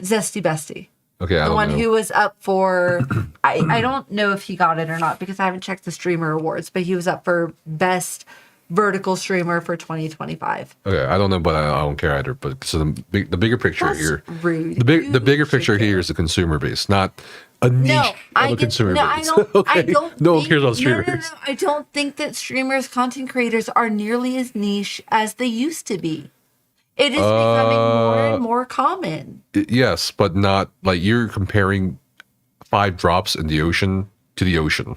Zesty Bestie. Okay, I The don't one know. who was up for, I don't know if he got it or not because I haven't checked the streamer awards, but he was up for best vertical streamer for 2025. Okay, I don't know, but I don't care either. But so the bigger picture That's here, rude. the bigger You picture should here care. is the consumer base, not a niche of a consumer no, base. I don't. I Okay? don't. No one think- cares about no, streamers. I don't think that streamers, content creators, are nearly as niche as they used to be. It is becoming more and more common. Yes, but not like you're comparing 5 drops in the ocean to the ocean.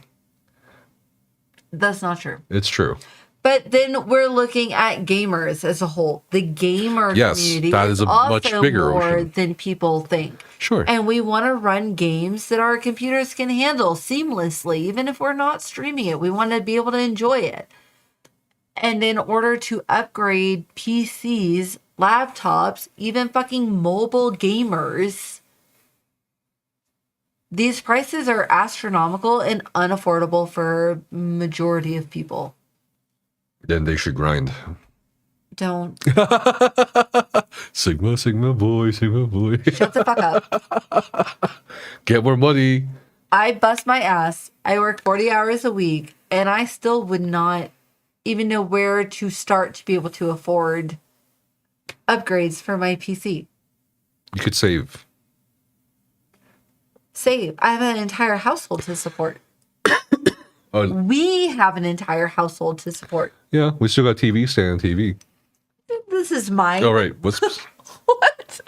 That's not true. It's true. But then we're looking at gamers as a whole. The gamer Yes, community that is a much also bigger more ocean. than people think. Sure. And we want to run games that our computers can handle seamlessly, even if we're not streaming it. We want to be able to enjoy it. And in order to upgrade PCs, laptops, even fucking mobile gamers, these prices are astronomical and unaffordable for majority of people. Then they should grind. Don't. Sigma boy, Sigma boy. Shut the fuck up. Get more money. I bust my ass. I work 40 hours a week, and I still would not even know where to start to be able to afford upgrades for my PC. You could save. Save. I have an entire household to support. Oh, We have an entire household to support. yeah, we still got TV, stand on TV. This is my. All right, what's What?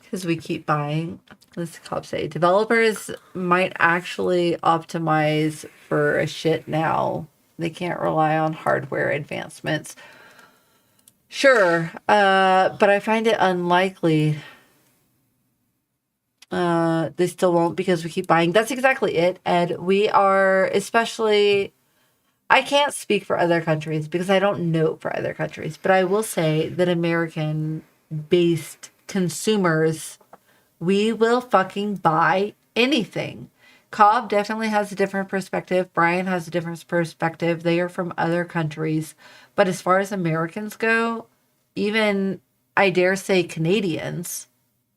Because we keep buying. Let's cop say developers might actually optimize for a shit now. They can't rely on hardware advancements. Sure, but I find it unlikely. They still won't because we keep buying. That's exactly it, Ed. We are especially. I can't speak for other countries because I don't know for other countries, but I will say that American-based consumers, we will fucking buy anything. Cobb definitely has a different perspective. Brian has a different perspective. They are from other countries. But as far as Americans go, even, I dare say, Canadians,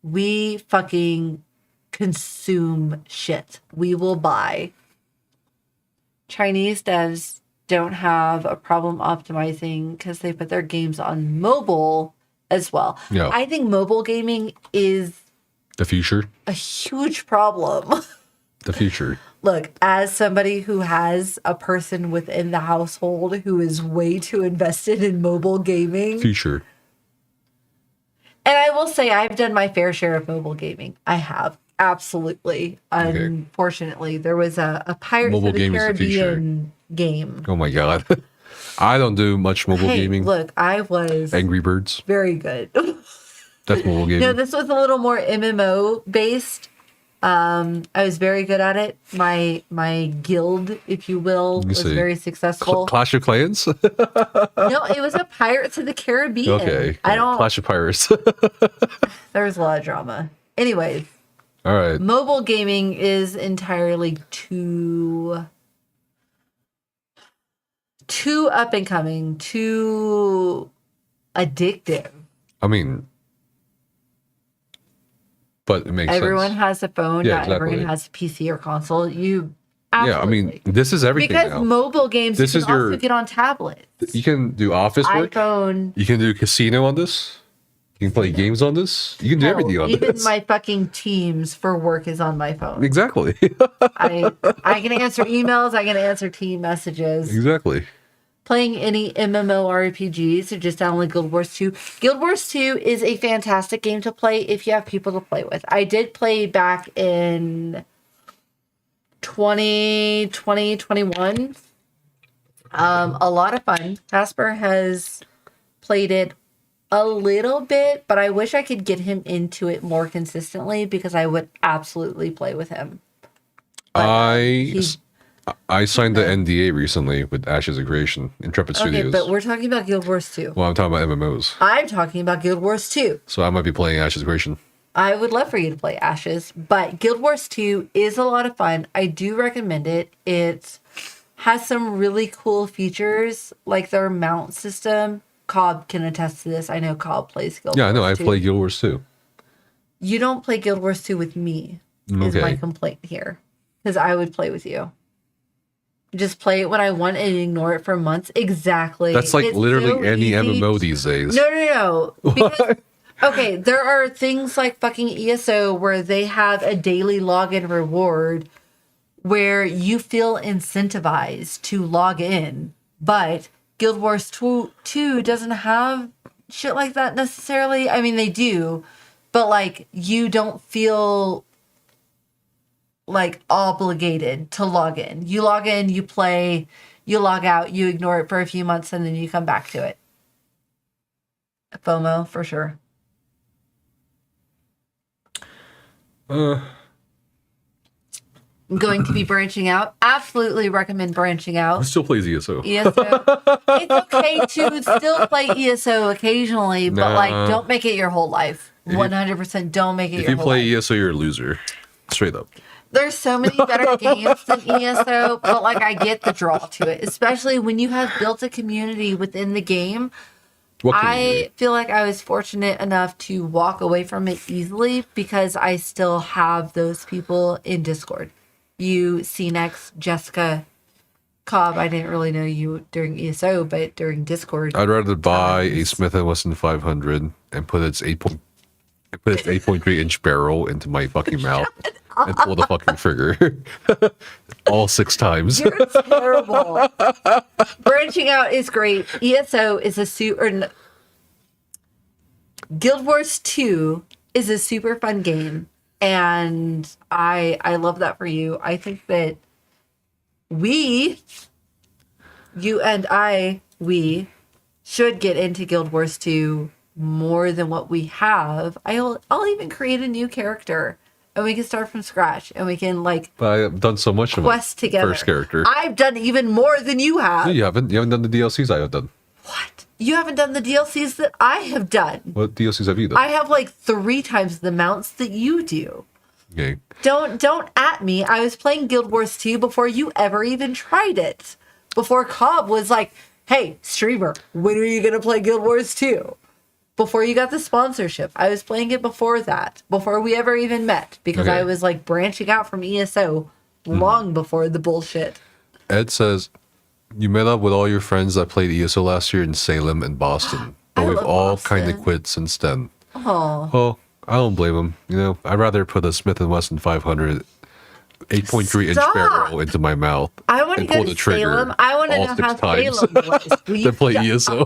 we fucking consume shit. We will buy. Chinese devs don't have a problem optimizing because they put their games on mobile as well. Yeah. I think mobile gaming is the future? a huge problem. The future. Look, as somebody who has a person within the household who is way too invested in mobile gaming, Future. and I will say I've done my fair share of mobile gaming. I have. Absolutely. Okay. Unfortunately, there was a Pirates Mobile of the game is the future. Caribbean game. Oh my god. I don't do much mobile Hey, gaming. look, I was Angry Birds. very good. That's mobile gaming. No, this was a little more MMO based. I was very good at it. My guild, if you will, Let me was see. very successful. Clash of Clans? No, it was a Pirates of the Caribbean. Okay. I don't. Clash of Pirates. There was a lot of drama. Anyways, All right. mobile gaming is entirely too up and coming, too addictive. I mean, but it makes Everyone sense. has a phone. Yeah, Not everyone exactly. has a PC or console. You Yeah, I mean, absolutely. this is everything because now. mobile games This you is can also your- get on tablets. You can do office work. iPhone. You can do casino on this. You can play games on this. You can do Hell, everything on even this. my fucking Teams for work is on my phone. Exactly. I can answer emails. I can answer team messages. Exactly. Playing any MMORPGs, so just download Guild Wars 2. Guild Wars 2 is a fantastic game to play if you have people to play with. I did play back in 2020, 21. A lot of fun. Casper has played it a little bit, but I wish I could get him into it more consistently because I would absolutely play with him. But, I signed the NDA recently with Ashes of Creation, Intrepid okay, Studios. but we're talking about Guild Wars 2. Well, I'm talking about MMOs. I'm talking about Guild Wars 2. So I might be playing Ashes of Creation. I would love for you to play Ashes, but Guild Wars 2 is a lot of fun. I do recommend it. It has some really cool features, like their mount system. Cobb can attest to this. I know Cobb plays Guild Yeah, Wars I know. I 2. play Guild Wars too. You don't play Guild Wars 2 with me, is Okay. my complaint here. Because I would play with you. Just play it when I want and ignore it for months. Exactly. That's like It's literally so any easy. MMO these days. No. Because, okay, there are things like fucking ESO where they have a daily login reward where you feel incentivized to log in. But Guild Wars 2 doesn't have shit like that necessarily. I mean, they do. But, like, you don't feel like obligated to log in. You log in, you play, you log out, you ignore it for a few months, and then you come back to it. FOMO for sure. I'm going to be branching out. Absolutely recommend branching I out. still plays ESO. ESO. It's okay to still play ESO occasionally, but like Nah. don't make it your whole life. 100% don't make it If your you whole play life. ESO, you're a loser. Straight up. There's so many better games than ESO, but like I get the draw to it, especially when you have built a community within the game. What I feel like I was fortunate enough to walk away from it easily because I still have those people in Discord. you, C-Nex, Jessica, Cobb. I didn't really know you during ESO, but during Discord. I'd rather buy a times. Smith & Wesson 500 and put its 8.3 inch barrel into my fucking mouth and pull the fucking trigger all 6 times. You're terrible. Branching out is great. ESO is a Guild Wars 2 is a super fun game, and I love that for you. I think that we should get into Guild Wars 2 more than what we have. I'll even create a new character, and we can start from scratch, and we can like. But I've done so much of my quest together. first character. I've done even more than you have. No, you haven't. You haven't done the DLCs I have done. What? You haven't done the DLCs that I have done. What DLCs have you done? I have like 3 times the amounts that you do. Okay. Don't at me. I was playing Guild Wars 2 before you ever even tried it. Before Cobb was like, hey, streamer, when are you going to play Guild Wars 2? Before you got the sponsorship. I was playing it before that. Before we ever even met. Because Okay. I was like branching out from ESO long before the bullshit. Ed says, you met up with all your friends that played ESO last year in Salem and Boston. But I we've love all kind of Boston. quit since then. Oh. Well, I don't blame him. You know, I'd rather put a Smith & Wesson 500 8.3 inch Stop. barrel into my mouth I want to and go pull to the trigger Salem. I want to all know 6 how times. Salem was. Will you Then play shut ESO.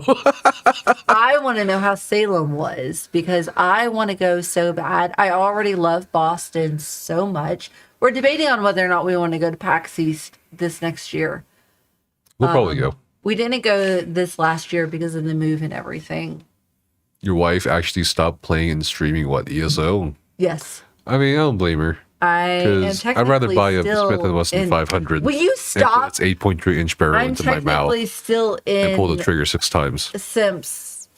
I want to know how Salem was because I want to go so bad. I already love Boston so much. We're debating on whether or not we want to go to PAX East this next year. We'll probably go. We didn't go this last year because of the move and everything. Your wife actually stopped playing and streaming what, ESO? Yes. I mean, I don't blame her. I am Because technically I'd rather buy a still Smith & Wesson in- 500 Will you and stop? put its 8.3 inch barrel I'm into my mouth technically still in and pull the trigger 6 times. Simps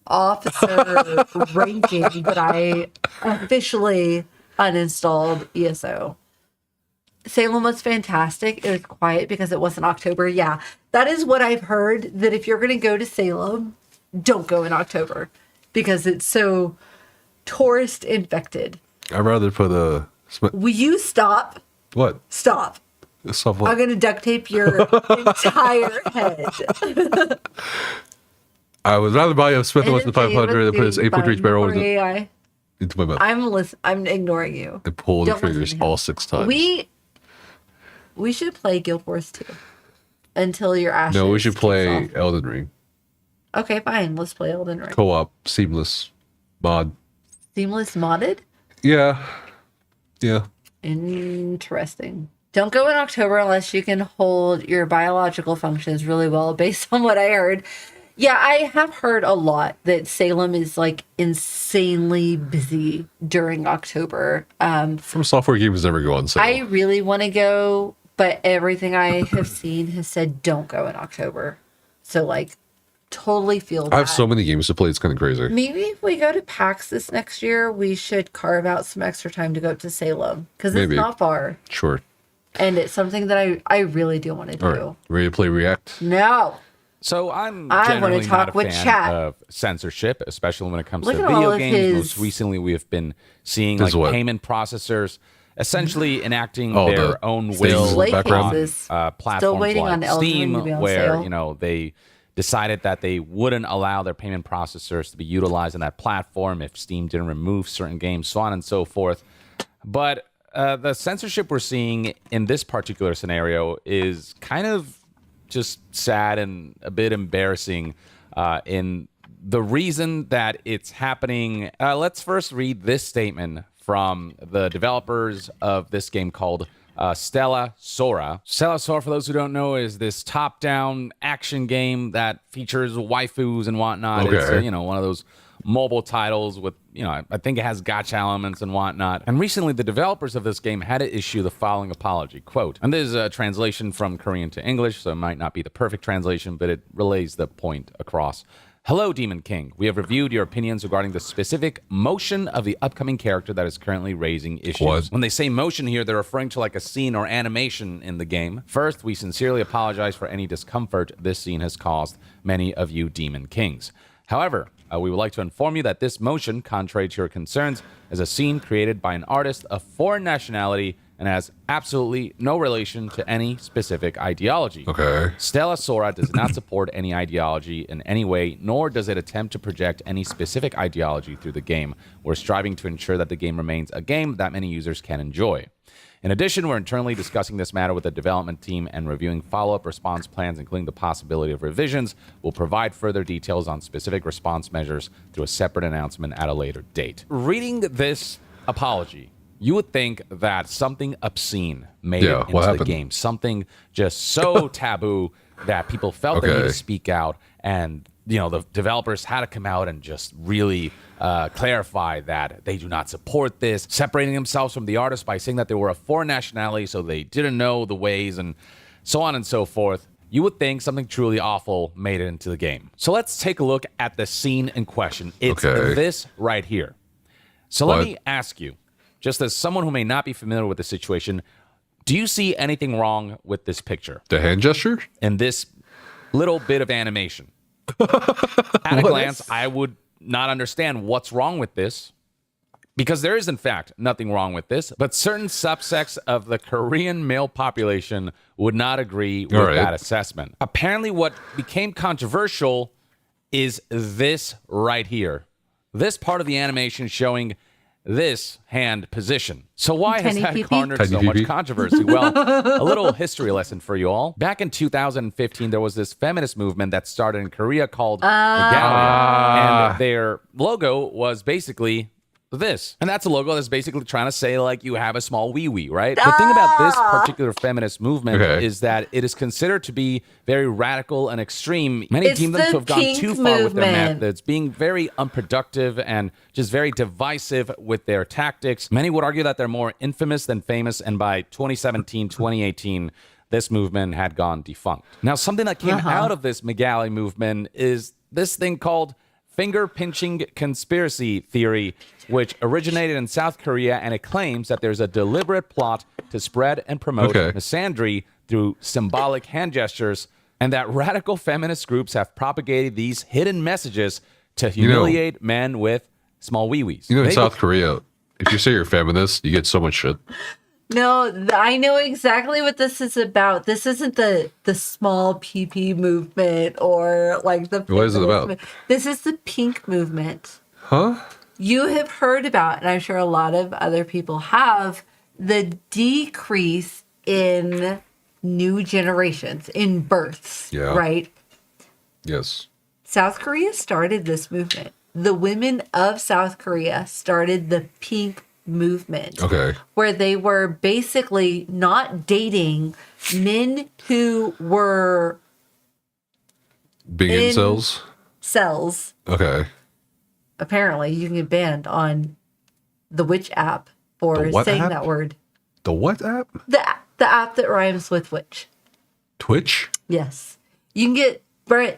officer ranking, but I officially uninstalled ESO. Salem was fantastic. It was quiet because it wasn't October. Yeah, that is what I've heard, that if you're going to go to Salem, don't go in October because it's so tourist infected. I'd rather put a Will you stop? what? Stop. Stuff what? I'm going to duct tape your entire head. I would rather buy a Smith & Wesson NJ, 500 and put its let's see, 8.3 inch barrel Button AI. into my mouth I'm ignoring you. and pull the Don't listen triggers to him. all 6 times. We should play Guild Wars 2 until your ashes. No, we should kicks play off. Elden Ring. Okay, fine. Let's play Elden Ring. Co-op, seamless mod. Seamless modded. Yeah. Yeah. Interesting. Don't go in October unless you can hold your biological functions really well, based on what I heard. Yeah, I have heard a lot that Salem is like insanely busy during October. From software games never go on sale. I really want to go, but everything I have seen has said don't go in October. So like, totally feel that. I have so many games to play, it's kind of crazy. Maybe if we go to PAX this next year, we should carve out some extra time to go up to Salem because it's Maybe. not far. Sure. And it's something that I really do want to do. All right. Ready to play React? No. So I'm I wanna generally talk not a with fan chat. of censorship, especially when it comes Look to at all video of games. his- Most recently, we have been seeing This like is what? payment processors essentially enacting Oh, their the own things will in the background? on platforms waiting like on Elden Ring Steam, to be on where sale. they decided that they wouldn't allow their payment processors to be utilized on that platform if Steam didn't remove certain games, so on and so forth. But the censorship we're seeing in this particular scenario is kind of just sad and a bit embarrassing in the reason that it's happening. Let's first read this statement from the developers of this game called Stella Sora. Stella Sora, for those who don't know, is this top-down action game that features waifus and whatnot. Okay. It's one of those mobile titles with, I think it has gacha elements and whatnot. And recently, the developers of this game had to issue the following apology, quote, and this is a translation from Korean to English, so it might not be the perfect translation, but it relays the point across. Hello, Demon King. We have reviewed your opinions regarding the specific motion of the upcoming character that is currently raising issues. What? When they say motion here, they're referring to like a scene or animation in the game. First, we sincerely apologize for any discomfort this scene has caused many of you Demon Kings. However, we would like to inform you that this motion, contrary to your concerns, is a scene created by an artist of foreign nationality and has absolutely no relation to any specific ideology. Okay. Stella Sora does not support any ideology in any way, nor does it attempt to project any specific ideology through the game. We're striving to ensure that the game remains a game that many users can enjoy. In addition, we're internally discussing this matter with the development team and reviewing follow-up response plans, including the possibility of revisions. We'll provide further details on specific response measures through a separate announcement at a later date. Reading this apology, you would think that something obscene made it into the game. Something just so taboo that people felt they needed to speak out, and the developers had to come out and just really clarify that they do not support this, separating themselves from the artist by saying that they were a foreign nationality, so they didn't know the ways, and so on and so forth. You would think something truly awful made it into the game. So let's take a look at the scene in question. It's this right here. So let me ask you, just as someone who may not be familiar with the situation, do you see anything wrong with this picture? The hand gesture? And this little bit of animation? At a glance, I would not understand what's wrong with this, because there is in fact nothing wrong with this, but certain subsects of the Korean male population would not agree with that assessment. Apparently what became controversial is this right here, this part of the animation showing this hand position. So why has that garnered so much controversy? Well, a little history lesson for you all. Back in 2015, there was this feminist movement that started in Korea called Nilandia, and their logo was basically this. And that's a logo that's basically trying to say, like, you have a small wee-wee, right? The thing about this particular feminist movement is that it is considered to be very radical and extreme. Many deem them to have gone too far with their methods, being very unproductive and just very divisive with their tactics. Many would argue that they're more infamous than famous, and by 2017, 2018, this movement had gone defunct. Now, something that came out of this Magali movement is this thing called finger-pinching conspiracy theory, which originated in South Korea, and it claims that there's a deliberate plot to spread and promote misandry through symbolic hand gestures, and that radical feminist groups have propagated these hidden messages to humiliate men with small wee-wees. In South Korea, if you say you're feminist, you get so much shit. No, I know exactly what this is about. This isn't the small PP movement or like the... What is it about? Movement. This is the pink movement. Huh? You have heard about, and I'm sure a lot of other people have, the decrease in new generations, in births, right? Yes. South Korea started this movement. The women of South Korea started the pink movement, where they were basically not dating men who were being incels. Cells. Apparently, you can get banned on the witch app for saying that word. The what app? The app that rhymes with witch. Twitch? Yes, you can get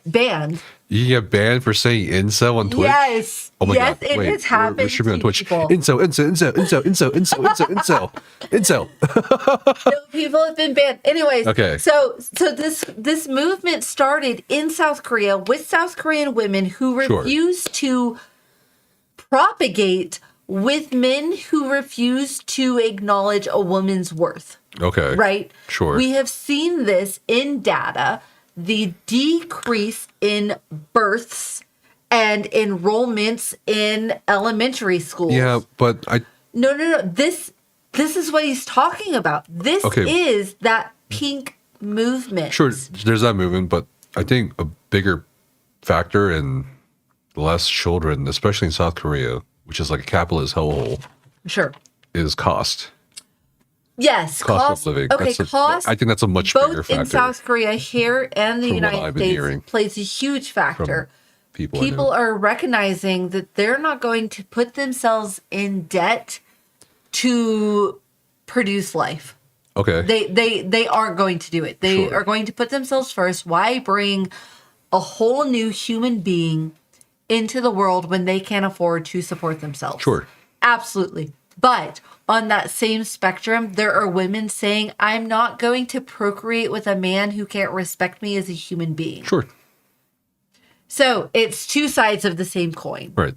banned. You can get banned for saying incel on Twitch? Yes. Oh my God. Wait, it has happened. We're streaming on Twitch. People. Incel. No, people have been banned. Anyways, so this movement started in South Korea with South Korean women who refused to propagate with men who refuse to acknowledge a woman's worth. Right? Sure. We have seen this in data. The decrease in births and enrollments in elementary schools. Yeah, but No. This is what he's talking about. This is that pink movement. Sure, there's that movement, but I think a bigger factor in less children, especially in South Korea, which is like a capitalist hellhole, is cost. Yes, cost of living. Cost. I think that's a much bigger factor. Both in South Korea here and the United States plays a huge factor. People are recognizing that they're not going to put themselves in debt to produce life. They aren't going to do it. They are going to put themselves first. Why bring a whole new human being into the world when they can't afford to support themselves? Absolutely. But on that same spectrum, there are women saying, I'm not going to procreate with a man who can't respect me as a human being. So it's two sides of the same coin. Right.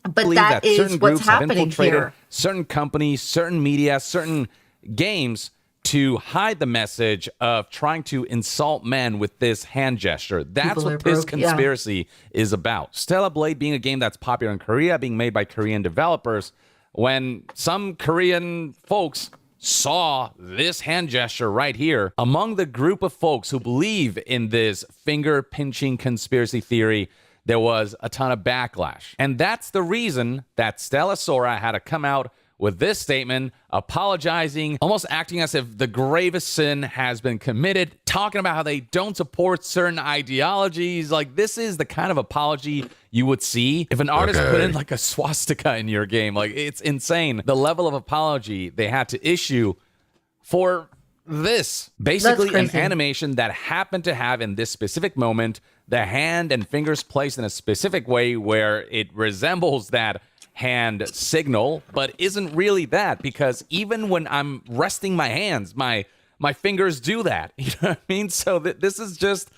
But that is what's happening here. Certain companies, certain media, certain games to hide the message of trying to insult men with this hand gesture. That's People are what this broke, yeah. conspiracy is about. Stellar Blade being a game that's popular in Korea, being made by Korean developers, when some Korean folks saw this hand gesture right here, among the group of folks who believe in this finger-pinching conspiracy theory, there was a ton of backlash. And that's the reason that Stella Sora had to come out with this statement, apologizing, almost acting as if the gravest sin has been committed, talking about how they don't support certain ideologies. Like, this is the kind of apology you would see if an artist put in like a swastika in your game. Like, it's insane. The level of apology they had to issue for this. Basically, an animation that happened to have in this specific moment the hand and fingers placed in a specific way where it resembles that hand signal, but isn't really that, because even when I'm resting my hands, my fingers do that. You know what I mean? So this is just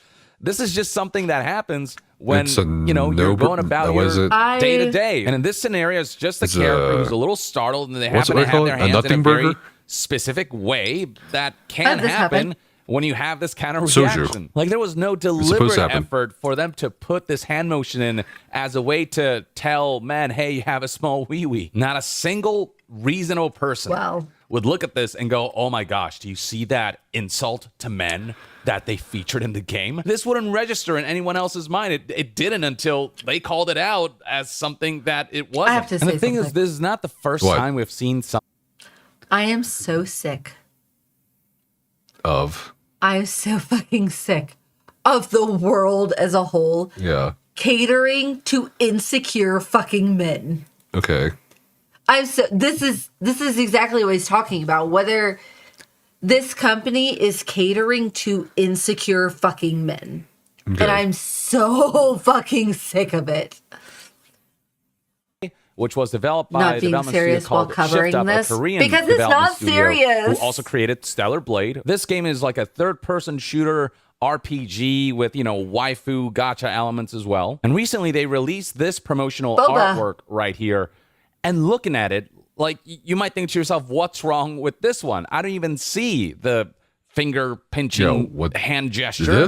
something that happens when you're going about your day to day. And in this scenario, it's just the character who's a little startled, and they happen to have their hands in a very specific way that can happen when you have this kind of reaction. Like, there was no deliberate effort for them to put this hand motion in as a way to tell men, hey, you have a small wee-wee. Not a single reasonable person would look at this and go, oh my gosh, do you see that insult to men that they featured in the game? This wouldn't register in anyone else's mind. It didn't until they called it out as something that it wasn't. I have to say and the thing something. is, this is not the first time we've seen something. I am so sick. Of? I'm so fucking sick of the world as a whole. Yeah. Catering to insecure fucking men. Okay. This is exactly what he's talking about. Whether this company is catering to insecure fucking men. Okay. And I'm so fucking sick of it. Which was developed by a development studio called covering Shift Up, this, a Korean because it's development not studio serious. who also created Stellar Blade. This game is like a third-person shooter RPG with, waifu gacha elements as well. And recently they released this promotional artwork right here. And looking at it, like, you might think to yourself, what's wrong with this one? I don't even see the finger-pinching hand gesture.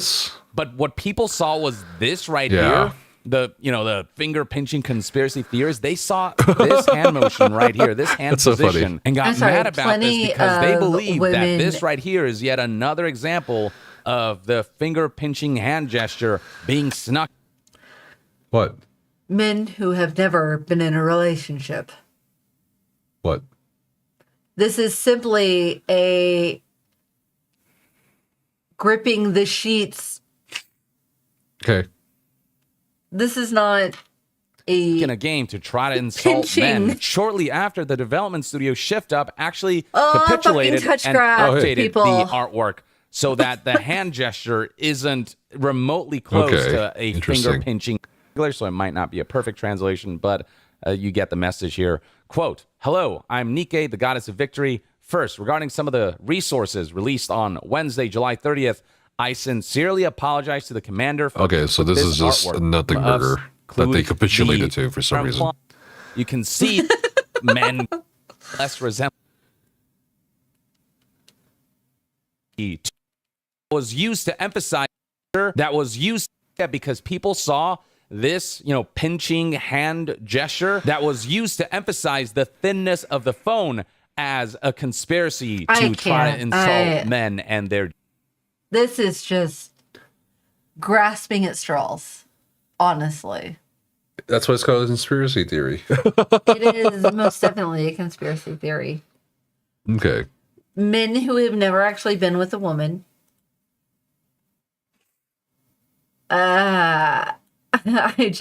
But what people saw was this right here. The finger pinching conspiracy theorists, they saw this hand motion right here, this hand position, and got mad about this because they believe that this right here is yet another example of the finger pinching hand gesture being snuck. What? Men who have never been in a relationship. What? This is simply a gripping the sheets. Okay. This is not in a game to try to insult men. Shortly after, the development studio Shift Up actually capitulated and updated the artwork so that the hand gesture isn't remotely close to a finger pinching. So it might not be a perfect translation, but you get the message here. Quote, "Hello, I'm Nike, the goddess of victory. First, regarding some of the resources released on Wednesday, July 30th, I sincerely apologize to the commander for so this is just a nothing burger that they capitulated to for some reason. You can see men less resemble was used to emphasize because people saw this, pinching hand gesture that was used to emphasize the thinness of the phone as a conspiracy to try to insult men and their. This is just grasping at straws, honestly. That's why it's called a conspiracy theory. It is most definitely a conspiracy theory. Okay. Men who have never actually been with a woman. I mean,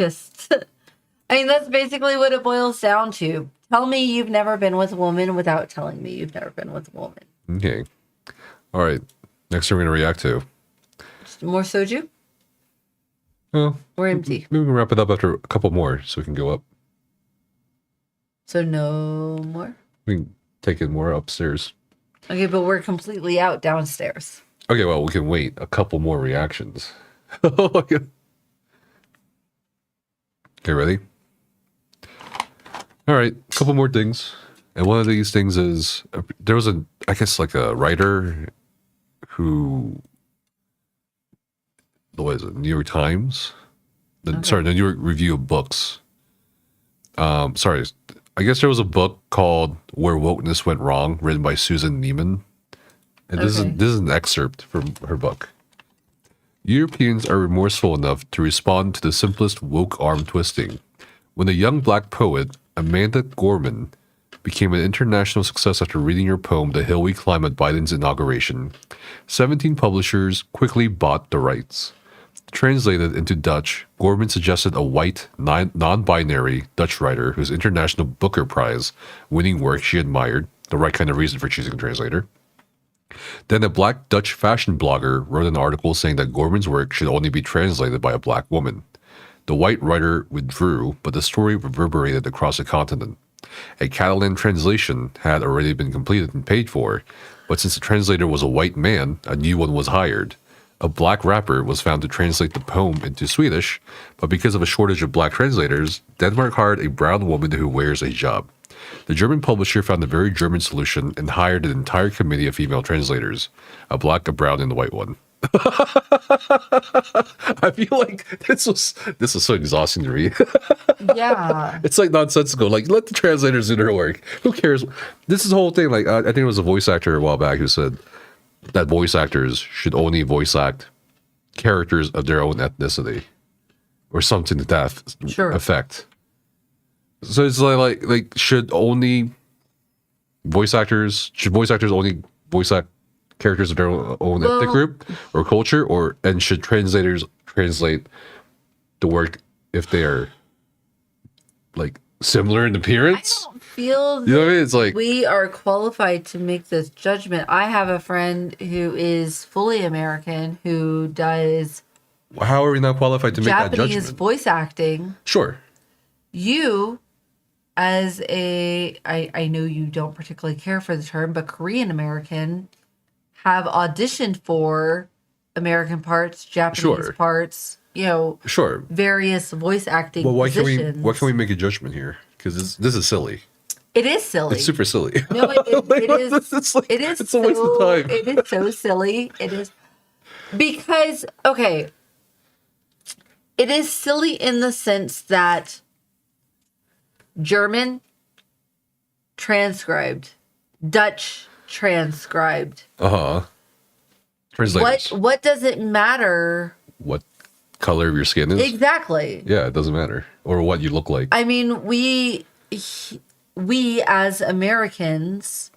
that's basically what it boils down to. Tell me you've never been with a woman without telling me you've never been with a woman. Okay. All right. Next thing we're going to react to. More soju? Well, or empty? Maybe we can wrap it up after a couple more so we can go up. So no more? We can take it more upstairs. Okay, but we're completely out downstairs. Okay, well, we can wait a couple more reactions. Okay, ready? All right, a couple more things. And one of these things is there was I guess like a writer who, what is it, New York Times? Sorry, the New York Review of Books. Sorry, I guess there was a book called Where Wokeness Went Wrong, written by Susan Neiman. And this is an excerpt from her book. Europeans are remorseful enough to respond to the simplest woke arm twisting. When the young black poet Amanda Gorman became an international success after reading her poem The Hill We Climb at Biden's inauguration, 17 publishers quickly bought the rights. Translated into Dutch, Gorman suggested a white, non-binary Dutch writer whose International Booker Prize winning work she admired, the right kind of reason for choosing a translator. Then a black Dutch fashion blogger wrote an article saying that Gorman's work should only be translated by a black woman. The white writer withdrew, but the story reverberated across the continent. A Catalan translation had already been completed and paid for, but since the translator was a white man, a new one was hired. A black rapper was found to translate the poem into Swedish, but because of a shortage of black translators, Denmark hired a brown woman who wears a hijab. The German publisher found a very German solution and hired an entire committee of female translators, a black, a brown, and a white one. I feel like this is so exhausting to read. Yeah. It's like nonsensical. Like, let the translators do their work. Who cares? This is the whole thing. Like, I think it was a voice actor a while back who said that voice actors should only voice act characters of their own ethnicity, or something to that effect. So it's like should voice actors only voice act characters of their own ethnic group or culture, and should translators translate the work if they're like similar in appearance? I don't feel you know what I mean? It's like we are qualified to make this judgment. I have a friend who is fully American who does. How are we not qualified to make that judgment? Japanese voice acting. Sure. You, as I know you don't particularly care for the term, but Korean American, have auditioned for American parts, Japanese parts, various voice acting positions. Why can we make a judgment here? Because this is silly. It is silly. It's super silly. No, it is. It's a waste of time. It is so silly. It is because it is silly in the sense that German transcribed, Dutch transcribed. Translators. What does it matter? What color of your skin is? Exactly. Yeah, it doesn't matter. Or what you look like. I mean, we as Americans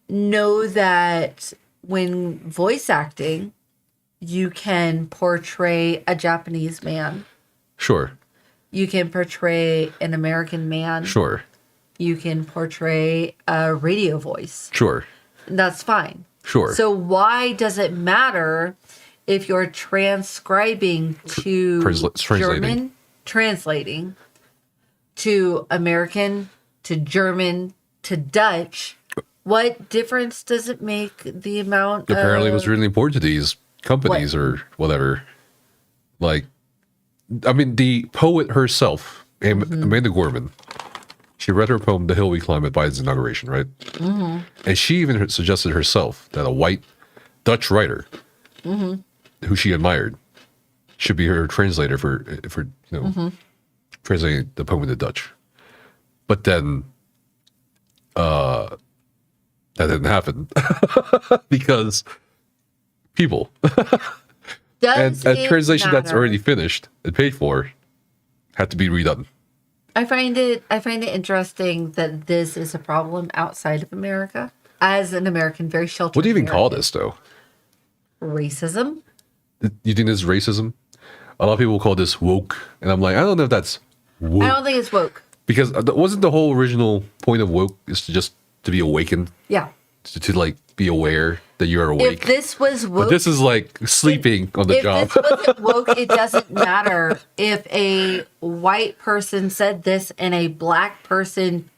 know that when voice acting, you can portray a Japanese man. Sure. You can portray an American man. Sure. You can portray a radio voice. Sure. That's fine. Sure. So why does it matter if you're transcribing to German, translating to American, to German, to Dutch? What difference does it make the amount Apparently it was really important to these companies or whatever. Like, I mean, the poet herself, Amanda Gorman, she read her poem, The Hill We Climb at Biden's inauguration, right? Mm-hmm. And she even suggested herself that a white Dutch writer who she admired should be her translator for translating the poem into Dutch. But then that didn't happen because people. And a translation that's already finished and paid for had to be redone. I find it interesting that this is a problem outside of America. As an American, very sheltered. What do you even call this, though? Racism. You think this is racism? A lot of people call this woke, and I'm like, I don't know if that's woke. I don't think it's woke. Because wasn't the whole original point of woke is to be awakened? Yeah. To like be aware that you're awake. If this was woke, but this is like sleeping on the job. If this wasn't woke, it doesn't matter if a white person said this and a black person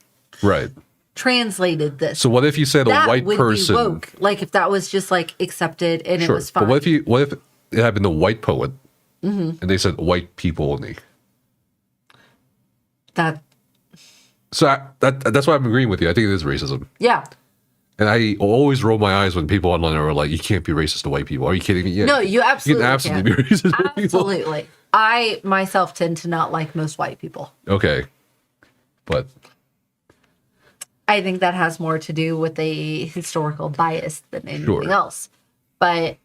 translated this. So what if you said that a white would person? Be woke. Like if that was just like accepted and it was fine. But what if it happened to a white poet and they said white people only? That So that's why I'm agreeing with you. I think it is racism. Yeah. And I always roll my eyes when people online are like, you can't be racist to white people. Are you kidding me? Yeah. No, you absolutely can absolutely be racist to white people. Absolutely. I myself tend to not like most white people. Okay. But I think that has more to do with a historical bias than anything else. But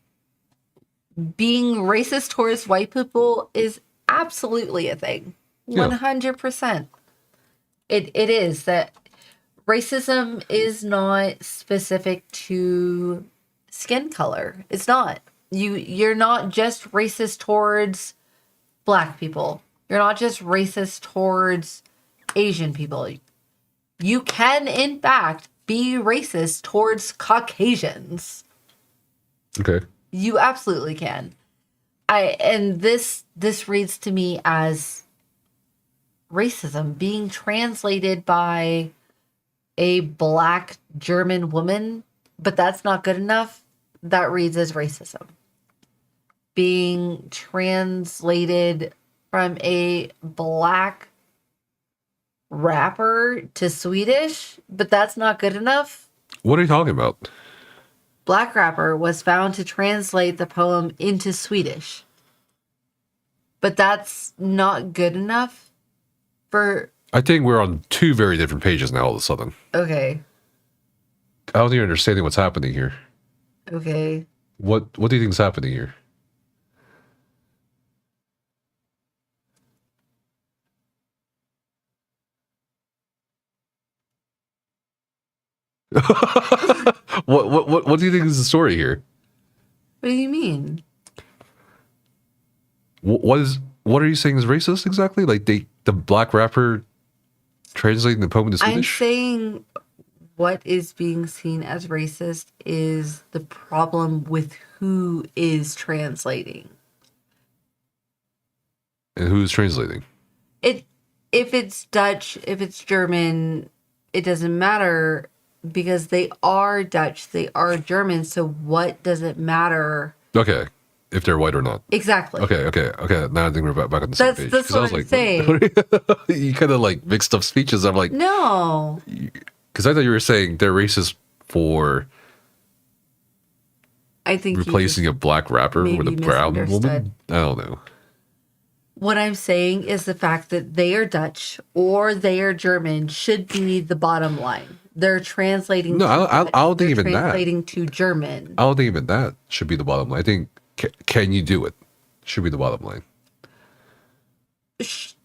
being racist towards white people is absolutely a thing. 100%. It is that racism is not specific to skin color. It's not. You're not just racist towards black people. You're not just racist towards Asian people. You can, in fact, be racist towards Caucasians. okay. You absolutely can. And this reads to me as racism being translated by a black German woman, but that's not good enough. That reads as racism. Being translated from a black rapper to Swedish, but that's not good enough. What are you talking about? Black rapper was found to translate the poem into Swedish, but that's not good enough for. I think we're on two very different pages now all of a sudden. Okay. I don't even understand what's happening here. Okay. What do you think is happening here? What do you think is the story here? What do you mean? What are you saying is racist exactly? Like the black rapper translating the poem into Swedish? I'm saying what is being seen as racist is the problem with who is translating. And who's translating? If it's Dutch, if it's German, it doesn't matter because they are Dutch, they are German. So what does it matter? Okay, if they're white or not. Exactly. Okay. Now I think we're back on the same page. That's what I'm saying. You kind of like mixed up speeches. I'm like, no, because I thought you were saying they're racist for. I think replacing a black rapper with a brown woman. misunderstood. I don't know. What I'm saying is the fact that they are Dutch or they are German should be the bottom line. They're translating. No, I don't think even that. Translating to German. I don't think even that should be the bottom line. I think can you do it should be the bottom line.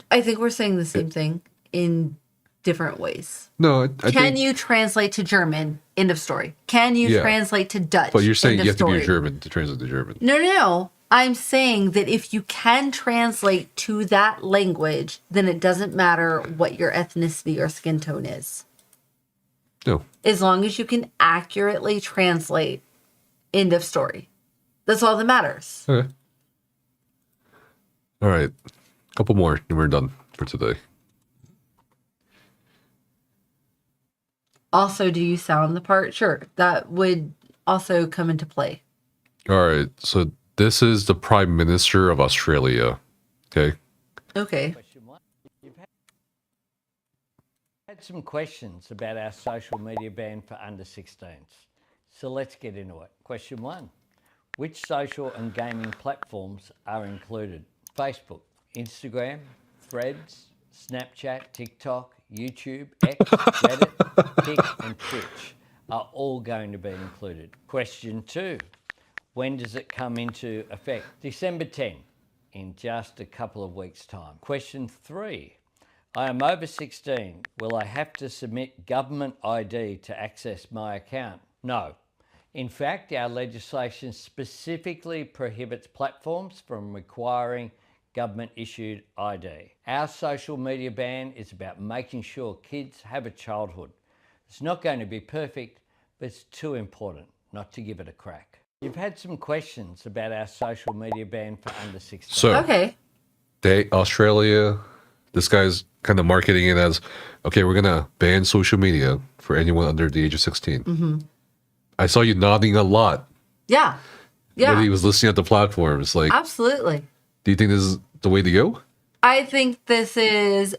I think we're saying the same thing in different ways. No, I can think, you translate to German? End of story. Can you translate to Dutch? But you're saying End you of have to be story. a German to translate to German. No. I'm saying that if you can translate to that language, then it doesn't matter what your ethnicity or skin tone is. No. As long as you can accurately translate. End of story. That's all that matters. Okay. All right. Couple more and we're done for today. Also, do you sound the part? Sure. That would also come into play. All right. So this is the Prime Minister of Australia. Okay. Okay. You've had some questions about our social media ban for under 16s. So let's get into it. Question 1. Which social and gaming platforms are included? Facebook, Instagram, Threads, Snapchat, TikTok, YouTube, X, Reddit, Kick and Twitch are all going to be included. Question 2. When does it come into effect? December 10, in just a couple of weeks' time. Question 3. I am over 16. Will I have to submit government ID to access my account? No. In fact, our legislation specifically prohibits platforms from requiring government-issued ID. Our social media ban is about making sure kids have a childhood. It's not going to be perfect, but it's too important not to give it a crack. You've had some questions about our social media ban for under 16. So, okay. Australia, this guy's kind of marketing it as, okay, we're going to ban social media for anyone under the age of 16. Mm-hmm. I saw you nodding a lot. Yeah. When he was listening at the platforms. Like, absolutely. Do you think this is the way to go? I think this is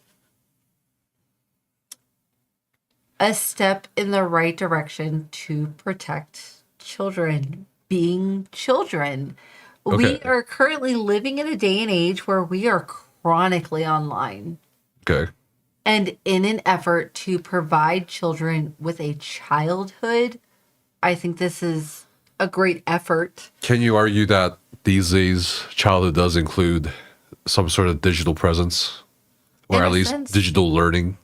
a step in the right direction to protect children being children. We Okay. are currently living in a day and age where we are chronically online. Okay. And in an effort to provide children with a childhood, I think this is a great effort. Can you argue that these days childhood does include some sort of digital presence, or In at a least sense. digital learning?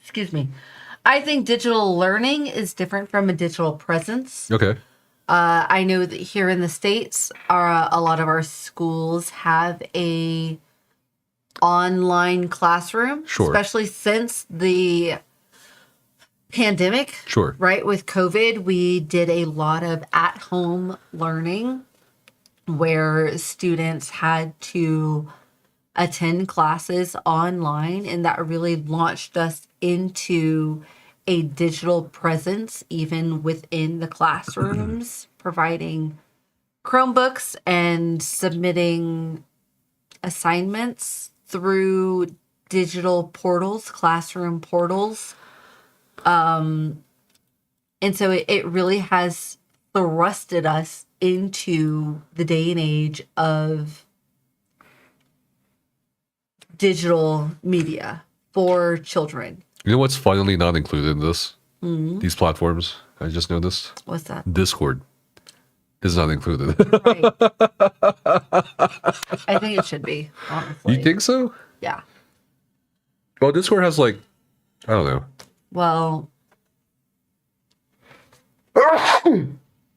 Excuse me. I think digital learning is different from a digital presence. Okay. I know that here in the States, a lot of our schools have a online classroom, Sure. especially since the pandemic. Sure. Right? With COVID, we did a lot of at-home learning where students had to attend classes online, and that really launched us into a digital presence even within the classrooms, providing Chromebooks and submitting assignments through digital portals, classroom portals. And so it really has thrusted us into the day and age of digital media for children. You know what's finally not included in this? Mhm. These platforms. I just noticed. What's that? Discord is not included. Right. I think it should be, honestly. You think so? Yeah. Well, Discord has like, I don't know. Well,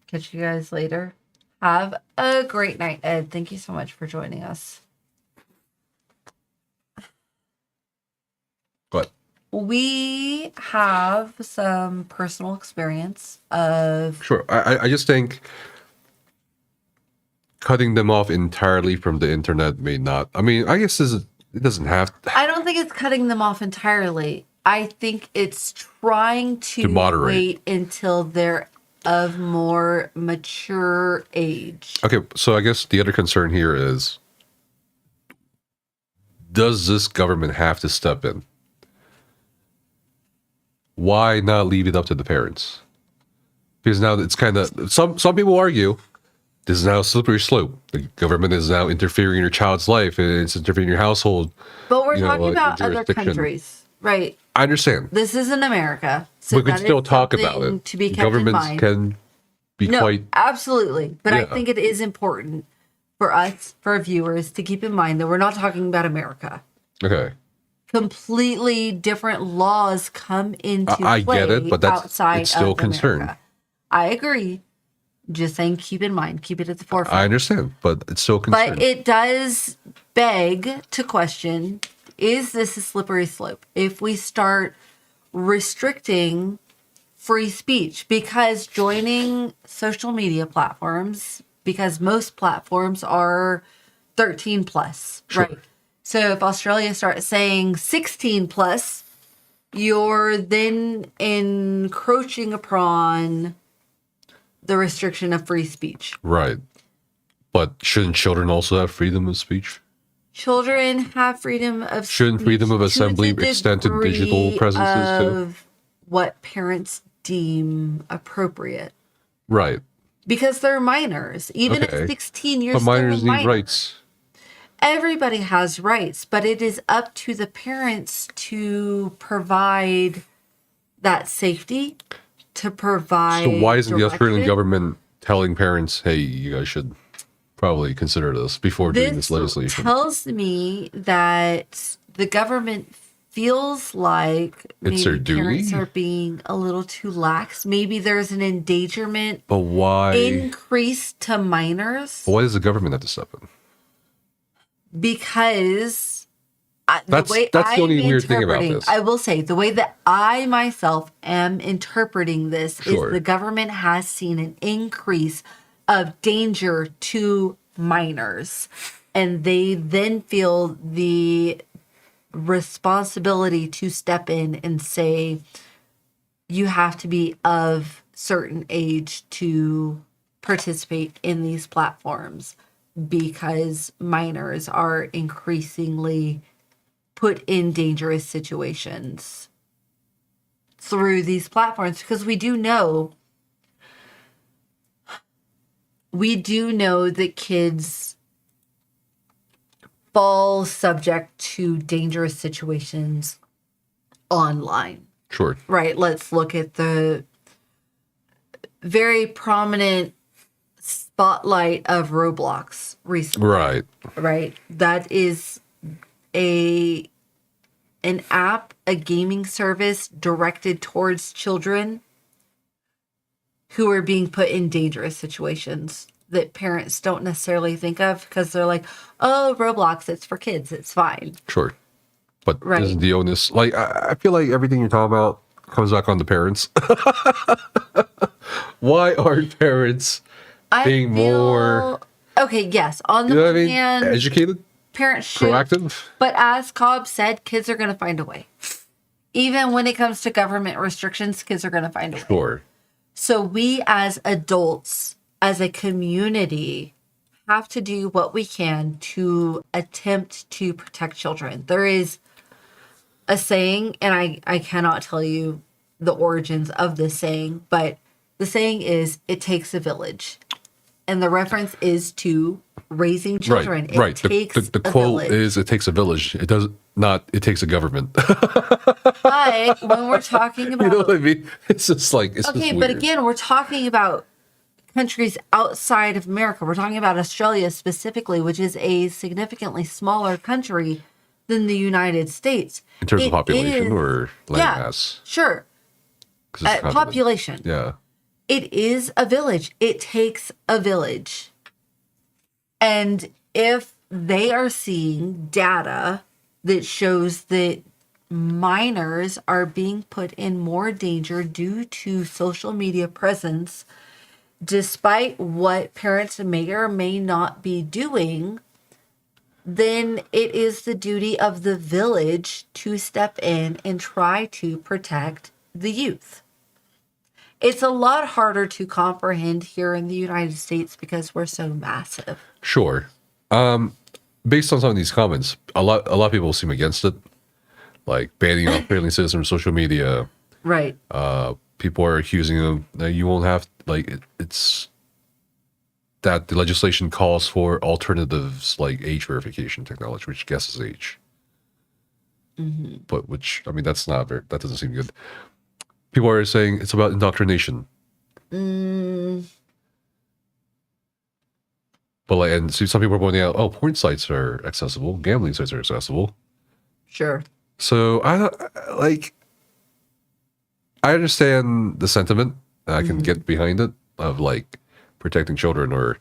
catch you guys later. Have a great night, Ed. Thank you so much for joining us. But We have some personal experience of sure, I just think cutting them off entirely from the internet may not. I mean, I guess it doesn't have I don't think it's cutting them off entirely. I think it's trying to moderate. wait until they're of more mature age. Okay, so I guess the other concern here is, does this government have to step in? Why not leave it up to the parents? Because now it's kind of, some people argue this is now a slippery slope. The government is now interfering in your child's life, and it's interfering in your household. But we're you know, talking about other jurisdiction. countries, right? I understand. This isn't America. So We can that still is talk about something it. To be kept Governments in mind. can be No, quite. absolutely. But I Yeah. think it is important for us, for viewers, to keep in mind that we're not talking about America. Okay. Completely different laws come into I play get it, but that's outside it's still a of concern. America. I agree. Just saying, keep in mind, keep it at the forefront. I understand, but it's still a concern. But it does beg to question, is this a slippery slope? If we start restricting free speech, because joining social media platforms, because most platforms are 13 plus, Sure. right? So if Australia starts saying 16 plus, you're then encroaching upon the restriction of free speech. Right. But shouldn't children also have freedom of speech? Children have freedom of Shouldn't freedom of speech to assembly the extend to digital degree presences too? of what parents deem appropriate. Right. Because they're minors. Even Okay. at 16 years But minors still a need minor. rights. Everybody has rights, but it is up to the parents to provide that safety, to provide So why isn't the Australian direction. government telling parents, hey, you guys should probably consider this before doing this legislation? Tells me that the government feels like It's their maybe parents duty? are being a little too lax. Maybe there's an endangerment But why? increase to minors Why does the government have to step in? because That's the only weird thing about this. I will say the way that I myself am interpreting this Sure. is the government has seen an increase of danger to minors, and they then feel the responsibility to step in and say you have to be of certain age to participate in these platforms because minors are increasingly put in dangerous situations through these platforms, because we do know that kids fall subject to dangerous situations online. Sure. Right. Let's look at the very prominent spotlight of Roblox recently. Right. Right. That is an app, a gaming service directed towards children who are being put in dangerous situations that parents don't necessarily think of, because they're like, oh, Roblox, it's for kids, it's fine. Sure. But Right. isn't the onus, like, I feel like everything you're talking about comes back on the parents. Why aren't parents being more, okay, yes, on the you know what I one mean, hand, educated, parents should, proactive? but as Cobb said, kids are going to find a way. Even when it comes to government restrictions, kids are going to find a way. Sure. So we as adults, as a community, have to do what we can to attempt to protect children. There is a saying, and I cannot tell you the origins of this saying, but the saying is, it takes a village. And the reference is to raising children. Right. It takes The a quote village. is, it takes a village. It does not, it takes a government. But when we're talking about... You know what I mean? It's just like, it's okay, just but weird. again, we're talking about countries outside of America. We're talking about Australia specifically, which is a significantly smaller country than the United States. In terms of It population is- or land mass? Sure. 'Cause it's a continent. Population. Yeah. It is a village. It takes a village. And if they are seeing data that shows that minors are being put in more danger due to social media presence, despite what parents may or may not be doing, then it is the duty of the village to step in and try to protect the youth. It's a lot harder to comprehend here in the United States because we're so massive. Sure. Based on some of these comments, a lot of people seem against it, like banning off failing citizens from social media. Right. People are accusing them that you won't have, like, it's that the legislation calls for alternatives like age verification technology, which guesses age. Mm-hmm. But which, I mean, that's not very, that doesn't seem good. People are saying it's about indoctrination. But like, and so some people are pointing out, oh, porn sites are accessible, gambling sites are accessible. Sure. So I understand the sentiment. I can get behind it of like protecting children or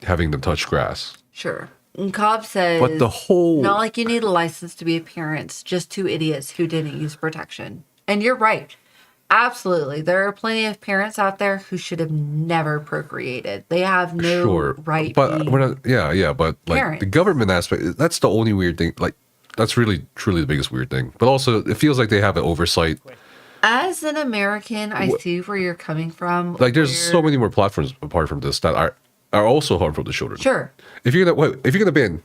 having them touch grass. Sure. And Cobb says, But the whole, not like you need a license to be a parent, just two idiots who didn't use protection. And you're right. Absolutely. There are plenty of parents out there who should have never procreated. They have no sure, right. but being we're not, yeah, but like parents. the government aspect, that's the only weird thing. Like that's really truly the biggest weird thing. But also, it feels like they have an oversight. As an American, I see where you're coming from. Like there's so many more platforms apart from this that are also harmful to children. Sure. If you're gonna ban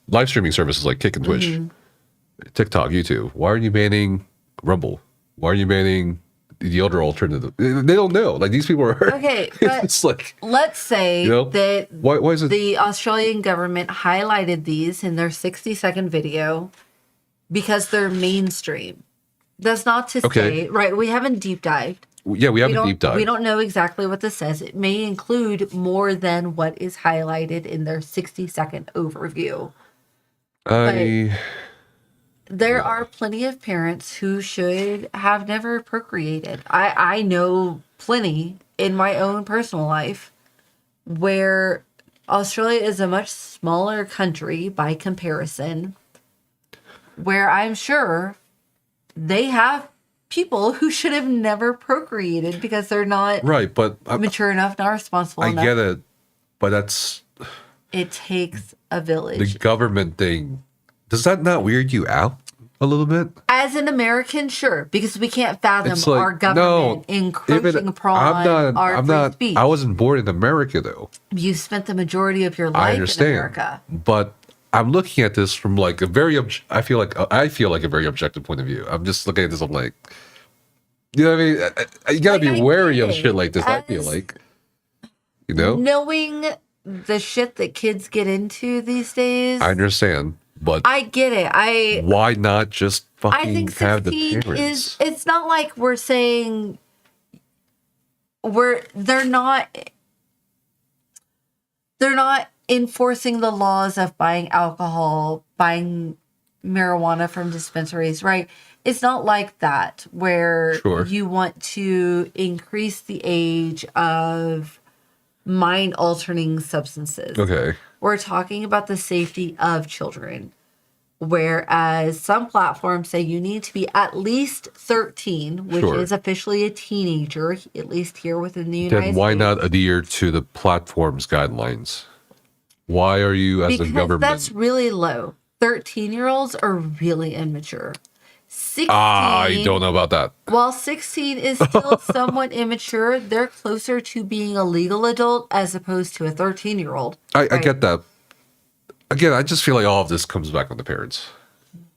live streaming services like Kick and Twitch, Mm-hmm. TikTok, YouTube, why aren't you banning Rumble? Why are you banning the other alternative? They don't know. Like these people are Okay, but it's like, let's say you know, that why is it the Australian government highlighted these in their 60-second video because they're mainstream. That's not to Okay. say, right, we haven't deep dived. yeah, we have a deep dive. We don't know exactly what this says. It may include more than what is highlighted in their 60-second overview. There are plenty of parents who should have never procreated. I know plenty in my own personal life where Australia is a much smaller country by comparison, where I'm sure they have people who should have never procreated because they're not right, but mature enough, not responsible enough. I get it, but that's It takes a village. the government thing. Does that not weird you out a little bit? As an American, sure, because we can't fathom It's like, our government encroaching upon our free speech. I wasn't born in America though. You spent the majority of your I life in understand, America. but I'm looking at this from like a very I feel like a very objective point of view. I'm just looking at this. I'm like, you know what I mean? You gotta be wary of shit like this. I feel like, you know, knowing the shit that kids get into these days. I understand, but I get it. Why not just fucking I think have the 16 parents? is. It's not like we're saying they're not enforcing the laws of buying alcohol, buying marijuana from dispensaries, right? It's not like that where you want to increase the age of mind altering substances. Okay. We're talking about the safety of children. Whereas some platforms say you need to be at least 13, which is officially a teenager, at least here within the United States. Then why not adhere to the platform's guidelines? Why are you, as a government? Because that's really low. 13-year-olds are really immature. 16, I don't know about that. While 16 is still somewhat immature, they're closer to being a legal adult as opposed to a 13-year-old. I get that. Again, I just feel like all of this comes back on the parents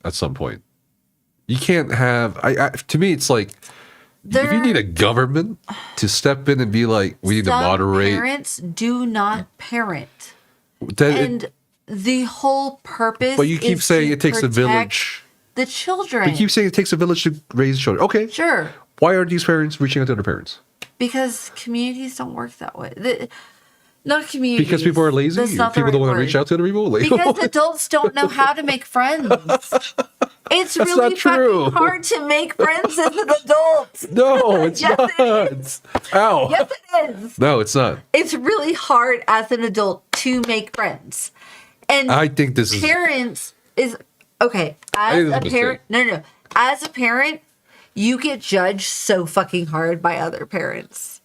at some point. You can't have... to me, it's like, if you need a government to step in and be like, we need to moderate... Parents do not parent. And the whole purpose but you keep is saying to it takes a protect village. The children. But you keep saying it takes a village to raise children. Okay. Sure. Why aren't these parents reaching out to other parents? Because communities don't work that way. Not communities. Because people are lazy? People don't want to reach out to other people? Because adults don't know how to make friends. It's really fucking hard to make friends as an adult. No, it's yes, not. It is. Ow. Yes, it is. No, it's not. It's really hard as an adult to make friends. And I think this parents is okay. As a parent, no. As a parent, you get judged so fucking hard by other parents.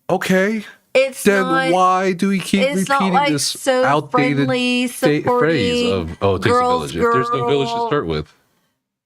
Okay. It's then not, why do we keep repeating like this so outdated phrase of it takes a village? If there's no village to start with.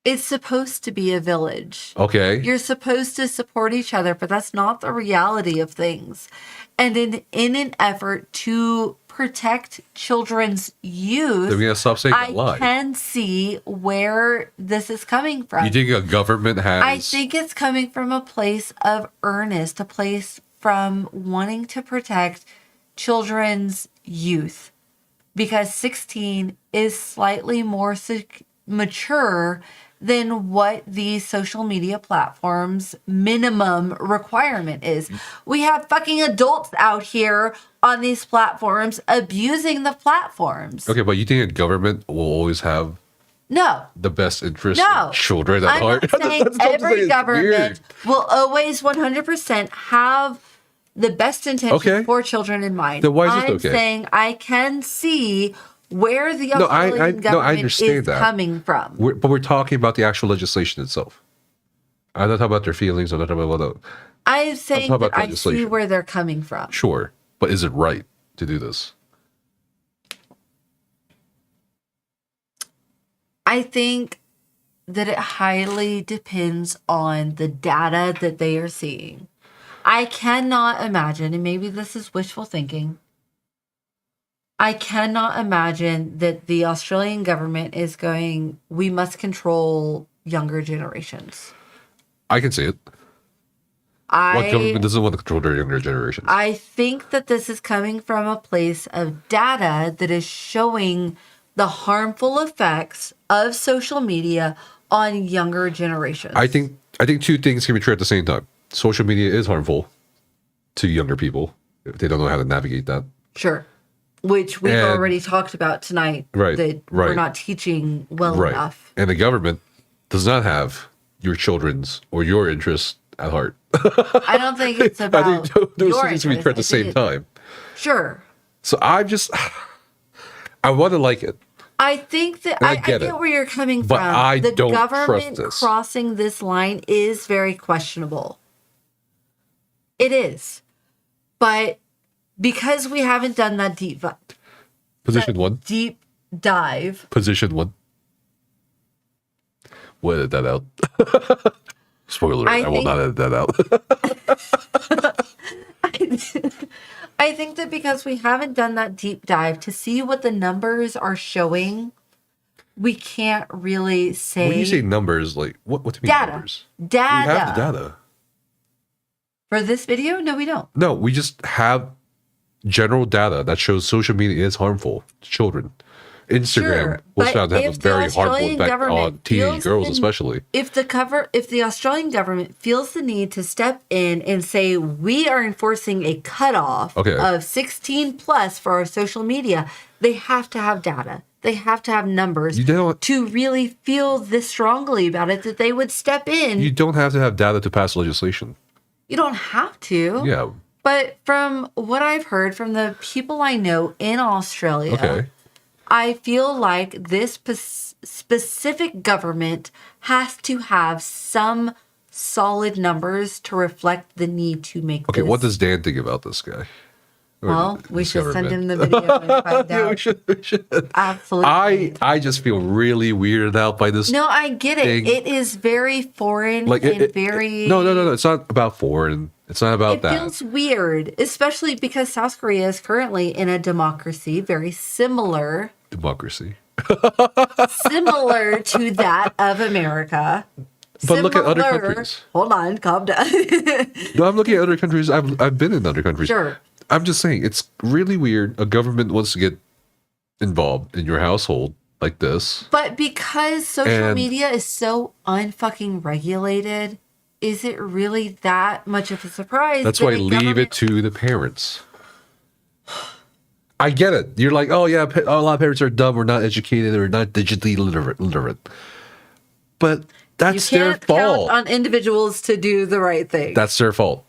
It's supposed to be a village. Okay. You're supposed to support each other, but that's not the reality of things. And in an effort to protect children's youth, Then we gotta stop saying that I lie. can see where this is coming from. You think a government has... I think it's coming from a place of earnest, a place from wanting to protect children's youth. Because 16 is slightly more mature than what the social media platforms minimum requirement is. We have fucking adults out here on these platforms abusing the platforms. Okay, but you think a government will always have the best interest of children at heart? I'm not saying every government will always 100% have the best intention for children in mind. Then why is this okay? I'm saying I can see where the Australian government is coming from. But we're talking about the actual legislation itself. I'm not talking about their feelings. I'm not talking about I'm saying that I see where they're coming from. Sure, but is it right to do this? I think that it highly depends on the data that they are seeing. I cannot imagine, and maybe this is wishful thinking, I cannot imagine that the Australian government is going, we must control younger generations. I can see it. What government doesn't want to control their younger generations? I think that this is coming from a place of data that is showing the harmful effects of social media on younger generations. I think two things can be true at the same time. Social media is harmful to younger people if they don't know how to navigate that. Sure. Which we've already talked about tonight. Right. That we're not teaching well enough. And the government does not have your children's or your interests at heart. I don't think it's about I think those your things can be true at the same time. Sure. So I want to like it. I think that I get where you're coming but from. I the don't government trust this. Crossing this line is very questionable. It is. But because we haven't done that deep dive. Position 1. We'll edit that out. Spoiler, I will not edit that out. I think that because because we haven't done that deep dive to see what the numbers are showing, we can't really say. When you say numbers, like what do you mean data. numbers? Data. We have the data. For this video? No, we don't. No, we just have general data that shows social media is harmful to children. Instagram was found to have a very harmful effect on teenage girls, especially. If the Australian government feels the need to step in and say we are enforcing a cutoff of 16 plus for our social media, they have to have data. They have to have numbers to really feel this strongly about it that they would step in. You don't have to have data to pass legislation. You don't have to. Yeah. But from what I've heard from the people I know in Australia, I feel like this specific government has to have some solid numbers to reflect the need to make this. What does Dan think about this guy? Well, we should send him the video and find out. Yeah, we should. Absolutely. I just feel really weirded out by this. No, I get it. thing. It is very foreign and very... No. It's not about foreign. It's not about that. It feels weird, especially because South Korea is currently in a democracy very similar... Democracy. Similar to that of America. But look at other countries. Hold on, calm down. No, I'm looking at other countries. I've been in other countries. Sure. I'm just saying, it's really weird. A government wants to get involved in your household like this. But because social media is so unfucking regulated, is it really that much of a surprise? That's why leave it to the parents. I get it. You're like, oh yeah, a lot of parents are dumb or not educated or not digitally literate. But that's their fault. You can't count on individuals to do the right thing. That's their fault.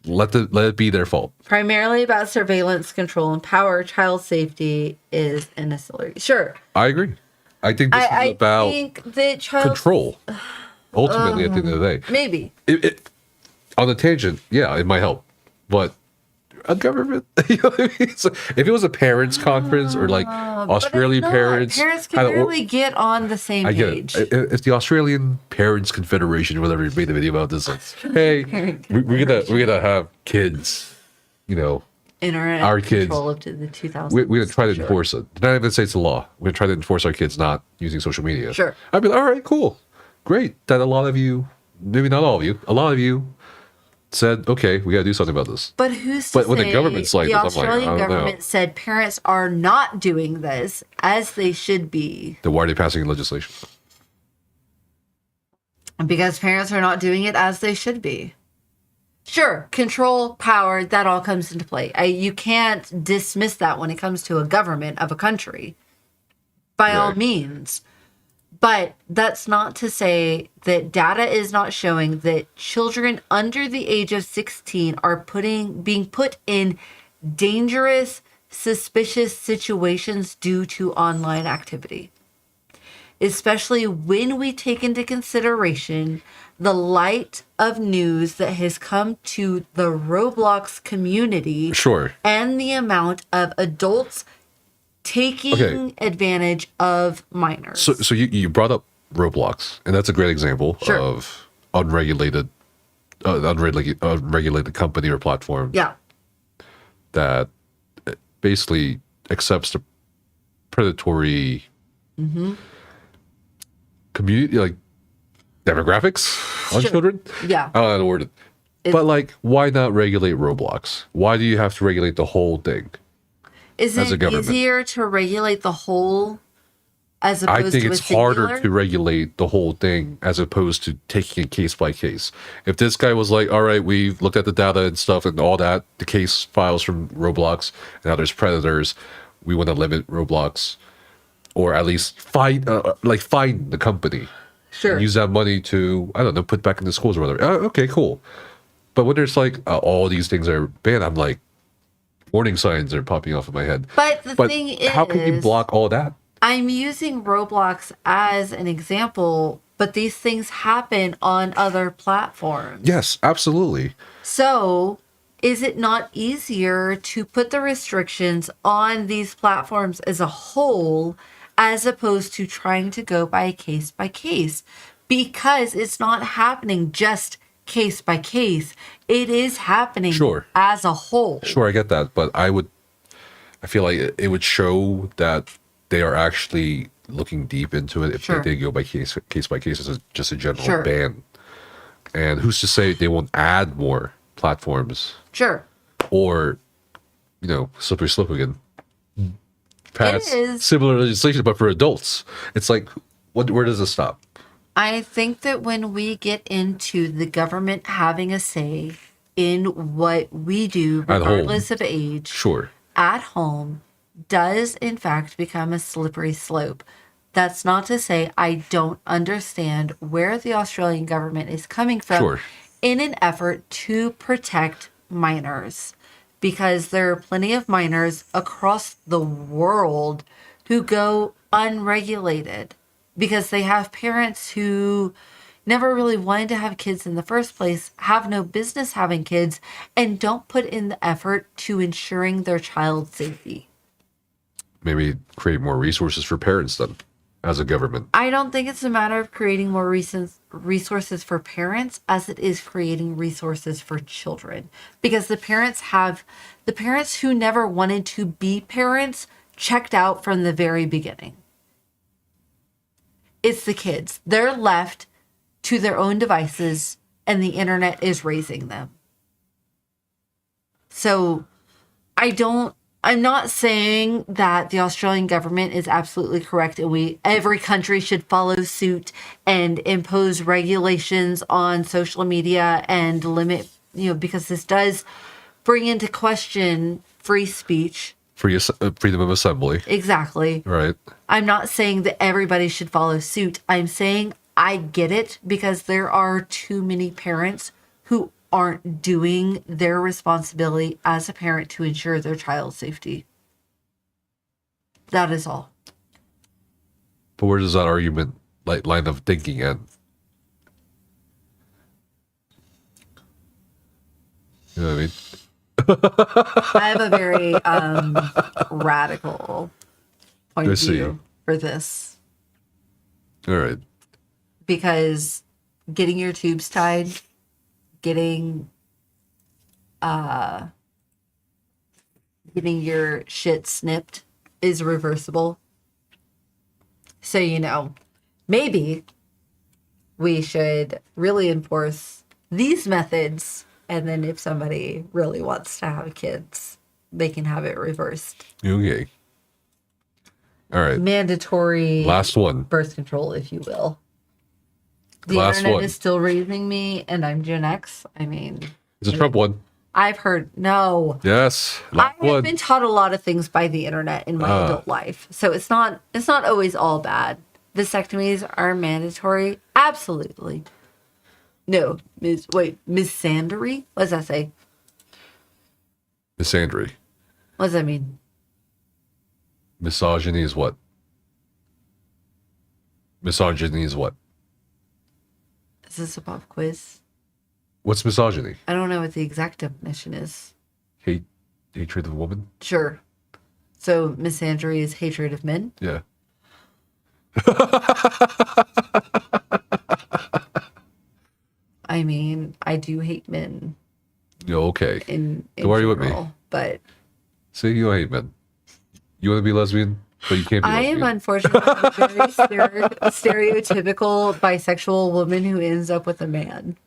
Let it be their fault. Primarily about surveillance, control, and power, child safety is an ancillary. Sure. I agree. I think this is about control. Ultimately, at the end of the day. Maybe. On the tangent, yeah, it might help. But a government, you know what I mean? So if it was a parents' conference or like Australian parents can really get on the same page. I get it. If the Australian Parents Confederation or whatever made the video about this, like, hey, we're gonna have kids, you know, internet our kids control up to the 2000s. We're gonna try to enforce it. They're not even say it's a law. We're gonna try to enforce our kids not using social media. Sure. I'd be like, all right, cool, great. That a lot of you, maybe not all of you, a lot of you said, okay, we got to do something about this. But who's to say when the government's like the this, Australian I'm like, government said parents are not doing this as they should be? Then why are they passing legislation? Because parents are not doing it as they should be. Sure, control, power, that all comes into play. You can't dismiss that when it comes to a government of a country. By all means. But that's not to say that data is not showing that children under the age of 16 are being put in dangerous, suspicious situations due to online activity. Especially when we take into consideration the light of news that has come to the Roblox community. Sure. And the amount of adults taking advantage of minors. So you brought up Roblox, and that's a great example of unregulated company or platform. Yeah. That basically accepts the predatory community, like demographics on children. Yeah. I don't know how to word it. But like, why not regulate Roblox? Why do you have to regulate the whole thing? Is it easier to regulate the whole as opposed to I think it's harder to regulate the whole thing as opposed to taking it case by case. If this guy was like, all right, we've looked at the data and stuff and all that, the case files from Roblox, and now there's predators, we want to limit Roblox, or at least fine the company. Sure. And use that money to, I don't know, put back in the schools or whatever. Okay, cool. But when there's like, all these things are banned, I'm like, warning signs are popping off in my head. But the thing is, how can you block all that? I'm using Roblox as an example, but these things happen on other platforms. Yes, absolutely. So, is it not easier to put the restrictions on these platforms as a whole as opposed to trying to go by case by case? Because it's not happening just case by case. It is happening as a whole. Sure, I get that. But I would I feel like it would show that they are actually looking deep into it if they did go by case by case as just a general ban. And who's to say they won't add more platforms? Sure. Or, you know, slippery slope again. Pass is. similar legislation, but for adults. It's like, where does it stop? I think that when we get into the government having a say in what we do, regardless of age, at home, does in fact become a slippery slope. That's not to say I don't understand where the Australian government is coming from in an effort to protect minors, because there are plenty of minors across the world who go unregulated because they have parents who never really wanted to have kids in the first place, have no business having kids, and don't put in the effort to ensuring their child's safety. Maybe create more resources for parents then, as a government. I don't think it's a matter of creating more resources for parents as it is creating resources for children. Because the parents who never wanted to be parents checked out from the very beginning. It's the kids. They're left to their own devices and the internet is raising them. So I'm not saying that the Australian government is absolutely correct and every country should follow suit and impose regulations on social media and limit, because this does bring into question free speech. Freedom of assembly. Exactly. Right. I'm not saying that everybody should follow suit. I'm saying I get it because there are too many parents who aren't doing their responsibility as a parent to ensure their child's safety. That is all. But where does that argument, line of thinking end? You know what I mean? I have a very radical point of view for this. All right. Because getting your tubes tied, getting your shit snipped is reversible. So, maybe we should really enforce these methods, and then if somebody really wants to have kids, they can have it reversed. Okay. All right. Mandatory last one. Birth control, if you will. The Last internet one. is still raising me, and I'm Gen X. I mean, It's a Trump one. I've heard no. Yes. I have been taught a lot of things by the internet in my adult life, so it's not always all bad. Vasectomies are mandatory, absolutely. No, misandry. What does that say? Misandry. What does that mean? Misogyny is what? Misogyny is what? Is this a pop quiz? What's misogyny? I don't know what the exact definition is. Hatred of women? Sure. So misandry is hatred of men? Yeah. I mean, I do hate men. Okay. In Don't worry with me. But see, you don't hate men. You want to be lesbian, but you can't be I lesbian. am unfortunately a very stereotypical bisexual woman who ends up with a man.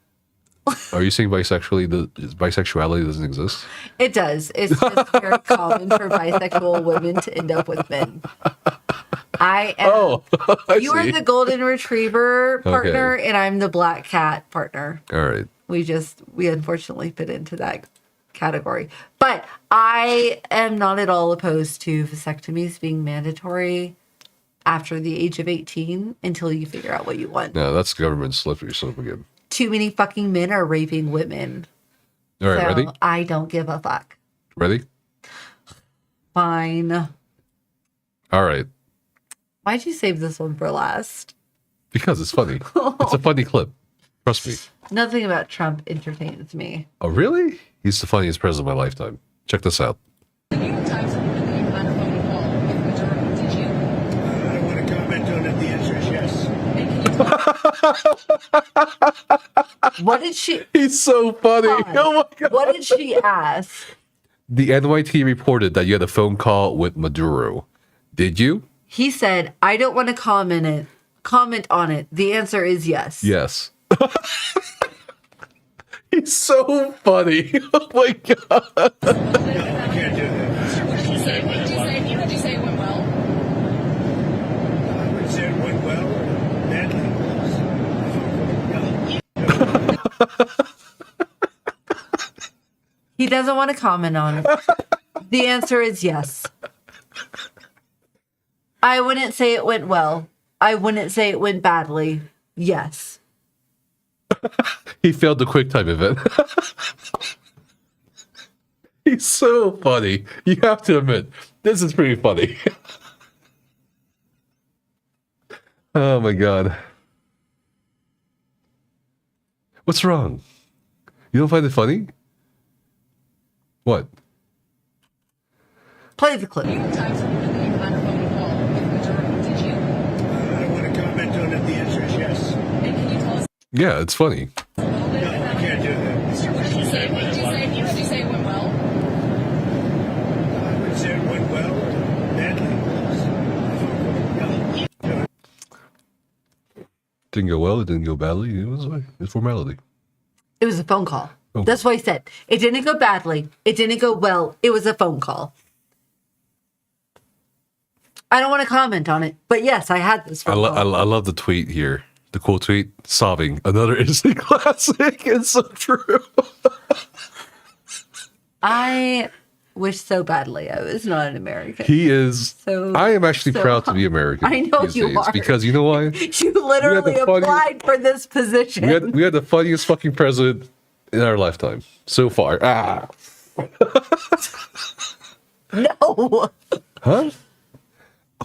Are you saying bisexuality doesn't exist? It does. It's just very common for bisexual women to end up with men. I am. You are the golden retriever partner, and I'm the black cat partner. All right. We unfortunately fit into that category. But I am not at all opposed to vasectomies being mandatory after the age of 18 until you figure out what you want. No, that's government slippery slope again. Too many fucking men are raping women. All right, so ready? I don't give a fuck. Ready? Fine. All right. Why'd you save this one for last? Because it's funny. It's a funny clip. Trust me. Nothing about Trump entertains me. Oh, really? He's the funniest president of my lifetime. Check this out. I want to comment on it. The answer is yes. What did she... He's so funny. Oh my God. What did she ask? The NYT reported that you had a phone call with Maduro. Did you? He said, I don't want to comment on it. The answer is yes. Yes. He's so funny. Oh my god. I can't do that. What did you say? What did you say? Did you say it went well? I would say it went well or badly. He doesn't want to comment on it. The answer is yes. I wouldn't say it went well. I wouldn't say it went badly. Yes. He failed the QuickTime event. He's so funny. You have to admit, this is pretty funny. Oh my god. What's wrong? You don't find it funny? What? Play the clip. You times that you had a phone call with Maduro, did you? I don't want to comment on it. The answer is yes. And can you tell us Yeah, it's funny. a little bit No, I can't do that. What did you say? What did you say? Did you say it went well? I would say it went well or badly. Didn't go well, it didn't go badly. It was like it's formality. It was a phone call. Oh. That's what he said. It didn't go badly. It didn't go well. It was a phone call. I don't want to comment on it, but yes, I had this I phone call. love the tweet here. The cool tweet, sobbing. Another instant classic. It's so true. I wish so badly I was not an American. He is. So- I am actually so- proud to be American. I know these you days, are. because you know why? You literally the funniest- applied for this position. We had the funniest fucking president in our lifetime so far. Ah, No. huh?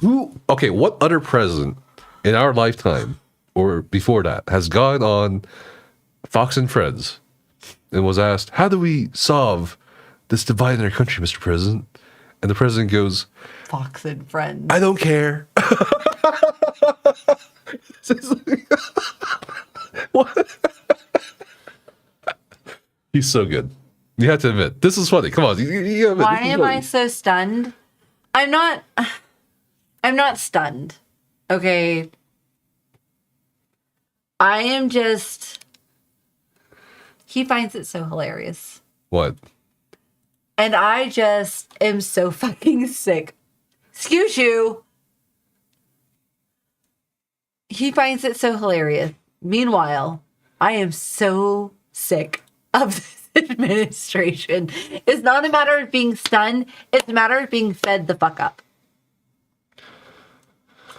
Who? Okay, what other president in our lifetime or before that has gone on Fox and Friends and was asked, "How do we solve this divide in our country, Mr. President?" And the president goes, Fox and Friends. "I don't care." What? He's so good. You have to admit, this is funny. Come on, you admit, Why this is am funny. I so stunned? I'm not stunned. Okay. I am just he finds it so hilarious. What? And I just am so fucking sick. Excuse you. He finds it so hilarious. Meanwhile, I am so sick of this administration. It's not a matter of being stunned. It's a matter of being fed the fuck up.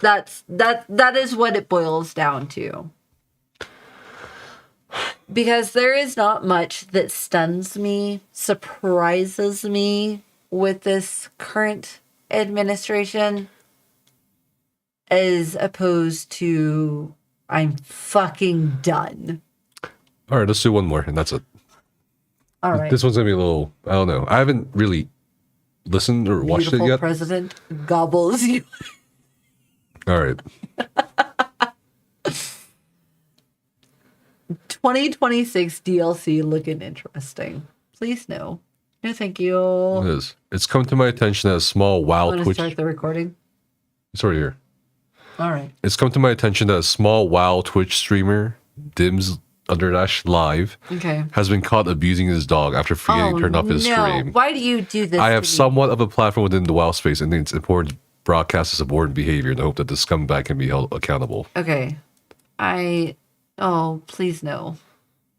That is what it boils down to. Because there is not much that stuns me, surprises me with this current administration as opposed to I'm fucking done. All right, let's do one more, and that's it. All right. This one's gonna be a little. I don't know. I haven't really listened or watched Beautiful it yet. president gobbles you. All right. 2026 DLC looking interesting. Please no. No, thank you. It is. It's come to my attention that a small WoW Want to Twitch. start the recording? It's already here. All right. It's come to my attention that a small WoW Twitch streamer, Dims _ live, Okay. has been caught abusing his dog after forgetting to turn off his no. stream. Why do you do this? I to have me? somewhat of a platform within the WoW space, and think it's important to broadcast this abhorrent behavior in the hope that the scumbag can be held accountable. Okay. Oh, please no.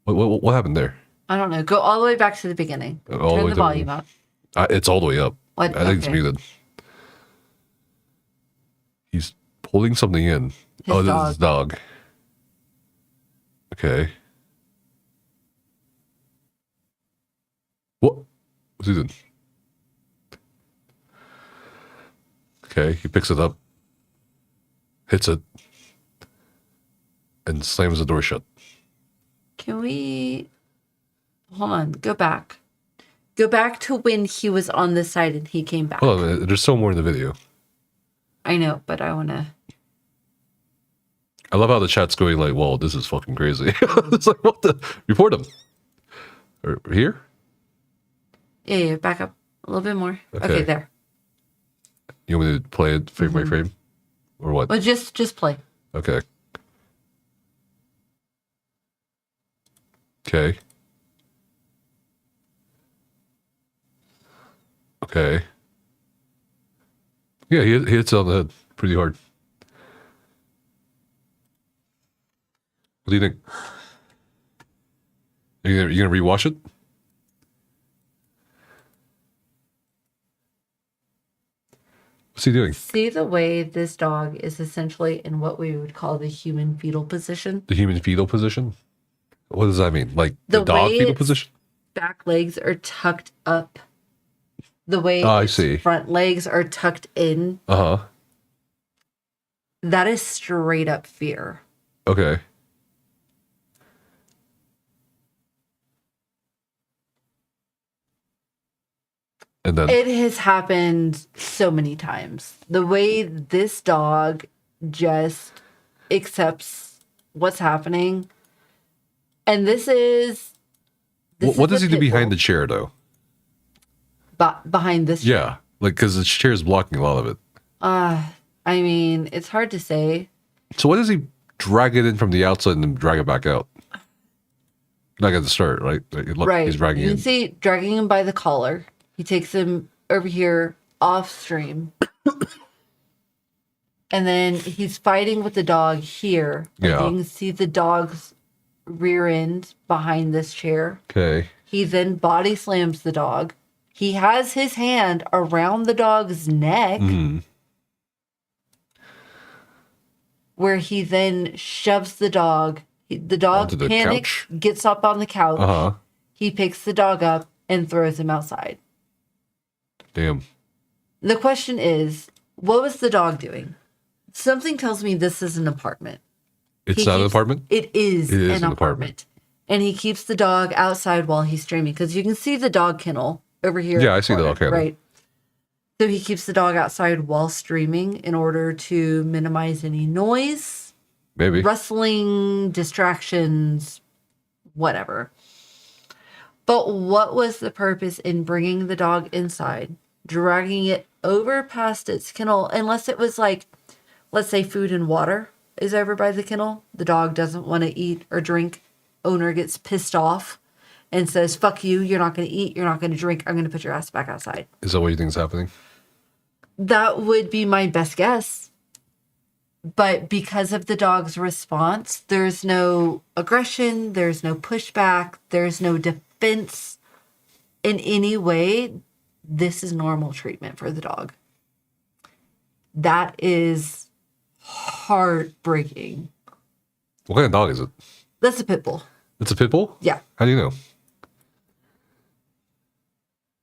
What happened there? I don't know. Go all the way back to the beginning. All the Turn way the to- volume up. It's all the way up. What? I think it's Okay. muted. He's pulling something in. His This is dog. his dog. Okay. What? What's he doing? Okay, he picks it up, hits it, and slams the door shut. Can we hold on? Go back. Go back to when he was on the side and he came back. Hold on, there's still more in the video. I know, but I want to. I love how the chat's going like, "Whoa, this is fucking crazy." It's like, what the? Report him. Or here? Yeah, back up. A little bit more. Okay. Okay, there. You want me to play it frame by frame? Or what? Well, just play. Okay. Okay. Okay. Yeah, he hits it on the head pretty hard. What do you think? Are you gonna rewash it? What's he doing? See the way this dog is essentially in what we would call the human fetal position? The human fetal position? What does that mean? Like the dog way fetal its position? Back legs are tucked up. The way I its see. front legs are tucked in. Uh-huh. That is straight up fear. Okay. And then It has happened so many times. The way this dog just accepts what's happening. And this is what does he do behind the chair though? Behind this Yeah, like because the chair is blocking a lot of it. I mean, it's hard to say. So what does he drag it in from the outside and then drag it back out? Not at the start, right? Right. He's dragging you can it. see dragging him by the collar. He takes him over here off stream. And then he's fighting with the dog here. Yeah. You can see the dog's rear end behind this chair. Okay. He then body slams the dog. He has his hand around the dog's neck, where he then shoves the dog. The dog Onto the panics, couch? gets up on the couch. Uh-huh. He picks the dog up and throws him outside. Damn. The question is, what was the dog doing? Something tells me this is an apartment. It's not an apartment? It is It is an apartment. And he keeps the dog outside while he's streaming because you can see the dog kennel over here. Yeah, I see the dog kennel. Right. So he keeps the dog outside while streaming in order to minimize any noise, Maybe. rustling, distractions, whatever. But what was the purpose in bringing the dog inside, dragging it over past its kennel, unless it was like, let's say food and water is over by the kennel. The dog doesn't want to eat or drink. Owner gets pissed off and says, fuck you, you're not going to eat, you're not going to drink, I'm going to put your ass back outside. Is that what you think is happening? That would be my best guess. But because of the dog's response, there's no aggression, there's no pushback, there's no defense in any way. This is normal treatment for the dog. That is heartbreaking. What kind of dog is it? That's a pit bull. It's a pit bull? Yeah. How do you know?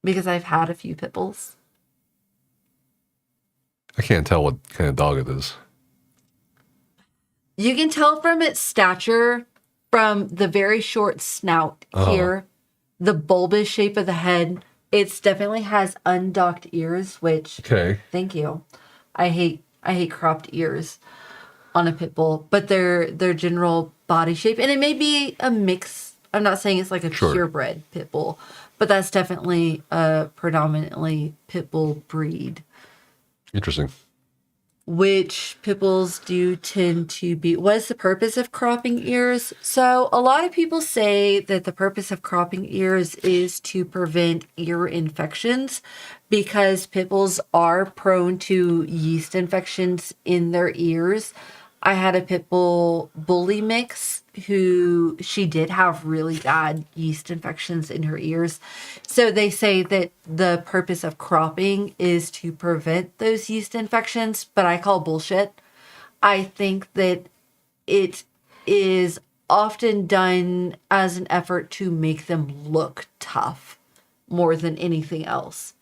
Because I've had a few pit bulls. I can't tell what kind of dog it is. You can tell from its stature, from the very short snout here, the bulbous shape of the head. It definitely has undocked ears, which thank you. I hate cropped ears on a pit bull, but their general body shape, and it may be a mix. I'm not saying it's like a purebred pit bull, but that's definitely a predominantly pit bull breed. Interesting. Which pit bulls do tend to be. What is the purpose of cropping ears? So a lot of people say that the purpose of cropping ears is to prevent ear infections because pit bulls are prone to yeast infections in their ears. I had a pit bull bully mix who she did have really bad yeast infections in her ears. So they say that the purpose of cropping is to prevent those yeast infections, but I call bullshit. I think that it is often done as an effort to make them look tough more than anything else.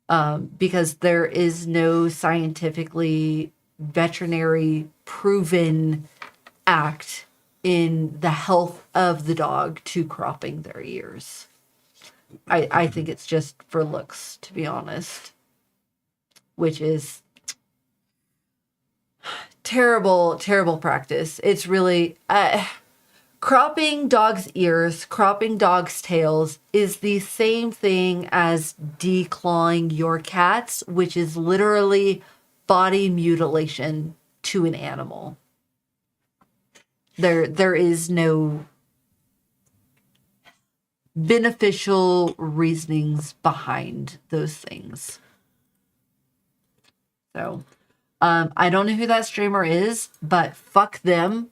Because there is no scientifically veterinary proven act in the health of the dog to cropping their ears. I think it's just for looks, to be honest, which is terrible practice. It's really cropping dogs' ears, cropping dogs' tails is the same thing as declawing your cats, which is literally body mutilation to an animal. There is no beneficial reasonings behind those things. So, I don't know who that streamer is, but fuck them.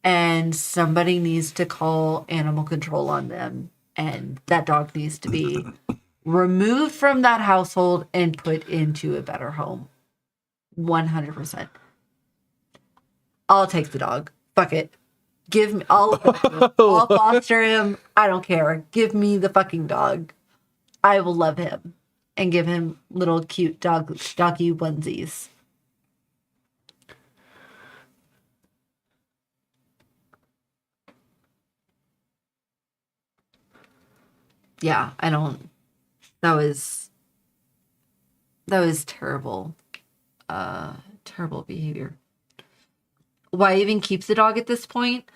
And somebody needs to call animal control on them. And that dog needs to be removed from that household and put into a better home. 100%. I'll take the dog. Fuck it. Give me, I'll foster him. I don't care. Give me the fucking dog. I will love him and give him little cute doggy onesies. Yeah, I don't. That was terrible. Terrible behavior. Why even keep the dog at this point?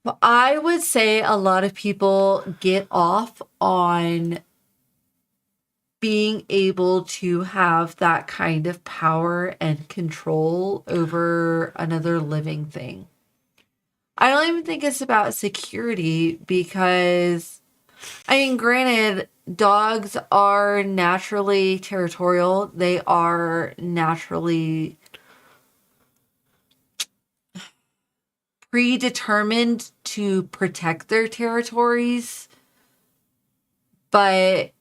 Well, I would say a lot of people get off on being able to have that kind of power and control over another living thing. I don't even think it's about security because, I mean, granted, dogs are naturally territorial. They are naturally predetermined to protect their territories. But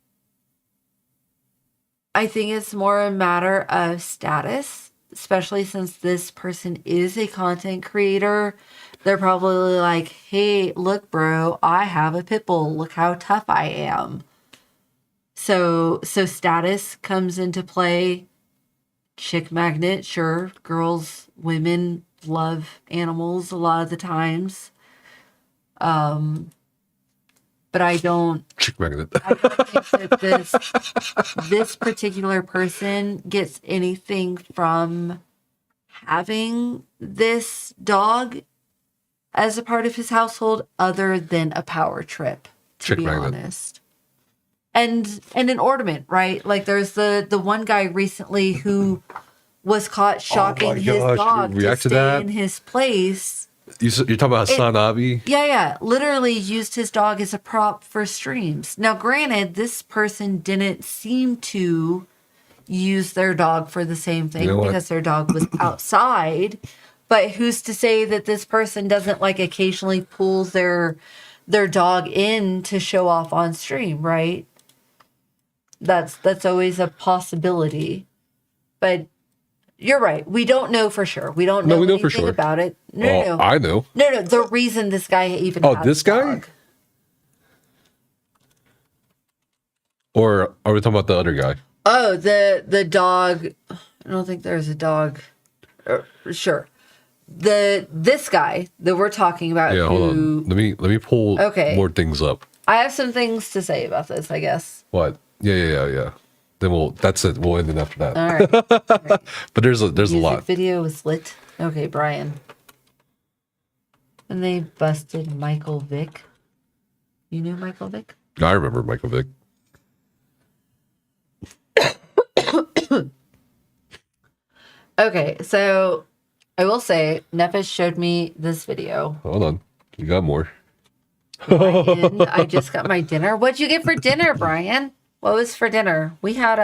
I think it's more a matter of status, especially since this person is a content creator. They're probably like, hey, look, bro, I have a pit bull. Look how tough I am. So status comes into play. Chick magnet, sure. Girls, women love animals a lot of the times. But I don't. Chick magnet. I don't think that this particular person gets anything from having this dog as a part of his household other than a power trip, to Chick be magnet. honest. And an ornament, right? Like there's the one guy recently who was caught shocking his gosh, dog to react to stay that? in his place. You're talking about Hassan Abi? Yeah. Literally used his dog as a prop for streams. Now, granted, this person didn't seem to use their dog for the same thing because their dog was outside. But who's to say that this person doesn't like occasionally pull their dog in to show off on stream, right? That's always a possibility. But you're right. We don't know for sure. We don't know, anything about it. No. I know. No. The reason this guy even has this a guy? dog. Or are we talking about the other guy? Oh, the dog. I don't think there's a dog. Sure. This guy that we're talking about. Yeah, hold on. Let me pull more things up. I have some things to say about this, I guess. What? Yeah. Then that's it. We'll end it after that. All right. But there's a Music lot. video was lit. Okay, Brian. And they busted Michael Vick. You knew Michael Vick? I remember Michael Vick. Okay, so I will say, Nefesh showed me this video. Hold on. You got more. Brian, I just got my dinner. What'd you get for dinner, Brian? What was for dinner? We had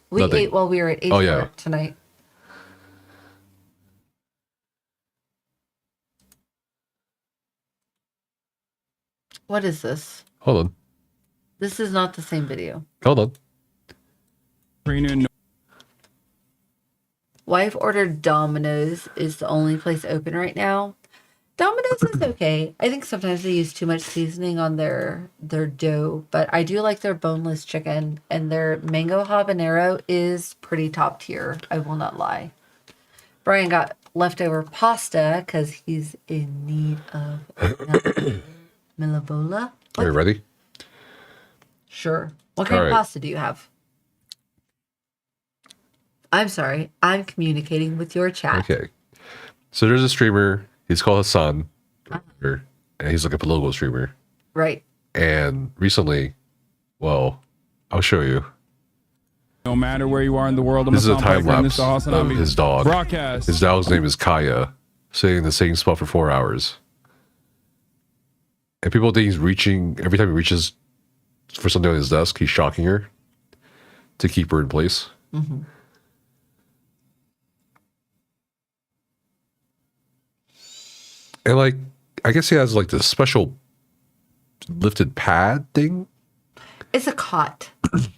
we Nothing. ate while we were at H tonight. What is this? Hold on. This is not the same video. Hold on. Wife ordered Domino's is the only place open right now. Domino's is okay. I think sometimes they use too much seasoning on their dough, but I do like their boneless chicken, and their mango habanero is pretty top tier. I will not lie. Brian got leftover pasta because he's in need of Milavola. Are you ready? Sure. What kind of pasta do you have? I'm sorry. I'm communicating with your chat. Okay. So there's a streamer. He's called Hassan. and he's like a political streamer. Right. And recently, well, I'll show you. No matter where you are in the world, This is a time lapse of his dog. Broadcast. His dog's name is Kaya, sitting in the same spot for 4 hours. And people think he's reaching, every time he reaches for something on his desk, he's shocking her to keep her in place. Mm-hmm. And like, I guess he has like this special lifted pad thing. It's a cot.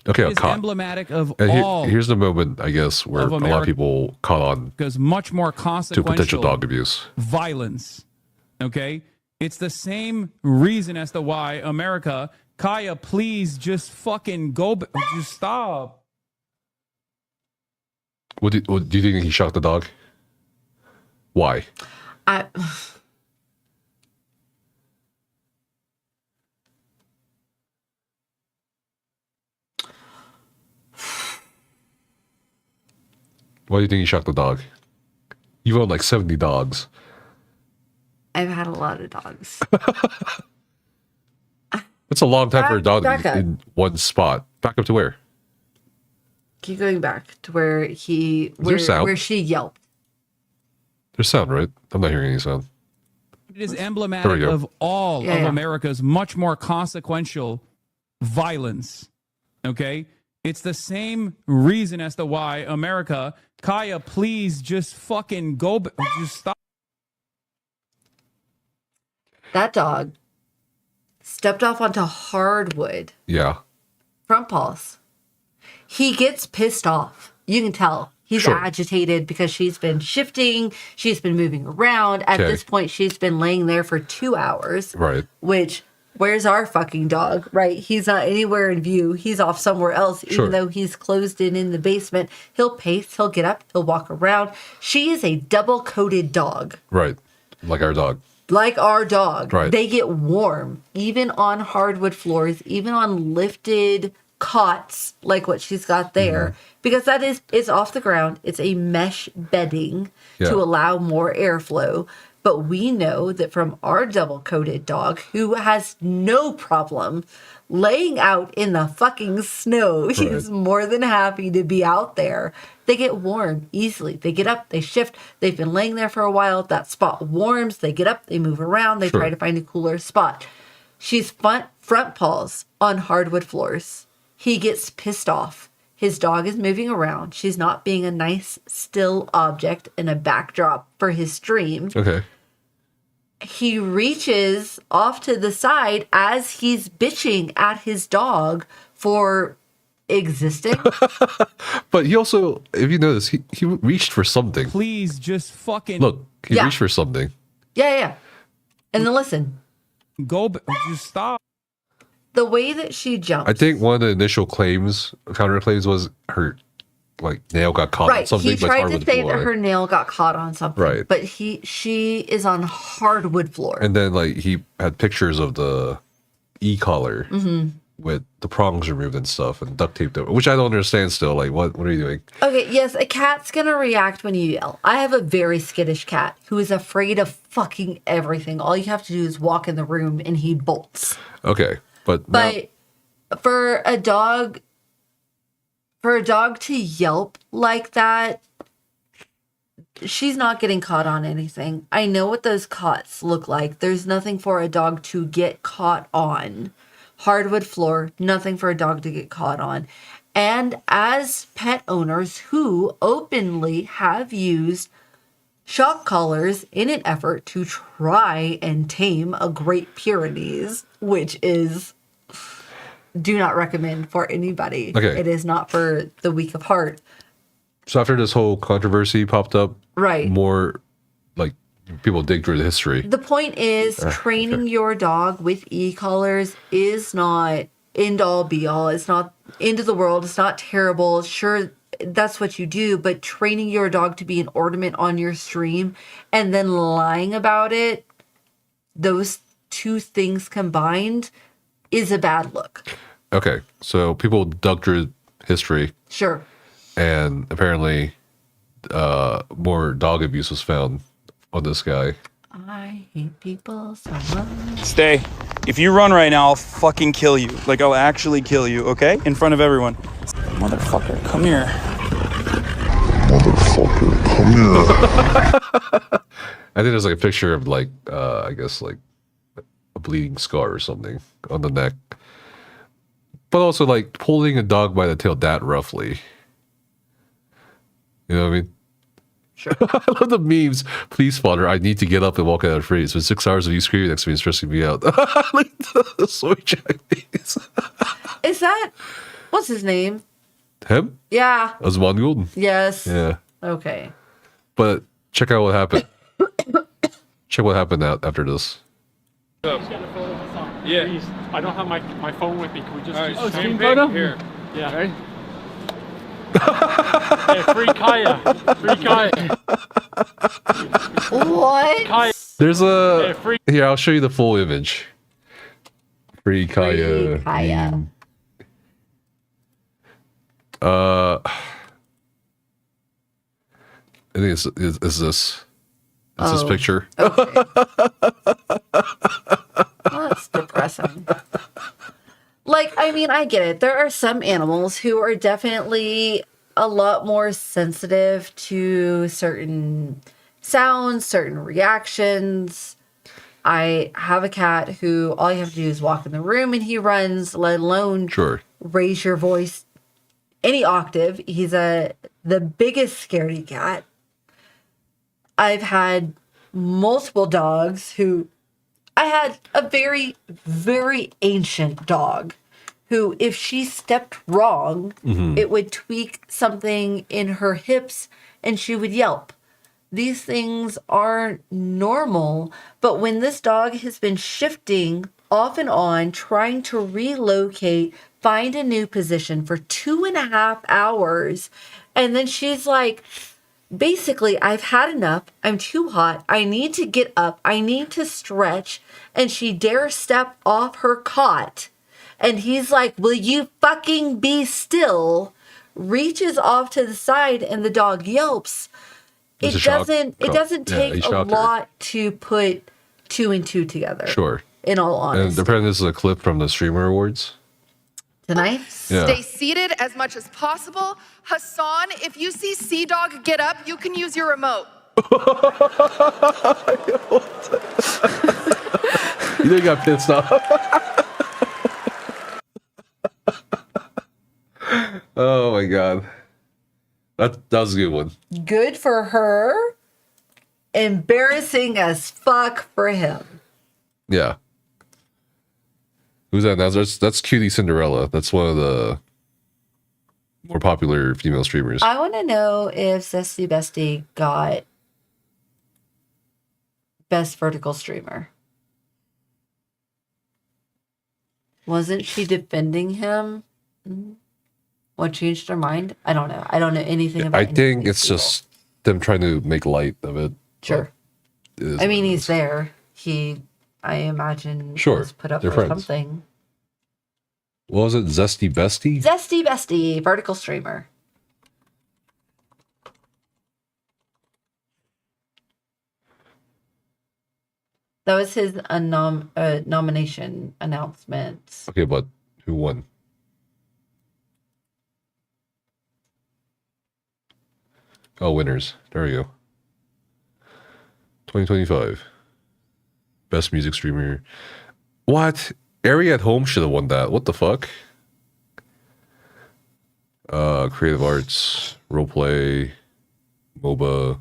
Okay, a Is cot. emblematic of And all here's the moment, I guess, where a of lot of America- people caught on because much more to potential consequential dog abuse. violence. Okay, it's the same reason as to why America. Kaya, please just fucking go. Just stop. What do you think he shot the dog? Why? Why do you think he shot the dog? You've owned like 70 dogs. I've had a lot of dogs. That's a long time for a dog to back be up. in one spot. Back up to where? Keep going back to where sound? where she yelped. There's sound, right? I'm not hearing any sound. It is There we emblematic go. of all Yeah, of yeah. America's much more consequential violence. Okay? It's the same reason as to why America. Kaya, please just fucking go. Just stop. That dog stepped off onto hardwood Yeah. front paws. He gets pissed off. You can tell. He's Sure. agitated because she's been shifting. She's been moving around. At Okay. this point, she's been laying there for 2 hours. Right. Which, where's our fucking dog, right? He's not anywhere in view. He's off somewhere else, Sure. even though he's closed in the basement. He'll pace, he'll get up, he'll walk around. She is a double-coated dog, Right. Like our dog. like our dog. Right. They get warm, even on hardwood floors, even on lifted cots, like what she's got there, Mm-hmm. because that is off the ground. It's a mesh bedding Yeah. to allow more airflow. But we know that from our double-coated dog, who has no problem laying out in the fucking snow, he's more than happy to be out there. They get warm easily. They get up, they shift. They've been laying there for a while. That spot warms. They get up, they move around. They try to find a cooler spot. She's front paws on hardwood floors. He gets pissed off. His dog is moving around. She's not being a nice, still object and a backdrop for his stream. Okay. He reaches off to the side as he's bitching at his dog for existing. But he also, if you notice, he reached for something. Please just fucking Look, he Yeah. reached for something. Yeah. And then listen, go. Just stop. the way that she jumps. I think one of the initial counterclaims was her like nail got caught on Right. something. He but it's tried to hardwood say floor. that her nail got caught on something. Right. But she is on hardwood floor. And then like he had pictures of the e-collar with the prongs removed and stuff and duct taped over, which I don't understand still. Like what are you doing? Okay, yes, a cat's gonna react when you yell. I have a very skittish cat who is afraid of fucking everything. All you have to do is walk in the room and he bolts. Okay. But now, But for a dog to yelp like that, she's not getting caught on anything. I know what those cots look like. There's nothing for a dog to get caught on. Hardwood floor, nothing for a dog to get caught on. And as pet owners who openly have used shock collars in an effort to try and tame a Great Pyrenees, which is do not recommend for anybody. Okay. It is not for the weak of heart. so after this whole controversy popped up, Right. more like people dig through the history. The point is training your dog with e-collars is not end all be all. It's not end of the world. It's not terrible. Sure, that's what you do, but training your dog to be an ornament on your stream and then lying about it, those two things combined is a bad look. Okay, so people dug through history, Sure. and apparently more dog abuse was found on this guy. I hate people so much. Stay. If you run right now, I'll fucking kill you. Like, I'll actually kill you, okay? In front of everyone. Motherfucker, come here. Motherfucker, come here. I think there's like a picture of like, I guess like a bleeding scar or something on the neck. But also like pulling a dog by the tail that roughly. You know what I mean? Sure. I love the memes. Please, father, I need to get up and walk out of free. It's been 6 hours of you screaming next to me and stressing me out. Like the soy Chinese. Is that what's his name? Him? Yeah. Osman Golden. Yes. Yeah. Okay. But check out what happened. Check what happened after this. Yeah. Please. I don't have my phone with me. Can we just do screen photo? Here. Yeah. Right? Yeah, free Kaya. Free Kaya. What? Kaya. There's a... Yeah, free. Here, I'll show you the full image. Free Kaya. Free Kaya. meme. I think it's this. It's this picture. Okay. Well, that's depressing. Like, I mean, I get it. There are some animals who are definitely a lot more sensitive to certain sounds, certain reactions. I have a cat who all you have to do is walk in the room and he runs, let alone raise your voice any octave. He's the biggest scaredy cat. I've had multiple dogs who... I had a very, very ancient dog who, if she stepped wrong, it would tweak something in her hips and she would yelp. These things aren't normal, but when this dog has been shifting off and on, trying to relocate, find a new position for 2.5 hours, and then she's like... Basically, I've had enough. I'm too hot. I need to get up. I need to stretch. And she dares step off her cot. And he's like, will you fucking be still? Reaches off to the side and the dog yelps. It doesn't take a lot to put 2 and 2 together. Sure. In all honesty. And apparently this is a clip from the Streamer Awards. Tonight? Yeah. Stay seated as much as possible. Hassan, if you see Sea Dog get up, you can use your remote. You think I got pissed off? Oh my god. That was a good one. Good for her. Embarrassing as fuck for him. Yeah. Who's that now? That's Cutie Cinderella. That's one of the more popular female streamers. I want to know if Zesty Bestie got Best Vertical Streamer. Wasn't she defending him? What changed her mind? I don't know. I don't know anything about I any think of these it's people. just them trying to make light of it. Sure. It I mean, he's there. I imagine was put up they're for friends. something. What was it? Zesty Bestie? Zesty Bestie, Vertical Streamer. That was his nomination announcement. Okay, but who won? Oh, winners. There we go. 2025. Best music streamer. What? Ari at Home should have won that. What the fuck? Creative arts, roleplay, MOBA,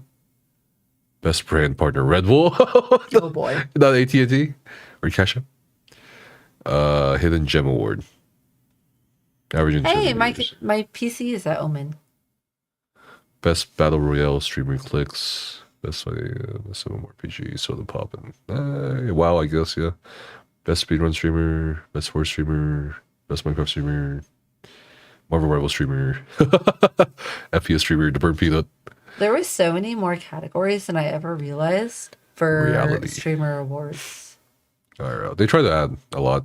best brand partner, Red Bull. Oh boy. Not AT&T or Cash App. Hidden Gem Award. Average Hey, my PC is at Omen. Best Battle Royale streamer clicks. Best MMORPG, Soda Poppin'. WoW, I guess, yeah. Best speedrun streamer, best horse streamer, best Minecraft streamer, Marvel Rival streamer, FPS streamer, The Burnt Peanut. There were so many more categories than I ever realized for Reality. streamer awards. IRL. They try to add a lot.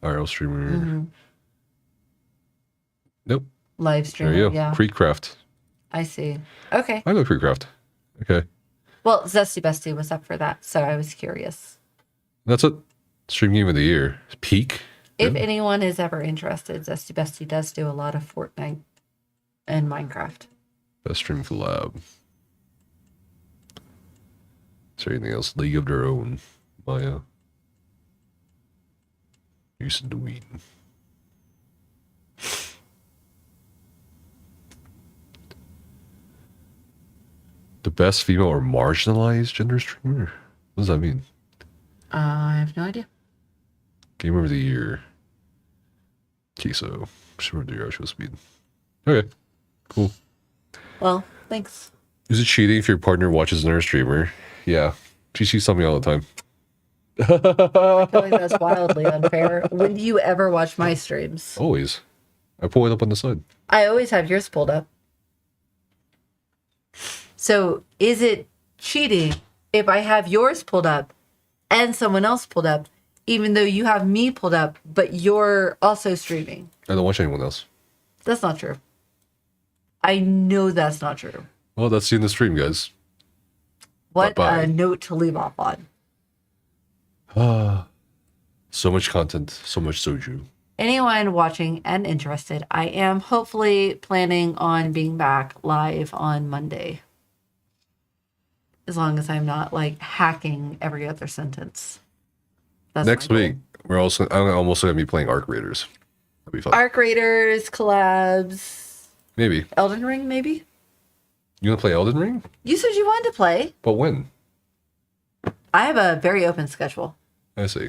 IRL streamer. Mhm. Nope. Live streamer, There you go. yeah. Creekcraft. I see. Okay. I know Creekcraft. Okay. Well, Zesty Bestie was up for that, so I was curious. That's it. Stream game of the year. Peak. If anyone is ever interested, Zesty Bestie does do a lot of Fortnite and Minecraft. Best stream collab. Is there anything else? League of Their Own. Maya. Used to weed. The best female or marginalized gender streamer? What does that mean? I have no idea. Game of the year. Queso. Streamer of the year, I should speed. Okay. Cool. Well, thanks. Is it cheating if your partner watches another streamer? Yeah. She sees something all the time. I feel like that's wildly unfair. When do you ever watch my streams? Always. I pull it up on the side. I always have yours pulled up. So is it cheating if I have yours pulled up and someone else pulled up, even though you have me pulled up, but you're also streaming? I don't watch anyone else. That's not true. I know that's not true. Well, that's the end of the stream, guys. What Bye-bye. a note to leave off on. So much content, so much soju. Anyone watching and interested, I am hopefully planning on being back live on Monday. As long as I'm not like hacking every other sentence. That's Next my goal. week, I'm also gonna be playing Arc Raiders. That'll be fun. Arc Raiders, collabs, Maybe. Elden Ring, maybe? You wanna play Elden Ring? You said you wanted to play. But when? I have a very open schedule. I see.